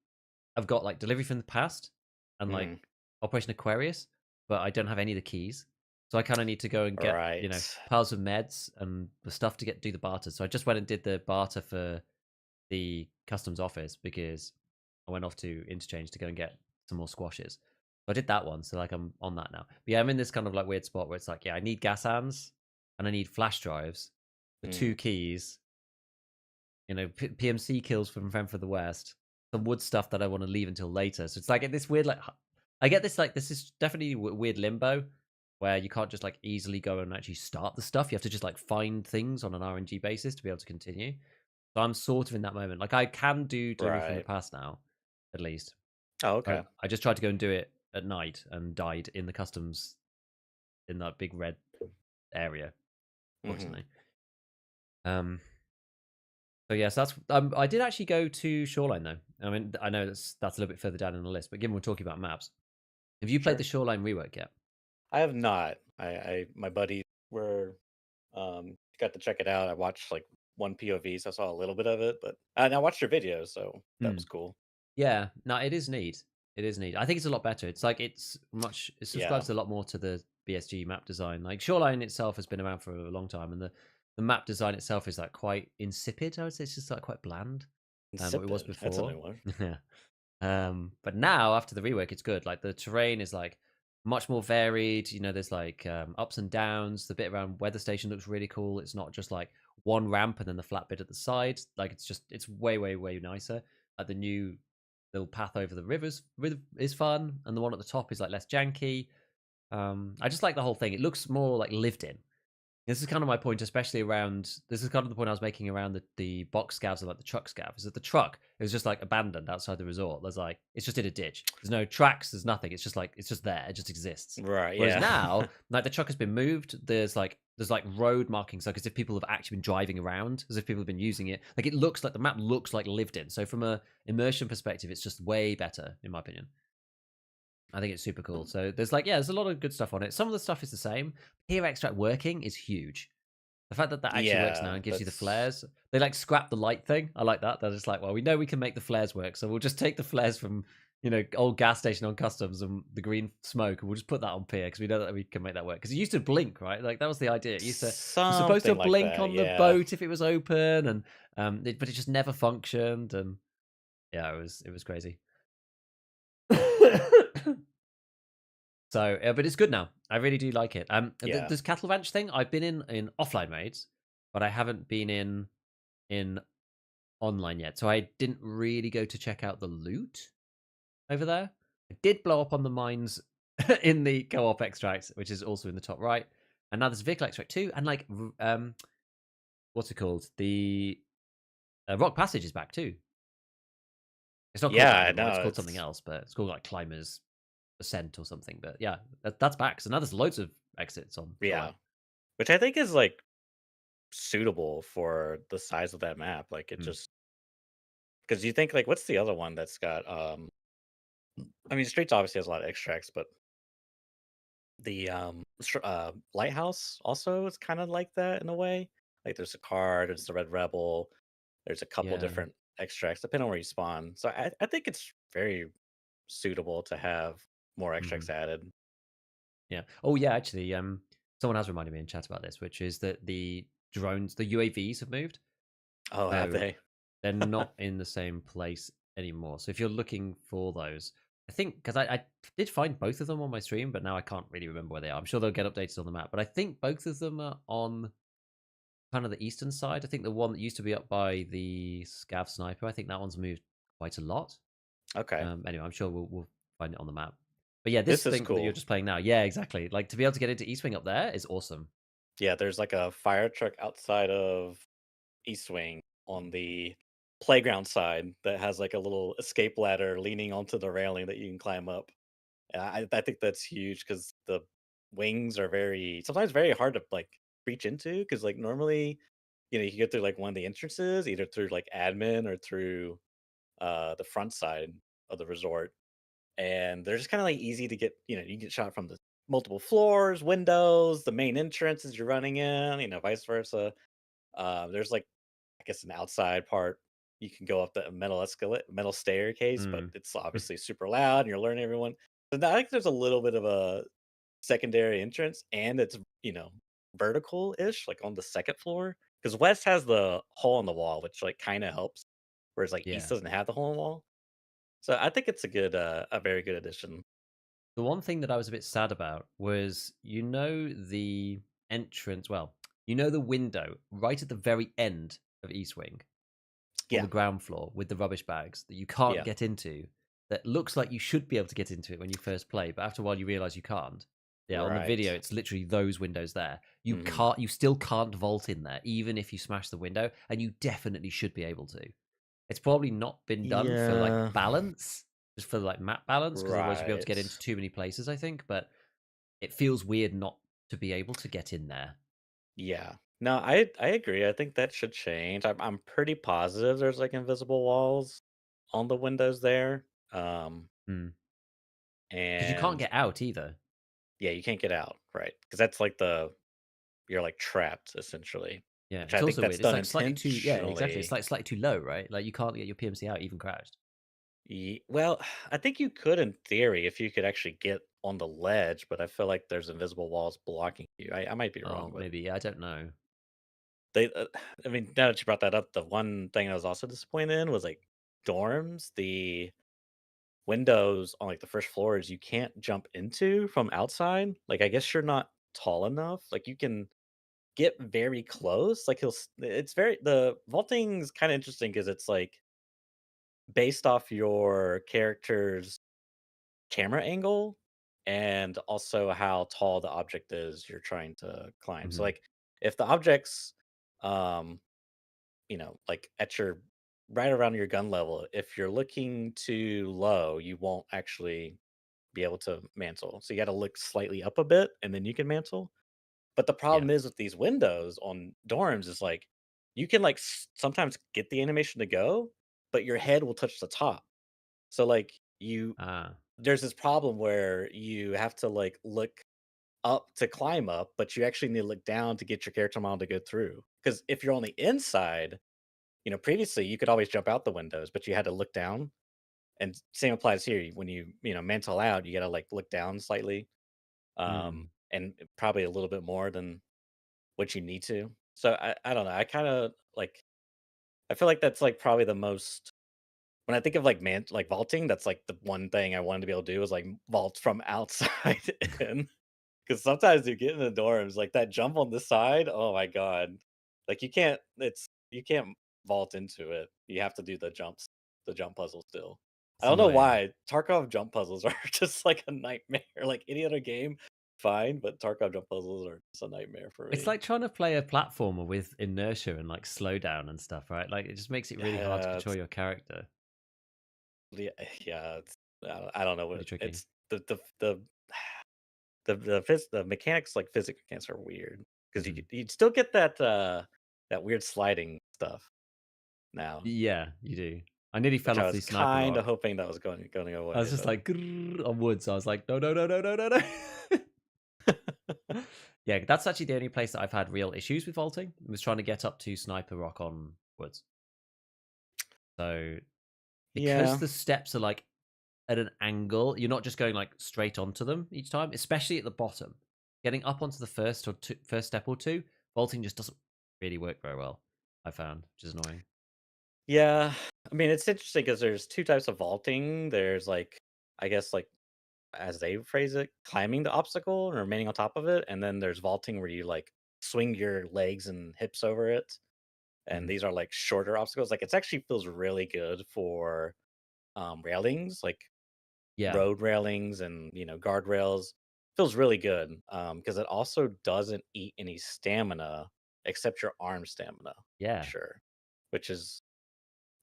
Speaker 1: have got like delivery from the past and like
Speaker 4: mhm,
Speaker 1: Operation Aquarius, but I don't have any of the keys. So I kind of need to go and get,
Speaker 4: right.
Speaker 1: piles of meds and the stuff to do the barter. So I just went and did the barter for the customs office because I went off to interchange to go and get some more squashes. So I did that one. So like I'm on that now. But yeah, I'm in this kind of like weird spot where it's like, yeah, I need gas hands and I need flash drives, the two
Speaker 4: Mm,
Speaker 1: keys, PMC kills from Friend for the West, some wood stuff that I want to leave until later. So it's like this weird like I get this like this is definitely weird limbo where you can't just like easily go and actually start the stuff. You have to just like find things on an RNG basis to be able to continue. So I'm sort of in that moment. Like I can do delivery from the
Speaker 4: right.
Speaker 1: past now, at least.
Speaker 4: Oh, okay.
Speaker 1: I just tried to go and do it at night and died in the customs in that big red area,
Speaker 4: Mhm.
Speaker 1: fortunately. So yes, that's I did actually go to Shoreline though. I mean, I know that's a little bit further down in the list, but given we're talking about maps, have you played the
Speaker 4: Sure.
Speaker 1: Shoreline rework yet?
Speaker 4: I have not. I my buddies were got to check it out. I watched like one POV, so I saw a little bit of it, but and I watched your videos, so that
Speaker 1: Hmm.
Speaker 4: was cool.
Speaker 1: Yeah, no, it is neat. It is neat. I think it's a lot better. It's like it
Speaker 4: Yeah.
Speaker 1: subscribes a lot more to the BSG map design. Like Shoreline itself has been around for a long time, and the map design itself is like quite insipid. I would say it's just like quite bland. What it was
Speaker 4: Insipid. That's a
Speaker 1: before.
Speaker 4: new one.
Speaker 1: Yeah. But now after the rework, it's good. Like the terrain is like much more varied. There's like ups and downs. The bit around weather station looks really cool. It's not just like one ramp and then the flat bit at the side. Like it's way way nicer. Like the new little path over the rivers is fun, and the one at the top is like less janky. I just like the whole thing. It looks more like lived in. This is kind of my point, especially around. This is kind of the point I was making around the box scavs and like the truck scav. Is that the truck is just like abandoned outside the resort? There's like it's just in a ditch. There's no tracks. There's nothing. It's just like it's just there. It just exists.
Speaker 4: Right,
Speaker 1: Whereas
Speaker 4: yeah.
Speaker 1: now, like the truck has been moved. There's like road markings, like as if people have actually been driving around, as if people have been using it. Like it looks like the map looks like lived in. So from a immersion perspective, it's just way better in my opinion. I think it's super cool. So there's a lot of good stuff on it. Some of the stuff is the same. Here extract working is huge. The fact that actually works now
Speaker 4: Yeah,
Speaker 1: and gives you the
Speaker 4: that's
Speaker 1: flares. They like scrap the light thing. I like that. They're just like, well, we know we can make the flares work, so we'll just take the flares from old gas station on customs and the green smoke, and we'll just put that on pier because we know that we can make that work. Because it used to blink, right? Like that was the idea. You're supposed to
Speaker 4: Something like
Speaker 1: blink
Speaker 4: that,
Speaker 1: on the
Speaker 4: yeah.
Speaker 1: boat if it was open, and but it just never functioned, and yeah, it was crazy. So, but it's good now. I really do like it.
Speaker 4: Yeah.
Speaker 1: This cattle ranch thing, I've been in offline raids, but I haven't been in online yet. So I didn't really go to check out the loot over there. I did blow up on the mines in the co-op extract, which is also in the top right. And now there's vehicle extract too, and like what's it called? The rock passage is back too. It's not called
Speaker 4: Yeah,
Speaker 1: that
Speaker 4: I
Speaker 1: anymore. It's
Speaker 4: know.
Speaker 1: called something else, but it's called like climbers ascent or something. But yeah, that's back. So now there's loads of exits on
Speaker 4: Yeah.
Speaker 1: Shoreline.
Speaker 4: Which I think is like suitable for the size of that map. Like it
Speaker 1: Hmm.
Speaker 4: just because you think like what's the other one that's got I mean Streets obviously has a lot of extracts, but the lighthouse also is kind of like that in a way. Like there's a card, there's the Red Rebel, there's a couple
Speaker 1: Yeah.
Speaker 4: different extracts depending on where you spawn. So I think it's very suitable to have more
Speaker 1: Hmm.
Speaker 4: extracts added.
Speaker 1: Yeah. Oh yeah. Actually, someone has reminded me in chat about this, which is that the drones, the UAVs have moved.
Speaker 4: Oh, have
Speaker 1: So
Speaker 4: they?
Speaker 1: they're not in the same place anymore. So if you're looking for those, I think because I did find both of them on my stream, but now I can't really remember where they are. I'm sure they'll get updated on the map, but I think both of them are on kind of the eastern side. I think the one that used to be up by the Scav sniper, I think that one's moved quite a lot.
Speaker 4: Okay.
Speaker 1: Anyway, I'm sure we'll find it on the map. But yeah, this
Speaker 4: This is
Speaker 1: thing that you're
Speaker 4: cool.
Speaker 1: just playing now, yeah, exactly. Like to be able to get into East Wing up there is awesome.
Speaker 4: Yeah, there's like a fire truck outside of East Wing on the playground side that has like a little escape ladder leaning onto the railing that you can climb up. And I think that's huge because the wings are sometimes very hard to like reach into because like normally, you can get through like one of the entrances, either through like admin or through the front side of the resort. And they're just kind of like easy to get, you get shot from the multiple floors, windows, the main entrance as you're running in, vice versa. There's like I guess an outside part. You can go up the metal staircase, but
Speaker 1: Mm.
Speaker 4: it's obviously super loud and you're learning everyone. So I think there's a little bit of a secondary entrance and it's, vertical-ish, like on the second floor. Because West has the hole in the wall, which like kind of helps. Whereas like East
Speaker 1: Yeah.
Speaker 4: doesn't have the hole in the wall. So I think it's a very good addition.
Speaker 1: The one thing that I was a bit sad about was, the entrance, well, the window right at the very end of East Wing on
Speaker 4: Yeah,
Speaker 1: the ground floor with the rubbish bags that you can't
Speaker 4: yeah,
Speaker 1: get into. That looks like you should be able to get into it when you first play, but after a while you realize you can't. Yeah, on the
Speaker 4: right.
Speaker 1: video, it's literally those windows there.
Speaker 4: Hmm.
Speaker 1: You still can't vault in there, even if you smash the window, and you definitely should be able to. It's probably not been done for like
Speaker 4: Yeah,
Speaker 1: balance, just for like map balance, because otherwise you'd be able to get
Speaker 4: right.
Speaker 1: into too many places, I think. But it feels weird not to be able to get in there.
Speaker 4: Yeah. No, I agree. I think that should change. I'm pretty positive there's like invisible walls on the windows there.
Speaker 1: Because you can't
Speaker 4: And
Speaker 1: get out either.
Speaker 4: yeah, you can't get out, right? Because that's like you're like trapped essentially,
Speaker 1: Yeah,
Speaker 4: which
Speaker 1: it's
Speaker 4: I think
Speaker 1: also
Speaker 4: that's
Speaker 1: weird. It's
Speaker 4: done
Speaker 1: like slightly too, yeah, exactly. It's
Speaker 4: intentionally.
Speaker 1: like slightly too low, right? Like you can't get your PMC out even crouched.
Speaker 4: Well, I think you could in theory if you could actually get on the ledge, but I feel like there's invisible walls blocking you. I might be
Speaker 1: Oh,
Speaker 4: wrong, but
Speaker 1: maybe. Yeah, I don't know.
Speaker 4: they, I mean, now that you brought that up, the one thing I was also disappointed in was like dorms. The windows on like the first floors you can't jump into from outside. Like I guess you're not tall enough. Like you can get very close. Like it's very the vaulting's kind of interesting because it's like based off your character's camera angle and also how tall the object is you're trying to climb. So
Speaker 1: Hmm.
Speaker 4: like if the object's um like at your right around your gun level, if you're looking too low, you won't actually be able to mantle. So you got to look slightly up a bit and then you can mantle. But the
Speaker 1: Yeah.
Speaker 4: problem is with these windows on dorms is like you can like sometimes get the animation to go, but your head will touch the top. So like
Speaker 1: Ah.
Speaker 4: there's this problem where you have to like look up to climb up, but you actually need to look down to get your character model to go through. Because if you're on the inside, previously you could always jump out the windows, but you had to look down. And same applies here. When you know mantle out, you gotta like look down slightly,
Speaker 1: Mm.
Speaker 4: and probably a little bit more than what you need to. So I don't know. I kind of like I feel like that's like probably the most when I think of like like vaulting, that's like the one thing I wanted to be able to do is like vault from outside in. Because sometimes you get in the dorms, like that jump on the side, oh my god. Like you can't vault into it. You have to do the jump puzzle still. I
Speaker 1: It's
Speaker 4: don't know
Speaker 1: annoying.
Speaker 4: why. Tarkov jump puzzles are just like a nightmare. Like any other game, fine, but Tarkov jump puzzles are just a nightmare for
Speaker 1: It's
Speaker 4: me.
Speaker 1: like trying to play a platformer with inertia and like slowdown and stuff, right? Like it just makes it really hard to
Speaker 4: Yeah,
Speaker 1: control your character.
Speaker 4: yeah, yeah, I don't know
Speaker 1: Really
Speaker 4: what
Speaker 1: tricky.
Speaker 4: it's the mechanics like physics mechanics are weird because
Speaker 1: Hmm.
Speaker 4: you'd still get that that weird sliding stuff now,
Speaker 1: Yeah, you do. I nearly
Speaker 4: which
Speaker 1: fell
Speaker 4: I
Speaker 1: off
Speaker 4: was
Speaker 1: the sniper
Speaker 4: kind of
Speaker 1: rock.
Speaker 4: hoping that was going
Speaker 1: I was
Speaker 4: away,
Speaker 1: just
Speaker 4: but
Speaker 1: like grrr on wood, so I was like, no, no, no, no, no, no, no. Yeah, that's actually the only place that I've had real issues with vaulting. Was trying to get up to sniper rock on woods. So because
Speaker 4: yeah,
Speaker 1: the steps are like at an angle, you're not just going like straight onto them each time, especially at the bottom. Getting up onto the first step or two, vaulting just doesn't really work very well. I found, which is annoying.
Speaker 4: yeah. I mean, it's interesting because there's two types of vaulting. There's like, I guess, like as they phrase it, climbing the obstacle and remaining on top of it, and then there's vaulting where you like swing your legs and hips over it, and
Speaker 1: Mhm.
Speaker 4: these are like shorter obstacles. Like, it actually feels really good for railings, like
Speaker 1: Yeah,
Speaker 4: road railings and guardrails. Feels really good because it also doesn't eat any stamina except your arm stamina for
Speaker 1: yeah.
Speaker 4: sure, which is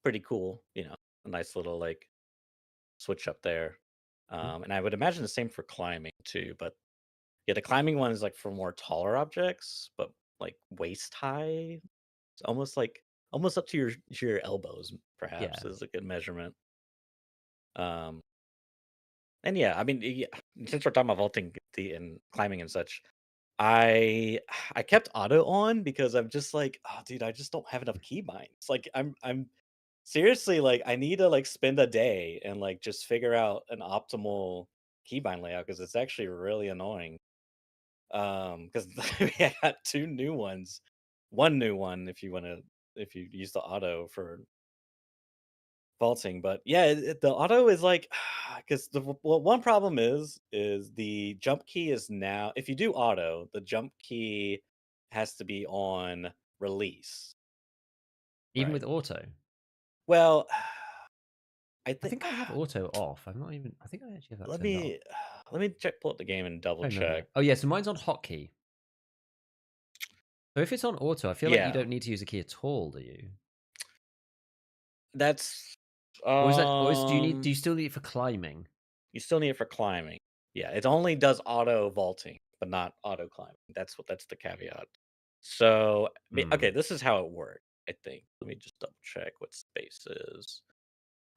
Speaker 4: pretty cool. A nice little like switch up there.
Speaker 1: Mhm.
Speaker 4: And I would imagine the same for climbing too. But yeah, the climbing one is like for more taller objects, but like waist high. It's almost up to your elbows, perhaps
Speaker 1: Yeah.
Speaker 4: is a good measurement. Um, and yeah, I mean, yeah, since we're talking about vaulting and climbing and such, I I kept auto on because I'm just like, oh, dude, I just don't have enough keybinds. Like, I'm seriously like, I need to like spend a day and like just figure out an optimal keybind layout because it's actually really annoying. Because I got two new ones, one new one if you use the auto for vaulting. But yeah, the auto is like because one problem is the jump key is now if you do auto, the jump key has to be on release,
Speaker 1: Even
Speaker 4: right?
Speaker 1: with auto.
Speaker 4: Well, I
Speaker 1: I
Speaker 4: think
Speaker 1: think I have auto off. I'm not even. I think I actually have that
Speaker 4: let
Speaker 1: turned off.
Speaker 4: me let me check pull up the game and double
Speaker 1: I remember.
Speaker 4: check.
Speaker 1: Oh yeah, so mine's on hotkey. So if it's on auto, I feel like you
Speaker 4: Yeah,
Speaker 1: don't need to use a key at all, do you?
Speaker 4: that's
Speaker 1: Or is that? Or is do you need? Do you still need it for climbing?
Speaker 4: you still need it for climbing. Yeah, it only does auto vaulting, but not auto climbing. That's the caveat. So, okay,
Speaker 1: Hmm.
Speaker 4: this is how it works, I think. Let me just double check what space is.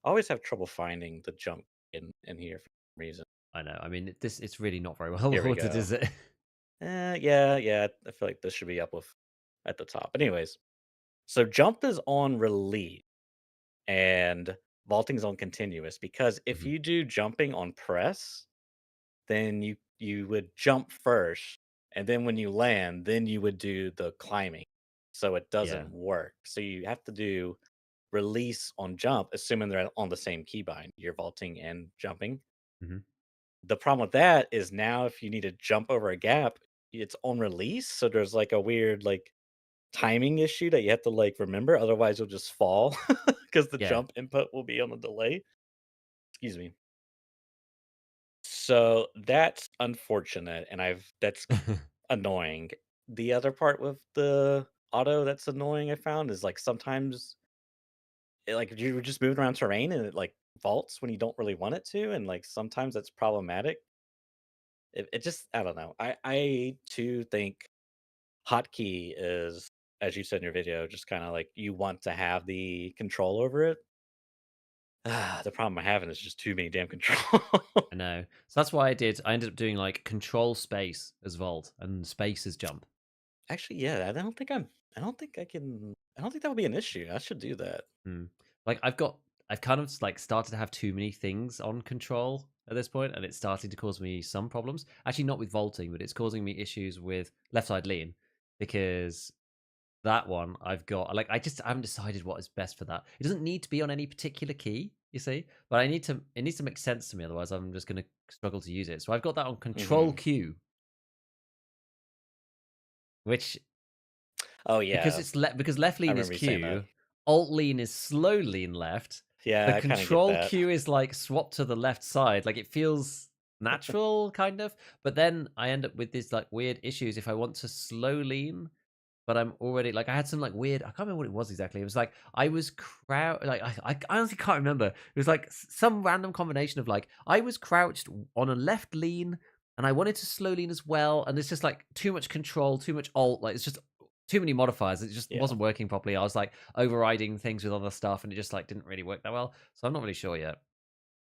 Speaker 4: I always have trouble finding the jump in here for some reason.
Speaker 1: I know. I mean, this it's really not very well
Speaker 4: Here we
Speaker 1: ordered,
Speaker 4: go.
Speaker 1: is it?
Speaker 4: Yeah. I feel like this should be up with at the top. Anyways, so jump is on release and vaulting's on continuous because if
Speaker 1: Mhm.
Speaker 4: you do jumping on press, then you would jump first, and then when you land, then you would do the climbing. So it
Speaker 1: Yeah.
Speaker 4: doesn't work. So you have to do release on jump, assuming they're on the same keybind. You're vaulting and jumping.
Speaker 1: Hmm.
Speaker 4: The problem with that is now if you need to jump over a gap, it's on release. So there's like a weird like timing issue that you have to like remember. Otherwise, you'll just fall because the
Speaker 1: Yeah.
Speaker 4: jump input will be on a delay. Excuse me. So that's unfortunate, and that's annoying. The other part with the auto that's annoying I found is like sometimes like you're just moving around terrain and it like vaults when you don't really want it to, and like sometimes that's problematic. It just I don't know. I too think hotkey is, as you said in your video, just kind of like you want to have the control over it. The problem I'm having is just too many damn control.
Speaker 1: I know. So that's why I did. I ended up doing like control space as vault and space as jump.
Speaker 4: Actually, yeah, I don't think I'm. I don't think I can. I don't think that would be an issue. I should do that.
Speaker 1: Hmm. Like I've got I've kind of like started to have too many things on control at this point, and it's starting to cause me some problems. Actually, not with vaulting, but it's causing me issues with left side lean because that one I've got like I haven't decided what is best for that. It doesn't need to be on any particular key, you see, but it needs to make sense to me. Otherwise, I'm just going to struggle to use it. So I've got that on Control
Speaker 4: Hmm.
Speaker 1: Q, which
Speaker 4: Oh
Speaker 1: because
Speaker 4: yeah,
Speaker 1: because left
Speaker 4: I
Speaker 1: lean is
Speaker 4: remember you saying that.
Speaker 1: Q, alt lean is slow lean left.
Speaker 4: Yeah,
Speaker 1: The
Speaker 4: I kind of get
Speaker 1: control
Speaker 4: that.
Speaker 1: Q is like swap to the left side. Like it feels natural, kind of. But then I end up with these like weird issues if I want to slow lean. But I'm already like I had some like weird. I can't remember what it was exactly. It was like I was like I honestly can't remember. It was like some random combination of like I was crouched on a left lean and I wanted to slow lean as well. And it's just like too much control, too much alt. Like it's just too many modifiers. It just
Speaker 4: Yeah.
Speaker 1: wasn't working properly. I was like overriding things with other stuff, and it just like didn't really work that well. So I'm not really sure yet.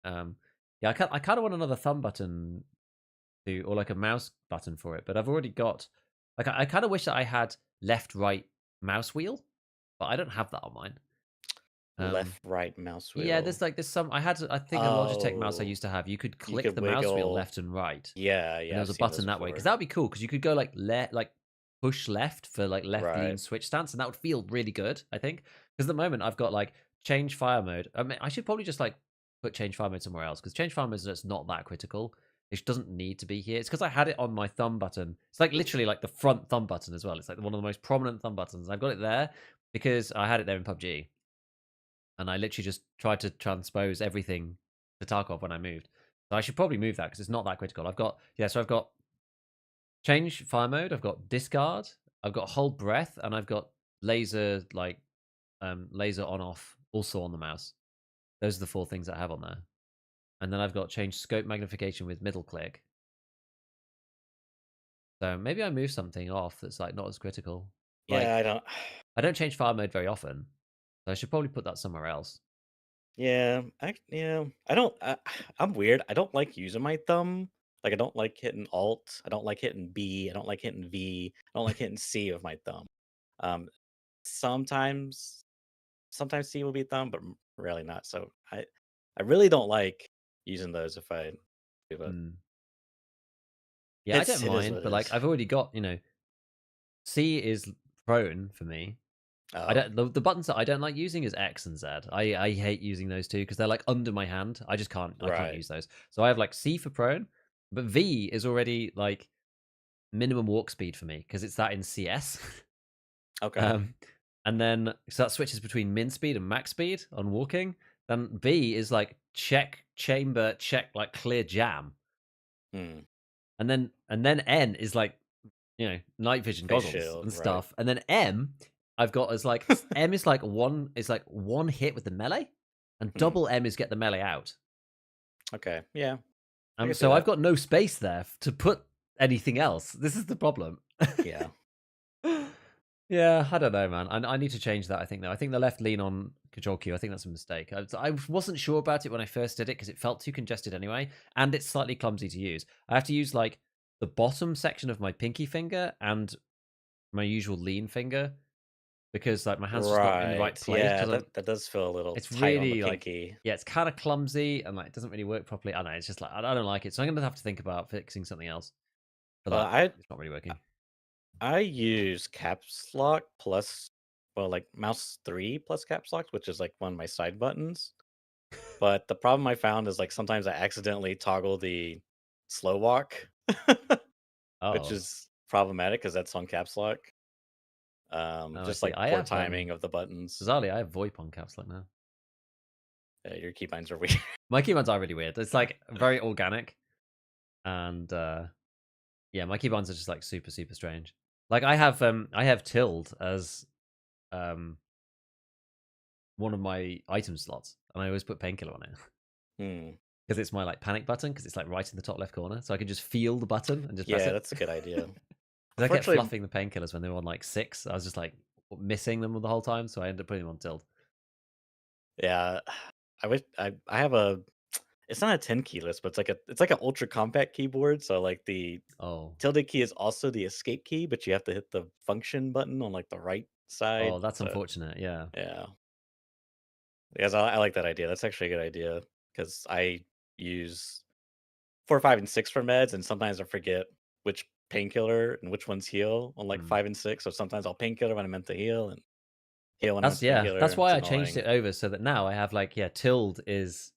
Speaker 1: Um, yeah, I kind of want another thumb button to, or like a mouse button for it, but I've already got. Like I kind of wish that I had left right mouse wheel, but I don't have that on mine.
Speaker 4: Left, right mouse
Speaker 1: Yeah,
Speaker 4: wheel.
Speaker 1: there's some. I think a Logitech mouse I
Speaker 4: Oh,
Speaker 1: used to have. You could
Speaker 4: you
Speaker 1: click
Speaker 4: could
Speaker 1: the mouse wheel
Speaker 4: wiggle.
Speaker 1: left and right,
Speaker 4: Yeah,
Speaker 1: and
Speaker 4: yeah,
Speaker 1: there
Speaker 4: I've
Speaker 1: was a
Speaker 4: seen
Speaker 1: button
Speaker 4: those
Speaker 1: that way because
Speaker 4: before.
Speaker 1: that would be cool because you could go like push left for like left lean
Speaker 4: Right.
Speaker 1: switch stance, and that would feel really good. I think because at the moment I've got like change fire mode. I mean, I should probably just like put change fire mode somewhere else because change fire mode is just not that critical. It doesn't need to be here. It's because I had it on my thumb button. It's like literally like the front thumb button as well. It's like one of the most prominent thumb buttons. I've got it there because I had it there in PUBG, and I literally just tried to transpose everything to Tarkov when I moved. So I should probably move that because it's not that critical. So I've got change fire mode, I've got discard, I've got hold breath, and I've got laser laser on off also on the mouse. Those are the four things that I have on there. And then I've got change scope magnification with middle click. So maybe I move something off that's like not as critical.
Speaker 4: Yeah,
Speaker 1: Like
Speaker 4: I don't.
Speaker 1: I don't change fire mode very often. So I should probably put that somewhere else.
Speaker 4: Yeah, I don't. I'm weird. I don't like using my thumb. Like, I don't like hitting Alt. I don't like hitting B. I don't like hitting V. I don't like hitting C with my thumb. Um, sometimes, sometimes C will be thumb, but rarely not. So I really don't like using those if I do it.
Speaker 1: Hmm. Yeah, I don't
Speaker 4: It is
Speaker 1: mind,
Speaker 4: what it
Speaker 1: but like
Speaker 4: is.
Speaker 1: I've already got, C is prone for me. I
Speaker 4: Oh,
Speaker 1: don't the buttons that I don't like using is X and Z. I hate using those two because they're like under my hand. I can't
Speaker 4: right.
Speaker 1: use those. So I have like C for prone, but V is already like minimum walk speed for me because it's that in CS.
Speaker 4: Okay.
Speaker 1: um, and then so that switches between min speed and max speed on walking. Then B is like check chamber, check like clear jam,
Speaker 4: Hmm.
Speaker 1: and then N is like night vision
Speaker 4: Face
Speaker 1: goggles
Speaker 4: shield.
Speaker 1: and
Speaker 4: Right.
Speaker 1: stuff. And then M, I've got as like M is like one hit with the melee, and
Speaker 4: Hmm.
Speaker 1: double M is get the melee out.
Speaker 4: Okay. Yeah, I can see
Speaker 1: So I've
Speaker 4: that.
Speaker 1: got no space there to put anything else. This is the problem.
Speaker 4: Yeah.
Speaker 1: Yeah, I don't know, man. I need to change that. I think though. I think the left lean on control Q. I think that's a mistake. I wasn't sure about it when I first did it because it felt too congested anyway, and it's slightly clumsy to use. I have to use like the bottom section of my pinky finger and my usual lean finger because like my hand's just not in the right
Speaker 4: Right.
Speaker 1: place
Speaker 4: Yeah,
Speaker 1: because I'm.
Speaker 4: that does feel a little
Speaker 1: It's
Speaker 4: tight on the
Speaker 1: really like
Speaker 4: pinky.
Speaker 1: yeah, it's kind of clumsy and like it doesn't really work properly. I don't know. It's just like I don't like it, so I'm gonna have to think about fixing something else for
Speaker 4: Well,
Speaker 1: that.
Speaker 4: I
Speaker 1: It's not really working.
Speaker 4: I use caps lock plus, well, like mouse 3 plus caps lock, which is like one of my side buttons. But the problem I found is like sometimes I accidentally toggle the slow walk, which
Speaker 1: Oh,
Speaker 4: is problematic because that's on caps lock.
Speaker 1: oh, I
Speaker 4: Just
Speaker 1: see.
Speaker 4: like
Speaker 1: I
Speaker 4: poor
Speaker 1: have
Speaker 4: timing of the buttons.
Speaker 1: bizarrely I have VoIP on caps lock now.
Speaker 4: Your keybinds are weird.
Speaker 1: My keybinds are really weird. It's like very organic, and yeah, my keybinds are just like super strange. Like I have tilde as um one of my item slots, and I always put painkiller on it.
Speaker 4: Hmm.
Speaker 1: Because it's my like panic button because it's like right in the top left corner, so I can just feel the button and just press
Speaker 4: Yeah,
Speaker 1: it.
Speaker 4: that's a good idea.
Speaker 1: 'Cause I kept
Speaker 4: Unfortunately,
Speaker 1: fluffing the painkillers when they were on like 6. I was just like missing them the whole time, so I ended up putting them on tilt.
Speaker 4: yeah, I have a. It's not a 10 keyless, but it's like an ultra compact keyboard. So like the
Speaker 1: Oh,
Speaker 4: tilde key is also the escape key, but you have to hit the function button on like the right side.
Speaker 1: oh, that's
Speaker 4: So
Speaker 1: unfortunate. Yeah,
Speaker 4: yeah, Yes, I like that idea. That's actually a good idea because I use 4, 5, and 6 for meds, and sometimes I forget which painkiller and which ones heal on like
Speaker 1: Mm.
Speaker 4: 5 and 6. So sometimes I'll painkiller when I meant to heal, and heal when I meant
Speaker 1: That's
Speaker 4: to
Speaker 1: yeah.
Speaker 4: painkiller.
Speaker 1: That's
Speaker 4: It's
Speaker 1: why I changed
Speaker 4: annoying.
Speaker 1: it over so that now I have like tilde is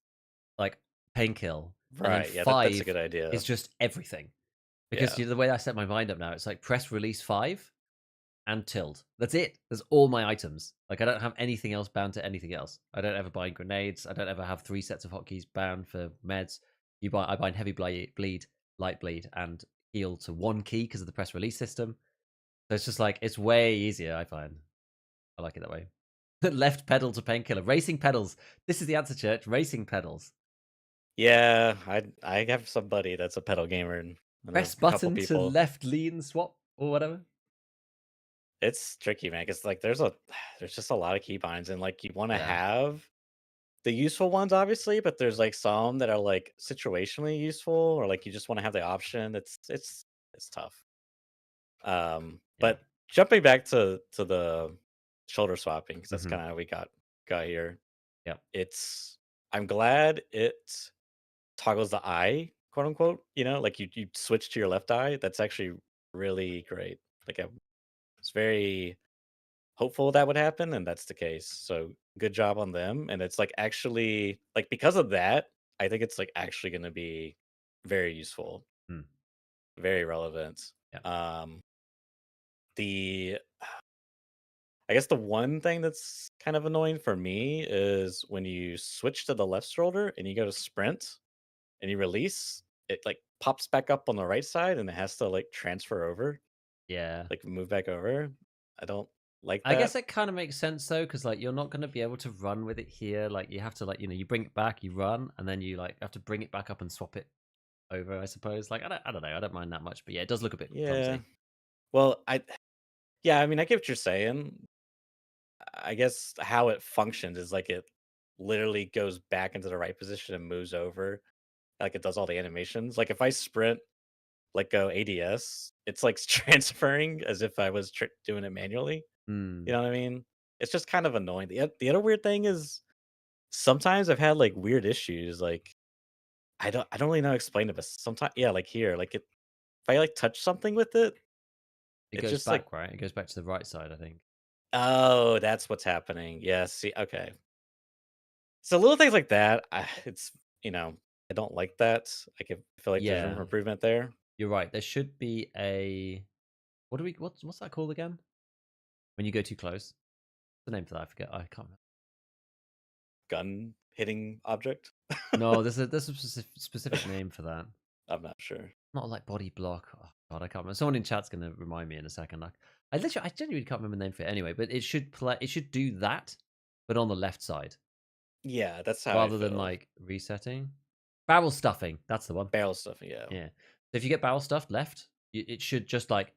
Speaker 1: like painkiller, and then
Speaker 4: Right? Yeah, that's a
Speaker 1: 5
Speaker 4: good idea.
Speaker 1: is just everything. Because
Speaker 4: Yeah.
Speaker 1: the way I set my mind up now, it's like press release 5 and tilde. That's it. That's all my items. Like I don't have anything else bound to anything else. I don't ever buy grenades. I don't ever have 3 sets of hotkeys bound for meds. I bind heavy bleed, light bleed, and heal to 1 key because of the press release system. So it's just like it's way easier. I find I like it that way. Left pedal to painkiller. Racing pedals. This is the answer, church. Racing pedals.
Speaker 4: Yeah, I have somebody that's a pedal gamer, and I know
Speaker 1: Press
Speaker 4: a couple
Speaker 1: button to
Speaker 4: people.
Speaker 1: left lean swap or whatever.
Speaker 4: It's tricky, man. Cause like there's just a lot of keybinds, and like you want to
Speaker 1: Yeah.
Speaker 4: have the useful ones, obviously, but there's like some that are like situationally useful, or like you just want to have the option. It's tough.
Speaker 1: Yeah.
Speaker 4: But jumping back to the shoulder swapping, because that's
Speaker 1: Hmm.
Speaker 4: kind of how we got here.
Speaker 1: Yep.
Speaker 4: It's I'm glad it toggles the eye, quote unquote. Like you switch to your left eye. That's actually really great. Like I was very hopeful that would happen, and that's the case. So good job on them. And it's like actually like because of that, I think it's like actually going to be very useful,
Speaker 1: Mm.
Speaker 4: very relevant.
Speaker 1: Yeah.
Speaker 4: Um, the I guess the one thing that's kind of annoying for me is when you switch to the left shoulder and you go to sprint and you release, it like pops back up on the right side and it has to like transfer over,
Speaker 1: Yeah.
Speaker 4: like move back over. I don't like
Speaker 1: I guess
Speaker 4: that.
Speaker 1: it kind of makes sense though, because like you're not going to be able to run with it here. Like you have to you bring it back, you run, and then you like have to bring it back up and swap it over. I suppose. Like I don't know. I don't mind that much, but yeah, it does look a bit
Speaker 4: Yeah.
Speaker 1: clumsy.
Speaker 4: Well, yeah, I mean, I get what you're saying. I guess how it functions is like it literally goes back into the right position and moves over. Like it does all the animations. Like if I sprint, like go ADS, it's like transferring as if I was doing it manually. You
Speaker 1: Hmm.
Speaker 4: know what I mean? It's just kind of annoying. The other weird thing is sometimes I've had like weird issues. Like I don't really know how to explain it, but sometimes yeah, like here, like if I like touch something with it,
Speaker 1: It
Speaker 4: it's
Speaker 1: goes
Speaker 4: just like
Speaker 1: back, right? It goes back to the right side, I think.
Speaker 4: oh, that's what's happening. Yeah, see, okay. So little things like that, it's you know, I don't like that. I feel like there's room for
Speaker 1: Yeah,
Speaker 4: improvement there.
Speaker 1: you're right. There should be a what's that called again? When you go too close. The name for that, I forget. I can't remember.
Speaker 4: Gun hitting object.
Speaker 1: No, there's a specific name for that.
Speaker 4: I'm not sure.
Speaker 1: Not like body block. Oh god, I can't remember. Someone in chat's gonna remind me in a second. Like, I genuinely can't remember the name for it anyway. But it should play. It should do that, but on the left side
Speaker 4: Yeah, that's how I
Speaker 1: rather than
Speaker 4: feel.
Speaker 1: like resetting. Barrel stuffing. That's the one.
Speaker 4: Barrel stuff, yeah.
Speaker 1: Yeah. So if you get barrel stuffed left, it should just like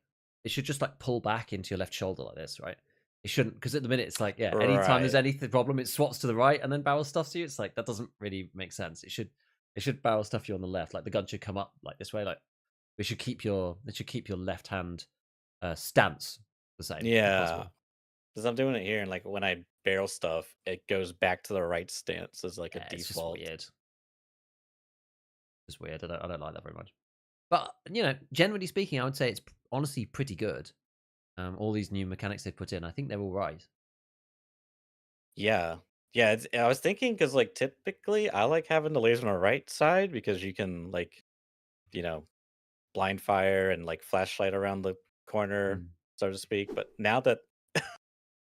Speaker 1: pull back into your left shoulder like this, right? It shouldn't because at the minute it's like anytime there's
Speaker 4: Right.
Speaker 1: any problem, it swaps to the right and then barrel stuffs you. It's like that doesn't really make sense. It should barrel stuff you on the left. Like the gun should come up like this way. Like it should keep your left hand stance the same if
Speaker 4: Yeah.
Speaker 1: possible.
Speaker 4: Because I'm doing it here, and like when I barrel stuff, it goes back to the right stance as like a
Speaker 1: Yeah, it's just
Speaker 4: default.
Speaker 1: weird. It's weird. I don't like that very much. But generally speaking, I would say it's honestly pretty good. All these new mechanics they've put in, I think they're all right.
Speaker 4: Yeah. Yeah, I was thinking because like typically I like having the laser on the right side because you can like, you know, blind fire and like flashlight around the corner,
Speaker 1: Mm.
Speaker 4: so to speak. But now that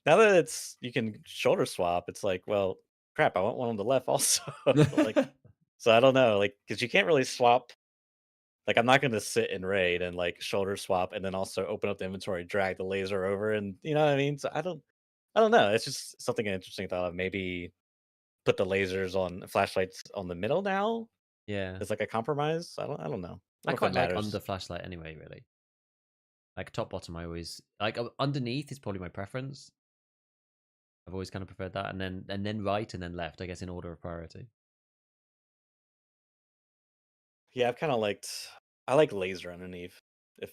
Speaker 4: it's you can shoulder swap, it's like, well, crap, I want one on the left also. Like so I don't know, like because you can't really swap. Like I'm not gonna sit and raid and like shoulder swap and then also open up the inventory, drag the laser over, and you know what I mean? So I don't know. It's just something interesting thought of maybe put the lasers on flashlights on the middle now
Speaker 1: Yeah,
Speaker 4: as like a compromise. I don't know. I don't
Speaker 1: I
Speaker 4: know if it
Speaker 1: quite like under
Speaker 4: matters.
Speaker 1: flashlight anyway. Really, like top bottom. I always like underneath is probably my preference. I've always kind of preferred that, and then right and then left. I guess in order of priority.
Speaker 4: Yeah, I like laser underneath.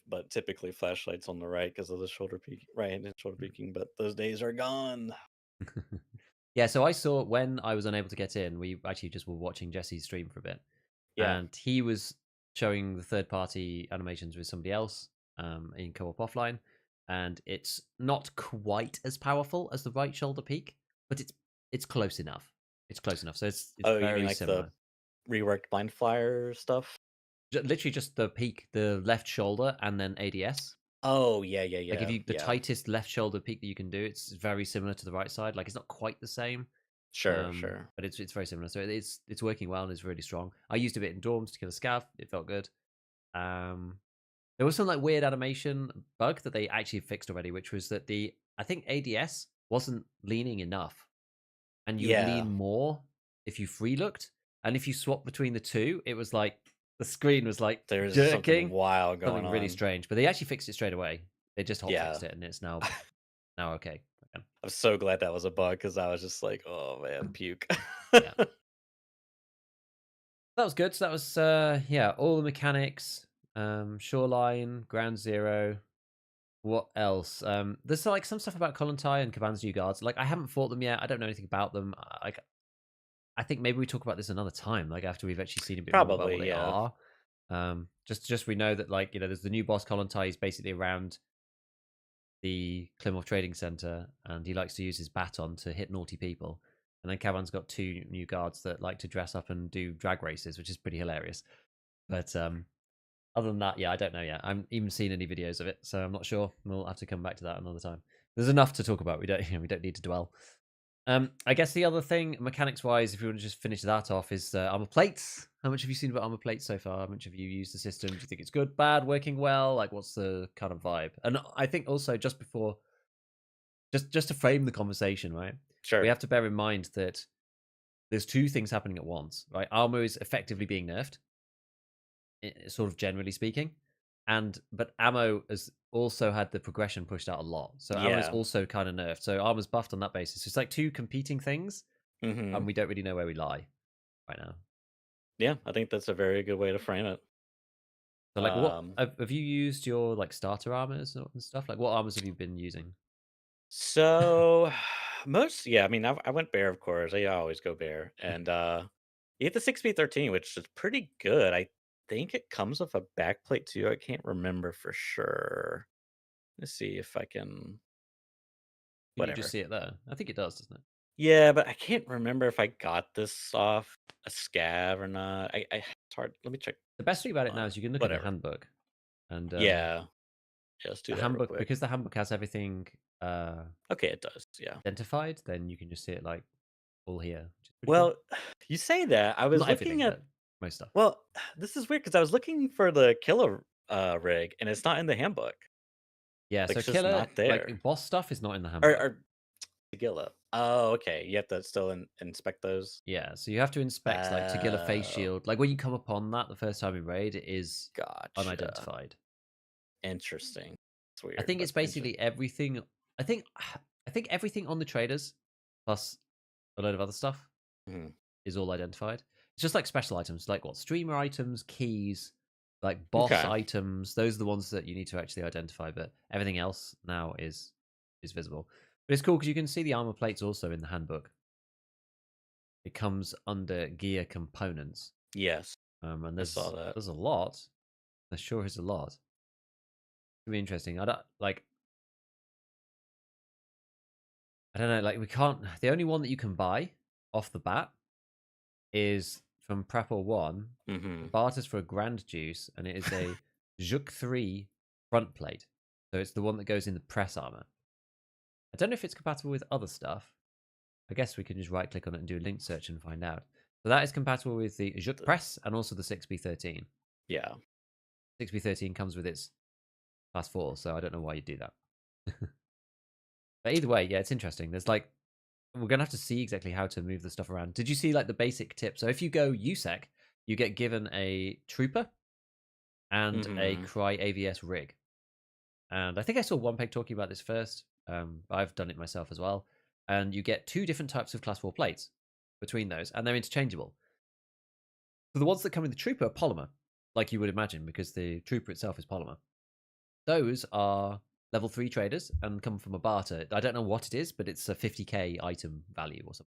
Speaker 4: But typically flashlights on the right because of the shoulder peak right and shoulder peaking, but those days are gone.
Speaker 1: Yeah, so I saw when I was unable to get in, we actually just were watching Jesse's stream for a bit,
Speaker 4: Yeah.
Speaker 1: and he was showing the third-party animations with somebody else in co-op offline, and it's not quite as powerful as the right shoulder peak, but it's close enough. It's close enough, so it's
Speaker 4: Oh, you mean
Speaker 1: very
Speaker 4: like the
Speaker 1: similar.
Speaker 4: reworked blind flyer stuff?
Speaker 1: Literally just the peak, the left shoulder, and then ADS.
Speaker 4: Oh, yeah, yeah,
Speaker 1: Like if
Speaker 4: yeah,
Speaker 1: you the
Speaker 4: yeah.
Speaker 1: tightest left shoulder peak that you can do, it's very similar to the right side. Like it's not quite the same,
Speaker 4: Sure, sure.
Speaker 1: but it's very similar. So it's working well and it's really strong. I used a bit in dorms to kill a scav. It felt good. Um, there was some like weird animation bug that they actually fixed already, which was that the I think ADS wasn't leaning enough, and you would
Speaker 4: Yeah,
Speaker 1: lean more if you free looked, and if you swap between the two, it was like the screen was like
Speaker 4: there's something
Speaker 1: jerking,
Speaker 4: wild going
Speaker 1: something really
Speaker 4: on.
Speaker 1: strange. But they actually fixed it straight away. They just hot
Speaker 4: Yeah.
Speaker 1: fixed it, and it's now okay. Again.
Speaker 4: I'm so glad that was a bug because I was just like, oh man, puke.
Speaker 1: Yeah. That was good. So that was yeah, all the mechanics, Shoreline, Ground Zero. What else? There's like some stuff about Kollontai and Caban's new guards. Like I haven't fought them yet. I don't know anything about them. Like I think maybe we talk about this another time, like after we've actually seen a bit more about what
Speaker 4: Probably,
Speaker 1: they
Speaker 4: yeah.
Speaker 1: are. Just we know that like, you know, there's the new boss Kollontai is basically around the Klimov Trading Center, and he likes to use his baton to hit naughty people. And then Caban's got two new guards that like to dress up and do drag races, which is pretty hilarious. But other than that, yeah, I don't know yet. I haven't even seen any videos of it, so I'm not sure. We'll have to come back to that another time. There's enough to talk about. We don't we don't need to dwell. I guess the other thing, mechanics wise, if you want to just finish that off, is armor plates. How much have you seen about armor plates so far? How much have you used the system? Do you think it's good, bad, working well? Like, what's the kind of vibe? And I think also just before, just to frame the conversation, right? We
Speaker 4: Sure.
Speaker 1: have to bear in mind that there's two things happening at once, right? Armor is effectively being nerfed, sort of generally speaking, but ammo has also had the progression pushed out a lot. So ammo's
Speaker 4: Yeah.
Speaker 1: also kind of nerfed. So armor's buffed on that basis. It's like two competing things,
Speaker 4: Hmm.
Speaker 1: and we don't really know where we lie right now.
Speaker 4: Yeah, I think that's a very good way to frame it.
Speaker 1: So, like, what
Speaker 4: Um,
Speaker 1: have you used your like starter armors and stuff? Like, what armors have you been using?
Speaker 4: so yeah, I mean, I went bear, of course. I always go bear, and you get the 6B13, which is pretty good. I think it comes with a backplate too. I can't remember for sure. Let's see if I can.
Speaker 1: Can you just
Speaker 4: Whatever.
Speaker 1: see it there? I think it does, doesn't it?
Speaker 4: Yeah, but I can't remember if I got this off a scav or not. It's hard. Let me check.
Speaker 1: The best thing about it now is you can look in the
Speaker 4: Whatever.
Speaker 1: handbook, and
Speaker 4: Yeah. Yeah, let's do
Speaker 1: the
Speaker 4: that real
Speaker 1: handbook,
Speaker 4: quick.
Speaker 1: because the handbook has everything
Speaker 4: Okay, it does. Yeah.
Speaker 1: identified. Then you can just see it like all here, which is pretty cool.
Speaker 4: Well, you say that. I was
Speaker 1: Not
Speaker 4: looking
Speaker 1: everything,
Speaker 4: at.
Speaker 1: but most stuff.
Speaker 4: Well, this is weird because I was looking for the killer rig, and it's not in the handbook.
Speaker 1: Yeah.
Speaker 4: Like,
Speaker 1: So
Speaker 4: it's just
Speaker 1: killer,
Speaker 4: not
Speaker 1: like
Speaker 4: there.
Speaker 1: boss stuff, is not in the
Speaker 4: Or,
Speaker 1: handbook.
Speaker 4: or Tagilla. Oh, okay. You have to still inspect those.
Speaker 1: Yeah. So you have to inspect like Tagilla face
Speaker 4: Oh,
Speaker 1: shield. Like when you come upon that the first time in raid, it is
Speaker 4: gotcha.
Speaker 1: unidentified.
Speaker 4: Interesting. It's
Speaker 1: I
Speaker 4: weird,
Speaker 1: think
Speaker 4: but
Speaker 1: it's basically everything. I think I think everything on the traders plus a load of other stuff
Speaker 4: mhm.
Speaker 1: is all identified. It's just like special items, like what streamer items, keys, like boss
Speaker 4: Okay.
Speaker 1: items. Those are the ones that you need to actually identify. But everything else now is visible. But it's cool because you can see the armor plates also in the handbook. It comes under gear components,
Speaker 4: Yes,
Speaker 1: and
Speaker 4: I saw that.
Speaker 1: there's a lot. There sure is a lot. It's gonna be interesting. I don't like. I don't know. Like we can't. The only one that you can buy off the bat is from Prepper One.
Speaker 4: Hmm.
Speaker 1: It barters for a Grand Juice, and it is a Juk 3 front plate. So it's the one that goes in the press armor. I don't know if it's compatible with other stuff. I guess we can just right click on it and do a link search and find out. So that is compatible with the Juk press and also the 6B13.
Speaker 4: Yeah.
Speaker 1: 6B13 comes with its class 4, so I don't know why you do that. But either way, yeah, it's interesting. There's like, we're gonna have to see exactly how to move the stuff around. Did you see like the basic tip? So if you go USEC, you get given a trooper and a
Speaker 4: Hmm.
Speaker 1: Cry AVS rig. And I think I saw one peg talking about this first. I've done it myself as well. And you get two different types of class 4 plates between those, and they're interchangeable. So the ones that come in the trooper are polymer, like you would imagine, because the trooper itself is polymer. Those are level 3 traders and come from a barter. I don't know what it is, but it's a 50k item value or something.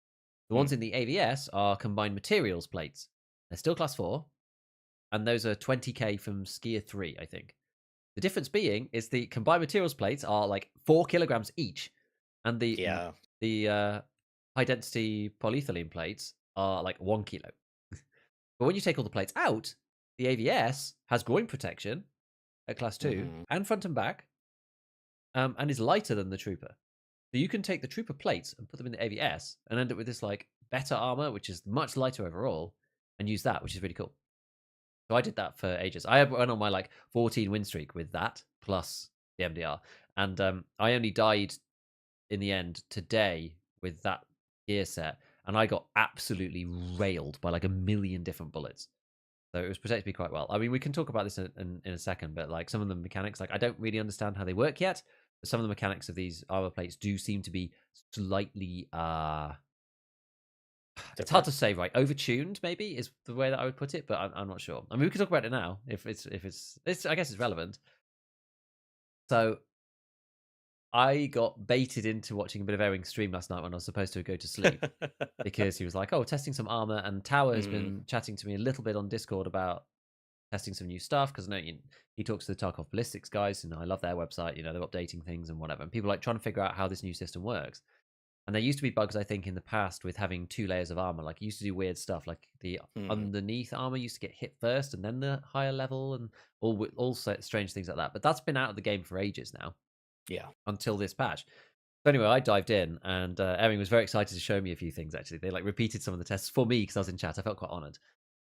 Speaker 1: The ones in the AVS are combined materials plates. They're still class 4, and those are 20k from Skier 3, I think. The difference being is the combined materials plates are like 4 kilograms each, and the high density polyethylene plates are like 1 kilo. But when you take all the plates out, the AVS has groin protection at class 2 and front and back, and is lighter than the Trooper. So you can take the Trooper plates and put them in the AVS and end up with this like better armor, which is much lighter overall, and use that, which is really cool. So I did that for ages. I went on my like 14 win streak with that plus the MDR, and I only died in the end today with that gear set, and I got absolutely railed by like a million different bullets. So it was protected me quite well. I mean, we can talk about this in a second, but like some of the mechanics, like I don't really understand how they work yet. But some of the mechanics of these armor plates do seem to be slightly it's hard to say, right? Overtuned, maybe is the way that I would put it, but I'm not sure. I mean, we can talk about it now if it's I guess it's relevant. So I got baited into watching a bit of Erwing's stream last night when I was supposed to go to sleep because he was like, "Oh, testing some armor," and Tower has been chatting to me a little bit on Discord about testing some new stuff because I know he talks to the Tarkov ballistics guys, and I love their website. You know, they're updating things and whatever, and people are like trying to figure out how this new system works. And there used to be bugs, I think, in the past with having 2 layers of armor. Like, you used to do weird stuff. Like, the underneath armor used to get hit first and then the higher level and all strange things like that. But that's been out of the game for ages now.
Speaker 4: Yeah.
Speaker 1: Until this patch. So anyway, I dived in, and Ewing was very excited to show me a few things, actually. They, like, repeated some of the tests for me because I was in chat. I felt quite honored.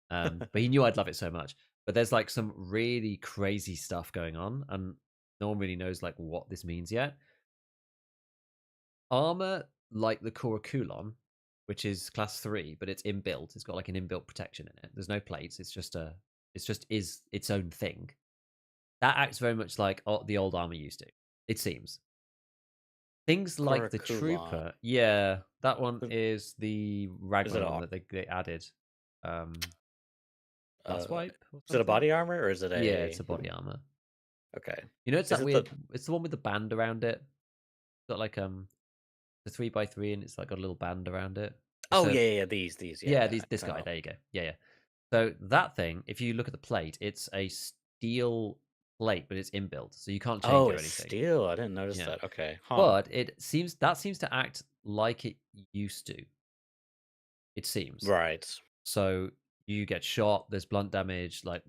Speaker 1: But he knew I'd love it so much. But there's, like, some really crazy stuff going on, and no one really knows, like, what this means yet. Armor like the Korakulon, which is class 3, but it's inbuilt. It's got like an inbuilt protection in it. There's no plates. It's just its own thing. That acts very much like the old armor used to. It seems. Things like the Trooper, yeah, that one is the Raglan one that they added. Last wipe.
Speaker 4: Is it a body armor or is it a?
Speaker 1: Yeah, it's a body armor.
Speaker 4: Okay.
Speaker 1: You know, it's that weird. It's the one with the band around it. It's got like the 3x3 and it's like got a little band around it.
Speaker 4: Oh
Speaker 1: so,
Speaker 4: yeah, these
Speaker 1: this guy. There you go. Yeah. So that thing, if you look at the plate, it's a steel plate, but it's inbuilt, so you can't change or anything.
Speaker 4: Steel. I didn't notice that. Okay,
Speaker 1: but it seems to act like it used to. It seems
Speaker 4: right.
Speaker 1: So you get shot. There's blunt damage, like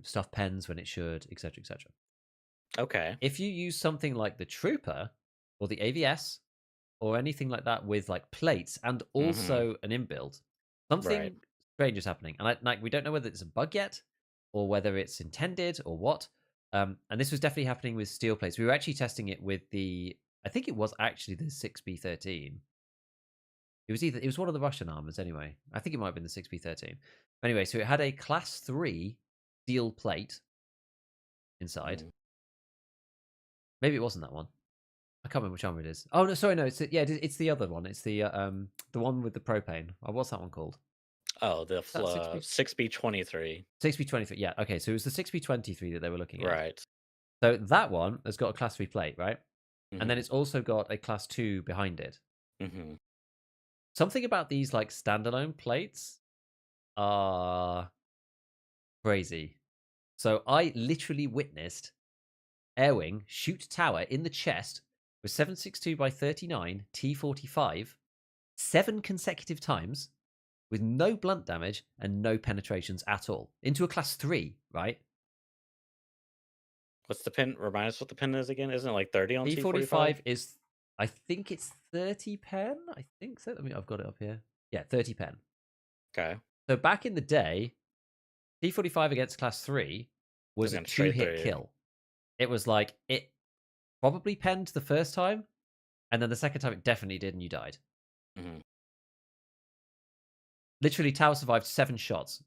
Speaker 1: stuff pens when it should, etc., etc.
Speaker 4: Okay.
Speaker 1: If you use something like the Trooper or the AVS or anything like that with like plates and also an inbuilt, something strange is happening. And we don't know whether it's a bug yet or whether it's intended or what. And this was definitely happening with steel plates. We were actually testing it with I think it was actually the 6B13. It was one of the Russian armors anyway. I think it might have been the 6B13. Anyway, so it had a class 3 steel plate inside. Maybe it wasn't that one. I can't remember which armor it is. Oh no, sorry, no. It's the other one. It's the one with the propane. What's that one called?
Speaker 4: Oh, the 6B23.
Speaker 1: 6B23. Yeah. Okay. So it was the 6B23 that they were looking at.
Speaker 4: Right.
Speaker 1: So that one has got a class 3 plate, right? And then it's also got a class 2 behind it. Something about these like standalone plates are crazy. So I literally witnessed Airwing shoot Tower in the chest with 7.62x39 T45 7 consecutive times with no blunt damage and no penetrations at all into a class 3, right?
Speaker 4: What's the pin? Remind us what the pin is again. Isn't it like 30 on
Speaker 1: T45 is, I think it's 30 pen. I think so. I've got it up here. Yeah, 30 pen.
Speaker 4: Okay.
Speaker 1: So back in the day, T45 against class 3 was a 2-hit kill. It was like, it probably penned the first time, and then the second time it definitely did, and you died. Literally, Tower survived 7 shots,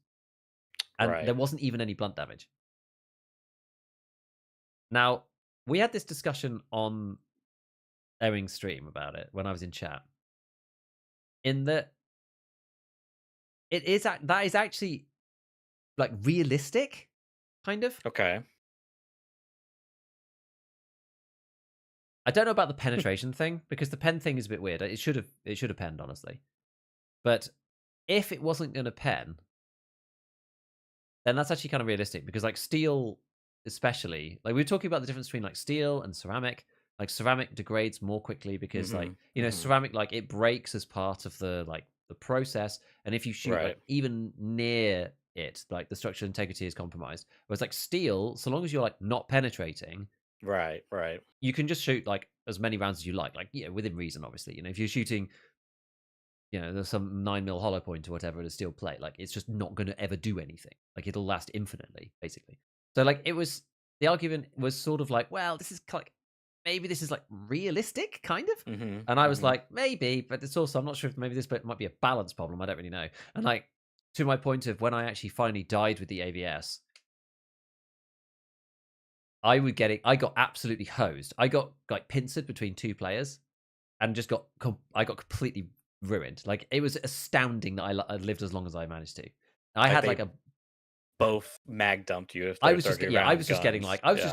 Speaker 1: and there wasn't even any blunt damage. Now, we had this discussion on Ewing's stream about it when I was in chat. In that, that is actually like realistic, kind of.
Speaker 4: Okay.
Speaker 1: I don't know about the penetration thing, because the pen thing is a bit weird. It should have penned, honestly. But if it wasn't going to pen, then that's actually kind of realistic, because like steel, especially, like we were talking about the difference between like steel and ceramic. Like ceramic degrades more quickly because like ceramic, like it breaks as part of the process, and if you shoot like
Speaker 4: Right.
Speaker 1: even near it, like the structural integrity is compromised. Whereas like steel, so long as you're like not penetrating,
Speaker 4: Right.
Speaker 1: you can just shoot like as many rounds as you like within reason, obviously. If you're shooting, there's some 9mm hollow point or whatever at a steel plate, like it's just not going to ever do anything. Like it'll last infinitely, basically. So like the argument was sort of like, well, this is like, maybe this is like realistic, kind of. And I was like, maybe, but it's also, I'm not sure if maybe this might be a balance problem. I don't really know. And like, to my point of when I actually finally died with the AVS, I got absolutely hosed. I got like pincered between two players, and I got completely ruined. Like it was astounding that I lived as long as I managed to. I had like a
Speaker 4: both mag dumped you. If
Speaker 1: I was just
Speaker 4: I was
Speaker 1: just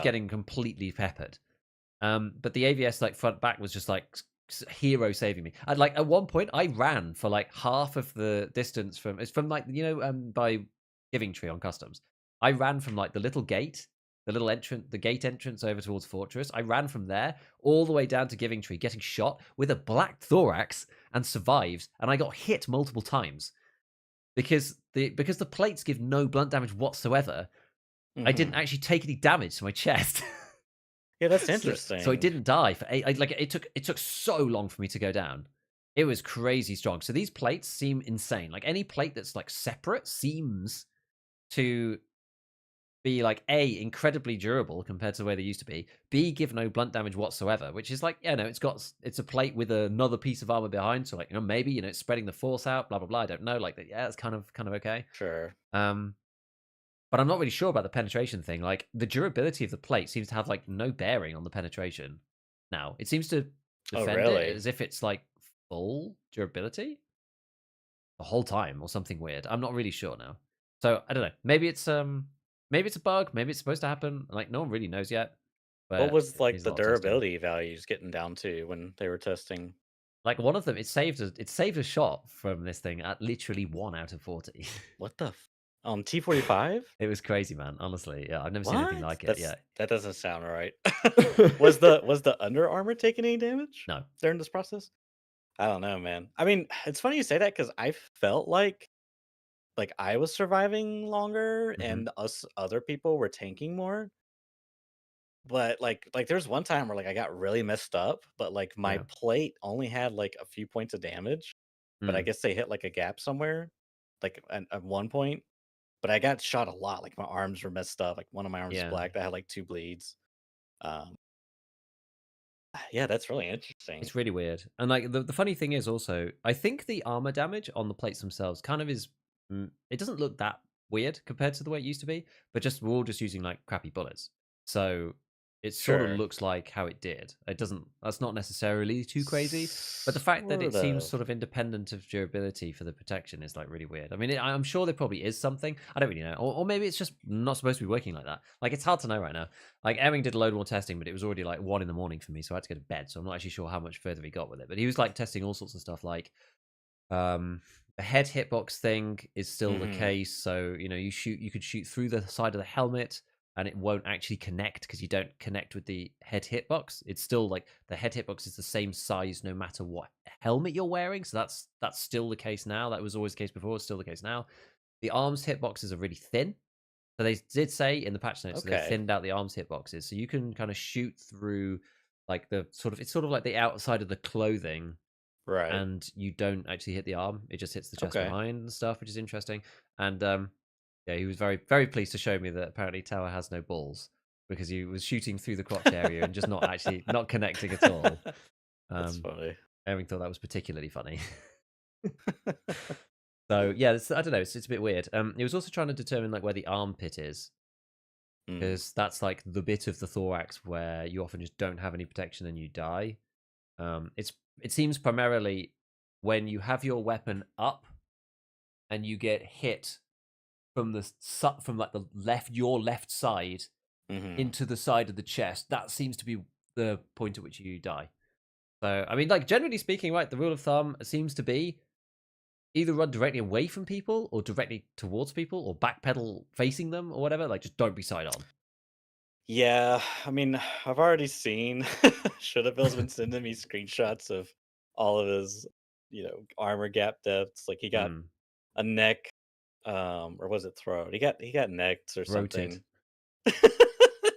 Speaker 1: getting completely peppered. But the AVS like front back was just like hero saving me. And like at one point I ran for like half of the distance from like by Giving Tree on customs. I ran from like the little gate, the gate entrance over towards Fortress. I ran from there all the way down to Giving Tree, getting shot with a black thorax and survived. And I got hit multiple times because the plates give no blunt damage whatsoever. I didn't actually take any damage to my chest.
Speaker 4: Yeah, that's interesting.
Speaker 1: So I didn't die for it took so long for me to go down. It was crazy strong. So these plates seem insane. Like any plate that's like separate seems to be like A, incredibly durable compared to the way they used to be. B, give no blunt damage whatsoever, which is like, it's a plate with another piece of armor behind. So like, maybe, it's spreading the force out, blah, blah, blah. I don't know. Like, yeah, it's kind of okay.
Speaker 4: Sure.
Speaker 1: But I'm not really sure about the penetration thing. Like the durability of the plate seems to have like no bearing on the penetration. Now it seems to defend it as if it's like full durability the whole time or something weird. I'm not really sure now. So I don't know. Maybe it's a bug. Maybe it's supposed to happen. Like no one really knows yet. But
Speaker 4: what was like
Speaker 1: needs a
Speaker 4: the
Speaker 1: lot of testing.
Speaker 4: durability values getting down to when they were testing?
Speaker 1: Like one of them, it saved a shot from this thing at literally 1 out of 40.
Speaker 4: What the? On T45?
Speaker 1: It was crazy, man. Honestly, yeah, I've never seen anything like it. Yeah,
Speaker 4: that doesn't sound right. Was the Under Armour taking any damage?
Speaker 1: No.
Speaker 4: During this process? I don't know, man. I mean, it's funny you say that because I felt like I was surviving longer and us other people were tanking more. But like there's one time where like I got really messed up, but like my plate only had like a few points of damage, but I guess they hit like a gap somewhere, like at one point. But I got shot a lot. Like my arms were messed up. Like one of my arms was black. I had like 2 bleeds. Yeah, that's really interesting.
Speaker 1: It's really weird. And like the funny thing is also, I think the armor damage on the plates themselves kind of is, it doesn't look that weird compared to the way it used to be, but we're all just using like crappy bullets. So it sort of looks like how it did. That's not necessarily too crazy, but the fact that it seems sort of independent of durability for the protection is like really weird. I mean, I'm sure there probably is something. I don't really know. Or maybe it's just not supposed to be working like that. Like, it's hard to know right now. Like, Emming did a load more testing, but it was already like 1 a.m. for me, so I had to go to bed. So I'm not actually sure how much further he got with it. But he was like testing all sorts of stuff, like the head hitbox thing is still the case. So, you could shoot through the side of the helmet and it won't actually connect because you don't connect with the head hitbox. It's still like the head hitbox is the same size no matter what helmet you're wearing. So that's still the case now. That was always the case before. It's still the case now. The arms hitboxes are really thin. So they did say in the patch notes that they thinned out the arms hitboxes. So you can kind of shoot through like it's sort of like the outside of the clothing.
Speaker 4: Right.
Speaker 1: And you don't actually hit the arm. It just hits the chest behind and stuff, which is interesting. And yeah, he was very, very pleased to show me that apparently Tower has no balls because he was shooting through the crotch area and just not connecting at all.
Speaker 4: That's funny.
Speaker 1: Aaron thought that was particularly funny. So yeah, I don't know. It's a bit weird. He was also trying to determine like where the armpit is because that's like the bit of the thorax where you often just don't have any protection and you die. It seems primarily when you have your weapon up and you get hit from like your left side into the side of the chest. That seems to be the point at which you die. So, I mean, like, generally speaking, right, the rule of thumb seems to be either run directly away from people or directly towards people or backpedal facing them or whatever. Like, just don't be side on.
Speaker 4: Yeah, I mean, I've already seen Should've been sending me screenshots of all of his, armor gap deaths. Like he got
Speaker 1: Mm,
Speaker 4: a neck, or was it throat? He got necks or
Speaker 1: rotated.
Speaker 4: something.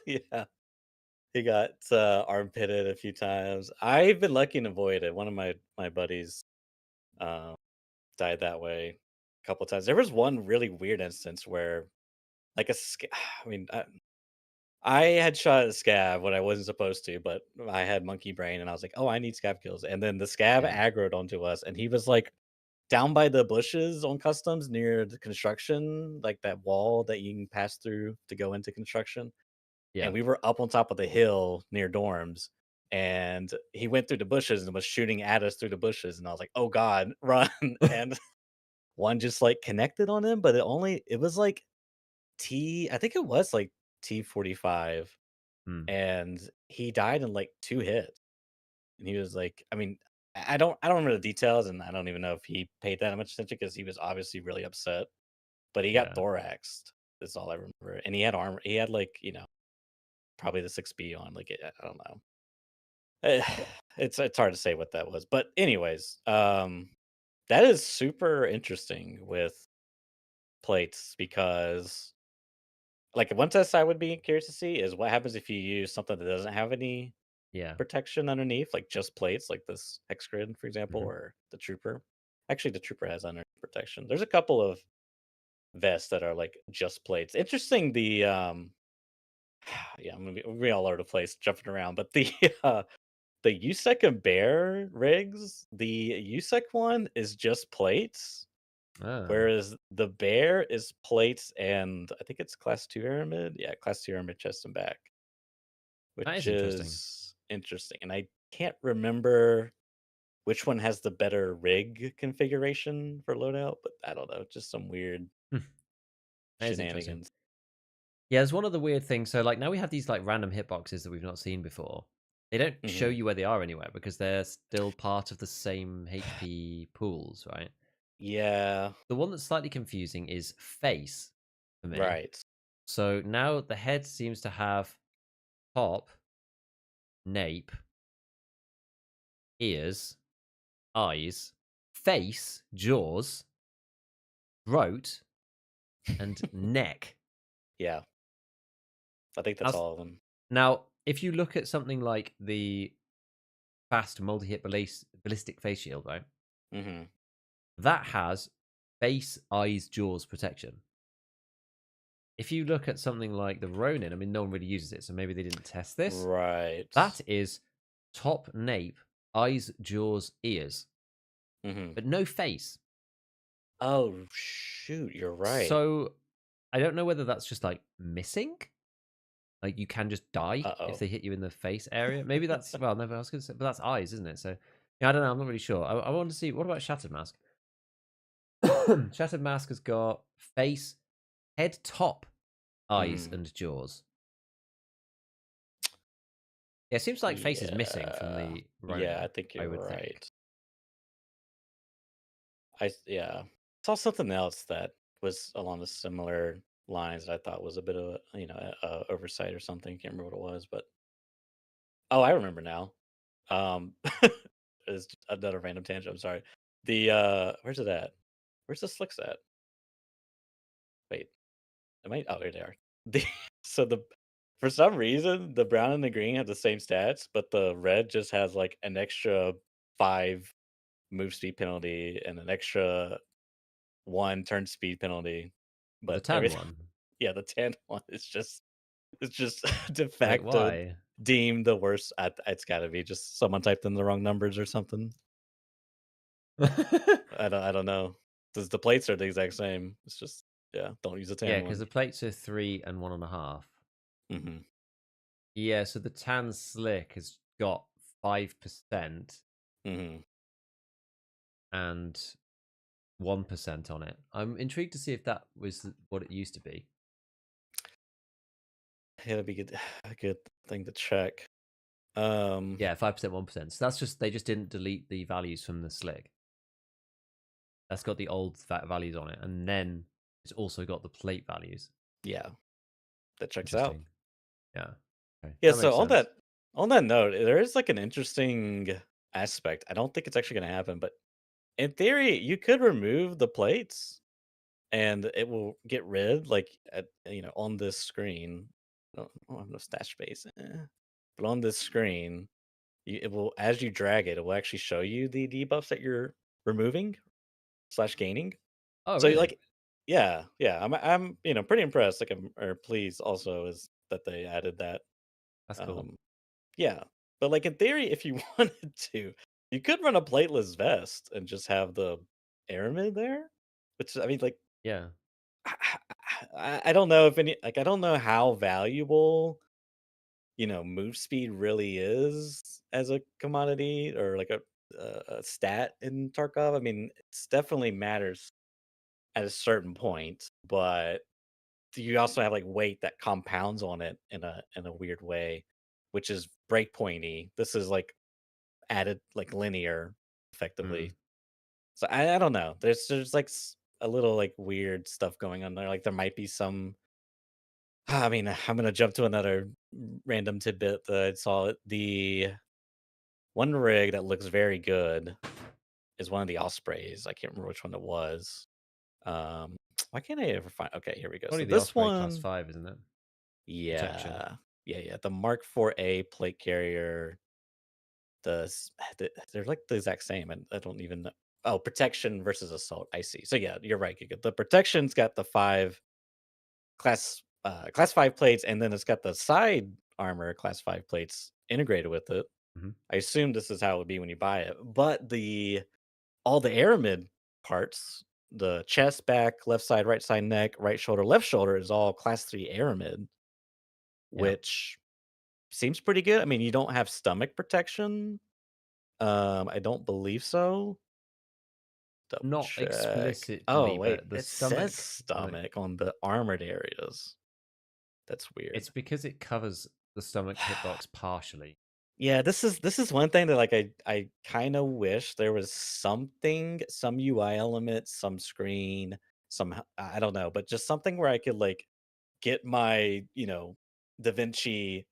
Speaker 4: Yeah, he got armpitted a few times. I've been lucky and avoided. One of my buddies um died that way a couple times. There was one really weird instance where like I mean, I had shot at a scav when I wasn't supposed to, but I had monkey brain and I was like, "Oh, I need scav kills." And then the scav
Speaker 1: Yeah.
Speaker 4: aggroed onto us and he was like down by the bushes on customs near the construction, like that wall that you can pass through to go into construction.
Speaker 1: Yeah.
Speaker 4: And we were up on top of the hill near dorms. And he went through the bushes and was shooting at us through the bushes. And I was like, "Oh God, run." And one just like connected on him, but it was like I think it was like T45
Speaker 1: Mm,
Speaker 4: and he died in like 2 hits. And he was like, I mean, I don't remember the details, and I don't even know if he paid that much attention because he was obviously really upset. But he got
Speaker 1: yeah.
Speaker 4: thoraxed. That's all I remember. And he had armor. He had like probably the 6B on. Like I don't know. Eh, it's hard to say what that was. But anyways, that is super interesting with plates because like one test I would be curious to see is what happens if you use something that doesn't have any
Speaker 1: Yeah.
Speaker 4: protection underneath, like just plates, like this hex grid, for example,
Speaker 1: Hmm.
Speaker 4: or the trooper. Actually, the trooper has under protection. There's a couple of vests that are like just plates. Interesting. The yeah, I'm gonna be all over the place, jumping around, but the the USEC and Bear rigs, the USEC one is just plates,
Speaker 1: Ah,
Speaker 4: whereas the Bear is plates and I think it's class 2 aramid. Yeah, class 2 aramid chest and back,
Speaker 1: that
Speaker 4: which
Speaker 1: is interesting.
Speaker 4: is interesting. And I can't remember which one has the better rig configuration for loadout, but I don't know, just some weird
Speaker 1: Hmm, that is interesting.
Speaker 4: shenanigans.
Speaker 1: Yeah, there's one of the weird things. So, like, now we have these like random hitboxes that we've not seen before. They don't show
Speaker 4: Mhm.
Speaker 1: you where they are anywhere because they're still part of the same HP pools, right?
Speaker 4: Yeah,
Speaker 1: The one that's slightly confusing is face for me.
Speaker 4: right.
Speaker 1: So now the head seems to have top, nape, ears, eyes, face, jaws, throat, and neck.
Speaker 4: Yeah, I think that's
Speaker 1: Now,
Speaker 4: all of them.
Speaker 1: now, if you look at something like the fast multi-hit ballistic face shield, right?
Speaker 4: Mhm.
Speaker 1: That has face, eyes, jaws protection. If you look at something like the Ronin, I mean, no one really uses it, so maybe they didn't test this.
Speaker 4: Right.
Speaker 1: That is top nape, eyes, jaws, ears,
Speaker 4: Mhm.
Speaker 1: but no face.
Speaker 4: Oh, shoot, you're right.
Speaker 1: So I don't know whether that's just like missing. Like you can just die if
Speaker 4: Uh-oh.
Speaker 1: they hit you in the face area. Maybe that's well, no, but I was gonna say, but that's eyes, isn't it? So yeah, I don't know. I'm not really sure. I want to see what about Shattered Mask. Shattered Mask has got face, head, top, eyes,
Speaker 4: Mhm.
Speaker 1: and jaws. Yeah, it seems like face is missing from
Speaker 4: Yeah.
Speaker 1: the
Speaker 4: Yeah, I
Speaker 1: Ronin.
Speaker 4: think
Speaker 1: I
Speaker 4: you're
Speaker 1: would think.
Speaker 4: right. Yeah. Saw something else that was along the similar lines that I thought was a bit of a oversight or something. Can't remember what it was, but oh, I remember now. Um, it's just another random tangent. I'm sorry. Where's it at? Where's the slicks at? Wait, am I? Oh, here they are. The so the for some reason the brown and the green have the same stats, but the red just has like an extra 5 move speed penalty and an extra 1 turn speed penalty.
Speaker 1: Well, the
Speaker 4: But
Speaker 1: tan
Speaker 4: everything,
Speaker 1: one.
Speaker 4: yeah, the tan one is just it's just de
Speaker 1: Wait,
Speaker 4: facto
Speaker 1: why?
Speaker 4: deemed the worst. It's got to be just someone typed in the wrong numbers or something. I don't know. The plates are the exact same. It's just yeah, don't use a
Speaker 1: Yeah,
Speaker 4: tan
Speaker 1: because
Speaker 4: one.
Speaker 1: the plates are 3 and 1.5.
Speaker 4: Mhm.
Speaker 1: Yeah, so the tan slick has got 5%
Speaker 4: Mhm.
Speaker 1: and 1% on it. I'm intrigued to see if that was what it used to be.
Speaker 4: Yeah, that'd be good a good thing to check.
Speaker 1: Yeah, 5%, 1%. So that's just they just didn't delete the values from the slick. That's got the old values on it, and then it's also got the plate values.
Speaker 4: yeah, that checks out.
Speaker 1: Interesting. Yeah. Okay.
Speaker 4: Yeah,
Speaker 1: That
Speaker 4: so
Speaker 1: makes sense.
Speaker 4: on that note, there is like an interesting aspect. I don't think it's actually gonna happen, but in theory, you could remove the plates and it will get rid like at on this screen. I don't have no stat space. But on this screen, it will as you drag it, it will actually show you the debuffs that you're removing slash gaining.
Speaker 1: Oh,
Speaker 4: So
Speaker 1: really?
Speaker 4: like yeah, I'm pretty impressed. Like I'm or pleased also is that they added that.
Speaker 1: That's cool.
Speaker 4: Um Yeah, but, like, in theory, if you wanted to, you could run a plateless vest and just have the aramid there, which, I mean, like,
Speaker 1: Yeah.
Speaker 4: I don't know if any like, I don't know how valuable, move speed really is as a commodity or, like, a stat in Tarkov. I mean, it's definitely matters at a certain point, but you also have, like, weight that compounds on it in a weird way, which is breakpointy. This is, like, added, like, linear effectively.
Speaker 1: Mm.
Speaker 4: So I don't know. There's, like, a little, like, weird stuff going on there. Like, there might be some I mean, I'm gonna jump to another random tidbit that I saw. The one rig that looks very good is one of the Ospreys. I can't remember which one it was. Um, why can't I ever find okay, here we go.
Speaker 1: Only
Speaker 4: So
Speaker 1: the
Speaker 4: this
Speaker 1: Osprey class
Speaker 4: one
Speaker 1: 5, isn't it? Protection.
Speaker 4: yeah. Yeah, the Mark 4A plate carrier. They're like the exact same, and I don't even know. Oh, protection versus assault. I see. So yeah, you're right, Giga. The protection's got the 5 class 5 plates, and then it's got the side armor class 5 plates integrated with it.
Speaker 1: Mhm.
Speaker 4: I assume this is how it would be when you buy it. But the all the aramid parts, the chest, back, left side, right side, neck, right shoulder, left shoulder is all class 3 aramid,
Speaker 1: Yeah.
Speaker 4: which seems pretty good. I mean, you don't have stomach protection. I don't believe so. Double
Speaker 1: Not
Speaker 4: check. Oh,
Speaker 1: explicitly,
Speaker 4: wait,
Speaker 1: but the
Speaker 4: it says
Speaker 1: stomach, like,
Speaker 4: stomach on the armored areas. That's
Speaker 1: it's
Speaker 4: weird.
Speaker 1: because it covers the stomach hitbox partially.
Speaker 4: Yeah, this is one thing that like I kind of wish there was something, some UI element, some screen, some I don't know, but just something where I could like get my, Da Vinci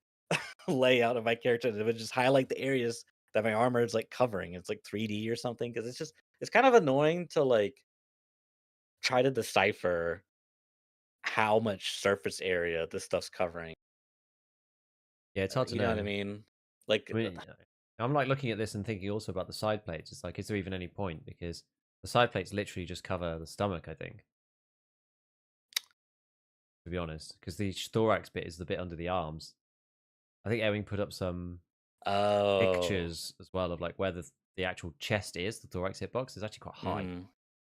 Speaker 4: layout of my character and it would just highlight the areas that my armor is like covering. It's like 3D or something because it's kind of annoying to like try to decipher how much surface area this stuff's covering.
Speaker 1: Yeah, it's hard to
Speaker 4: You know what I
Speaker 1: know.
Speaker 4: mean? Like,
Speaker 1: I mean, I'm like looking at this and thinking also about the side plates. It's like, is there even any point? Because the side plates literally just cover the stomach, I think, to be honest. Because the thorax bit is the bit under the arms. I think Ewing put up some
Speaker 4: oh,
Speaker 1: pictures as well of like where the actual chest is, the thorax hitbox is actually quite high.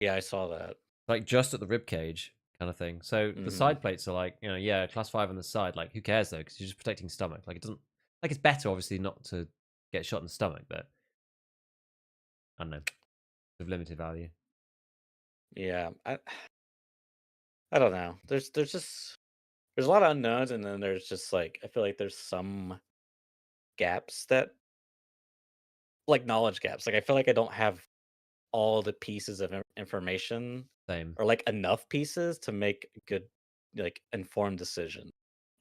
Speaker 4: yeah, I saw that.
Speaker 1: Like just at the rib cage kind of thing. So the
Speaker 4: Hmm.
Speaker 1: side plates are like, yeah, class 5 on the side. Like, who cares though? Because you're just protecting stomach. Like, it doesn't, like, it's better obviously not to get shot in the stomach, but I don't know, of limited value.
Speaker 4: Yeah, I don't know. There's a lot of unknowns, and then there's just like I feel like there's some gaps that like knowledge gaps. Like I feel like I don't have all the pieces of information
Speaker 1: Same.
Speaker 4: or like enough pieces to make a good like informed decision.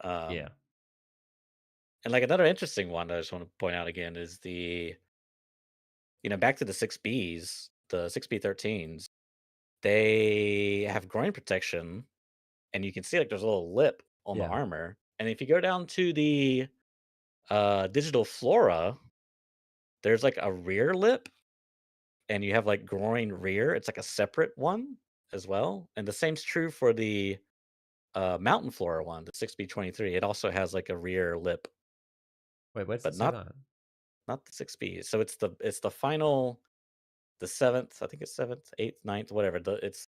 Speaker 1: Yeah.
Speaker 4: Um, and like another interesting one that I just want to point out again is back to the 6Bs, the 6B13s. They have groin protection, and you can see like there's a little lip on the
Speaker 1: Yeah.
Speaker 4: armor. And if you go down to the digital flora, there's like a rear lip, and you have like groin rear. It's like a separate one as well. And the same's true for the mountain flora one, the 6B23. It also has like a rear lip,
Speaker 1: Wait, where does it
Speaker 4: but
Speaker 1: say
Speaker 4: not
Speaker 1: that?
Speaker 4: not the 6B. So it's the final, the seventh. I think it's seventh, eighth, ninth, whatever. It's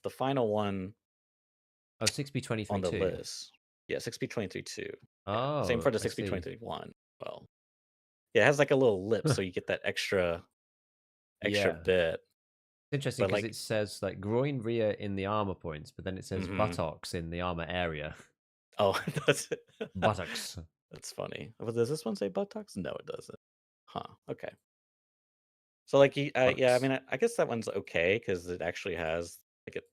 Speaker 4: the final one
Speaker 1: Oh, 6B23
Speaker 4: on the
Speaker 1: too.
Speaker 4: list. Yeah, 6B23 too. Yeah, same
Speaker 1: Oh,
Speaker 4: for the
Speaker 1: I see.
Speaker 4: 6B23 one. Well, yeah, it has like a little lip, so you get that extra
Speaker 1: Yeah.
Speaker 4: bit.
Speaker 1: It's interesting
Speaker 4: But
Speaker 1: because it
Speaker 4: like,
Speaker 1: says like groin rear in the armor points, but then it says
Speaker 4: hmm
Speaker 1: buttocks in the armor area.
Speaker 4: oh, that's it.
Speaker 1: Buttocks.
Speaker 4: That's funny. Well, does this one say buttocks? No, it doesn't. Huh. Okay. So like, yeah, I
Speaker 1: Buttocks.
Speaker 4: mean, I guess that one's okay because it actually has like it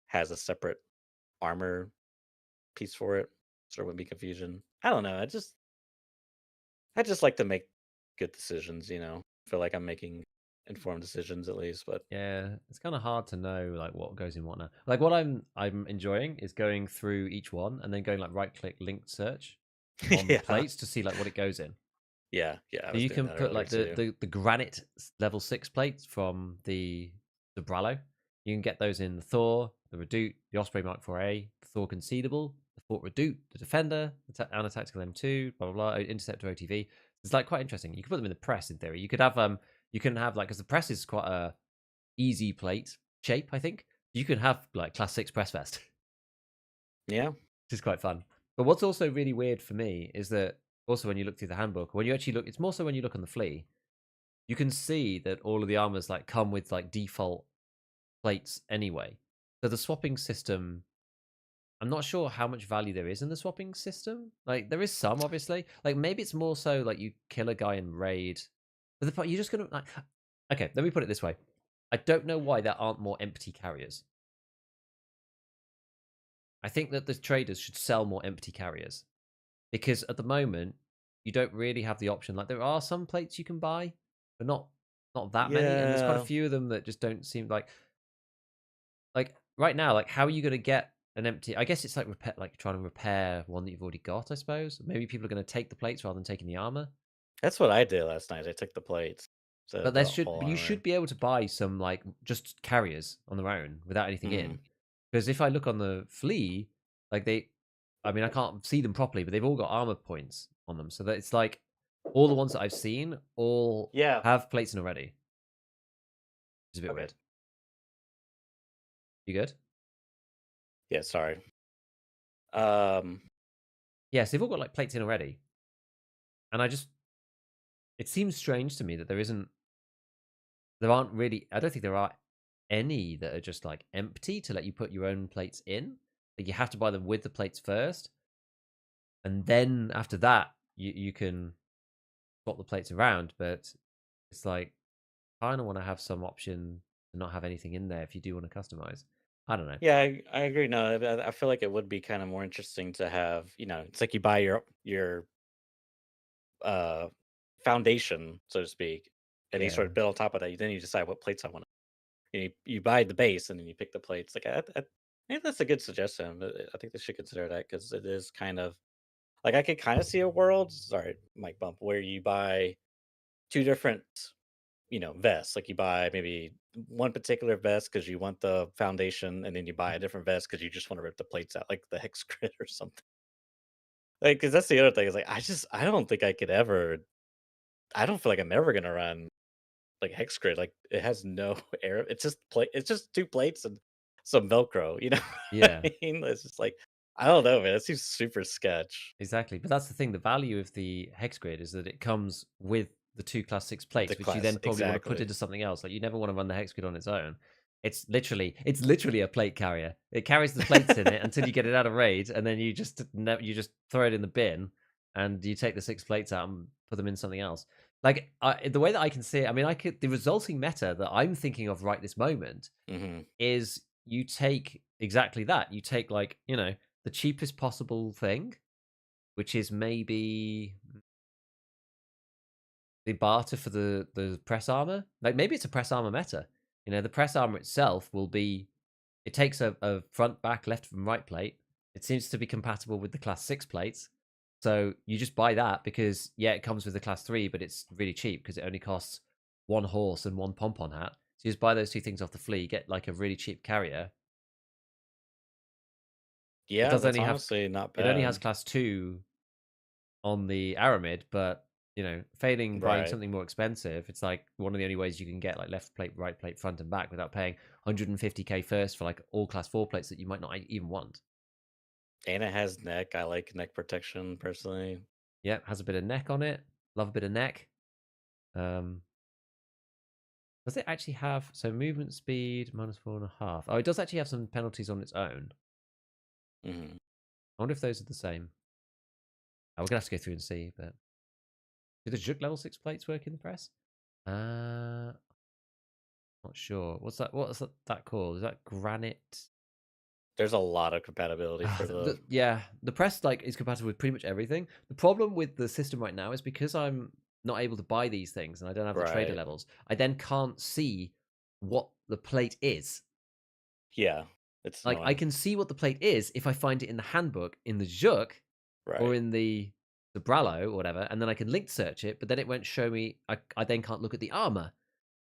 Speaker 4: has a separate armor piece for it, so there wouldn't be confusion. I don't know. I just like to make good decisions. Feel like I'm making informed decisions at least. But
Speaker 1: Yeah, it's kind of hard to know like what goes in what now. Like what I'm enjoying is going through each one and then going like right click link search on the
Speaker 4: yeah,
Speaker 1: plates to see like what it goes in.
Speaker 4: yeah, I
Speaker 1: So
Speaker 4: was
Speaker 1: you
Speaker 4: doing
Speaker 1: can
Speaker 4: that
Speaker 1: put
Speaker 4: earlier
Speaker 1: like
Speaker 4: too.
Speaker 1: the granite level 6 plates from the Brallo. You can get those in the Thor, the Redoute, the Osprey Mark 4A, the Thor Concealable, the Fort Redoute, the Defender, and a Tactical M2, blah blah blah, Interceptor OTV. It's like quite interesting. You can put them in the press in theory. You can have like because the press is quite a easy plate shape, I think. You can have like class 6 press vest,
Speaker 4: Yeah,
Speaker 1: which is quite fun. But what's also really weird for me is that also when you look through the handbook, when you actually look, it's more so when you look on the flea, you can see that all of the armors like come with like default plates anyway. So the swapping system, I'm not sure how much value there is in the swapping system. Like there is some, obviously. Like maybe it's more so like you kill a guy in raid, but you're just gonna like. Okay, let me put it this way. I don't know why there aren't more empty carriers. I think that the traders should sell more empty carriers because at the moment you don't really have the option. Like there are some plates you can buy, but not that many, and there's quite a
Speaker 4: yeah.
Speaker 1: few of them that just don't seem like right now. Like how are you going to get an empty? I guess it's like repair, like trying to repair one that you've already got. I suppose maybe people are going to take the plates rather than taking the armor.
Speaker 4: That's what I did last night. I took the plates, so
Speaker 1: But there
Speaker 4: the
Speaker 1: should,
Speaker 4: whole
Speaker 1: but you
Speaker 4: armor.
Speaker 1: should be able to buy some like just carriers on their own without anything
Speaker 4: Hmm.
Speaker 1: in. Because if I look on the flea, like I mean, I can't see them properly, but they've all got armor points on them, so that it's like all the ones that I've seen all
Speaker 4: Yeah.
Speaker 1: have plates in already. It's a bit
Speaker 4: Okay.
Speaker 1: weird. You good?
Speaker 4: Yeah. Sorry. Um.
Speaker 1: Yes, they've all got like plates in already, and it seems strange to me that there aren't really. I don't think there are any that are just like empty to let you put your own plates in. Like you have to buy them with the plates first, and then after that you can swap the plates around. But it's like I kind of want to have some option to not have anything in there if you do want to customize. I don't know.
Speaker 4: Yeah, I agree. No, I feel like it would be kind of more interesting to have. It's like you buy your uh foundation, so to speak, and you sort
Speaker 1: Yeah,
Speaker 4: of build on top of that. Then you decide what plates I want. You buy the base, and then you pick the plates. Like I think that's a good suggestion. I think they should consider that because it is kind of like I could kind of see a world. Sorry, Mike Bump, where you buy two different vests. Like you buy maybe one particular vest because you want the foundation, and then you buy a different vest because you just want to rip the plates out, like the hex grid or something. Like, because that's the other thing is like I don't think I could ever. I don't feel like I'm ever gonna run like hex grid. Like it has no air. It's just plate. It's just two plates and some Velcro. You know what
Speaker 1: yeah,
Speaker 4: I mean? It's just like I don't know, man. It seems super sketch.
Speaker 1: exactly. But that's the thing. The value of the hex grid is that it comes with the two class 6
Speaker 4: The
Speaker 1: plates, which you
Speaker 4: class
Speaker 1: then probably want to put
Speaker 4: exactly.
Speaker 1: into something else. Like you never want to run the hex grid on its own. It's literally a plate carrier. It carries the plates in it until you get it out of raid, and then you just throw it in the bin, and you take the 6 plates out and put them in something else. Like the way that I can see it, I mean, the resulting meta that I'm thinking of right this moment
Speaker 4: Hmm.
Speaker 1: is you take exactly that. You take like the cheapest possible thing, which is maybe the barter for the press armor. Like maybe it's a press armor meta. The press armor itself will be. It takes a front, back, left, and right plate. It seems to be compatible with the class 6 plates. So you just buy that because yeah, it comes with the class 3, but it's really cheap because it only costs one horse and one pom pom hat. So you just buy those two things off the flea, get like a really cheap carrier. It
Speaker 4: Yeah,
Speaker 1: does
Speaker 4: that's
Speaker 1: only have
Speaker 4: honestly not
Speaker 1: it only has
Speaker 4: bad.
Speaker 1: class 2 on the Aramid, but failing buying
Speaker 4: Right.
Speaker 1: something more expensive, it's like one of the only ways you can get like left plate, right plate, front and back without paying 150k first for like all class 4 plates that you might not even want.
Speaker 4: And it has neck. I like neck protection personally.
Speaker 1: Yeah, has a bit of neck on it. Love a bit of neck. Um, does it actually have so movement speed -4.5? Oh, it does actually have some penalties on its own.
Speaker 4: Hmm.
Speaker 1: I wonder if those are the same. We're gonna have to go through and see. But do the Juk level 6 plates work in the press? Not sure. What's that called? Is that granite?
Speaker 4: There's a lot of compatibility for the.
Speaker 1: Yeah, the press is compatible with pretty much everything. The problem with the system right now is because I'm not able to buy these things and I don't have the trader
Speaker 4: Right.
Speaker 1: levels. I then can't see what the plate is.
Speaker 4: Yeah, it's
Speaker 1: Like I
Speaker 4: annoying.
Speaker 1: can see what the plate is if I find it in the handbook, in the Juk, or
Speaker 4: Right.
Speaker 1: in the Brallo or whatever, and then I can link search it. But then it won't show me. I then can't look at the armor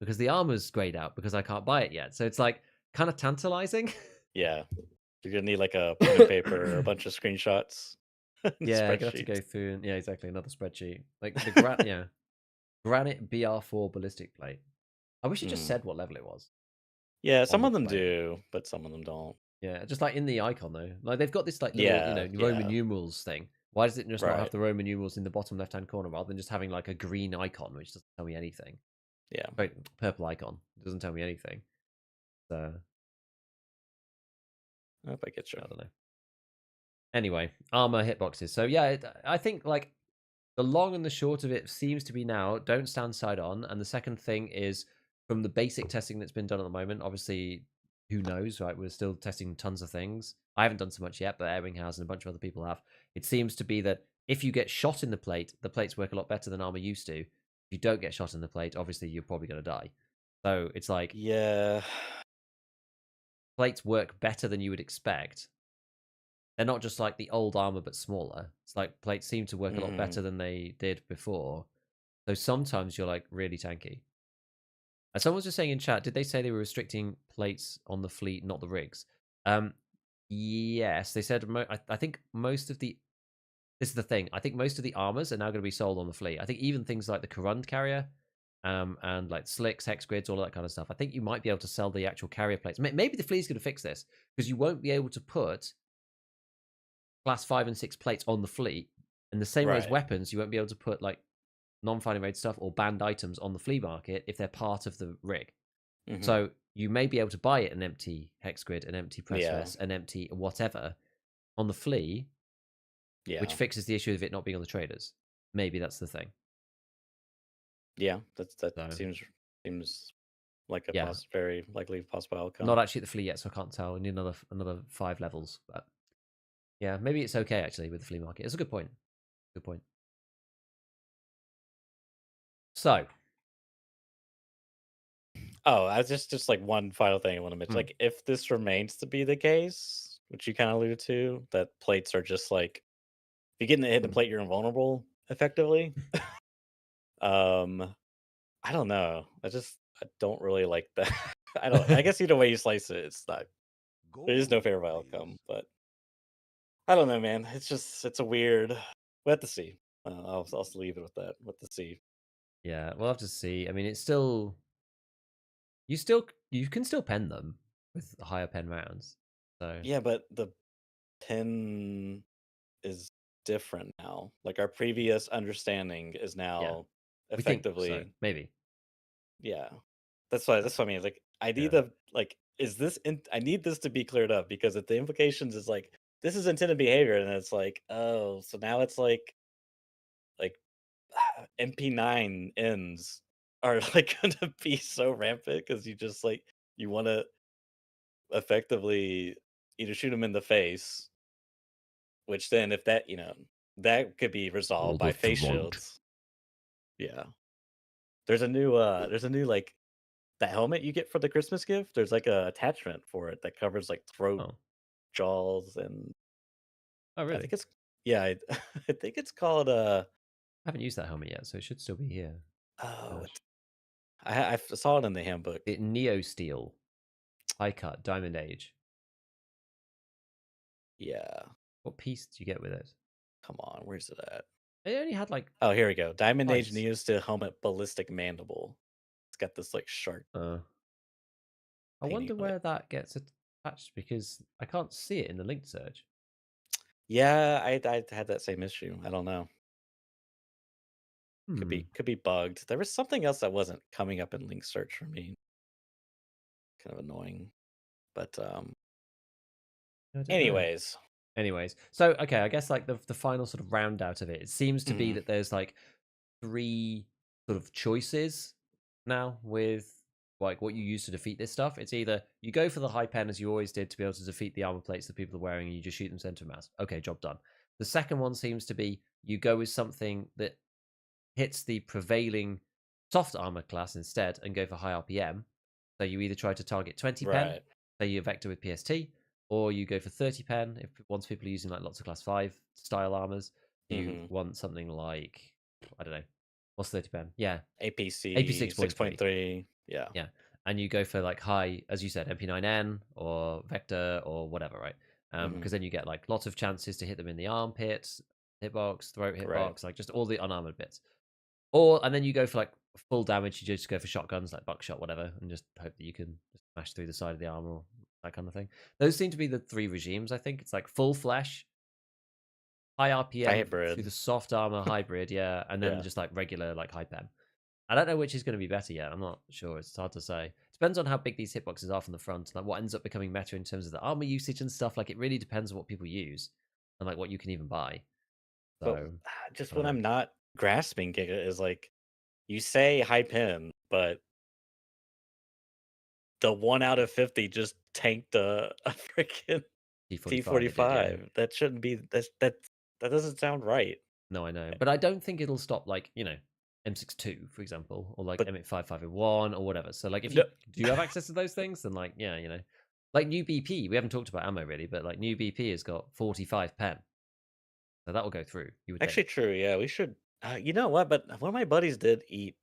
Speaker 1: because the armor's grayed out because I can't buy it yet. So it's like kind of tantalizing.
Speaker 4: Yeah, you're gonna need like a pen and paper, a bunch of screenshots, and
Speaker 1: Yeah, I'm gonna have to go
Speaker 4: spreadsheets.
Speaker 1: through and yeah, exactly, another spreadsheet. Like yeah, granite BR4 ballistic plate. I wish it just
Speaker 4: Mm.
Speaker 1: said what level it was
Speaker 4: Yeah,
Speaker 1: on
Speaker 4: some
Speaker 1: the
Speaker 4: of them
Speaker 1: plate.
Speaker 4: do, but some of them don't.
Speaker 1: Yeah, just like in the icon though. Like they've got this like little,
Speaker 4: Yeah,
Speaker 1: Roman
Speaker 4: yeah,
Speaker 1: numerals thing. Why does it just not have
Speaker 4: right.
Speaker 1: the Roman numerals in the bottom left hand corner rather than just having like a green icon which doesn't tell me anything?
Speaker 4: Yeah,
Speaker 1: Right, purple icon. It doesn't tell me anything. So
Speaker 4: I hope I get you.
Speaker 1: I don't know. Anyway, armor hitboxes. So yeah, I think like the long and the short of it seems to be now don't stand side on. And the second thing is from the basic testing that's been done at the moment, obviously, who knows, right? We're still testing tons of things. I haven't done so much yet, but Ewinghouse and a bunch of other people have. It seems to be that if you get shot in the plates work a lot better than armor used to. If you don't get shot in the plate, obviously you're probably going to die. So it's like
Speaker 4: Yeah,
Speaker 1: plates work better than you would expect. They're not just like the old armor but smaller. It's like plates seem to work a lot
Speaker 4: hmm
Speaker 1: better than they did before. So sometimes you're like really tanky. And someone was just saying in chat, did they say they were restricting plates on the fleet, not the rigs? Yes, they said. I think most of the. This is the thing. I think most of the armors are now going to be sold on the fleet. I think even things like the Corund carrier, and like slicks, hex grids, all that kind of stuff. I think you might be able to sell the actual carrier plates. Maybe the fleet's going to fix this because you won't be able to put class 5 and 6 plates on the fleet. In the same way as
Speaker 4: right.
Speaker 1: weapons, you won't be able to put like non-fighting raid stuff or banned items on the flea market if they're part of the rig.
Speaker 4: hmm
Speaker 1: So you may be able to buy it an empty hex grid, an empty press
Speaker 4: Yeah,
Speaker 1: vest, an empty whatever on the flea, which
Speaker 4: yeah,
Speaker 1: fixes the issue of it not being on the traders. Maybe that's the thing.
Speaker 4: yeah. That
Speaker 1: So
Speaker 4: seems like a
Speaker 1: yeah,
Speaker 4: very likely possible
Speaker 1: not
Speaker 4: outcome.
Speaker 1: actually at the flea yet, so I can't tell. I need another 5 levels, but yeah, maybe it's okay actually with the flea market. It's a good point. Good point. So
Speaker 4: Oh, I just like one final thing I want to mention.
Speaker 1: hmm,
Speaker 4: Like, if this remains to be the case, which you kind of alluded to, that plates are just like if you get hit in the plate, you're invulnerable effectively. Um, I don't know. I don't really like that. I don't. I guess either way you slice it, it's not. There is no
Speaker 2: Gold,
Speaker 4: favorable outcome,
Speaker 2: please.
Speaker 4: but I don't know, man. It's a weird. We'll have to see. I'll just leave it with that. We'll have to see.
Speaker 1: yeah, we'll have to see. I mean, it's you can still pen them with higher pen rounds. So
Speaker 4: Yeah, but the pin is different now. Like our previous understanding is
Speaker 1: yeah,
Speaker 4: now
Speaker 1: we think so.
Speaker 4: effectively,
Speaker 1: Maybe.
Speaker 4: yeah. That's why.
Speaker 1: Uh,
Speaker 4: That's what I mean. Like I need
Speaker 1: yeah.
Speaker 4: the like. Is this? I need this to be cleared up because if the implications is like this is intended behavior, and it's like oh, so now it's like MP9 ends are like gonna be so rampant because you just like you want to effectively either shoot them in the face, which then if that that could be resolved
Speaker 1: Or
Speaker 4: by
Speaker 1: the
Speaker 4: face
Speaker 1: throat.
Speaker 4: shields. Yeah. There's a new like the helmet you get for the Christmas gift. There's like a attachment for it that covers like throat,
Speaker 1: Oh.
Speaker 4: jaws, and
Speaker 1: Oh,
Speaker 4: I
Speaker 1: really?
Speaker 4: think it's yeah, I think it's called
Speaker 1: I haven't used that helmet yet, so it should still be here.
Speaker 4: oh
Speaker 1: Uh,
Speaker 4: it's I saw it in the handbook.
Speaker 1: the Neo Steel High Cut Diamond Age.
Speaker 4: Yeah.
Speaker 1: What piece did you get with it?
Speaker 4: Come on, where's it at?
Speaker 1: It only had like
Speaker 4: Oh, here we go. Diamond Age
Speaker 1: price.
Speaker 4: Neos to helmet ballistic mandible. It's got this like shark
Speaker 1: Uh, I
Speaker 4: painting
Speaker 1: wonder
Speaker 4: on it.
Speaker 1: where that gets attached because I can't see it in the link search.
Speaker 4: Yeah, I had that same issue. I don't know.
Speaker 1: Hmm.
Speaker 4: Could be bugged. There was something else that wasn't coming up in link search for me. Kind of annoying. But
Speaker 1: I don't know.
Speaker 4: anyways,
Speaker 1: Anyways, so okay, I guess like the final sort of round out of it, it seems to be
Speaker 4: Mhm.
Speaker 1: that there's like 3 sort of choices now with like what you use to defeat this stuff. It's either you go for the high pen as you always did to be able to defeat the armor plates that people are wearing and you just shoot them center mass. Okay, job done. The second one seems to be you go with something that hits the prevailing soft armor class instead and go for high RPM. So you either try to target 20 pen,
Speaker 4: Right.
Speaker 1: say you vector with PST, or you go for 30 pen if once people are using like lots of class 5 style armors. You
Speaker 4: Mhm.
Speaker 1: want something like, I don't know, what's 30 pen? Yeah, AP
Speaker 4: APC
Speaker 1: 6.3.
Speaker 4: 6.3. Yeah.
Speaker 1: Yeah. And you go for like high, as you said, MP9N or Vector or whatever, right?
Speaker 4: Mhm.
Speaker 1: Because then you get like lots of chances to hit them in the armpits, hitbox, throat
Speaker 4: Right.
Speaker 1: hitbox, like just all the unarmored bits. Or and then you go for like full damage. You just go for shotguns like buckshot, whatever, and just hope that you can just smash through the side of the armor, or that kind of thing. Those seem to be the 3 regimes. I think it's like full flesh, high RPM through
Speaker 4: Hybrid.
Speaker 1: the soft armor hybrid, yeah, and then
Speaker 4: Yeah.
Speaker 1: just like regular like high pen. I don't know which is going to be better yet. I'm not sure. It's hard to say. Depends on how big these hitboxes are from the front, like what ends up becoming meta in terms of the armor usage and stuff. Like it really depends on what people use and like what you can even buy.
Speaker 4: But
Speaker 1: So
Speaker 4: just
Speaker 1: I don't
Speaker 4: what
Speaker 1: know.
Speaker 4: I'm not grasping, Giga, is like you say high pin, but the 1 out of 50 just tanked a freaking
Speaker 1: T45, it did, yeah.
Speaker 4: T45. That shouldn't be that doesn't sound right.
Speaker 1: No, I know, but I don't think it'll stop like M62, for example, or like
Speaker 4: But
Speaker 1: M85501 or whatever. So like if
Speaker 4: no,
Speaker 1: you do you have access to those things, then like yeah, like new BP. We haven't talked about ammo really, but like new BP has got 45 pen, so that will go through. You would
Speaker 4: actually
Speaker 1: think.
Speaker 4: true, yeah, we should you know what? But one of my buddies did eat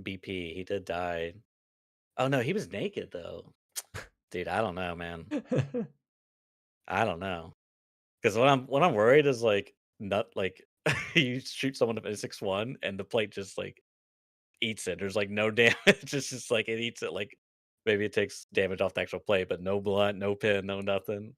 Speaker 4: BP. He did die. Oh no, he was naked though. Dude, I don't know, man. I don't know. Because what I'm worried is like not like you shoot someone with a 6.1 and the plate just like eats it. There's like no damage. It's just like it eats it like maybe it takes damage off the actual plate, but no blood, no pin, no nothing.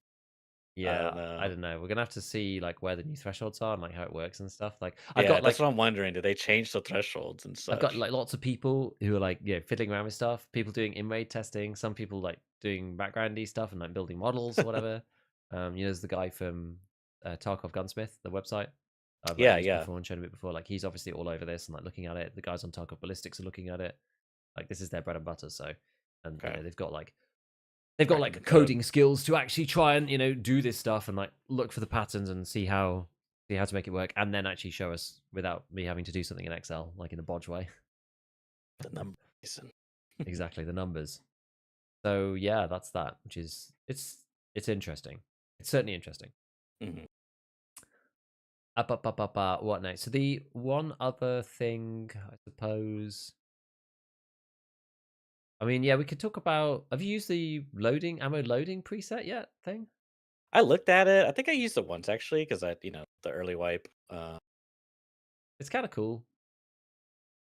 Speaker 4: I don't
Speaker 1: Yeah, I
Speaker 4: know.
Speaker 1: don't know. We're gonna have to see like where the new thresholds are and like how it works and stuff. Like
Speaker 4: Yeah, that's what I'm wondering. Do they change the thresholds and
Speaker 1: I've got
Speaker 4: such?
Speaker 1: like lots of people who are like fiddling around with stuff. People doing in-raid testing. Some people like doing backgroundy stuff and like building models or whatever. There's the guy from Tarkov Gunsmith, the website. I've
Speaker 4: Yeah,
Speaker 1: used
Speaker 4: yeah.
Speaker 1: before and shown a bit before. Like he's obviously all over this and like looking at it. The guys on Tarkov Ballistics are looking at it. Like this is their bread and butter. So, and
Speaker 4: Okay.
Speaker 1: they've got
Speaker 4: Cracking the
Speaker 1: like
Speaker 4: code.
Speaker 1: coding skills to actually try and do this stuff and like look for the patterns and see how to make it work, and then actually show us without me having to do something in Excel, like in a bodge way.
Speaker 4: The number reason.
Speaker 1: Exactly, the numbers. So yeah, that's that, which is it's interesting. It's certainly interesting.
Speaker 4: Mhm.
Speaker 1: What next? So the one other thing, I suppose. I mean, yeah, we could talk about. Have you used the ammo loading preset yet? Thing.
Speaker 4: I looked at it. I think I used it once actually because the early wipe
Speaker 1: It's kind of cool.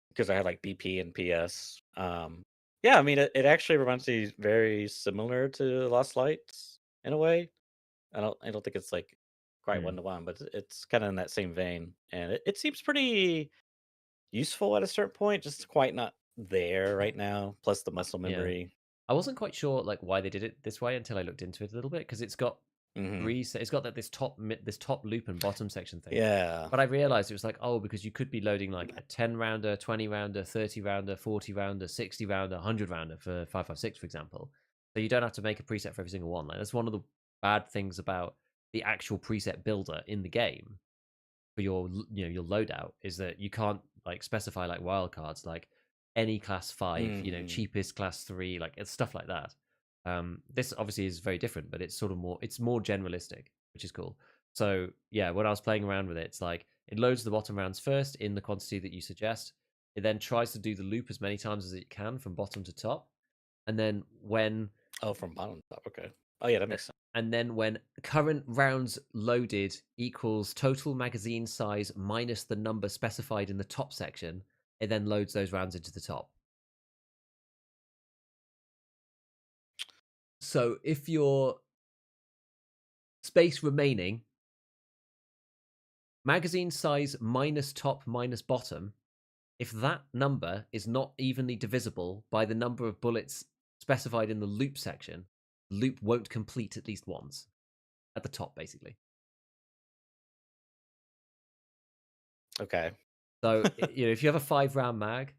Speaker 4: because I had like BP and PS. Yeah, I mean it actually reminds me very similar to Lost Lights in a way. I don't think it's like quite
Speaker 1: Hmm.
Speaker 4: 1 to 1, but it's kind of in that same vein, and it seems pretty useful at a certain point. Just quite not there right now. Plus the muscle
Speaker 1: Yeah,
Speaker 4: memory.
Speaker 1: I wasn't quite sure like why they did it this way until I looked into it a little bit because it's got
Speaker 4: Hmm.
Speaker 1: it's got that this top loop and bottom section thing.
Speaker 4: Yeah.
Speaker 1: But I realized it was like, oh, because you could be loading like a 10 rounder, 20 rounder, 30 rounder, 40 rounder, 60 rounder, 100 rounder for 5.56, for example. So you don't have to make a preset for every single one. Like that's one of the bad things about the actual preset builder in the game for your loadout is that you can't like specify like wildcards like any class 5,
Speaker 4: Hmm.
Speaker 1: cheapest class 3, like it's stuff like that. This obviously is very different, but it's more generalistic, which is cool. So yeah, when I was playing around with it, it's like it loads the bottom rounds first in the quantity that you suggest. It then tries to do the loop as many times as it can from bottom to top, and then when
Speaker 4: Oh, from bottom to top. Okay. Oh yeah, that makes sense.
Speaker 1: and then when current rounds loaded equals total magazine size minus the number specified in the top section, it then loads those rounds into the top. So if your space remaining, magazine size minus top minus bottom, if that number is not evenly divisible by the number of bullets specified in the loop section, the loop won't complete at least once at the top, basically.
Speaker 4: Okay.
Speaker 1: So if you have a 5-round mag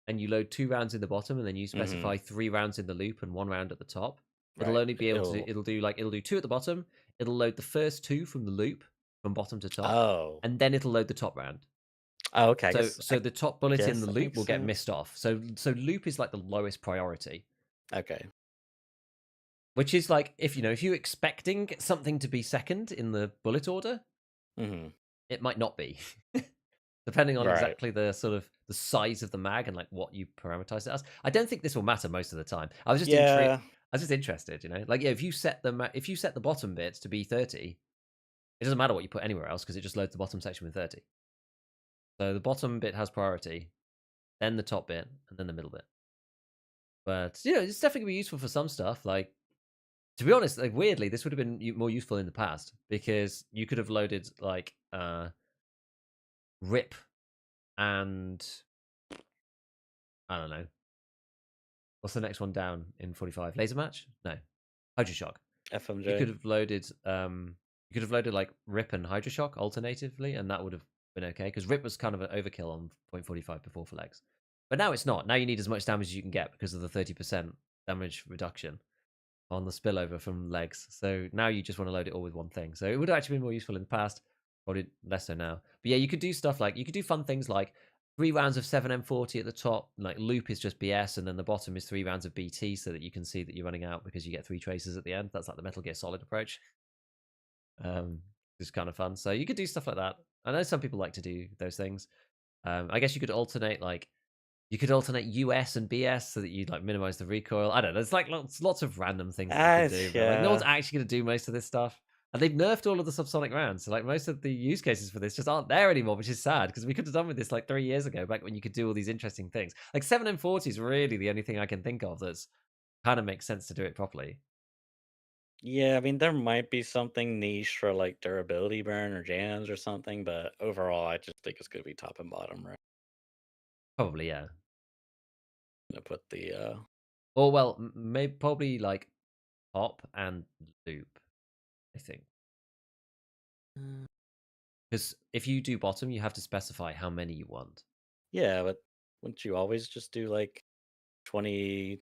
Speaker 1: and you load 2 rounds in the bottom and then you
Speaker 4: Hmm.
Speaker 1: specify 3 rounds in the loop and 1 round at the top, it'll
Speaker 4: Right.
Speaker 1: only be able to it'll do 2 at the bottom, it'll load the first 2 from the loop from bottom to top,
Speaker 4: Oh.
Speaker 1: and then it'll load the top round.
Speaker 4: Oh, okay.
Speaker 1: So the top bullet in
Speaker 4: Guess
Speaker 1: the
Speaker 4: that
Speaker 1: loop
Speaker 4: makes
Speaker 1: will get
Speaker 4: sense.
Speaker 1: missed off. So loop is like the lowest priority,
Speaker 4: Okay.
Speaker 1: which is like if you're expecting something to be second in the bullet order,
Speaker 4: Hmm.
Speaker 1: it might not be. Depending on
Speaker 4: Right.
Speaker 1: exactly the sort of the size of the mag and like what you parameterize it as. I don't think this will matter most of the time. I was just intrigued.
Speaker 4: Yeah.
Speaker 1: I was just interested, like if you set the bottom bits to be 30, it doesn't matter what you put anywhere else because it just loads the bottom section with 30. So the bottom bit has priority, then the top bit, and then the middle bit. But it's definitely gonna be useful for some stuff. Like, to be honest, like weirdly, this would have been more useful in the past because you could have loaded like rip and I don't know. What's the next one down in 45? Laser match? No. Hydro shock. You
Speaker 4: FMJ.
Speaker 1: could have loaded like rip and hydro shock alternatively, and that would have been okay because rip was kind of an overkill on 0.45 before for legs. But now it's not. Now you need as much damage as you can get because of the 30% damage reduction on the spillover from legs. So now you just want to load it all with one thing. So it would have actually been more useful in the past, probably less so now. But yeah, you could do stuff like you could do fun things like 3 rounds of 7M40 at the top. Like loop is just BS, and then the bottom is 3 rounds of BT, so that you can see that you're running out because you get 3 traces at the end. That's like the Metal Gear Solid approach. Um, it's kind of fun. So you could do stuff like that. I know some people like to do those things. I guess you could alternate US and BS so that you like minimize the recoil. I don't know. There's like lots of random things that you could do, but like no one's
Speaker 4: Yeah.
Speaker 1: actually going to do most of this stuff. And they've nerfed all of the subsonic rounds, so like most of the use cases for this just aren't there anymore, which is sad because we could have done with this like 3 years ago, back when you could do all these interesting things. Like 7M40 is really the only thing I can think of that's kind of makes sense to do it properly.
Speaker 4: Yeah, I mean, there might be something niche for like durability burn or jams or something, but overall, I just think it's gonna be top and bottom, right?
Speaker 1: Probably, yeah.
Speaker 4: Gonna put the
Speaker 1: Or well, maybe probably like top and loop, I think. Because if you do bottom, you have to specify how many you want.
Speaker 4: yeah, but wouldn't you always just do like 20,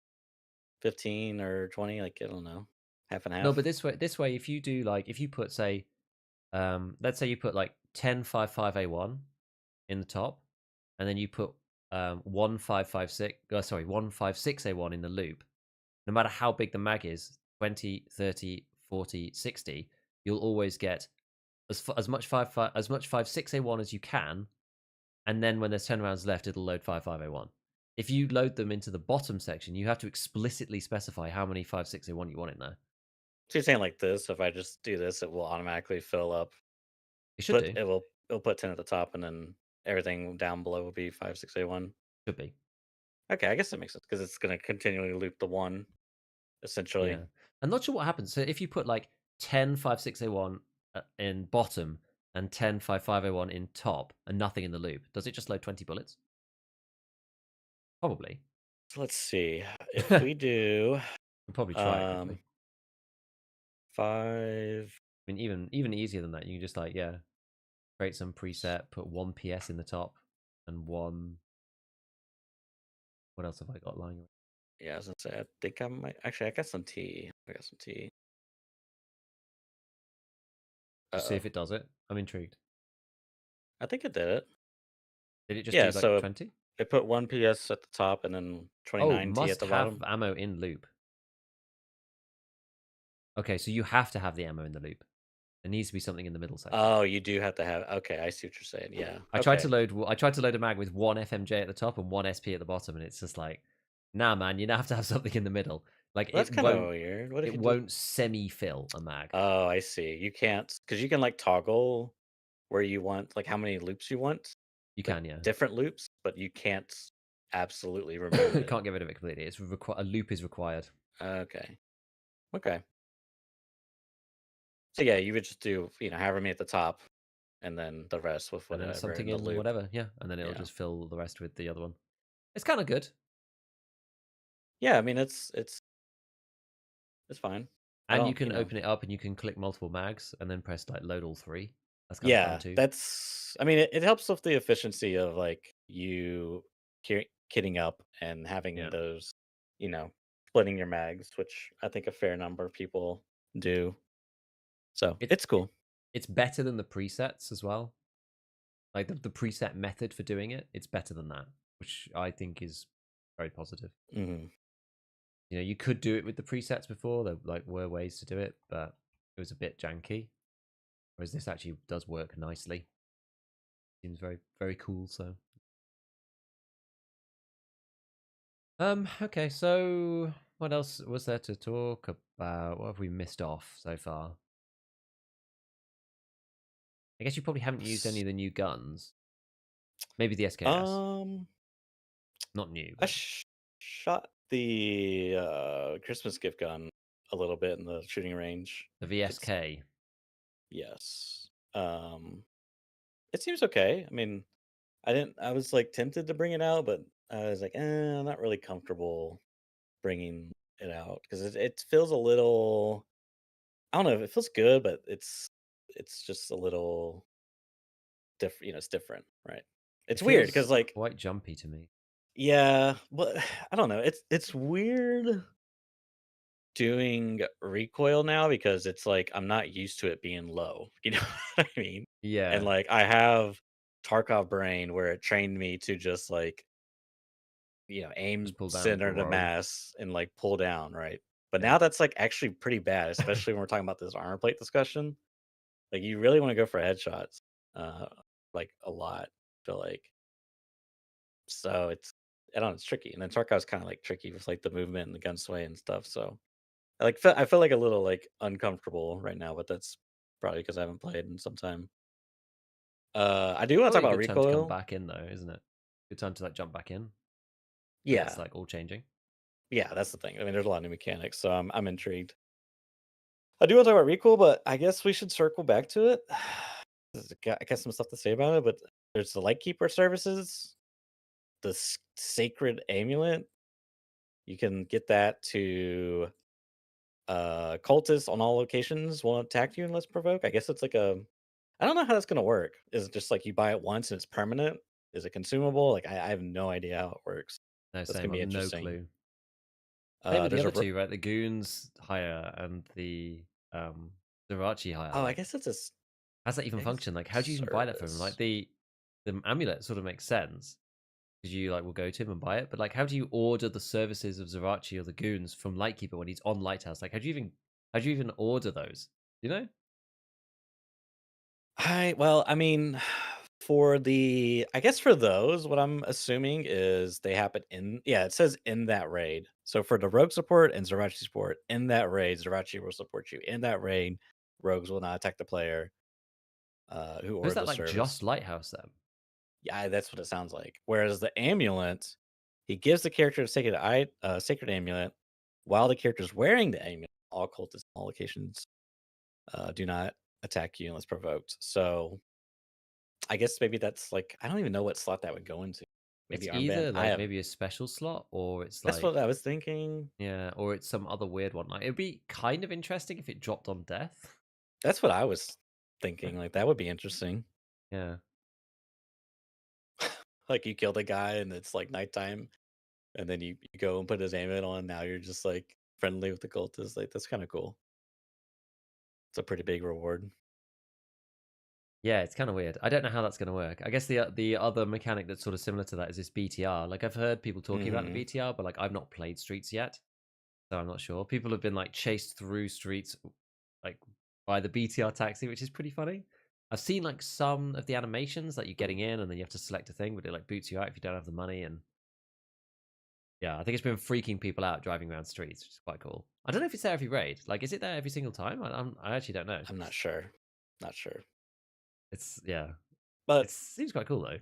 Speaker 4: 15, or 20? Like, I don't know, half and
Speaker 1: No, but
Speaker 4: half.
Speaker 1: this way, if you do like if you put say, let's say you put like 1055A1 in the top, and then you put 1556, sorry, 156A1 in the loop. No matter how big the mag is, 20, 30, 40, 60, you'll always get as much 56A1 as you can, and then when there's 10 rounds left, it'll load 55A1. If you load them into the bottom section, you have to explicitly specify how many 56A1 you want in there.
Speaker 4: So you're saying like this? If I just do this, it will automatically fill up.
Speaker 1: It should
Speaker 4: But
Speaker 1: do.
Speaker 4: it'll put 10 at the top, and then everything down below will be 5, 6, A1.
Speaker 1: Should be.
Speaker 4: Okay, I guess that makes sense because it's gonna continually loop the one essentially.
Speaker 1: Yeah. I'm not sure what happens. So if you put like 1056A1 in bottom and 1055A1 in top and nothing in the loop, does it just load 20 bullets? Probably.
Speaker 4: So let's see. If we do
Speaker 1: We'll probably try it quickly.
Speaker 4: 5.
Speaker 1: I mean, even easier than that, you can just like, yeah, create some preset, put 1 PS in the top and one. What else have I got lying around?
Speaker 4: Yeah, I was gonna say I think I might actually I got some tea. I got some tea.
Speaker 1: Just see
Speaker 4: Uh-oh.
Speaker 1: if it does it. I'm intrigued.
Speaker 4: I think it did it.
Speaker 1: Did it just
Speaker 4: Yeah,
Speaker 1: do like
Speaker 4: so
Speaker 1: 20?
Speaker 4: it put 1 PS at the top and then
Speaker 1: Oh,
Speaker 4: 29 T at
Speaker 1: must
Speaker 4: the
Speaker 1: have
Speaker 4: bottom.
Speaker 1: ammo in loop. Okay, so you have to have the ammo in the loop. There needs to be something in the middle section.
Speaker 4: Oh, you do have to have. Okay, I see what you're saying. Yeah.
Speaker 1: I tried
Speaker 4: Okay.
Speaker 1: to load a mag with one FMJ at the top and one SP at the bottom, and it's just like, nah, man, you have to have something in the middle. Like
Speaker 4: Well, that's kind of weird. What if
Speaker 1: it
Speaker 4: you did?
Speaker 1: won't semi-fill a mag.
Speaker 4: Oh, I see. You can't because you can like toggle where you want, like how many loops you want,
Speaker 1: You
Speaker 4: like
Speaker 1: can, yeah.
Speaker 4: different loops, but you can't absolutely remove
Speaker 1: You
Speaker 4: it.
Speaker 1: can't get rid of it completely. A loop is required.
Speaker 4: Okay. Okay. So yeah, you would just do, however many at the top, and then the rest with
Speaker 1: And then
Speaker 4: whatever
Speaker 1: something
Speaker 4: in the
Speaker 1: in
Speaker 4: loop.
Speaker 1: whatever, yeah. And then it'll
Speaker 4: Yeah.
Speaker 1: just fill the rest with the other one. It's kind of good.
Speaker 4: Yeah, I mean it's fine. I
Speaker 1: And you
Speaker 4: don't,
Speaker 1: can open it up and you can click multiple mags and then press like load all three. That's kind of fun
Speaker 4: Yeah,
Speaker 1: too.
Speaker 4: that's. I mean, it helps with the efficiency of like you kitting up and having
Speaker 1: Yeah.
Speaker 4: those, you know, splitting your mags, which I think a fair number of people do. So
Speaker 1: It's
Speaker 4: it's cool.
Speaker 1: it's better than the presets as well. Like the preset method for doing it, it's better than that, which I think is very positive.
Speaker 4: Hmm.
Speaker 1: You know, you could do it with the presets before. There like were ways to do it, but it was a bit janky. Whereas this actually does work nicely. Seems very very cool. So okay, so what else was there to talk about? What have we missed off so far? I guess you probably haven't used any of the new guns. Maybe the SKS.
Speaker 4: Um,
Speaker 1: Not new,
Speaker 4: I
Speaker 1: but
Speaker 4: shot the Christmas gift gun a little bit in the shooting range.
Speaker 1: the
Speaker 4: It's
Speaker 1: VSK.
Speaker 4: yes. It seems okay. I mean, I didn't. I was like tempted to bring it out, but I was like, I'm not really comfortable bringing it out because it feels a little. I don't know if it feels good, but it's just a little different. It's different, right?
Speaker 1: It
Speaker 4: It's weird because
Speaker 1: feels
Speaker 4: like
Speaker 1: quite jumpy to me.
Speaker 4: yeah, but I don't know. It's weird doing recoil now because it's like I'm not used to it being low. You know what I mean? And
Speaker 1: Yeah,
Speaker 4: like I have Tarkov brain where it trained me to just like aim
Speaker 1: just pull down
Speaker 4: center to
Speaker 1: bro.
Speaker 4: mass and like pull down, right? But
Speaker 1: Yeah.
Speaker 4: now that's like actually pretty bad, especially when we're talking about this armor plate discussion. Like you really want to go for headshots, uh, like a lot. I feel like so I don't know, it's tricky. And then Tarkov's kind of like tricky with like the movement and the gun sway and stuff. So I feel like a little like uncomfortable right now, but that's probably because I haven't played in some time. I do want to talk
Speaker 1: Probably a
Speaker 4: about
Speaker 1: good time to come
Speaker 4: recoil.
Speaker 1: back in though, isn't it? Good time to like jump back in when it's
Speaker 4: Yeah,
Speaker 1: like all changing.
Speaker 4: yeah, that's the thing. I mean, there's a lot of new mechanics, so I'm intrigued. I do want to talk about recoil, but I guess we should circle back to it. I got some stuff to say about it, but there's the Lightkeeper services, the Sacred Amulet. You can get that to cultists on all locations won't attack you unless provoked. I guess it's like a. I don't know how that's gonna work. Is it just like you buy it once and it's permanent? Is it consumable? Like I have no idea how it works.
Speaker 1: No,
Speaker 4: That's
Speaker 1: same.
Speaker 4: gonna be
Speaker 1: I've no
Speaker 4: interesting.
Speaker 1: clue. Same with the
Speaker 4: There's
Speaker 1: other
Speaker 4: a.
Speaker 1: two, right? The goons hire and the Zerachi hire.
Speaker 4: Oh, I
Speaker 1: Like,
Speaker 4: guess it's a.
Speaker 1: how's that even
Speaker 4: I guess it's
Speaker 1: function? Like,
Speaker 4: a
Speaker 1: how do you even buy that from him? Like
Speaker 4: service.
Speaker 1: the amulet sort of makes sense because you like will go to him and buy it. But like, how do you order the services of Zerachi or the goons from Lightkeeper when he's on Lighthouse? Like, how do you even order those? You know?
Speaker 4: I mean, for the I guess for those, what I'm assuming is they happen in it says in that raid. So for the rogue support and Zerachi support, in that raid, Zerachi will support you. In that raid, rogues will not attack the player who
Speaker 1: So is
Speaker 4: ordered
Speaker 1: that
Speaker 4: the
Speaker 1: like
Speaker 4: service.
Speaker 1: just Lighthouse then?
Speaker 4: Yeah, that's what it sounds like. Whereas the amulet, he gives the character a sacred amulet while the character is wearing the amulet. All cultists, all locations do not attack you unless provoked. So I guess maybe that's like I don't even know what slot that would go into.
Speaker 1: It's
Speaker 4: Maybe armband.
Speaker 1: either like maybe a special slot or it's
Speaker 4: That's
Speaker 1: like
Speaker 4: what I was thinking.
Speaker 1: yeah, or it's some other weird one. Like it'd be kind of interesting if it dropped on death.
Speaker 4: That's what I was thinking. Like that would be interesting.
Speaker 1: Yeah.
Speaker 4: Like you killed a guy and it's like nighttime, and then you go and put his amulet on. Now you're just like friendly with the cultists. Like that's kind of cool. It's a pretty big reward.
Speaker 1: Yeah, it's kind of weird. I don't know how that's going to work. I guess the other mechanic that's sort of similar to that is this BTR. Like I've heard people talking about the
Speaker 4: Hmm.
Speaker 1: BTR, but like I've not played Streets yet, so I'm not sure. People have been like chased through Streets like by the BTR taxi, which is pretty funny. I've seen like some of the animations that you're getting in and then you have to select a thing, but it like boots you out if you don't have the money. And yeah, I think it's been freaking people out driving around streets, which is quite cool. I don't know if it's there every raid. Like, is it there every single time? I actually don't know.
Speaker 4: I'm not sure. Not sure.
Speaker 1: It's yeah, it
Speaker 4: But
Speaker 1: seems quite cool though.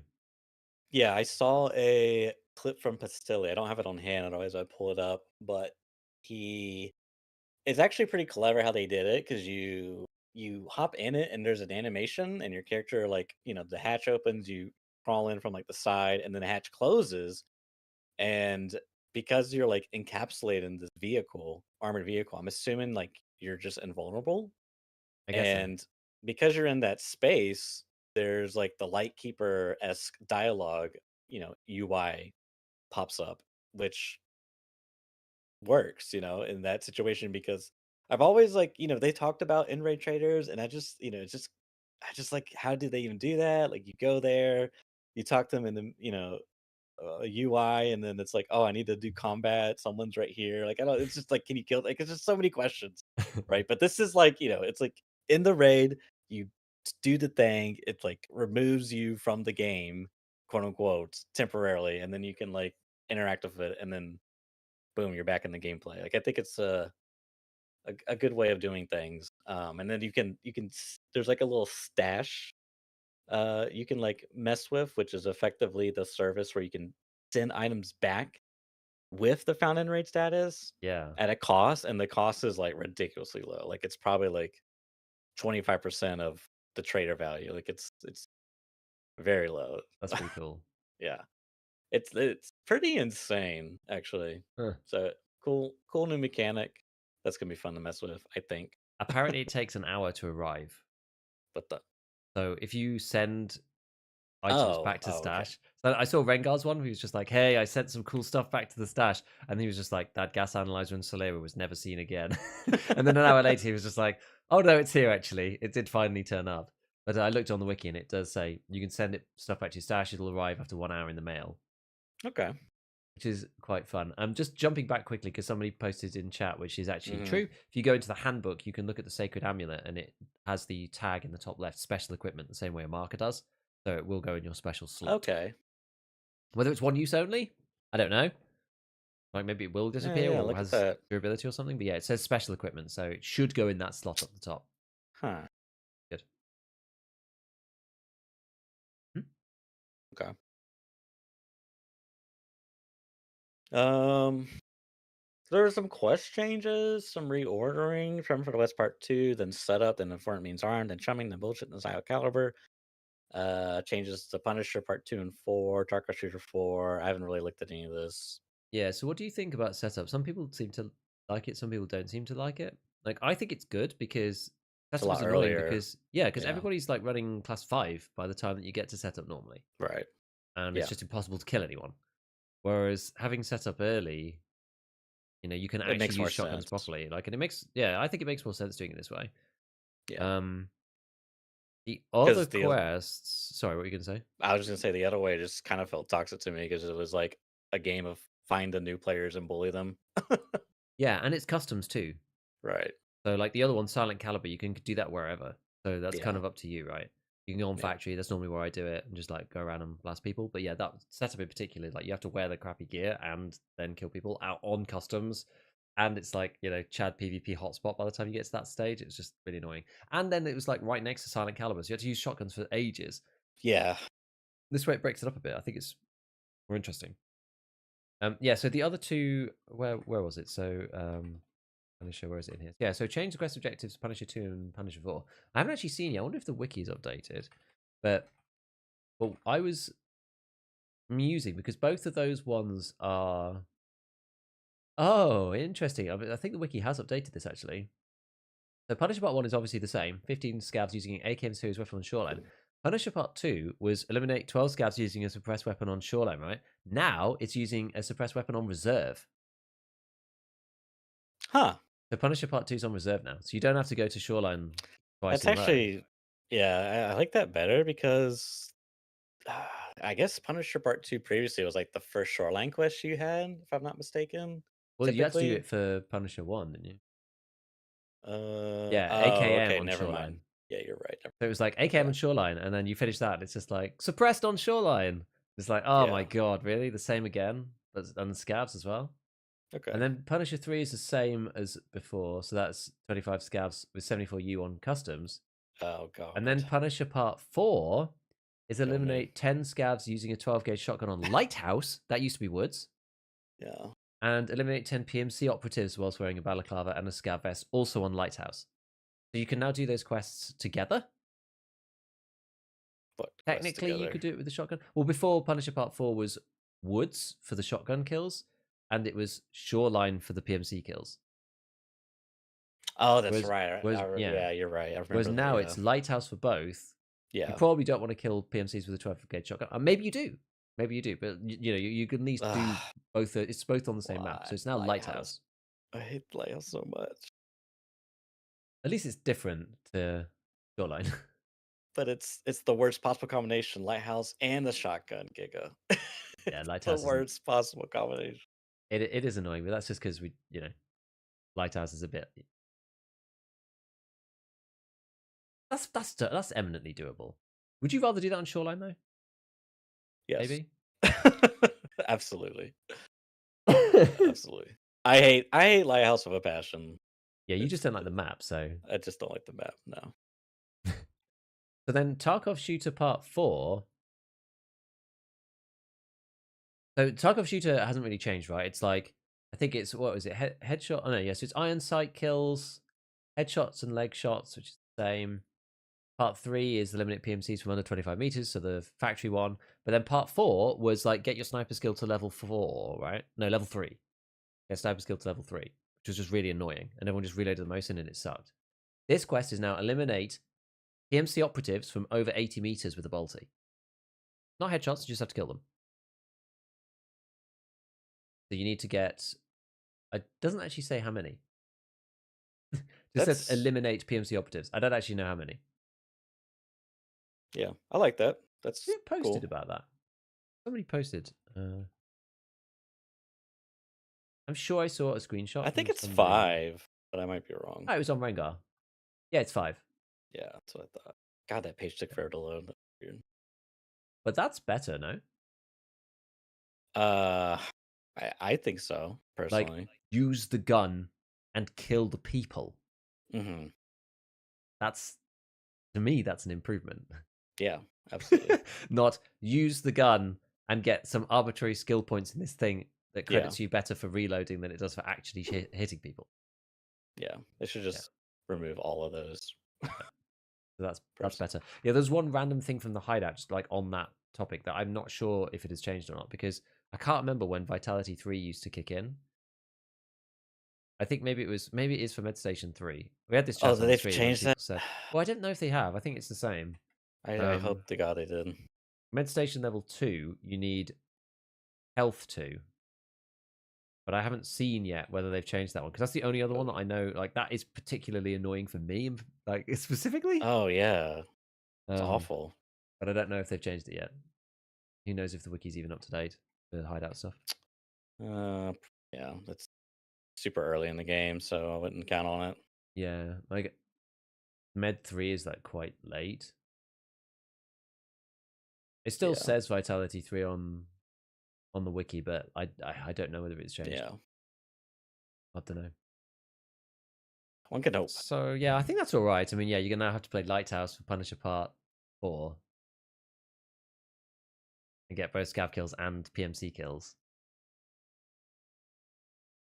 Speaker 4: yeah, I saw a clip from Pastilli. I don't have it on hand, otherwise I'd pull it up. But he it's actually pretty clever how they did it because you hop in it and there's an animation and your character like the hatch opens, you crawl in from like the side, and then the hatch closes, and because you're like encapsulated in this vehicle, armored vehicle, I'm assuming like you're just invulnerable.
Speaker 1: I guess so.
Speaker 4: And because you're in that space, there's like the Lightkeeper esque dialogue, UI pops up, which works, in that situation because I've always like, they talked about in-raid traders and I just, I just like, how do they even do that? Like you go there, you talk to them in the, UI, and then it's like, oh, I need to do combat. Someone's right here. Like, I don't, it's just like, can you kill? Like, it's just so many questions, right? But this is like, it's like in the raid, you do the thing, it like removes you from the game, quote unquote, temporarily, and then you can like interact with it, and then boom, you're back in the gameplay. Like, I think it's a good way of doing things. And then there's like a little stash you can like mess with, which is effectively the service where you can send items back with the found in rate status
Speaker 1: Yeah,
Speaker 4: at a cost, and the cost is like ridiculously low. Like it's probably like 25% of the trader value. Like it's very low.
Speaker 1: that's pretty cool.
Speaker 4: Yeah. It's pretty insane actually.
Speaker 1: Huh.
Speaker 4: So cool new mechanic. That's gonna be fun to mess with, I think.
Speaker 1: Apparently, it takes an hour to arrive.
Speaker 4: But the
Speaker 1: So if you send items
Speaker 4: oh
Speaker 1: back to
Speaker 4: okay.
Speaker 1: stash. So I saw Rengar's one. He was just like, "Hey, I sent some cool stuff back to the stash," and he was just like, "That gas analyzer in Solera was never seen again." And then an hour later, he was just like, "Oh no, it's here actually. It did finally turn up." But I looked on the wiki and it does say you can send it stuff back to your stash. It'll arrive after 1 hour in the mail,
Speaker 4: Okay.
Speaker 1: which is quite fun. I'm just jumping back quickly because somebody posted in chat, which is actually
Speaker 4: Hmm.
Speaker 1: true. If you go into the handbook, you can look at the sacred amulet and it has the tag in the top left, special equipment, the same way a marker does. So it will go in your special slot.
Speaker 4: Okay.
Speaker 1: Whether it's one use only, I don't know. Like maybe it will
Speaker 4: Yeah,
Speaker 1: disappear
Speaker 4: yeah,
Speaker 1: or
Speaker 4: look at
Speaker 1: has
Speaker 4: that.
Speaker 1: durability or something. But yeah, it says special equipment, so it should go in that slot up the top.
Speaker 4: Huh.
Speaker 1: Good. Hmm?
Speaker 4: Okay. Um, there were some quest changes, some reordering from for the West Part 2, then setup, then Informant Means Armed, then Chumming, then Bullshit, then Style Caliber. Changes to Punisher Part 2 and 4, Tarkov Shooter 4. I haven't really looked at any of this.
Speaker 1: Yeah. So what do you think about setup? Some people seem to like it. Some people don't seem to like it. Like I think it's good because
Speaker 4: It's a
Speaker 1: setup is
Speaker 4: lot
Speaker 1: annoying
Speaker 4: earlier.
Speaker 1: because yeah, because
Speaker 4: Yeah.
Speaker 1: everybody's like running class 5 by the time that you get to setup normally,
Speaker 4: Right.
Speaker 1: and it's
Speaker 4: Yeah.
Speaker 1: just impossible to kill anyone. Whereas having setup early, you can
Speaker 4: It
Speaker 1: actually
Speaker 4: makes
Speaker 1: use
Speaker 4: more
Speaker 1: shotguns
Speaker 4: sense.
Speaker 1: properly. Like, and it makes I think it makes more sense doing it this way.
Speaker 4: Yeah.
Speaker 1: Um, the other
Speaker 4: Because
Speaker 1: quests. Sorry, what were you gonna say?
Speaker 4: I was just gonna say the other way just kind of felt toxic to me because it was like a game of find the new players and bully them.
Speaker 1: Yeah, and it's customs too.
Speaker 4: Right.
Speaker 1: So like the other one, Silent Caliber, you can do that wherever. So that's kind
Speaker 4: Yeah.
Speaker 1: of up to you, right? You can go on
Speaker 4: Yeah.
Speaker 1: factory. That's normally where I do it, and just like go around and blast people. But yeah, that setup in particular, like you have to wear the crappy gear and then kill people out on customs. And it's like Chad PvP hotspot by the time you get to that stage. It's just really annoying. And then it was like right next to Silent Caliber, so you had to use shotguns for ages.
Speaker 4: Yeah.
Speaker 1: This way it breaks it up a bit. I think it's more interesting. Yeah. So the other two, where was it? So Punisher, where is it in here? Yeah, so change the quest objectives to Punisher 2 and Punisher 4. I haven't actually seen yet. I wonder if the wiki is updated. But well, I was musing because both of those ones are. Oh, interesting. I think the wiki has updated this actually. So Punisher Part 1 is obviously the same 15 scavs using an AKM series weapon on Shoreline. Punisher Part 2 was eliminate 12 scavs using a suppressed weapon on Shoreline, right? Now it's using a suppressed weapon on Reserve.
Speaker 4: Huh.
Speaker 1: So Punisher Part 2 is on Reserve now. So you don't have to go to Shoreline twice
Speaker 4: That's
Speaker 1: in a row.
Speaker 4: actually, yeah, I like that better because I guess Punisher Part 2 previously was like the first Shoreline quest you had, if I'm not mistaken.
Speaker 1: Well, you had to do
Speaker 4: Typically.
Speaker 1: it for Punisher 1, didn't you? Yeah,
Speaker 4: Oh,
Speaker 1: AKM
Speaker 4: okay,
Speaker 1: on
Speaker 4: never
Speaker 1: Shoreline.
Speaker 4: mind. Yeah, you're right.
Speaker 1: So it was like AKM
Speaker 4: Okay.
Speaker 1: on Shoreline, and then you finish that, and it's just like suppressed on Shoreline. It's like, oh my
Speaker 4: Yeah.
Speaker 1: god, really? The same again? But and the scabs as well.
Speaker 4: Okay.
Speaker 1: And then Punisher 3 is the same as before, so that's 25 scabs with 74U on customs.
Speaker 4: Oh god.
Speaker 1: And then Punisher Part 4 is
Speaker 4: Kill me.
Speaker 1: eliminate 10 scabs using a 12 gauge shotgun on Lighthouse. That used to be Woods.
Speaker 4: Yeah.
Speaker 1: And eliminate 10 PMC operatives whilst wearing a balaclava and a scav vest, also on Lighthouse. So you can now do those quests together.
Speaker 4: But
Speaker 1: Technically, you could do it with the shotgun. Well, before Punisher Part 4 was Woods for the shotgun kills, and it was Shoreline for the PMC kills.
Speaker 4: Oh, that's
Speaker 1: Whereas,
Speaker 4: right.
Speaker 1: yeah.
Speaker 4: Yeah, you're right. I
Speaker 1: Whereas
Speaker 4: remember
Speaker 1: now
Speaker 4: the
Speaker 1: it's lighthouse for both. You
Speaker 4: yeah.
Speaker 1: probably don't want to kill PMCs with a 12 gauge shotgun. Maybe you do. Maybe you do. But you can at least do
Speaker 4: Ugh,
Speaker 1: both. It's both on the same map,
Speaker 4: why
Speaker 1: so it's now
Speaker 4: lighthouse?
Speaker 1: lighthouse.
Speaker 4: I hate lighthouse so much.
Speaker 1: At least it's different to Shoreline.
Speaker 4: But it's the worst possible combination, lighthouse and the shotgun, Giga.
Speaker 1: Yeah,
Speaker 4: It's the
Speaker 1: lighthouse isn't.
Speaker 4: worst possible combination.
Speaker 1: It is annoying, but that's just because lighthouse is a bit. That's eminently doable. Would you rather do that on Shoreline though?
Speaker 4: Yes.
Speaker 1: Maybe.
Speaker 4: Absolutely.
Speaker 1: Yeah,
Speaker 4: Absolutely. I hate Lighthouse with a passion.
Speaker 1: you just
Speaker 4: It's
Speaker 1: don't like the map, so.
Speaker 4: I just don't like the map, no.
Speaker 1: So then Tarkov Shooter Part 4. So Tarkov Shooter hasn't really changed, right? It's like, I think it's, what was it? Headshot? Oh no, yes, it's iron sight kills, headshots and leg shots, which is the same. Part 3 is eliminate PMCs from under 25 meters, so the factory one. But then part 4 was like get your sniper skill to level 4, right? No, level 3. Get sniper skill to level 3, which was just really annoying. And everyone just reloaded the most in and it sucked. This quest is now eliminate PMC operatives from over 80 meters with a bolty. Not headshots, you just have to kill them. So you need to get. It doesn't actually say how many. It just says eliminate PMC operatives. I don't actually know how many.
Speaker 4: Yeah, I like that. That's
Speaker 1: Who posted
Speaker 4: cool.
Speaker 1: about that? Somebody posted. I'm sure I saw a screenshot.
Speaker 4: I think
Speaker 1: From
Speaker 4: it's
Speaker 1: somebody.
Speaker 4: 5, but I might be wrong.
Speaker 1: Oh, it was on Rengar. Yeah, it's 5.
Speaker 4: Yeah, that's what I thought. God, that page took forever to load. That's weird.
Speaker 1: But that's better, no?
Speaker 4: Uh, I think so,
Speaker 1: Like,
Speaker 4: personally.
Speaker 1: use the gun and kill the people.
Speaker 4: Mm-hmm.
Speaker 1: That's, to me, that's an improvement.
Speaker 4: Yeah, absolutely.
Speaker 1: Not use the gun and get some arbitrary skill points in this thing that credits you better for reloading than it does for actually hitting people.
Speaker 4: Yeah, they should just remove all of those.
Speaker 1: So that's better. Yeah, there's one random thing from the hideout, just like on that topic, that I'm not sure if it has changed or not, because I can't remember when Vitality 3 used to kick in. I think maybe it is for MedStation 3. We had this chat
Speaker 4: Oh,
Speaker 1: on the
Speaker 4: they've
Speaker 1: stream,
Speaker 4: changed that?
Speaker 1: said, well, I don't know if they have. I think it's the same.
Speaker 4: I hope to God they did.
Speaker 1: MedStation level 2, you need health 2. But I haven't seen yet whether they've changed that one, because that's the only other one that I know. Like, that is particularly annoying for me, like specifically.
Speaker 4: Oh yeah, it's awful.
Speaker 1: But I don't know if they've changed it yet. Who knows if the wiki's even up to date, the hideout stuff.
Speaker 4: Yeah, that's super early in the game, so I wouldn't count on it.
Speaker 1: Yeah, like Med 3 is like quite late. It still says Vitality 3 on the wiki, but I don't know whether it's changed.
Speaker 4: Yeah,
Speaker 1: I don't know.
Speaker 4: one can hope.
Speaker 1: So yeah, I think that's all right. I mean, yeah, you're gonna have to play Lighthouse for Punisher Part 4 and get both scav kills and PMC kills.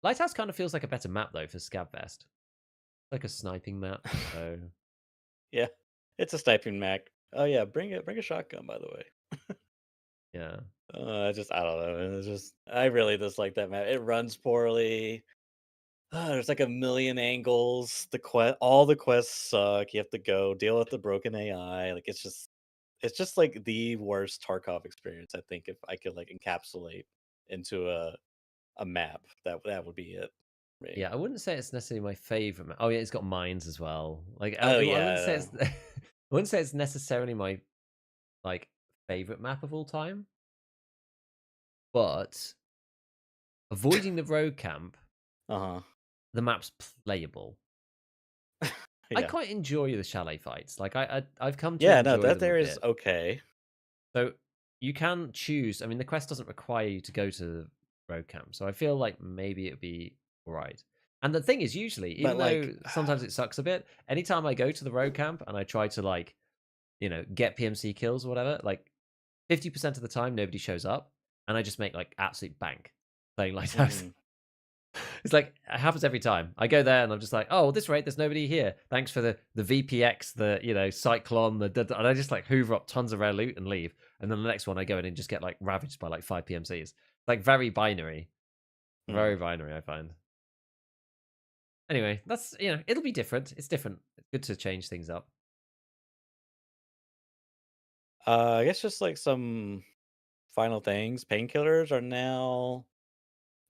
Speaker 1: Lighthouse kind of feels like a better map though for Scav Vest. Like a sniping map. So
Speaker 4: Yeah, it's a sniping Mac. Oh yeah, bring a shotgun, by the way.
Speaker 1: yeah.
Speaker 4: I don't know. It's just I really dislike that map. It runs poorly. There's like a million angles. All the quests suck. You have to go deal with the broken AI. Like it's just like the worst Tarkov experience. I think if I could like encapsulate into a map, that would be it. For me.
Speaker 1: Yeah, I wouldn't say it's necessarily my favorite map. Oh yeah, it's got mines as well. Like
Speaker 4: Oh
Speaker 1: I wouldn't say
Speaker 4: yeah.
Speaker 1: it's I wouldn't say it's necessarily my like favorite map of all time. But avoiding the road camp,
Speaker 4: Uh-huh.
Speaker 1: the map's playable.
Speaker 4: Yeah.
Speaker 1: I quite enjoy the chalet fights. Like I've come to
Speaker 4: Yeah,
Speaker 1: enjoy
Speaker 4: no, that
Speaker 1: them
Speaker 4: there
Speaker 1: a
Speaker 4: is
Speaker 1: bit.
Speaker 4: okay.
Speaker 1: So you can choose. I mean, the quest doesn't require you to go to the road camp, so I feel like maybe it'd be alright. And the thing is, usually, even
Speaker 4: But
Speaker 1: though
Speaker 4: like
Speaker 1: sometimes it sucks a bit, anytime I go to the road camp and I try to like, get PMC kills or whatever, like 50% of the time nobody shows up, and I just make like absolute bank playing Lighthouse.
Speaker 4: mhm.
Speaker 1: It's like it happens every time. I go there and I'm just like, oh, at this rate, there's nobody here. Thanks for the VPX, the Cyclone, and I just like hoover up tons of rare loot and leave. And then the next one I go in and just get like ravaged by like 5 PMCs. Like very binary, very binary. I find. Anyway, that's it'll be different. It's different. It's good to change things up.
Speaker 4: I guess just like some final things. Painkillers are now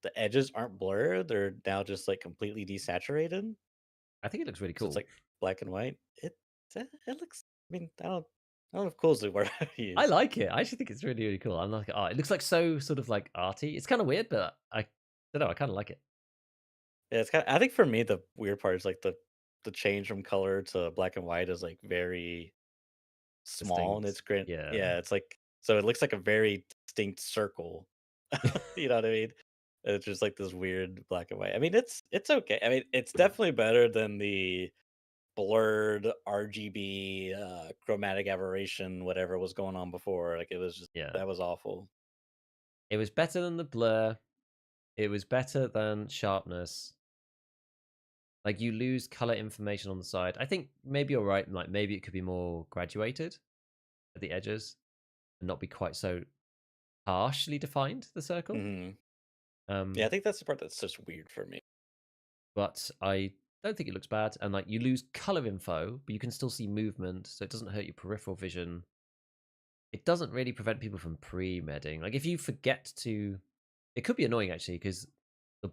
Speaker 4: the edges aren't blurred; they're now just like completely desaturated.
Speaker 1: I think it looks really
Speaker 4: So it's
Speaker 1: cool.
Speaker 4: like black and white. It looks. I mean, I don't know if cool is the word I
Speaker 1: I
Speaker 4: use.
Speaker 1: like it. I actually think it's really, really cool. I'm like, oh, it looks like so sort of like arty. It's kind of weird, but I don't know. I kind of like it.
Speaker 4: Yeah, it's kind. I think for me, the weird part is like the change from color to black and white is like very small and
Speaker 1: Distinct.
Speaker 4: it's great.
Speaker 1: Yeah.
Speaker 4: Yeah, it's like so it looks like a very distinct circle. You know what I mean? It's just like this weird black and white. I mean, it's okay. I mean, it's definitely better than the blurred RGB chromatic aberration, whatever was going on before. Like it was just
Speaker 1: Yeah.
Speaker 4: that was awful.
Speaker 1: It was better than the blur. It was better than sharpness. Like you lose color information on the side. I think maybe you're right. Like maybe it could be more graduated at the edges and not be quite so harshly defined, the circle.
Speaker 4: Hmm. Yeah,
Speaker 1: Um,
Speaker 4: I think that's the part that's just weird for me.
Speaker 1: but I don't think it looks bad. And like you lose color info, but you can still see movement, so it doesn't hurt your peripheral vision. It doesn't really prevent people from pre-medding. Like if you forget to, it could be annoying actually because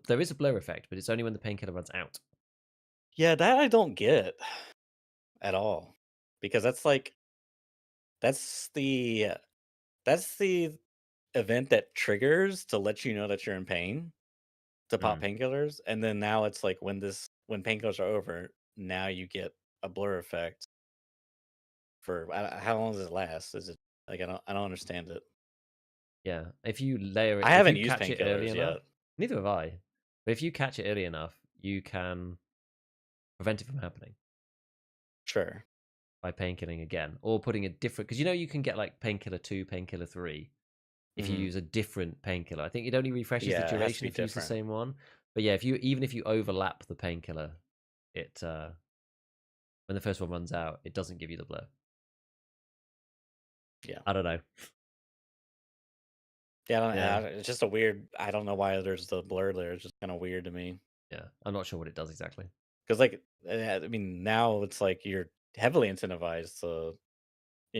Speaker 1: there is a blur effect, but it's only when the painkiller runs out.
Speaker 4: Yeah, that I don't get at all because that's the that's the event that triggers to let you know that you're in pain to pop
Speaker 1: Mm.
Speaker 4: painkillers, and then now it's like when painkillers are over, now you get a blur effect for how long does it last? Is it like I don't understand it.
Speaker 1: Yeah, if you layer it,
Speaker 4: I
Speaker 1: if
Speaker 4: haven't
Speaker 1: you
Speaker 4: used
Speaker 1: catch it early
Speaker 4: painkillers
Speaker 1: enough,
Speaker 4: yet.
Speaker 1: neither have I. But if you catch it early enough, you can prevent it from happening
Speaker 4: Sure.
Speaker 1: by painkilling again or putting a different. Because you can get like painkiller 2, painkiller 3 if you
Speaker 4: Hmm.
Speaker 1: use a different painkiller. I think it only refreshes the
Speaker 4: Yeah, it has to
Speaker 1: duration
Speaker 4: be
Speaker 1: if you use the
Speaker 4: different.
Speaker 1: same one. But yeah, if you overlap the painkiller, it when the first one runs out, it doesn't give you the blur.
Speaker 4: Yeah.
Speaker 1: I don't know.
Speaker 4: Yeah,
Speaker 1: Yeah,
Speaker 4: it's just a weird. I don't know why there's the blur there. It's just kind of weird to me.
Speaker 1: yeah. I'm not sure what it does exactly.
Speaker 4: Because like, I mean, now it's like you're heavily incentivized to,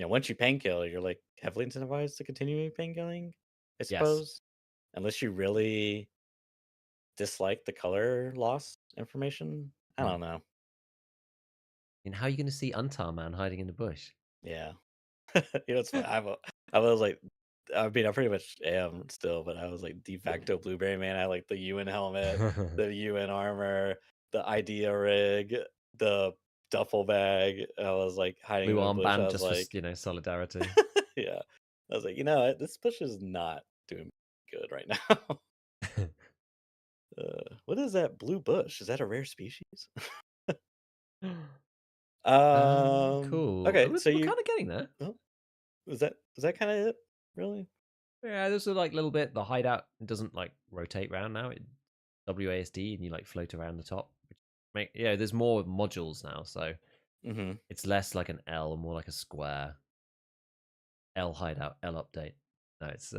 Speaker 4: once you painkiller, you're like heavily incentivized to continue painkilling. I
Speaker 1: Yes.
Speaker 4: suppose, unless you really dislike the color loss information. I
Speaker 1: Hmm.
Speaker 4: don't know.
Speaker 1: And how are you going to see Untar Man hiding in the bush?
Speaker 4: Yeah, it's fine. I was like, I mean, I pretty much am still, but I was like de facto blueberry man. I like the UN helmet, the UN armor, the idea rig, the duffel bag. I was like hiding
Speaker 1: Blue
Speaker 4: in the bush. I
Speaker 1: armband
Speaker 4: was
Speaker 1: just for
Speaker 4: like,
Speaker 1: solidarity.
Speaker 4: yeah. I was like, this bush is not doing good right now. What is that blue bush? Is that a rare species?
Speaker 1: Cool.
Speaker 4: Okay, so
Speaker 1: We're kind of getting there.
Speaker 4: oh, was that kind of it? Really?
Speaker 1: Yeah, there's a like little bit. The hideout doesn't like rotate around now. It WASD and you like float around the top. There's more modules now, so
Speaker 4: Mm-hmm.
Speaker 1: it's less like an L, more like a square. L hideout, L update. No, it's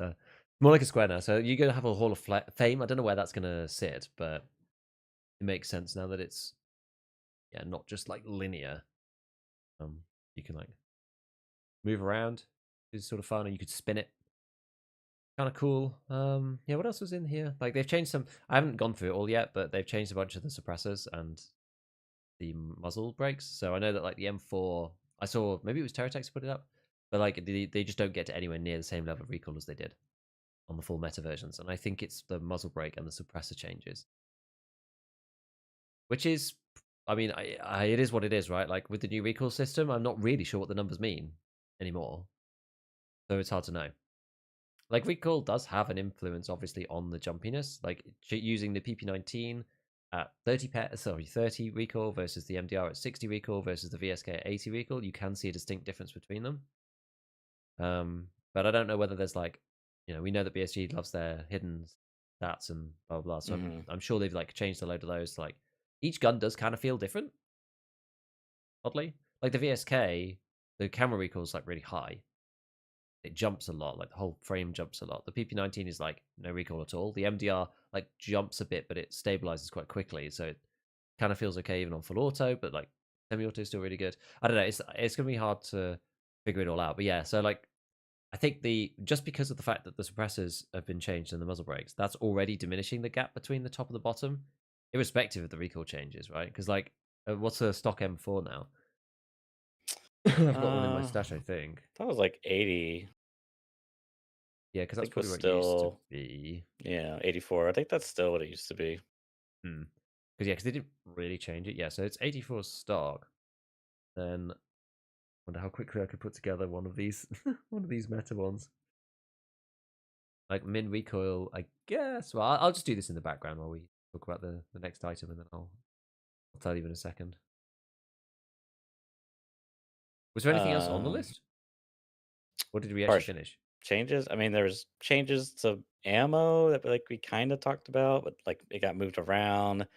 Speaker 1: more like a square now. So you're gonna have a Hall of Fame. I don't know where that's gonna sit, but it makes sense now that it's not just like linear. You can like move around. It's sort of fun, and you could spin it. Kind of cool. Yeah. What else was in here? Like they've changed some. I haven't gone through it all yet, but they've changed a bunch of the suppressors and the muzzle brakes. So I know that like the M4, I saw maybe it was Terratex put it up, but like they just don't get to anywhere near the same level of recoil as they did on the full meta versions. And I think it's the muzzle brake and the suppressor changes, which is, I mean, it is what it is, right? Like with the new recoil system, I'm not really sure what the numbers mean anymore, so it's hard to know. Like recoil does have an influence, obviously, on the jumpiness. Like using the PP19 at 30 recoil versus the MDR at 60 recoil versus the VSK at 80 recoil, you can see a distinct difference between them. But I don't know whether there's like, we know that BSG loves their hidden stats and blah blah blah. So
Speaker 4: Mm-hmm.
Speaker 1: I'm sure they've like changed a load of those. Like each gun does kind of feel different, oddly. Like the VSK, the camera recoil is like really high. It jumps a lot, like the whole frame jumps a lot. The PP19 is like no recoil at all. The MDR like jumps a bit, but it stabilizes quite quickly. So kind of feels okay even on full auto, but like semi-auto is still really good. I don't know. It's gonna be hard to figure it all out. But yeah, so like I think just because of the fact that the suppressors have been changed in the muzzle brakes, that's already diminishing the gap between the top and the bottom, irrespective of the recoil changes, right? Because like, what's a stock M4 now? I've got one in my stash, I think.
Speaker 4: That was like 80.
Speaker 1: Yeah, because
Speaker 4: I
Speaker 1: that's
Speaker 4: think it was
Speaker 1: probably what it used to
Speaker 4: still,
Speaker 1: be.
Speaker 4: yeah, 84. I think that's still what it used to be.
Speaker 1: Because yeah, because they didn't really change it. Yeah, so it's 84 stock. Then wonder how quickly I could put together one of these, one of these meta ones. Like min recoil, I guess. Well, I'll just do this in the background while we talk about the next item, and then I'll tell you in a second. Was there anything else on the list? What did we actually
Speaker 4: Harsh
Speaker 1: finish?
Speaker 4: changes. I mean, there's changes to ammo that like we kind of talked about, but like it got moved around.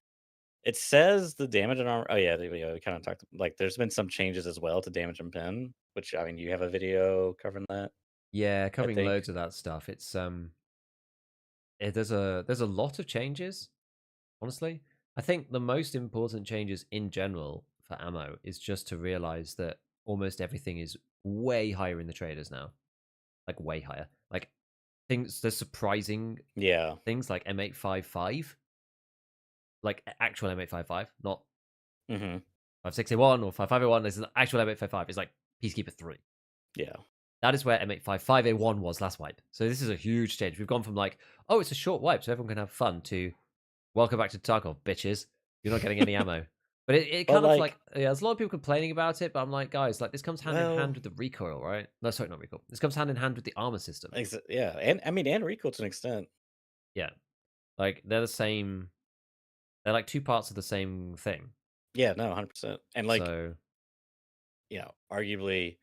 Speaker 4: It says the damage and armor. Oh yeah, we kind of talked. Like, there's been some changes as well to damage and pin, which I mean, you have a video covering that.
Speaker 1: Yeah,
Speaker 4: I
Speaker 1: covering
Speaker 4: think.
Speaker 1: loads of that stuff. It's there's a lot of changes. Honestly, I think the most important changes in general for ammo is just to realize that almost everything is way higher in the traders now. Like way higher. Like things, there's surprising
Speaker 4: Yeah.
Speaker 1: things like M855, like actual M855, not
Speaker 4: Mm-hmm.
Speaker 1: 5681 or 5581. This is actual M855. It's like Peacekeeper 3.
Speaker 4: Yeah.
Speaker 1: That is where M855A1 was last wipe. So this is a huge change. We've gone from like, oh, it's a short wipe, so everyone can have fun, to welcome back to Tarkov, bitches. You're not getting any ammo. But it
Speaker 4: But
Speaker 1: kind of
Speaker 4: like,
Speaker 1: like, yeah, there's a lot of people complaining about it, but I'm like, guys, like this comes hand in
Speaker 4: well,
Speaker 1: hand with the recoil, right? No, sorry, not recoil. This comes hand in hand with the armor system.
Speaker 4: yeah, and I mean, and recoil to an extent.
Speaker 1: Yeah. Like they're the same. They're like two parts of the same thing.
Speaker 4: Yeah, no, 100%. And like,
Speaker 1: So
Speaker 4: arguably,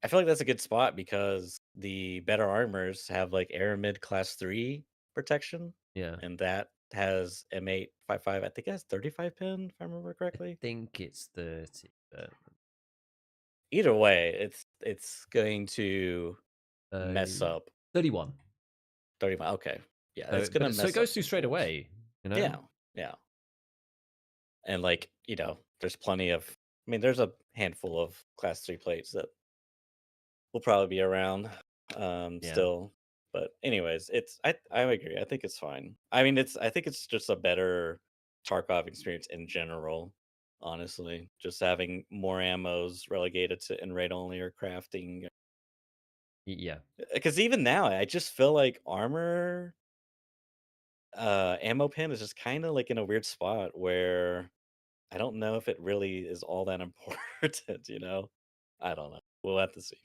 Speaker 4: I feel like that's a good spot because the better armors have like aramid class 3 protection,
Speaker 1: yeah,
Speaker 4: and that has M855. I think it has 35 pin, if I remember
Speaker 1: I
Speaker 4: correctly.
Speaker 1: think it's 30, but
Speaker 4: Either way, it's going to
Speaker 1: uh,
Speaker 4: mess up
Speaker 1: 31.
Speaker 4: 30 mile. Okay. Yeah,
Speaker 1: So,
Speaker 4: it's gonna
Speaker 1: so it
Speaker 4: mess up
Speaker 1: goes through
Speaker 4: some
Speaker 1: straight
Speaker 4: fools.
Speaker 1: away, you know?
Speaker 4: Yeah, yeah. And like, there's plenty of, I mean, there's a handful of class 3 plates that will probably be around
Speaker 1: Yeah,
Speaker 4: still. But anyways, I agree. I think it's fine. I mean, I think it's just a better Tarkov experience in general, honestly. Just having more ammos relegated to in raid only or crafting.
Speaker 1: yeah,
Speaker 4: Because even now, I just feel like armor ammo pin is just kind of like in a weird spot where I don't know if it really is all that important, I don't know. We'll have to see.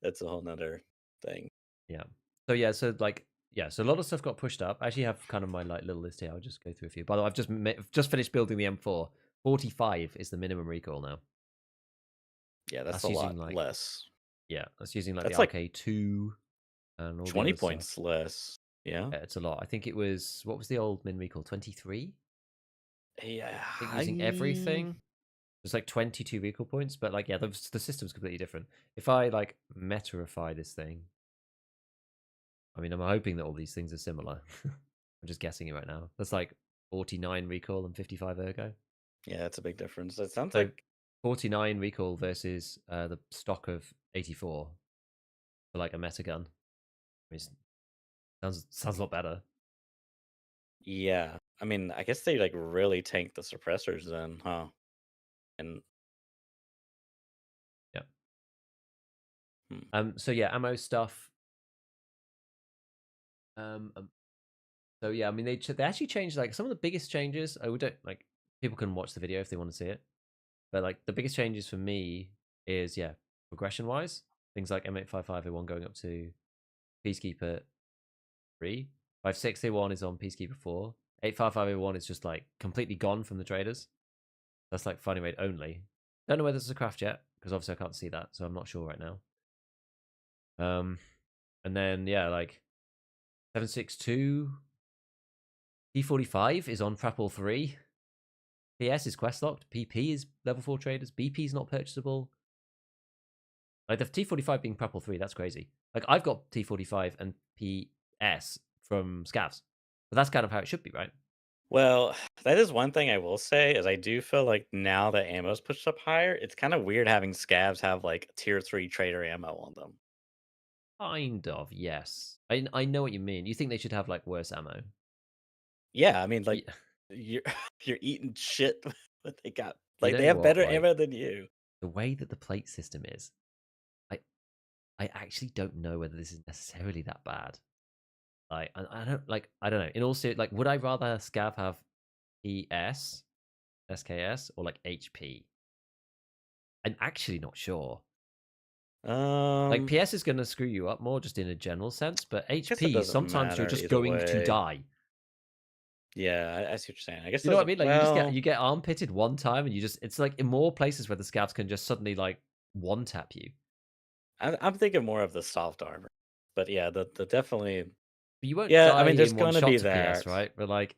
Speaker 4: That's a whole nother thing.
Speaker 1: yeah. So yeah, so like yeah, so a lot of stuff got pushed up. I actually have kind of my like little list here. I'll just go through a few. By the way, I've just finished building the M4. 45 is the minimum recoil now.
Speaker 4: Yeah, that's
Speaker 1: That's
Speaker 4: a
Speaker 1: using
Speaker 4: lot
Speaker 1: like
Speaker 4: less.
Speaker 1: that's using like the
Speaker 4: That's like
Speaker 1: RK2 and all the
Speaker 4: 20
Speaker 1: other stuff.
Speaker 4: points less. Yeah.
Speaker 1: Yeah, it's a lot. I think it was, what was the old min recoil? 23.
Speaker 4: Yeah.
Speaker 1: I think using everything. It's like 22 recoil points, but like yeah, the system's completely different. If I like metarify this thing, I mean, I'm hoping that all these things are similar. I'm just guessing it right now. That's like 49 recoil and 55 ergo.
Speaker 4: Yeah, that's a big difference. It sounds
Speaker 1: So
Speaker 4: like
Speaker 1: 49 recoil versus the stock of 84 for like a meta gun. I mean, sounds a lot better.
Speaker 4: yeah. I mean, I guess they like really tank the suppressors then, huh? And
Speaker 1: Yeah.
Speaker 4: hmm.
Speaker 1: So yeah, ammo stuff. So yeah, I mean they actually changed like some of the biggest changes. I would don't like people can watch the video if they want to see it. But like the biggest changes for me is yeah, progression wise, things like M855A1 going up to Peacekeeper 3. 56A1 is on Peacekeeper 4. 855A1 is just like completely gone from the traders. That's like fighting raid only. Don't know whether it's a craft yet, because obviously I can't see that, so I'm not sure right now. And then yeah, like 762 P45 is on Frapple 3. PS is quest locked. PP is level 4 traders. BP is not purchasable. Like the T45 being Prapple 3, that's crazy. Like I've got T45 and PS from Scavs. But that's kind of how it should be, right?
Speaker 4: Well, that is one thing I will say is I do feel like now that ammo's pushed up higher, it's kind of weird having scavs have like tier 3 trader ammo on them.
Speaker 1: Kind of, yes. I know what you mean. You think they should have like worse ammo?
Speaker 4: Yeah, I mean, like
Speaker 1: Yeah.
Speaker 4: you're you're eating shit what they got.
Speaker 1: You
Speaker 4: Like they
Speaker 1: know
Speaker 4: have
Speaker 1: what?
Speaker 4: better
Speaker 1: Like
Speaker 4: ammo than you.
Speaker 1: the way that the plate system is, I I actually don't know whether this is necessarily that bad. Like I don't like I don't know. In all seriousness, like would I rather Scav have PS, SKS, or like HP? I'm actually not sure. Like
Speaker 4: Um,
Speaker 1: PS is going to screw you up more just in a general sense, but
Speaker 4: I guess it
Speaker 1: HP
Speaker 4: doesn't
Speaker 1: sometimes you're
Speaker 4: matter
Speaker 1: just
Speaker 4: either
Speaker 1: going to
Speaker 4: way.
Speaker 1: die.
Speaker 4: Yeah, I see what you're saying. I guess it
Speaker 1: You know what I
Speaker 4: doesn't.
Speaker 1: mean? Like
Speaker 4: Well,
Speaker 1: you get armpitted one time and you just it's like in more places where the scabs can just suddenly like one tap you.
Speaker 4: I'm thinking more of the soft armor, but yeah, the definitely.
Speaker 1: But you won't
Speaker 4: Yeah, I
Speaker 1: die
Speaker 4: mean, there's
Speaker 1: in one
Speaker 4: gonna be
Speaker 1: shot to PS,
Speaker 4: that.
Speaker 1: right? But like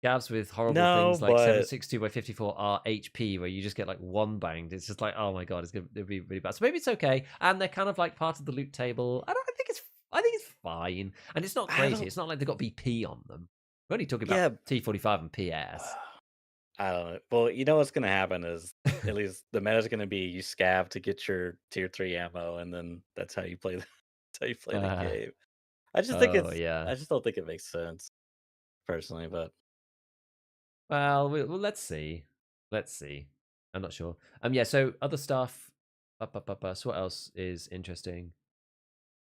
Speaker 1: scabs with horrible
Speaker 4: No,
Speaker 1: things like
Speaker 4: but
Speaker 1: 762 by 54 are HP where you just get like one banged. It's just like, oh my god, it'll be really bad. So maybe it's okay. And they're kind of like part of the loot table. I think it's fine. And it's not
Speaker 4: I
Speaker 1: crazy.
Speaker 4: don't.
Speaker 1: It's not like they've got BP on them. We're only talking about
Speaker 4: Yeah,
Speaker 1: T45 and PS.
Speaker 4: I don't know. Well, you know what's gonna happen is at least the meta's gonna be you scav to get your tier 3 ammo, and then that's how you play. That's how you play the
Speaker 1: Uh,
Speaker 4: game. I just think
Speaker 1: oh
Speaker 4: it's.
Speaker 1: yeah.
Speaker 4: I just don't think it makes sense personally, but
Speaker 1: Well, let's see. Let's see. I'm not sure. Yeah. So other stuff. So what else is interesting?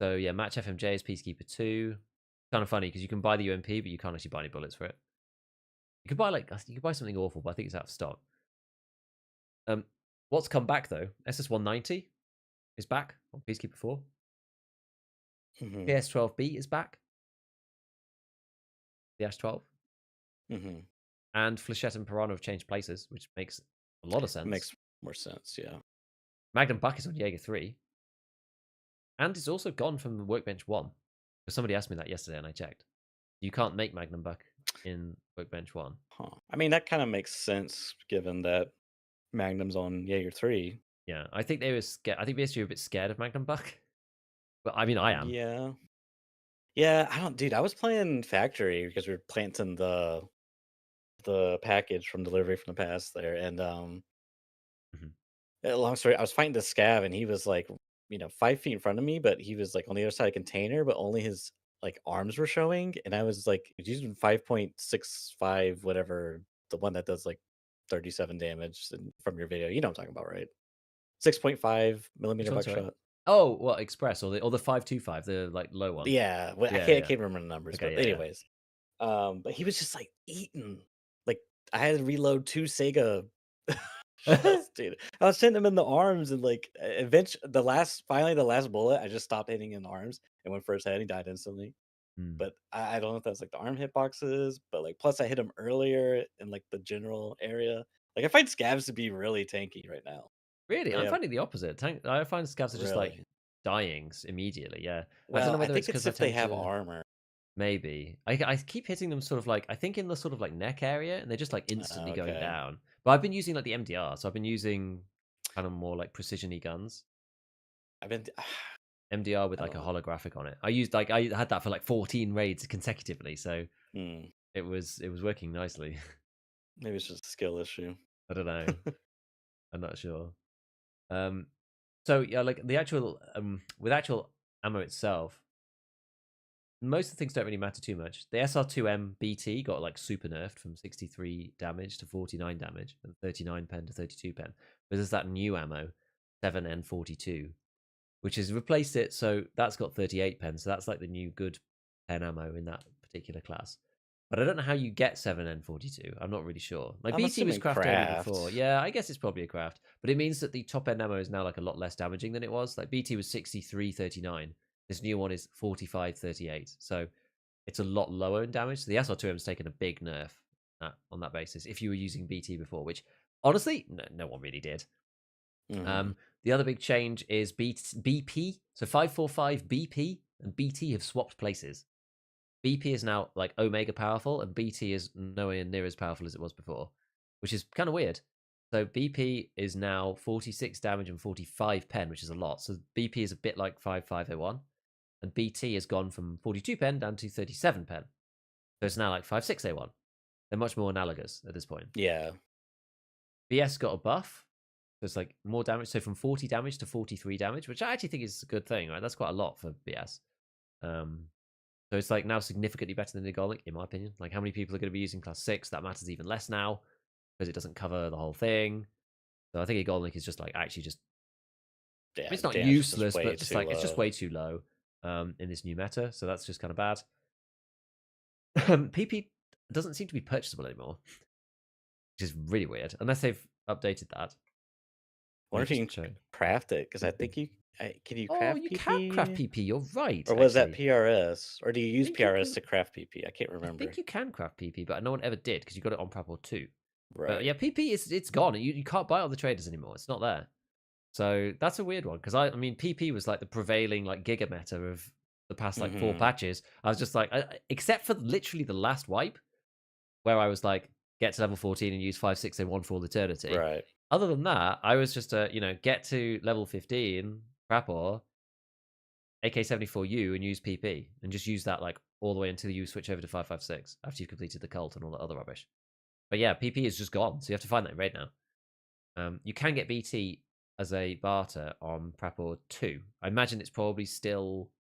Speaker 1: So yeah, Match FMJ is Peacekeeper 2. Kind of funny because you can buy the UMP, but you can't actually buy any bullets for it. You could buy you could buy something awful, but I think it's out of stock. What's come back though? SS190 is back on Peacekeeper 4.
Speaker 4: hmm
Speaker 1: PS12B is back. The Ash 12
Speaker 4: hmm
Speaker 1: and Flechette and Piranha have changed places, which makes a lot of
Speaker 4: it
Speaker 1: sense.
Speaker 4: makes more sense. Yeah.
Speaker 1: Magnum Buck is on Jaeger 3. And it's also gone from Workbench 1. Because somebody asked me that yesterday and I checked. You can't make Magnum Buck in Workbench 1.
Speaker 4: Huh. I mean, that kind of makes sense given that Magnum's on Jaeger 3.
Speaker 1: Yeah, I think they were scared. I think BSG were a bit scared of Magnum Buck. But I mean, I am.
Speaker 4: Yeah. Yeah, I don't, dude. I was playing Factory because we were planting the package from delivery from the past there, and
Speaker 1: Mhm.
Speaker 4: long story, I was fighting the scav, and he was like, 5 feet in front of me, but he was like on the other side of the container, but only his like arms were showing, and I was like using 5.65, whatever, the one that does like 37 damage from your video. You know what I'm talking about, right? 6.5
Speaker 1: Which
Speaker 4: millimeter
Speaker 1: one, sorry?
Speaker 4: buckshot.
Speaker 1: Oh, what, Express or the 525, the like low one.
Speaker 4: Yeah, well,
Speaker 1: Yeah,
Speaker 4: I
Speaker 1: yeah.
Speaker 4: can't remember the numbers,
Speaker 1: Okay,
Speaker 4: but
Speaker 1: yeah, yeah.
Speaker 4: anyways, but he was just like eating. Like I had to reload 2 Sega shots, dude. I was hitting him in the arms, and like eventually, finally the last bullet, I just stopped hitting in the arms and went for his head. He died instantly.
Speaker 1: Hmm.
Speaker 4: But I don't know if that's like the arm hitboxes, but like plus I hit him earlier in like the general area. Like I find scavs to be really tanky right now.
Speaker 1: Really?
Speaker 4: They
Speaker 1: I'm
Speaker 4: have
Speaker 1: finding the opposite. I find scavs are just like
Speaker 4: really
Speaker 1: dying immediately. Yeah. I don't
Speaker 4: well.
Speaker 1: know
Speaker 4: I
Speaker 1: whether it's
Speaker 4: think it's
Speaker 1: because I
Speaker 4: if they
Speaker 1: tend
Speaker 4: have
Speaker 1: to.
Speaker 4: armor.
Speaker 1: Maybe. I keep hitting them sort of like I think in the sort of like neck area and they're just like instantly going
Speaker 4: Okay,
Speaker 1: down. But I've been using like the MDR, so I've been using kind of more like precision-y guns.
Speaker 4: I've been.
Speaker 1: MDR with
Speaker 4: I
Speaker 1: like
Speaker 4: don't
Speaker 1: a
Speaker 4: know.
Speaker 1: holographic on it. I had that for like 14 raids consecutively, so
Speaker 4: Hmm.
Speaker 1: it was working nicely.
Speaker 4: Maybe it's just a skill issue.
Speaker 1: I don't know. I'm not sure. Um so yeah, like the actual with actual ammo itself, most of the things don't really matter too much. The SR2M BT got like super nerfed from 63 damage to 49 damage and 39 pen to 32 pen. But there's that new ammo, 7N42, which has replaced it. So that's got 38 pen. So that's like the new good pen ammo in that particular class. But I don't know how you get 7N42. I'm not really sure. Like
Speaker 4: I'm
Speaker 1: BT was
Speaker 4: assuming
Speaker 1: craft only before.
Speaker 4: craft.
Speaker 1: Yeah, I guess it's probably a craft. But it means that the top end ammo is now like a lot less damaging than it was. Like BT was 6339. This new one is 4538. So it's a lot lower in damage. So the SR2M has taken a big nerf on that basis. If you were using BT before, which honestly, no one really did.
Speaker 4: Hmm
Speaker 1: The other big change is BP. So 545 BP and BT have swapped places. BP is now like Omega powerful, and BT is nowhere near as powerful as it was before, which is kind of weird. So BP is now 46 damage and 45 pen, which is a lot. So BP is a bit like 5501, and BT has gone from 42 pen down to 37 pen. So it's now like 5601. They're much more analogous at this point.
Speaker 4: Yeah.
Speaker 1: BS got a buff. So it's like more damage. So from 40 damage to 43 damage, which I actually think is a good thing, right? That's quite a lot for BS. So it's like now significantly better than the Golink, in my opinion. Like how many people are going to be using class 6? That matters even less now because it doesn't cover the whole thing. So I think a Golink is just like actually just
Speaker 4: Yeah,
Speaker 1: it's not
Speaker 4: damage is just
Speaker 1: useless,
Speaker 4: way
Speaker 1: but just
Speaker 4: too
Speaker 1: like it's just
Speaker 4: low.
Speaker 1: way too low in this new meta. So that's just kind of bad. PP doesn't seem to be purchasable anymore, which is really weird, unless they've updated that.
Speaker 4: I wonder if you can craft it, because I think you can you
Speaker 1: Oh,
Speaker 4: craft
Speaker 1: you
Speaker 4: PP?
Speaker 1: can craft PP. You're right.
Speaker 4: Or was that
Speaker 1: actually.
Speaker 4: PRS? Or do you use
Speaker 1: think you
Speaker 4: PRS
Speaker 1: can-
Speaker 4: to craft PP? I can't
Speaker 1: I
Speaker 4: remember.
Speaker 1: think you can craft PP, but no one ever did because you got it on Prapor 2. But
Speaker 4: Right.
Speaker 1: yeah, PP it's gone. You can't buy it on the traders anymore. It's not there. So that's a weird one because I mean PP was like the prevailing like giga meta of the past like 4
Speaker 4: Mhm.
Speaker 1: patches. I was just like, except for literally the last wipe, where I was like, get to level 14 and use 5, 6, and 1 for all eternity.
Speaker 4: Right.
Speaker 1: Other than that, I was just get to level 15, Prapor, AK-74U, and use PP, and just use that like all the way until you switch over to 5.56 after you've completed the cult and all that other rubbish. But yeah, PP is just gone, so you have to find that in raid now. You can get BT as a barter on Prapor 2. I imagine it's probably still,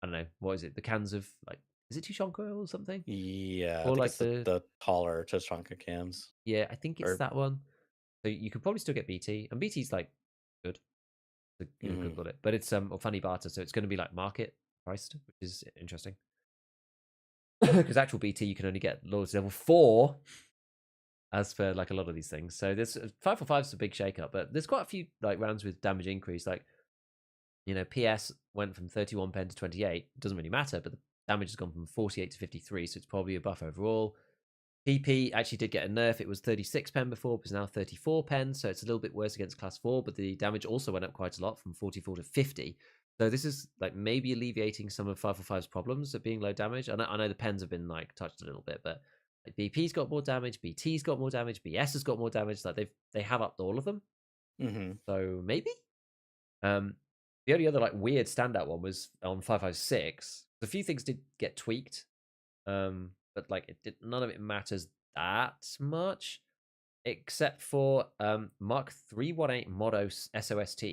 Speaker 1: I don't know, what is it? The cans of like, is it Tushonka or something?
Speaker 4: Yeah, I
Speaker 1: Or
Speaker 4: think
Speaker 1: like
Speaker 4: it's the taller Tushonka cans.
Speaker 1: yeah, I think it's
Speaker 4: Or
Speaker 1: that one. So you could probably still get BT, and BT's like good, it's a good bullet, but it's or funny barter, so it's going to be like market priced, which is interesting. Because actual BT you can only get loyalty level 4, as per like a lot of these things. So this 545 is a big shake up, but there's quite a few like rounds with damage increase. Like PS went from 31 pen to 28. It doesn't really matter, but the damage has gone from 48 to 53, so it's probably a buff overall. PP actually did get a nerf. It was 36 pen before, but it's now 34 pen, so it's a little bit worse against class 4, but the damage also went up quite a lot from 44 to 50. So this is like maybe alleviating some of 545's problems of being low damage. I know the pens have been like touched a little bit, but like BP's got more damage, BT's got more damage, BS has got more damage. Like they have upped all of them. So maybe. The only other like weird standout one was on 556. A few things did get tweaked. But like none of it matters that much, except for Mark 318 Modo SOST.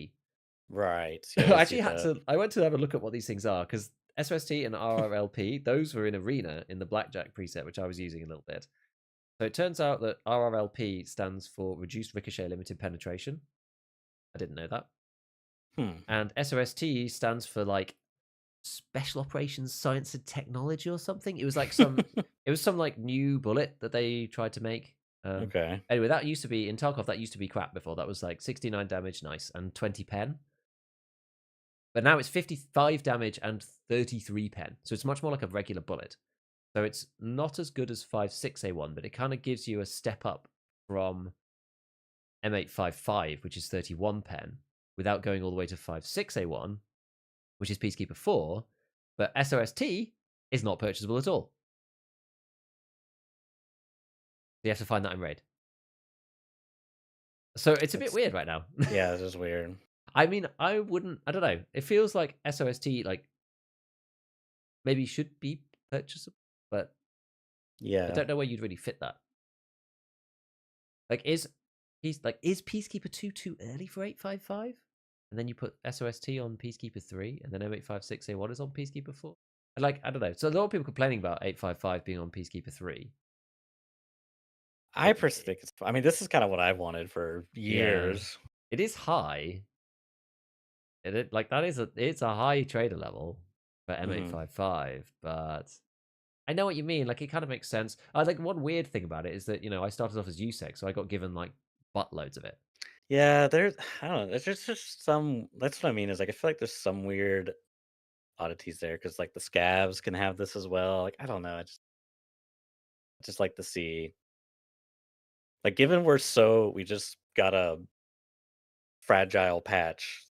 Speaker 4: right.
Speaker 1: I
Speaker 4: Yeah,
Speaker 1: actually had to. I went to have a look at what these things are because SOST and RRLP, those were in Arena in the Blackjack preset, which I was using a little bit. So it turns out that RRLP stands for Reduced Ricochet Limited Penetration. I didn't know that. And SOST stands for like Special Operations Science and Technology or something. It was like some like new bullet that they tried to make.
Speaker 4: Okay.
Speaker 1: Anyway, that used to be in Tarkov. That used to be crap before. That was like 69 damage, nice, and 20 pen. But now it's 55 damage and 33 pen. So it's much more like a regular bullet. So it's not as good as 5.6A1, but it kind of gives you a step up from M855, which is 31 pen, without going all the way to 5.6A1, which is Peacekeeper 4, but SOST is not purchasable at all. So you have to find that in raid. So it's a bit weird right now.
Speaker 4: Yeah, it's just weird.
Speaker 1: I mean, I don't know. It feels like SOST like maybe should be purchasable, but
Speaker 4: yeah,
Speaker 1: I don't know where you'd really fit that. Like is Peacekeeper 2 too early for 855? And then you put SOST on Peacekeeper 3, and then M856A1 is on Peacekeeper 4. Like, I don't know. So a lot of people complaining about 855 being on Peacekeeper 3.
Speaker 4: I personally think it's. I mean, this is kind of what I wanted for years.
Speaker 1: Yeah. It is high. It's a high trader level for M855, but I know what you mean. Like, it kind of makes sense. Like one weird thing about it is that I started off as USEC, so I got given like buttloads of it.
Speaker 4: Yeah, I don't know. There's just some. That's what I mean. Is like I feel like there's some weird oddities there because like the scavs can have this as well. Like I don't know. I just like to see. Like, given we just got a fragile patch,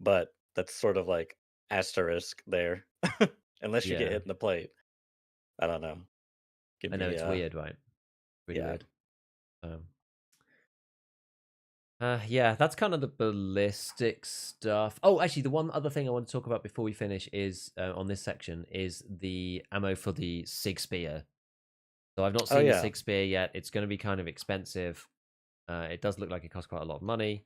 Speaker 4: but that's sort of like asterisk there, unless you get hit in the plate. I don't know.
Speaker 1: I know it's weird, right? Really weird. Yeah, that's kind of the ballistic stuff. Oh, actually, the one other thing I want to talk about before we finish is on this section is the ammo for the Sig Spear. So I've not
Speaker 4: Oh
Speaker 1: seen the
Speaker 4: yeah,
Speaker 1: Sig Spear yet. It's going to be kind of expensive. It does look like it costs quite a lot of money.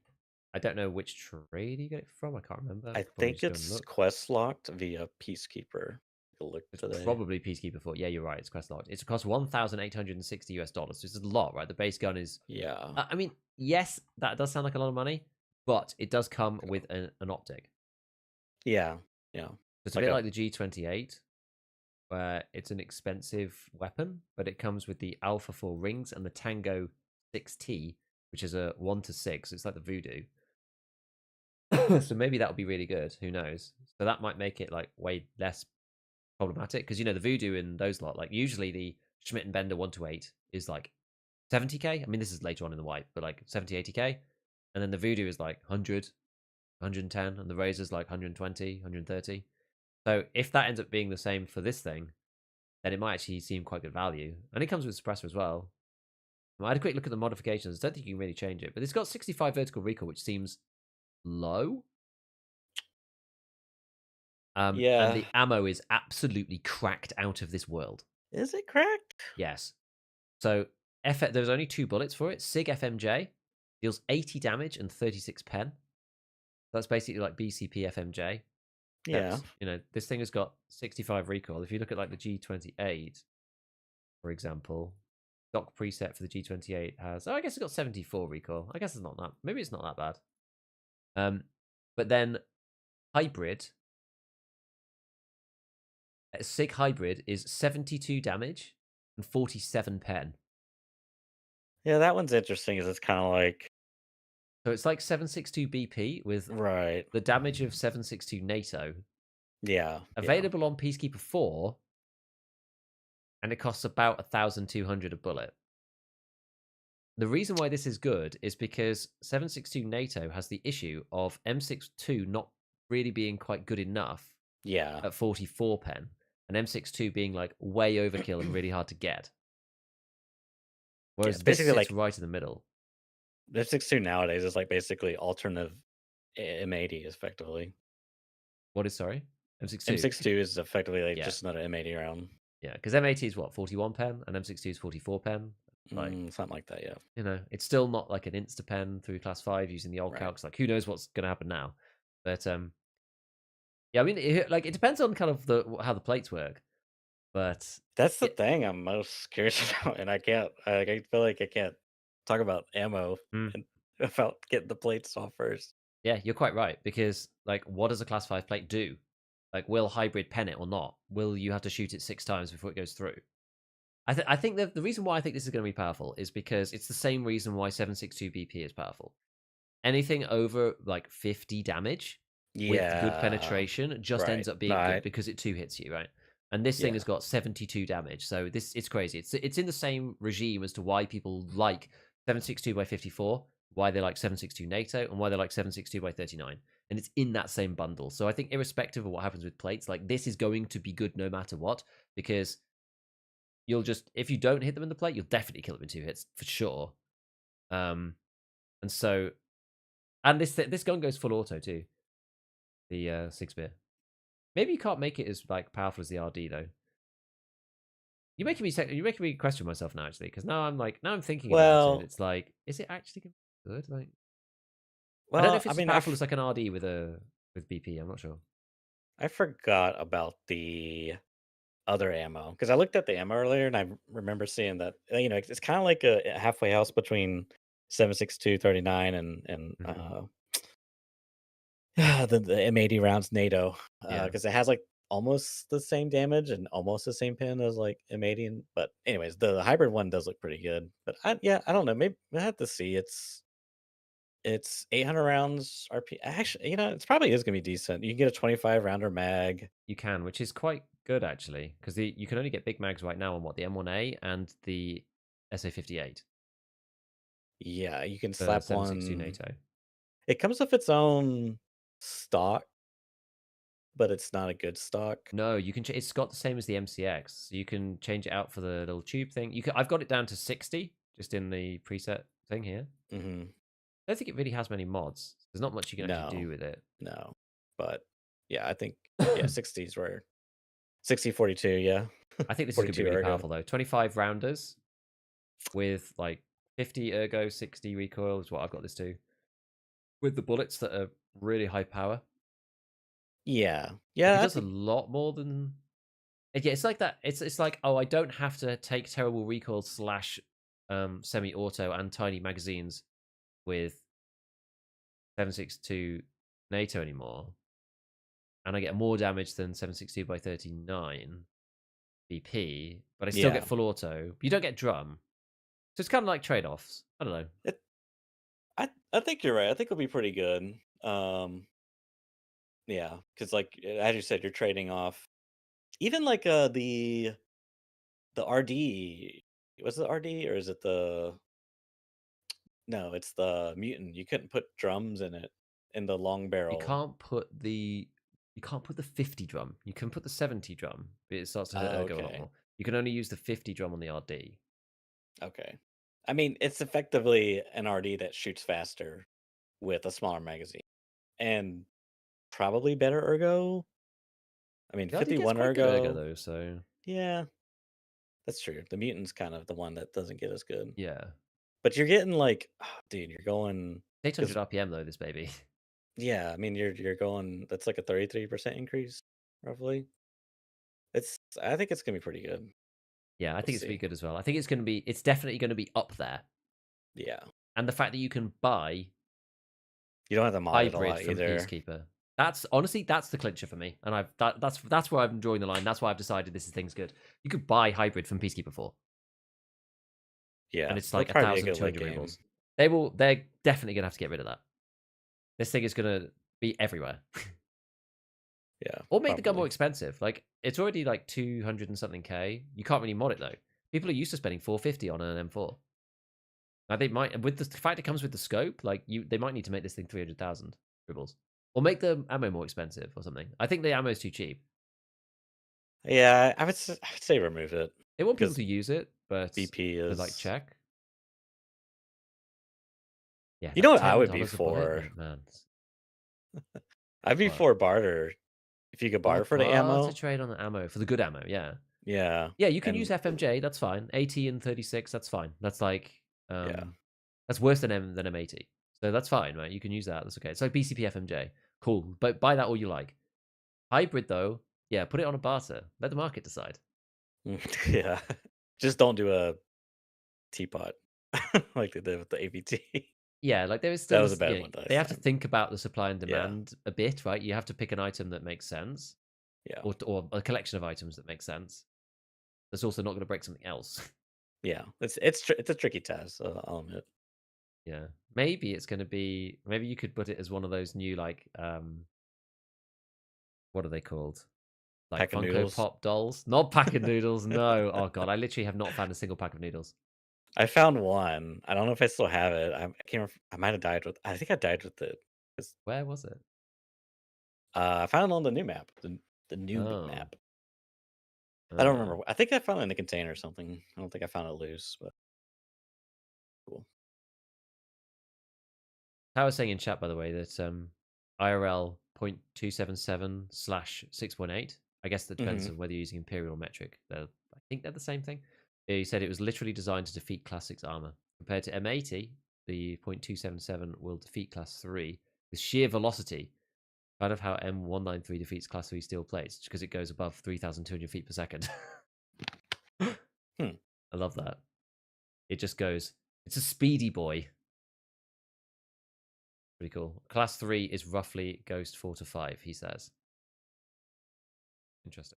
Speaker 1: I don't know which trade you get it from. I can't remember.
Speaker 4: I
Speaker 1: Could probably
Speaker 4: think
Speaker 1: just go and
Speaker 4: it's
Speaker 1: look.
Speaker 4: quest locked via Peacekeeper. You'll look
Speaker 1: It's
Speaker 4: today.
Speaker 1: probably Peacekeeper 4. Yeah, you're right. It's quest locked. It's cost $1,860 US. So it's a lot, right? The base gun is.
Speaker 4: Yeah.
Speaker 1: I mean, yes, that does sound like a lot of money, but it does come with an optic.
Speaker 4: Yeah. Yeah.
Speaker 1: It's a
Speaker 4: Like
Speaker 1: bit
Speaker 4: a
Speaker 1: like the G28, where it's an expensive weapon, but it comes with the Alpha 4 rings and the Tango 6T, which is a 1-6. It's like the Voodoo. So maybe that'll be really good. Who knows? So that might make it like way less problematic because the Voodoo in those lot, like usually the Schmidt and Bender 1-8 is like 70k. I mean, this is later on in the wipe, but like 70, 80k. And then the Voodoo is like 100, 110, and the Razor's like 120, 130. So if that ends up being the same for this thing, then it might actually seem quite good value. And it comes with suppressor as well. I had a quick look at the modifications. I don't think you can really change it, but it's got 65 vertical recoil, which seems low. And
Speaker 4: yeah.
Speaker 1: the ammo is absolutely cracked out of this world.
Speaker 4: Is it cracked?
Speaker 1: Yes. So there's only 2 bullets for it. Sig FMJ deals 80 damage and 36 pen. That's basically like BCP FMJ.
Speaker 4: Yeah.
Speaker 1: Except, this thing has got 65 recoil. If you look at like the G28, for example, stock preset for the G28 has, I guess it's got 74 recoil. I guess it's not that, maybe it's not that bad. But then hybrid, Sig hybrid is 72 damage and 47 pen.
Speaker 4: Yeah, that one's interesting. Is it's kind of like
Speaker 1: So it's like 762 BP with
Speaker 4: right.
Speaker 1: the damage of 762 NATO.
Speaker 4: Yeah.
Speaker 1: Available on Peacekeeper 4, and it costs about 1,200 a bullet. The reason why this is good is because 762 NATO has the issue of M62 not really being quite good enough
Speaker 4: Yeah.
Speaker 1: at 44 pen, and M62 being like way overkill and really hard to get. Whereas
Speaker 4: It's
Speaker 1: this
Speaker 4: basically
Speaker 1: sits
Speaker 4: like
Speaker 1: right in the middle.
Speaker 4: the 6.2 nowadays is like basically alternative M80 effectively.
Speaker 1: What is, sorry? M62?
Speaker 4: M62 is effectively like
Speaker 1: Yeah.
Speaker 4: just another M80 round.
Speaker 1: Yeah, because M80 is what, 41 pen, and M62 is 44 pen. Like,
Speaker 4: Something like that, yeah.
Speaker 1: it's still not like an insta pen through class 5 using the old
Speaker 4: Right.
Speaker 1: calcs. Like, who knows what's going to happen now? But yeah, I mean, it depends on kind of how the plates work. But
Speaker 4: That's the thing I'm most curious about, and I can't. I feel like I can't talk about ammo and without getting the plates off first.
Speaker 1: yeah, you're quite right because like, what does a class 5 plate do? Like, will hybrid pen it or not? Will you have to shoot it 6 times before it goes through? I think that the reason why I think this is going to be powerful is because it's the same reason why 762 BP is powerful. Anything over like 50 damage with good
Speaker 4: Yeah,
Speaker 1: penetration just
Speaker 4: right.
Speaker 1: ends up being good because it 2 hits you, right? And this thing
Speaker 4: Yeah.
Speaker 1: has got 72 damage, so it's crazy. It's in the same regime as to why people like 762 by 54, why they like 762 NATO, and why they like 762 by 39. And it's in that same bundle. So I think irrespective of what happens with plates, like this is going to be good no matter what, because you'll just, if you don't hit them in the plate, you'll definitely kill them in 2 hits for sure. And so, and this gun goes full auto too. The 6 spear. Maybe you can't make it as like powerful as the RD though. You're making me question myself now actually, because now I'm thinking about it. And it's like, is it actually good? Like, I don't know if it's as powerful as like an RD with BP. I'm not sure.
Speaker 4: I forgot about the other ammo because I looked at the ammo earlier and I remember seeing that it's kind of like a halfway house between 7.62 39 and the M80 rounds NATO
Speaker 1: Yeah.
Speaker 4: because it has like almost the same damage and almost the same pin as like M80. But anyways, the hybrid one does look pretty good. But I don't know. Maybe I have to see. It's 800 rounds RP. Actually, it's probably is gonna be decent. You can get a 25 rounder mag.
Speaker 1: You can, which is quite good actually, because you can only get big mags right now on what, the M1A and the SA58.
Speaker 4: Yeah, you can
Speaker 1: The
Speaker 4: slap
Speaker 1: 762
Speaker 4: one.
Speaker 1: NATO.
Speaker 4: It comes with its own stock, but it's not a good stock.
Speaker 1: No, you can. It's got the same as the MCX. So you can change it out for the little tube thing. I've got it down to 60 just in the preset thing here.
Speaker 4: Mm-hmm.
Speaker 1: I don't think it really has many mods. There's not much you can actually do with it.
Speaker 4: No, but yeah, I think 60s were 60 42. Yeah.
Speaker 1: I think this is going to
Speaker 4: 42
Speaker 1: be really
Speaker 4: ergo.
Speaker 1: powerful though. 25 rounders with like 50 ergo, 60 recoil is what I've got this to. With the bullets that are really high power.
Speaker 4: Yeah,
Speaker 1: Like,
Speaker 4: yeah.
Speaker 1: it
Speaker 4: I
Speaker 1: does a
Speaker 4: think
Speaker 1: lot more than. Yeah, it's like that. It's like, oh, I don't have to take terrible recoil slash semi-auto and tiny magazines with 7.62 NATO anymore, and I get more damage than 7.62 by 39 BP, but I still
Speaker 4: yeah.
Speaker 1: get full auto. You don't get drum, so it's kind of like trade-offs. I don't know.
Speaker 4: I think you're right. I think it'll be pretty good. Yeah, because like as you said, you're trading off even like the RD. Was it RD or is it the no? It's the mutant. You couldn't put drums in it in the long
Speaker 1: You
Speaker 4: barrel.
Speaker 1: can't put the 50 drum. You can put the 70 drum, but it starts to hurt
Speaker 4: Oh,
Speaker 1: ergo a lot
Speaker 4: okay,
Speaker 1: more. You can only use the 50 drum on the RD.
Speaker 4: okay. I mean, it's effectively an RD that shoots faster with a smaller magazine and probably better ergo. I mean,
Speaker 1: The RD gets
Speaker 4: 51
Speaker 1: quite good ergo
Speaker 4: ergo.
Speaker 1: though, so
Speaker 4: Yeah, that's true. The mutant's kind of the one that doesn't get as good.
Speaker 1: yeah.
Speaker 4: But you're getting like, dude, you're going
Speaker 1: 800
Speaker 4: because
Speaker 1: RPM though, this baby.
Speaker 4: yeah, I mean you're going. That's like a 33% increase, roughly. I think it's gonna be pretty good.
Speaker 1: Yeah, I
Speaker 4: We'll
Speaker 1: think it's gonna be
Speaker 4: see.
Speaker 1: good as well. I think it's definitely gonna be up there.
Speaker 4: Yeah,
Speaker 1: And the fact that you can buy
Speaker 4: you don't have to mod it a
Speaker 1: hybrid
Speaker 4: lot
Speaker 1: from
Speaker 4: either.
Speaker 1: Peacekeeper. That's honestly that's the clincher for me, and that's where I'm drawing the line. That's why I've decided this thing's good. You could buy hybrid from Peacekeeper 4, and
Speaker 4: Yeah,
Speaker 1: it's
Speaker 4: it'll
Speaker 1: like
Speaker 4: probably be a good late
Speaker 1: 1,200
Speaker 4: game.
Speaker 1: rubles. They're definitely gonna have to get rid of that. This thing is gonna be everywhere,
Speaker 4: Yeah,
Speaker 1: or make the gun more
Speaker 4: probably.
Speaker 1: expensive. Like it's already like 200 and something K. You can't really mod it though. People are used to spending 450 on an M4. Now they might, with the fact it comes with the scope, like they might need to make this thing 300,000 rubles, or make the ammo more expensive or something. I think the ammo is too cheap.
Speaker 4: Yeah, I would say remove it
Speaker 1: They want people
Speaker 4: because
Speaker 1: to use it, but
Speaker 4: BP
Speaker 1: to like
Speaker 4: is.
Speaker 1: check. Yeah,
Speaker 4: You know
Speaker 1: that
Speaker 4: what I would be
Speaker 1: $10 a bullet,
Speaker 4: for?
Speaker 1: man.
Speaker 4: I'd be
Speaker 1: What?
Speaker 4: for barter if you could
Speaker 1: Oh,
Speaker 4: barter for the
Speaker 1: barter
Speaker 4: ammo.
Speaker 1: trade on the ammo for the good ammo. Yeah,
Speaker 4: Yeah,
Speaker 1: yeah. You can use
Speaker 4: and
Speaker 1: FMJ. That's fine. 80 and 36. That's fine. That's like
Speaker 4: yeah,
Speaker 1: that's worse than M80. So that's fine, right? You can use that. That's okay. It's like BCP FMJ. Cool, but buy that all you like. Hybrid though, yeah, put it on a barter. Let the market decide.
Speaker 4: yeah. Just don't do a teapot like they did with the APT.
Speaker 1: Yeah, like there is
Speaker 4: That
Speaker 1: still
Speaker 4: was a
Speaker 1: this.
Speaker 4: bad one
Speaker 1: They
Speaker 4: last
Speaker 1: have to
Speaker 4: time.
Speaker 1: think about the supply and
Speaker 4: Yeah,
Speaker 1: demand a bit, right? You have to pick an item that makes sense,
Speaker 4: yeah,
Speaker 1: or a collection of items that make sense. That's also not going to break something else.
Speaker 4: yeah. It's a tricky task. So I'll admit.
Speaker 1: Yeah, maybe it's going to be. Maybe you could put it as one of those new like what are they called? Like
Speaker 4: Pack of
Speaker 1: Funko
Speaker 4: noodles.
Speaker 1: Pop dolls, not pack of noodles. No, oh god, I literally have not found a single pack of noodles.
Speaker 4: I found one. I don't know if I still have it. I can't. I might have died with. I think I died with it. 'Cause,
Speaker 1: Where was it?
Speaker 4: I found it on the new map. The noob
Speaker 1: Oh,
Speaker 4: map. I don't
Speaker 1: oh.
Speaker 4: remember. I think I found it in a container or something. I don't think I found it loose, but cool.
Speaker 1: I was saying in chat, by the way, that IRL 0.277 slash 6.8. I guess that depends
Speaker 4: Hmm.
Speaker 1: on whether you're using imperial or metric. I think they're the same thing. He said it was literally designed to defeat Class 6 armor. Compared to M80, the 0.277 will defeat Class 3 with sheer velocity, kind of how M193 defeats Class 3 steel plates, because it goes above 3,200 feet per second.
Speaker 4: Hmm.
Speaker 1: I love that. It just goes, it's a speedy boy. Pretty cool. Class 3 is roughly Ghost 4 to 5, he says. Interesting.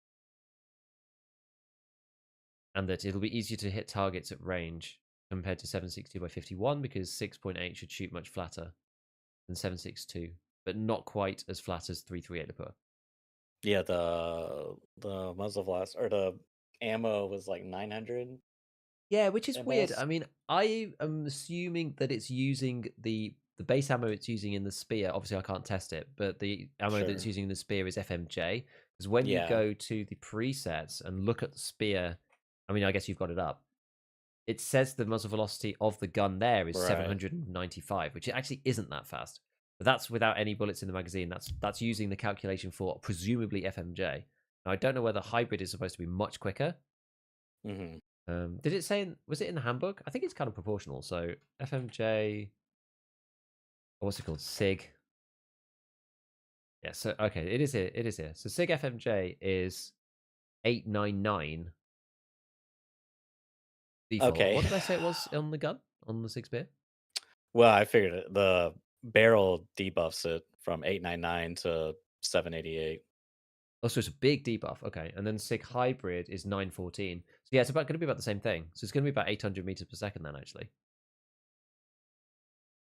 Speaker 1: And that it'll be easier to hit targets at range compared to 7.62 by 51 because 6.8 should shoot much flatter than 7.62, but not quite as flat as 3.38 Lapua.
Speaker 4: Yeah, the muzzle blast or the ammo was like 900
Speaker 1: Yeah, which is weird.
Speaker 4: ms.
Speaker 1: I mean, I am assuming that it's using the base ammo it's using in the spear. Obviously, I can't test it, but the ammo that it's
Speaker 4: Sure.
Speaker 1: using in the spear is FMJ. Because when you
Speaker 4: Yeah.
Speaker 1: go to the presets and look at the spear, I mean, I guess you've got it up. It says the muzzle velocity of the gun there is
Speaker 4: Right.
Speaker 1: 795, which actually isn't that fast. But that's without any bullets in the magazine. That's using the calculation for presumably FMJ. Now, I don't know whether hybrid is supposed to be much quicker, Did it say? Was it in the handbook? I think it's kind of proportional. So FMJ, what's it called? SIG. Yeah. So okay, it is here. It is here. So SIG FMJ is 899 default.
Speaker 4: Okay.
Speaker 1: What did I say it was on the gun on the 6 spear?
Speaker 4: Well, I figured it. The barrel debuffs it from 899 to 788.
Speaker 1: Oh, so it's a big debuff. Okay, and then SIG hybrid is 914. So yeah, it's about going to be about the same thing. So it's going to be about 800 meters per second then, actually.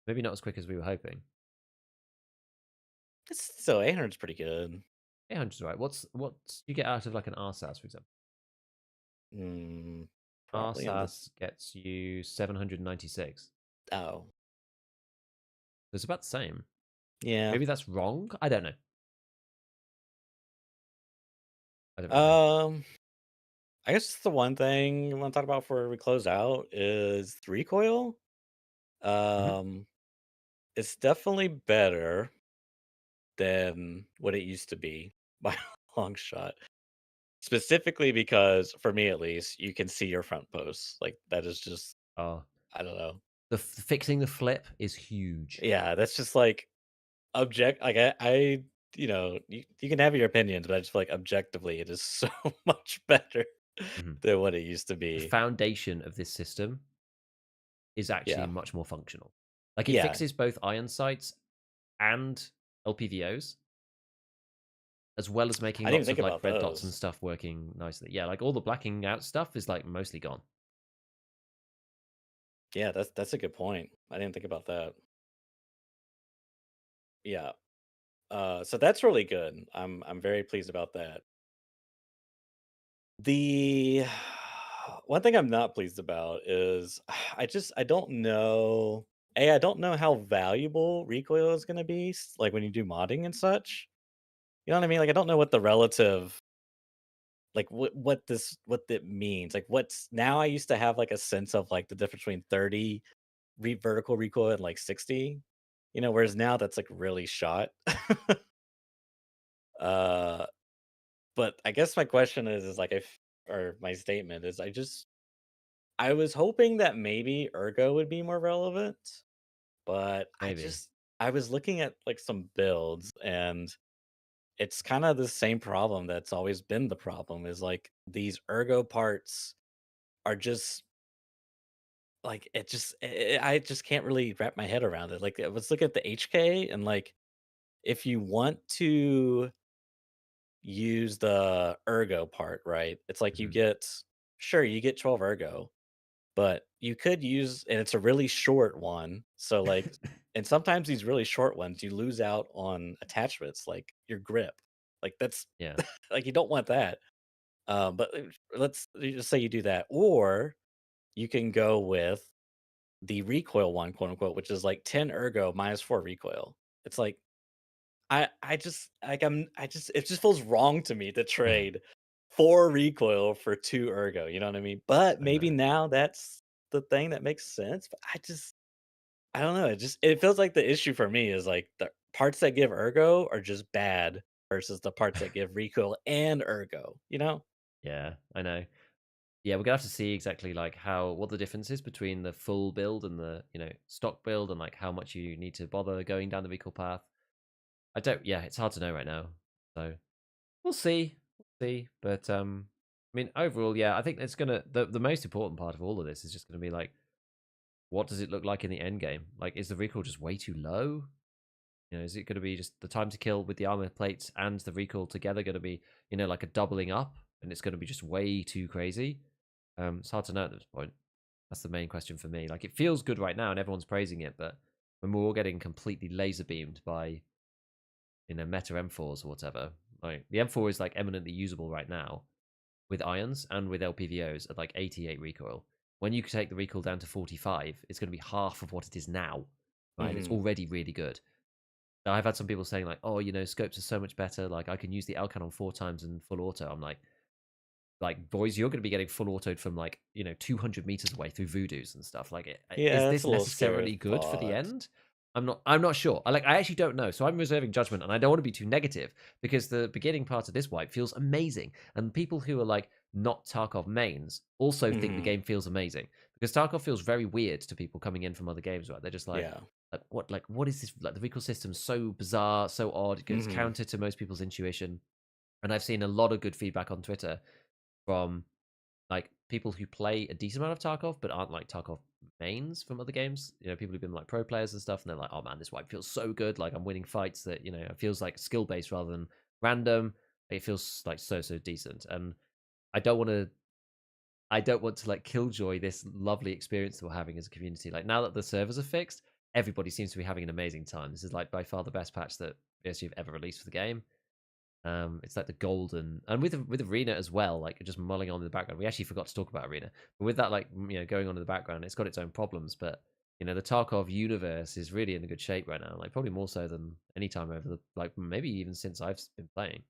Speaker 1: Maybe not as quick as we were hoping.
Speaker 4: It's still 800 is pretty good.
Speaker 1: 800 is right. What's you get out of like an RSAS, for example?
Speaker 4: Probably in the
Speaker 1: RSAS gets you 796.
Speaker 4: oh
Speaker 1: So it's about the same.
Speaker 4: yeah.
Speaker 1: Maybe that's wrong. I don't know. I don't really know.
Speaker 4: I guess the one thing I want to talk about before we close out is the recoil.
Speaker 1: Mhm.
Speaker 4: It's definitely better than what it used to be by a long shot. Specifically because, for me at least, you can see your front posts. Like that is just,
Speaker 1: Oh,
Speaker 4: I don't know.
Speaker 1: fixing the flip is huge.
Speaker 4: Yeah, that's just like object. Like you can have your opinions, but I just feel like objectively, it is so much better
Speaker 1: Mhm.
Speaker 4: than what it used to
Speaker 1: The
Speaker 4: be.
Speaker 1: foundation of this system is actually
Speaker 4: Yeah,
Speaker 1: much more functional. Like it
Speaker 4: yeah.
Speaker 1: fixes both iron sights and LPVOs, as well as making
Speaker 4: I didn't even
Speaker 1: lots of
Speaker 4: think
Speaker 1: like
Speaker 4: about
Speaker 1: red dots and
Speaker 4: those.
Speaker 1: stuff working nicely. Yeah, like all the blacking out stuff is like mostly gone.
Speaker 4: Yeah, that's a good point. I didn't think about that. Yeah. So that's really good. I'm very pleased about that. The one thing I'm not pleased about is I don't know. I don't know how valuable recoil is going to be, like when you do modding and such. You know what I mean? Like I don't know what the relative, like what it means. Like what's now I used to have like a sense of like the difference between 30 vertical recoil and like 60. Whereas now that's like really shot. uh but I guess my question is like if or my statement is I was hoping that maybe ergo would be more relevant, but
Speaker 1: Maybe.
Speaker 4: I was looking at like some builds and it's kind of the same problem that's always been the problem is like these ergo parts are just like I just can't really wrap my head around it. Like I was looking at the HK and like if you want to use the ergo part, right? It's like
Speaker 1: Mhm.
Speaker 4: you get 12 ergo, but you could use and it's a really short one. So like and sometimes these really short ones you lose out on attachments like your grip. Like that's
Speaker 1: Yeah.
Speaker 4: like you don't want that. But let's just say you do that or you can go with the recoil one, quote unquote, which is like 10 ergo minus 4 recoil. It's like I just like I just it just feels wrong to me to trade 4 recoil for 2 ergo, you know what I mean? But
Speaker 1: I
Speaker 4: maybe
Speaker 1: know.
Speaker 4: now that's the thing that makes sense, but I don't know, it feels like the issue for me is like the parts that give ergo are just bad versus the parts that give recoil and ergo, you know?
Speaker 1: Yeah, I know. Yeah, we're gonna have to see exactly like what the difference is between the full build and the stock build, and like how much you need to bother going down the recoil path. I don't. Yeah, it's hard to know right now. So we'll see. We'll see. But I mean, overall, yeah, I think it's gonna the most important part of all of this is just gonna be like, what does it look like in the end game? Like, is the recoil just way too low? Is it going to be just the time to kill with the armor plates and the recoil together going to be, like a doubling up, and it's going to be just way too crazy? It's hard to know at this point. That's the main question for me. Like, it feels good right now, and everyone's praising it, but when we're all getting completely laser beamed by, meta M4s or whatever, like the M4 is like eminently usable right now with irons and with LPVOs at like 88 recoil. When you take the recoil down to 45, it's going to be half of what it is now, right? And it's
Speaker 4: Mhm.
Speaker 1: already really good. Now, I've had some people saying like, "Oh, scopes are so much better. Like, I can use the L cannon 4 times in full auto." I'm like, boys, you're going to be getting full autoed from like 200 meters away through voodoos and stuff. Like, is
Speaker 4: Yeah, it's
Speaker 1: this
Speaker 4: a little scary
Speaker 1: necessarily good for the
Speaker 4: thought.
Speaker 1: end? I'm not sure. I actually don't know. So I'm reserving judgment, and I don't want to be too negative because the beginning part of this wipe feels amazing, and people who are like, not Tarkov mains also think the
Speaker 4: Hmm.
Speaker 1: game feels amazing, because Tarkov feels very weird to people coming in from other games, right? They're just
Speaker 4: Yeah.
Speaker 1: like what is this? Like the recoil system's so bizarre, so odd. It goes
Speaker 4: Hmm.
Speaker 1: counter to most people's intuition. And I've seen a lot of good feedback on Twitter from like people who play a decent amount of Tarkov but aren't like Tarkov mains from other games. You know, people who've been like pro players and stuff, and they're like, "Oh man, this wipe feels so good. Like I'm winning fights that it feels like skill based rather than random. It feels like so decent." And I don't want to. I don't want to like killjoy this lovely experience that we're having as a community. Like now that the servers are fixed, everybody seems to be having an amazing time. This is like by far the best patch that BSG have ever released for the game. It's like the golden, and with Arena as well, like just mulling on in the background. We actually forgot to talk about Arena, but with that, like going on in the background, it's got its own problems. But the Tarkov universe is really in a good shape right now, like probably more so than any time over the like maybe even since I've been playing.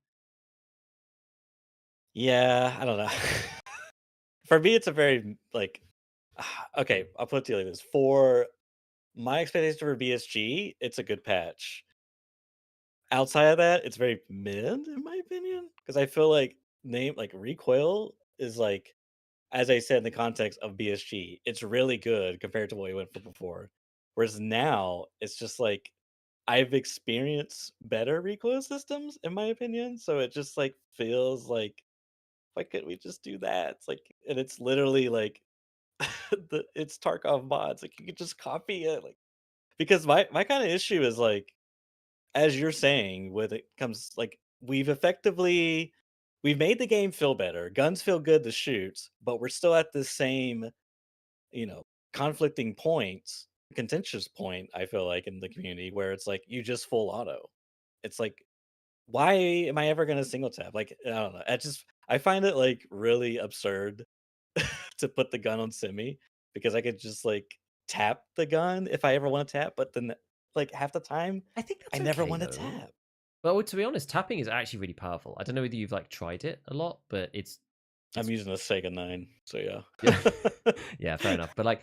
Speaker 4: Yeah, I don't know. For me, it's a very like okay. I'll put it to you like this: for my expectation for BSG, it's a good patch. Outside of that, it's very mid in my opinion because I feel like name like recoil is like, as I said in the context of BSG, it's really good compared to what we went for before. Whereas now it's just like I've experienced better recoil systems in my opinion, so it just like feels like why couldn't we just do that? It's like, and it's literally like it's Tarkov mods. Like you could just copy it. Like because my kind of issue is like, as you're saying, when it comes like we've made the game feel better. Guns feel good to shoot, but we're still at the same, you know, conflicting points, contentious point, I feel like in the community where it's like you just full auto. It's like, why am I ever gonna single tap? Like, I don't know. I find it like really absurd to put the gun on semi because I could just like tap the gun if I ever want to tap, but then like half the time
Speaker 1: I think
Speaker 4: I
Speaker 1: that's
Speaker 4: never
Speaker 1: okay
Speaker 4: want to
Speaker 1: though.
Speaker 4: tap.
Speaker 1: Well, to be honest, tapping is actually really powerful. I don't know whether you've like tried it a lot, but
Speaker 4: I'm
Speaker 1: it's
Speaker 4: using a Sega 9, so yeah.
Speaker 1: yeah. Yeah, fair enough. But like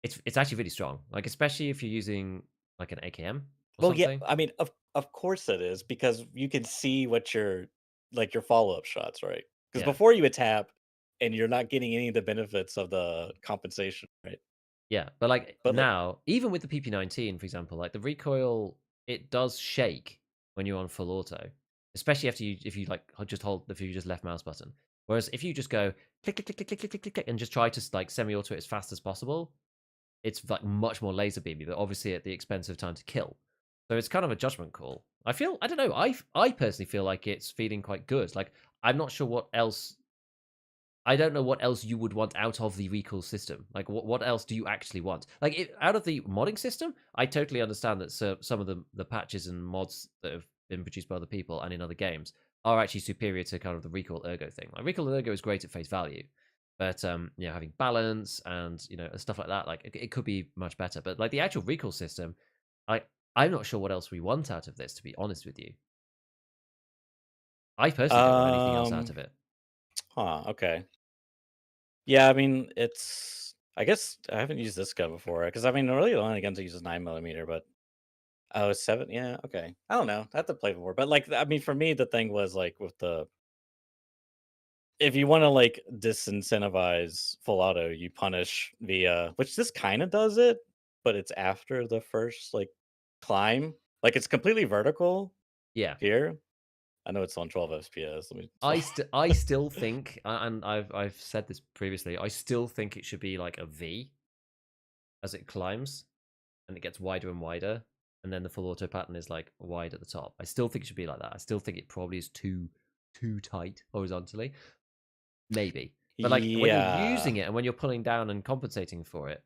Speaker 1: it's actually really strong. Like especially if you're using like an AKM or
Speaker 4: Well, yeah,
Speaker 1: something.
Speaker 4: I mean, of course it is because you can see what your like your follow-up shots, right? Because
Speaker 1: Yeah.
Speaker 4: before you would tap and you're not getting any of the benefits of the compensation, right?
Speaker 1: Yeah, but like
Speaker 4: But like,
Speaker 1: now, even with the PP19, for example, like the recoil, it does shake when you're on full auto, especially if you like just hold if you just left mouse button. Whereas if you just go click click click click click click click click and just try to like semi-auto it as fast as possible, it's like much more laser beamy, but obviously at the expense of time to kill. So it's kind of a judgment call. I don't know. I personally feel like it's feeling quite good. Like I'm not sure what else I don't know what else you would want out of the recoil system. Like, what else do you actually want? Like, out of the modding system, I totally understand that some of the patches and mods that have been produced by other people and in other games are actually superior to kind of the recoil ergo thing. Like, recoil ergo is great at face value, but having balance and stuff like that, like it could be much better. But like the actual recoil system, I I'm not sure what else we want out of this. To be honest with you, I personally don't want anything else out
Speaker 4: um,
Speaker 1: of it.
Speaker 4: okay. Yeah, I mean, I guess I haven't used this gun before because I mean, really the only gun to use is 9 millimeter, but oh, it's seven. Yeah, okay. I don't know. I have to play more, but like, I mean, for me, the thing was like with the if you want to like disincentivize full auto, you punish via which this kind of does it, but it's after the first like climb. Like it's completely vertical
Speaker 1: Yeah.
Speaker 4: here. I know it's on 12 FPS. Let me.
Speaker 1: I still think, and I've said this previously. I still think it should be like a V as it climbs, and it gets wider and wider, and then the full auto pattern is like wide at the top. I still think it should be like that. I still think it probably is too tight horizontally, maybe. But like when you're
Speaker 4: Yeah.
Speaker 1: using it and when you're pulling down and compensating for it, it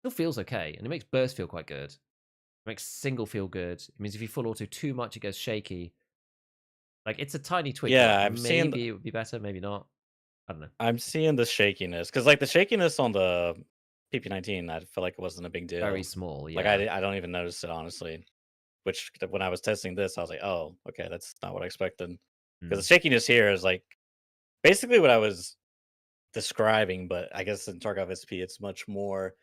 Speaker 1: still feels okay, and it makes burst feel quite good. It makes single feel good. It means if you full auto too much, it goes shaky. Like it's a tiny tweak, but
Speaker 4: Yeah,
Speaker 1: like maybe it would be better, maybe not. I don't know.
Speaker 4: I'm seeing the shakiness because like the shakiness on the PP19, I feel like it wasn't a big
Speaker 1: Very
Speaker 4: deal.
Speaker 1: small,
Speaker 4: Like
Speaker 1: yeah.
Speaker 4: I don't even notice it honestly. Which when I was testing this, I was like, oh, okay, that's not what I expected. Because
Speaker 1: Mm.
Speaker 4: the shakiness here is like basically what I was describing, but I guess in Tarkov SP, it's much more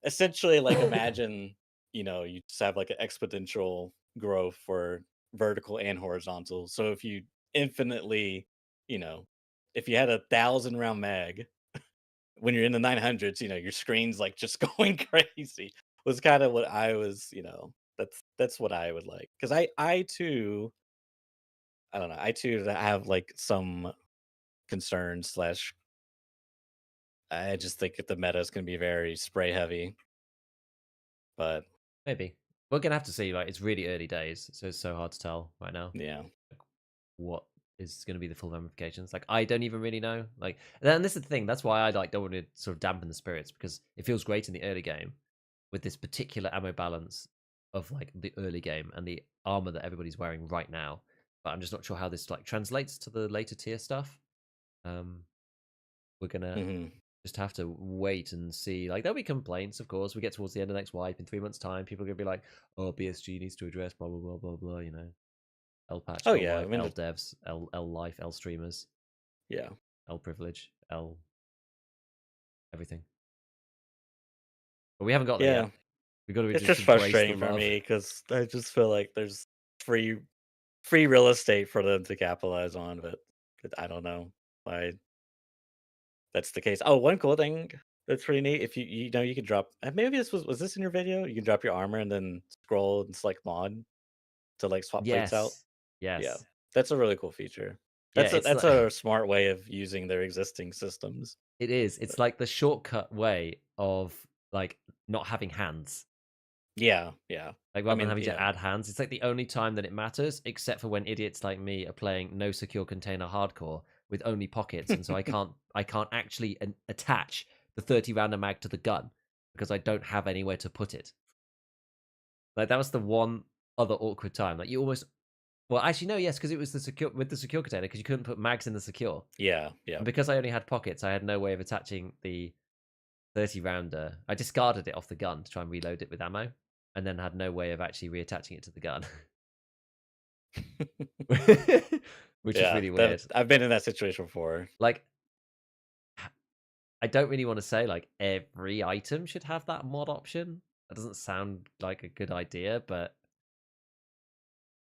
Speaker 4: essentially like imagine, you just have like an exponential growth for vertical and horizontal. So if you infinitely, you know, if you had a 1,000 round mag, when you're in the 900s, your screen's like just going crazy. Was kind of what I was, that's what I would like. Because I too, I don't know, I too have like some concerns slash. I just think the meta is going to be very spray heavy, but
Speaker 1: Maybe we're gonna have to see. Like, it's really early days, so it's so hard to tell right now
Speaker 4: yeah.
Speaker 1: what is going to be the full ramifications. Like, I don't even really know. Like, and this is the thing. That's why I like don't want to sort of dampen the spirits, because it feels great in the early game with this particular ammo balance of like the early game and the armor that everybody's wearing right now. But I'm just not sure how this like translates to the later tier stuff. We're gonna
Speaker 4: Hmm.
Speaker 1: just have to wait and see. Like, there'll be complaints, of course. We get towards the end of next wipe in 3 months' time. People are gonna be like, "Oh, BSG needs to address blah blah blah blah blah." L patch,
Speaker 4: Oh
Speaker 1: L
Speaker 4: yeah, I
Speaker 1: wipe,
Speaker 4: mean,
Speaker 1: L devs, L life, L streamers,
Speaker 4: yeah,
Speaker 1: L privilege, L everything. But we haven't got there
Speaker 4: yeah.
Speaker 1: yet. We got to
Speaker 4: It's
Speaker 1: just
Speaker 4: just
Speaker 1: embrace the
Speaker 4: frustrating for
Speaker 1: love.
Speaker 4: me because I just feel like there's free free real estate for them to capitalize on, but I don't know why that's the case. Oh, one cool thing that's pretty neat. If you can drop. Maybe this was this in your video? You can drop your armor and then scroll and select mod to like swap plates out.
Speaker 1: Yes,
Speaker 4: Yeah,
Speaker 1: yes,
Speaker 4: that's a really cool feature.
Speaker 1: yeah. It's
Speaker 4: That's
Speaker 1: like
Speaker 4: a smart way of using their existing systems.
Speaker 1: it is. It's like the shortcut way of like not having hands.
Speaker 4: Yeah, yeah.
Speaker 1: Like,
Speaker 4: I
Speaker 1: rather than
Speaker 4: mean,
Speaker 1: having to
Speaker 4: yeah,
Speaker 1: add hands, it's like the only time that it matters, except for when idiots like me are playing no secure container hardcore with only pockets, and so I can't actually attach the 30 rounder mag to the gun because I don't have anywhere to put it. Like, that was the one other awkward time. Like, you almost, well, actually no, yes, because it was the secure with the secure container, because you couldn't put mags in the secure,
Speaker 4: yeah, yeah.
Speaker 1: and because I only had pockets, I had no way of attaching the 30 rounder. I discarded it off the gun to try and reload it with ammo, and then had no way of actually reattaching it to the gun. Which is
Speaker 4: Yeah,
Speaker 1: really
Speaker 4: that
Speaker 1: weird.
Speaker 4: I've been in that situation before.
Speaker 1: Like, I don't really want to say like every item should have that mod option. That doesn't sound like a good idea, but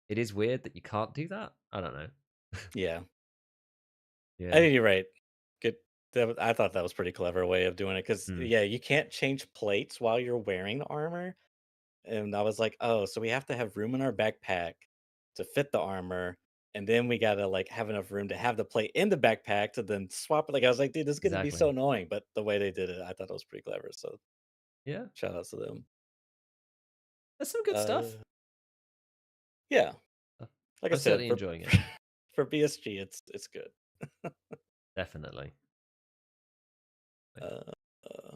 Speaker 1: it is weird that you can't do that. I don't know.
Speaker 4: Yeah, I
Speaker 1: Yeah.
Speaker 4: think you're right. Good. I thought that was pretty clever way of doing it because
Speaker 1: Hmm.
Speaker 4: yeah, you can't change plates while you're wearing the armor, and I was like, oh, so we have to have room in our backpack to fit the armor, and then we gotta like have enough room to have the plate in the backpack to then swap it. Like I was like, dude, this is gonna be so
Speaker 1: Exactly.
Speaker 4: annoying. But the way they did it, I thought it was pretty clever. So
Speaker 1: Yeah.
Speaker 4: shout outs to them.
Speaker 1: That's some good stuff.
Speaker 4: Uh, yeah, like I
Speaker 1: I'm
Speaker 4: said,
Speaker 1: certainly
Speaker 4: for
Speaker 1: enjoying it.
Speaker 4: for BSG, it's good.
Speaker 1: Definitely.
Speaker 4: Uh, uh,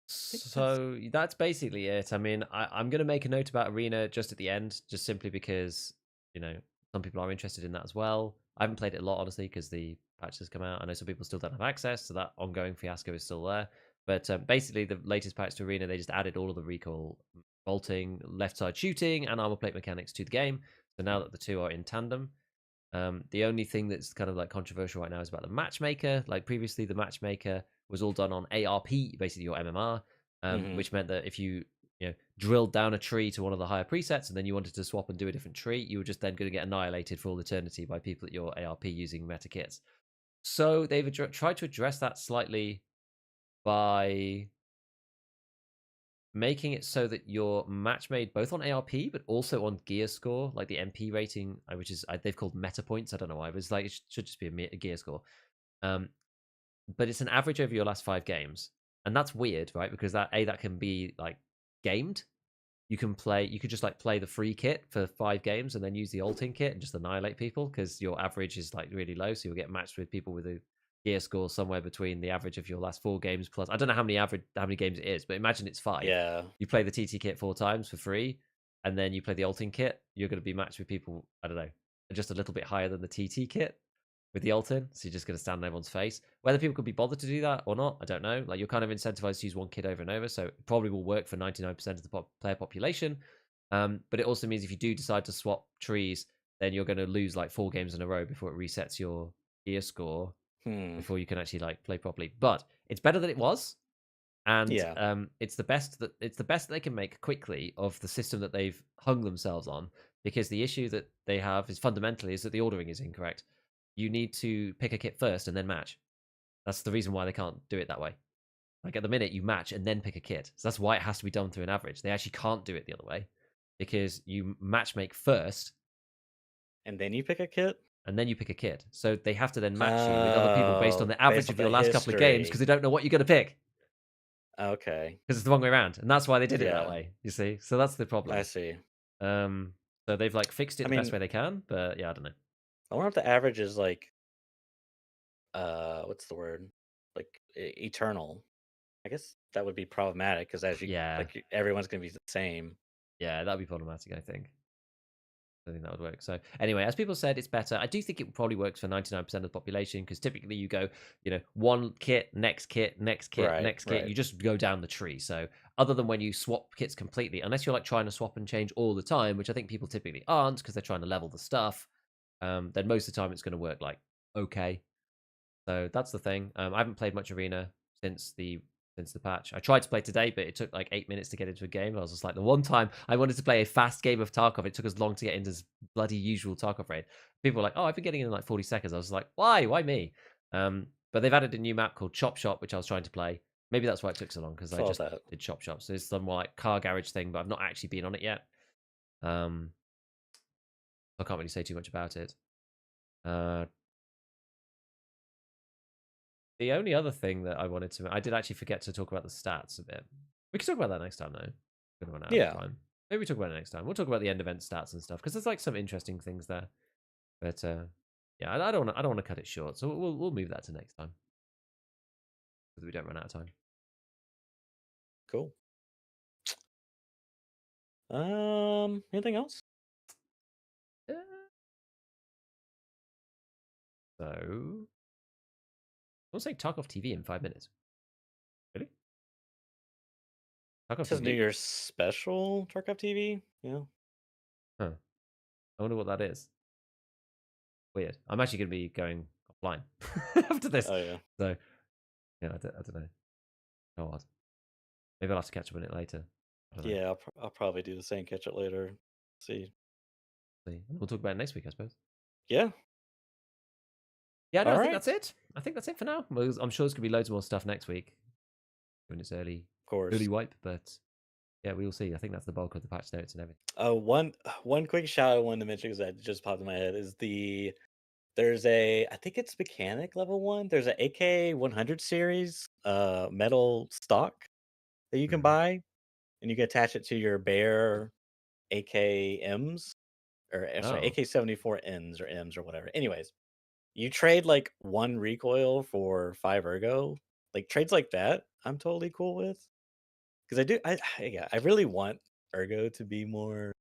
Speaker 4: I think that's
Speaker 1: So that's basically it. I mean, I'm going to make a note about Arena just at the end, just simply because, you know, some people are interested in that as well. I haven't played it a lot, honestly, because the patch has come out. I know some people still don't have access, so that ongoing fiasco is still there. But basically, the latest patch to Arena, they just added all of the recoil, bolting, left side shooting, and armor plate mechanics to the game. So now that the two are in tandem, the only thing that's kind of like controversial right now is about the matchmaker. Like, previously, the matchmaker was all done on ARP, basically your MMR,
Speaker 4: mhm.
Speaker 1: which meant that if you drilled down a tree to one of the higher presets and then you wanted to swap and do a different tree, you were just then going to get annihilated for all eternity by people at your ARP using meta kits. So they've tried to address that slightly by making it so that you're match made both on ARP but also on gear score, like the MP rating, which is they've called meta points. I don't know why. It was like, it should just be a gear score. Um, but it's an average over your last 5 games, and that's weird, right? Because that can be like gamed. You could just like play the free kit for 5 games and then use the ulting kit and just annihilate people because your average is like really low, so you'll get matched with people with a gear score somewhere between the average of your last 4 games plus. I don't know how many games it is, but imagine it's 5.
Speaker 4: Yeah,
Speaker 1: You play the TT kit 4 times for free, and then you play the ulting kit. You're going to be matched with people, I don't know, just a little bit higher than the TT kit with the ult in, so you're just going to stand on everyone's face. Whether people could be bothered to do that or not, I don't know. Like, you're kind of incentivized to use one kit over and over, so it probably will work for 99% of the player population. But it also means if you do decide to swap trees, then you're going to lose like 4 games in a row before it resets your gear score
Speaker 4: hmm,
Speaker 1: before you can actually like play properly. But it's better than it was, and
Speaker 4: yeah,
Speaker 1: it's the best that they can make quickly of the system that they've hung themselves on. Because the issue that they have is fundamentally is that the ordering is incorrect. you need to pick a kit first and then match. That's the reason why they can't do it that way. Like at the minute, you match and then pick a kit. So that's why it has to be done through an average. They actually can't do it the other way because you match make first
Speaker 4: And then you pick a kit?
Speaker 1: and then you pick a kit. So they have to then match you with other people based on the average
Speaker 4: based on
Speaker 1: of your
Speaker 4: the
Speaker 1: last couple of games because
Speaker 4: history.
Speaker 1: they don't know what you're going to pick
Speaker 4: Okay.
Speaker 1: because it's the wrong way around. And that's why they did it that
Speaker 4: Yeah,
Speaker 1: way, you see? So that's the
Speaker 4: I
Speaker 1: problem.
Speaker 4: see.
Speaker 1: So they've like fixed it
Speaker 4: I
Speaker 1: the best
Speaker 4: mean,
Speaker 1: way they can, but yeah, I don't know.
Speaker 4: I wonder if the average is like, what's the word? Like eternal. I guess that would be problematic because as you
Speaker 1: Yeah,
Speaker 4: everyone's gonna be the same.
Speaker 1: yeah, that'd be problematic, I think. I think that would work. So anyway, as people said, it's better. I do think it probably works for 99% of the population because typically you go, one kit, next kit, next kit,
Speaker 4: Right,
Speaker 1: next kit.
Speaker 4: right.
Speaker 1: You just go down the tree. So other than when you swap kits completely, unless you're like trying to swap and change all the time, which I think people typically aren't because they're trying to level the stuff, then most of the time it's going to work like okay. So that's the thing. I haven't played much arena since the patch. I tried to play today, but it took like 8 minutes to get into a game. I was just like, the one time I wanted to play a fast game of Tarkov, it took as long to get into this bloody usual Tarkov raid. People were like, "Oh, I've been getting in like 40 seconds." I was like, "Why? Why me?" But they've added a new map called Chop Shop, which I was trying to play. Maybe that's why it took so long because I
Speaker 4: Saw
Speaker 1: just
Speaker 4: that.
Speaker 1: did Chop Shop. So it's some more like car garage thing, but I've not actually been on it yet. Um, I can't really say too much about it. Uh, The only other thing that I did actually forget to talk about the stats a bit. We can talk about that next time, though. We're gonna run out of
Speaker 4: Yeah,
Speaker 1: time. Maybe we talk about it next time. We'll talk about the end event stats and stuff because there's like some interesting things there. But yeah, I don't want to cut it short, so we'll move that to next time so that we don't run out of time.
Speaker 4: cool. Anything else?
Speaker 1: Uh, So we'll say Tarkov TV in 5 minutes. Really? Tarkov
Speaker 4: It says New
Speaker 1: TV?
Speaker 4: Year's special Tarkov TV. Yeah.
Speaker 1: Huh. I wonder what that is. Weird. I'm actually going to be going offline after this.
Speaker 4: Oh yeah.
Speaker 1: So yeah, I don't know. Oh, odd. Maybe I'll have to catch up on it later. I don't know.
Speaker 4: Yeah, I'll probably do the same. Catch it later. See.
Speaker 1: See. We'll talk about it next week, I suppose.
Speaker 4: Yeah.
Speaker 1: Yeah, no,
Speaker 4: All
Speaker 1: I think that's
Speaker 4: right.
Speaker 1: it. I think that's it for now. I'm sure there's gonna be loads more stuff next week when it's
Speaker 4: Of course.
Speaker 1: early wipe, but yeah, we will see. I think that's the bulk of the patch notes and everything.
Speaker 4: One quick shout I wanted to mention because that just popped in my head is there's a I think it's mechanic level one. There's a AK 100 series metal stock that you can
Speaker 1: Mhm.
Speaker 4: buy, and you can attach it to your bear AKMs or sorry
Speaker 1: Oh,
Speaker 4: AK-74 Ns or M's or whatever. Anyways, you trade like one recoil for 5 ergo. Like trades like that, I'm totally cool with because yeah, I really want ergo to be more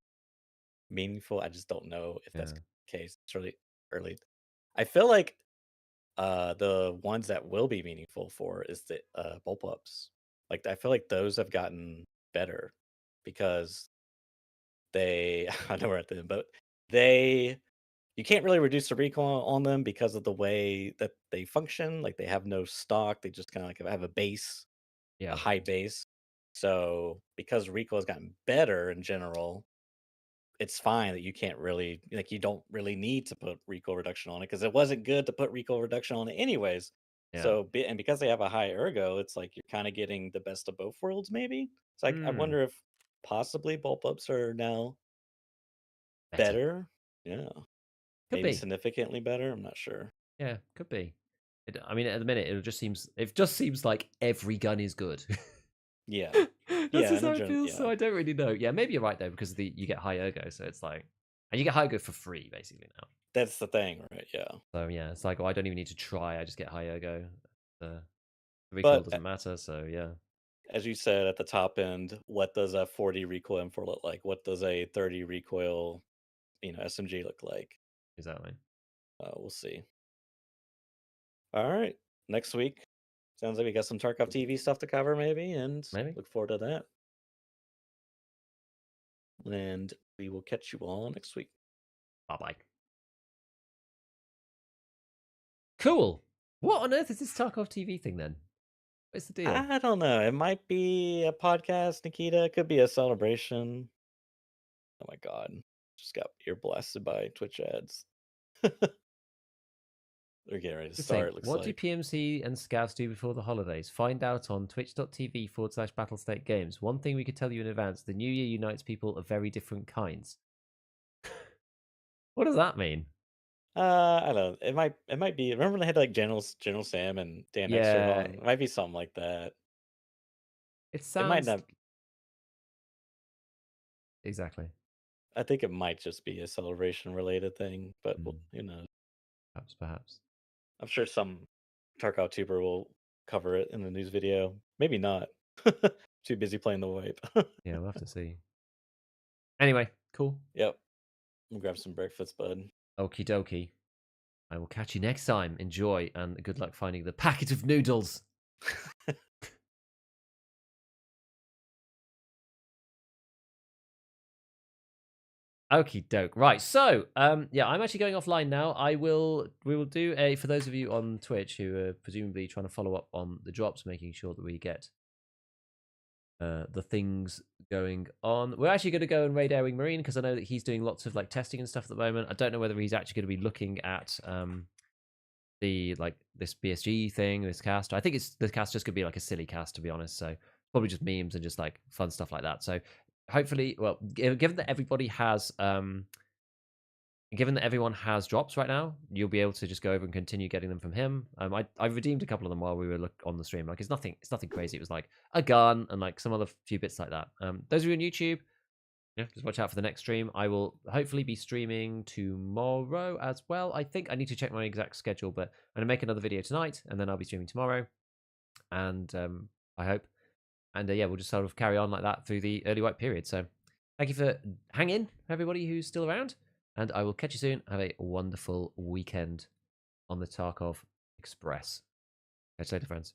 Speaker 4: meaningful. I just don't know if that's
Speaker 1: yeah,
Speaker 4: the case. It's really early. I feel like the ones that will be meaningful for is the bullpups. Like I feel like those have gotten better because they I know we're at the end, but they you can't really reduce the recoil on them because of the way that they function. Like they have no stock. They just kind of like have a base, a
Speaker 1: yeah,
Speaker 4: high base. So because recoil has gotten better in general, it's fine that you can't really like you don't really need to put recoil reduction on it because it wasn't good to put recoil reduction on it anyways.
Speaker 1: yeah.
Speaker 4: So and because they have a high ergo, it's like you're kind of getting the best of both worlds, maybe. It's like I
Speaker 1: Hmm.
Speaker 4: wonder if possibly bullpups are now
Speaker 1: Better.
Speaker 4: better. Yeah,
Speaker 1: Could
Speaker 4: maybe
Speaker 1: be.
Speaker 4: significantly better. I'm not sure.
Speaker 1: Yeah, could be. I mean, at the minute, it just seems like every gun is good.
Speaker 4: Yeah,
Speaker 1: That's
Speaker 4: yeah,
Speaker 1: just
Speaker 4: and
Speaker 1: how it feels.
Speaker 4: yeah,
Speaker 1: So I don't really know. Yeah, maybe you're right though because you get high ergo, so it's like, and you get high ergo for free basically now.
Speaker 4: that's the thing, right? Yeah,
Speaker 1: So yeah, it's like, oh, I don't even need to try. I just get high ergo. The recoil
Speaker 4: but
Speaker 1: doesn't matter. So yeah,
Speaker 4: as you said at the top end, what does a 40 recoil M4 look like? What does a 30 recoil, SMG look like?
Speaker 1: exactly.
Speaker 4: We'll see. All right. Next week. Sounds like we got some Tarkov TV stuff to cover, maybe, and
Speaker 1: Maybe.
Speaker 4: look forward to that. And we will catch you all next week.
Speaker 1: Bye bye. Cool. What on earth is this Tarkov TV thing then? What's the deal?
Speaker 4: I don't know. It might be a podcast, Nikita. It could be a celebration. Oh my God. Just got ear blasted by Twitch ads. We're getting ready to
Speaker 1: Just saying,
Speaker 4: start. Looks
Speaker 1: what do
Speaker 4: like.
Speaker 1: PMC and Scavs do before the holidays? Find out on twitch.tv/Battlestate Games. One thing we could tell you in advance: the new year unites people of very different kinds. What does that mean?
Speaker 4: I don't know. It might be. Remember when they had like General Sam and Dan Exter
Speaker 1: Yeah,
Speaker 4: on? It might be something like that.
Speaker 1: it
Speaker 4: It might
Speaker 1: sounds
Speaker 4: not.
Speaker 1: exactly.
Speaker 4: I think it might just be a celebration related thing, but
Speaker 1: Hmm,
Speaker 4: who knows?
Speaker 1: perhaps.
Speaker 4: I'm sure some Tarkov tuber will cover it in the news video. Maybe not. Too busy playing the wipe.
Speaker 1: Yeah, we'll have to see. Anyway, cool.
Speaker 4: Yep. I'm gonna grab some breakfast, bud.
Speaker 1: Okie dokie. I will catch you next time. Enjoy and good luck finding the packet of noodles. Okie doke. Right. So, yeah, I'm actually going offline now. We will do a, for those of you on Twitch who are presumably trying to follow up on the drops, making sure that we get the things going on. We're actually going to go and raid Airwing Marine because I know that he's doing lots of like testing and stuff at the moment. I don't know whether he's actually going to be looking at the like this BSG thing, this cast. I think it's the cast just going to be like a silly cast, to be honest. So probably just memes and just like fun stuff like that. So hopefully, well, given that everybody has given that everyone has drops right now, you'll be able to just go over and continue getting them from him. I redeemed a couple of them while we were on the stream. Like it's nothing crazy. It was like a gun and like some other few bits like that. Those of you on YouTube, yeah, just watch out for the next stream. I will hopefully be streaming tomorrow as well. I think I need to check my exact schedule, but I'm gonna make another video tonight, and then I'll be streaming tomorrow. And I hope, and yeah, we'll just sort of carry on like that through the early white period. So thank you for hanging, everybody who's still around, and I will catch you soon. Have a wonderful weekend on the Tarkov Express. Catch you later, friends.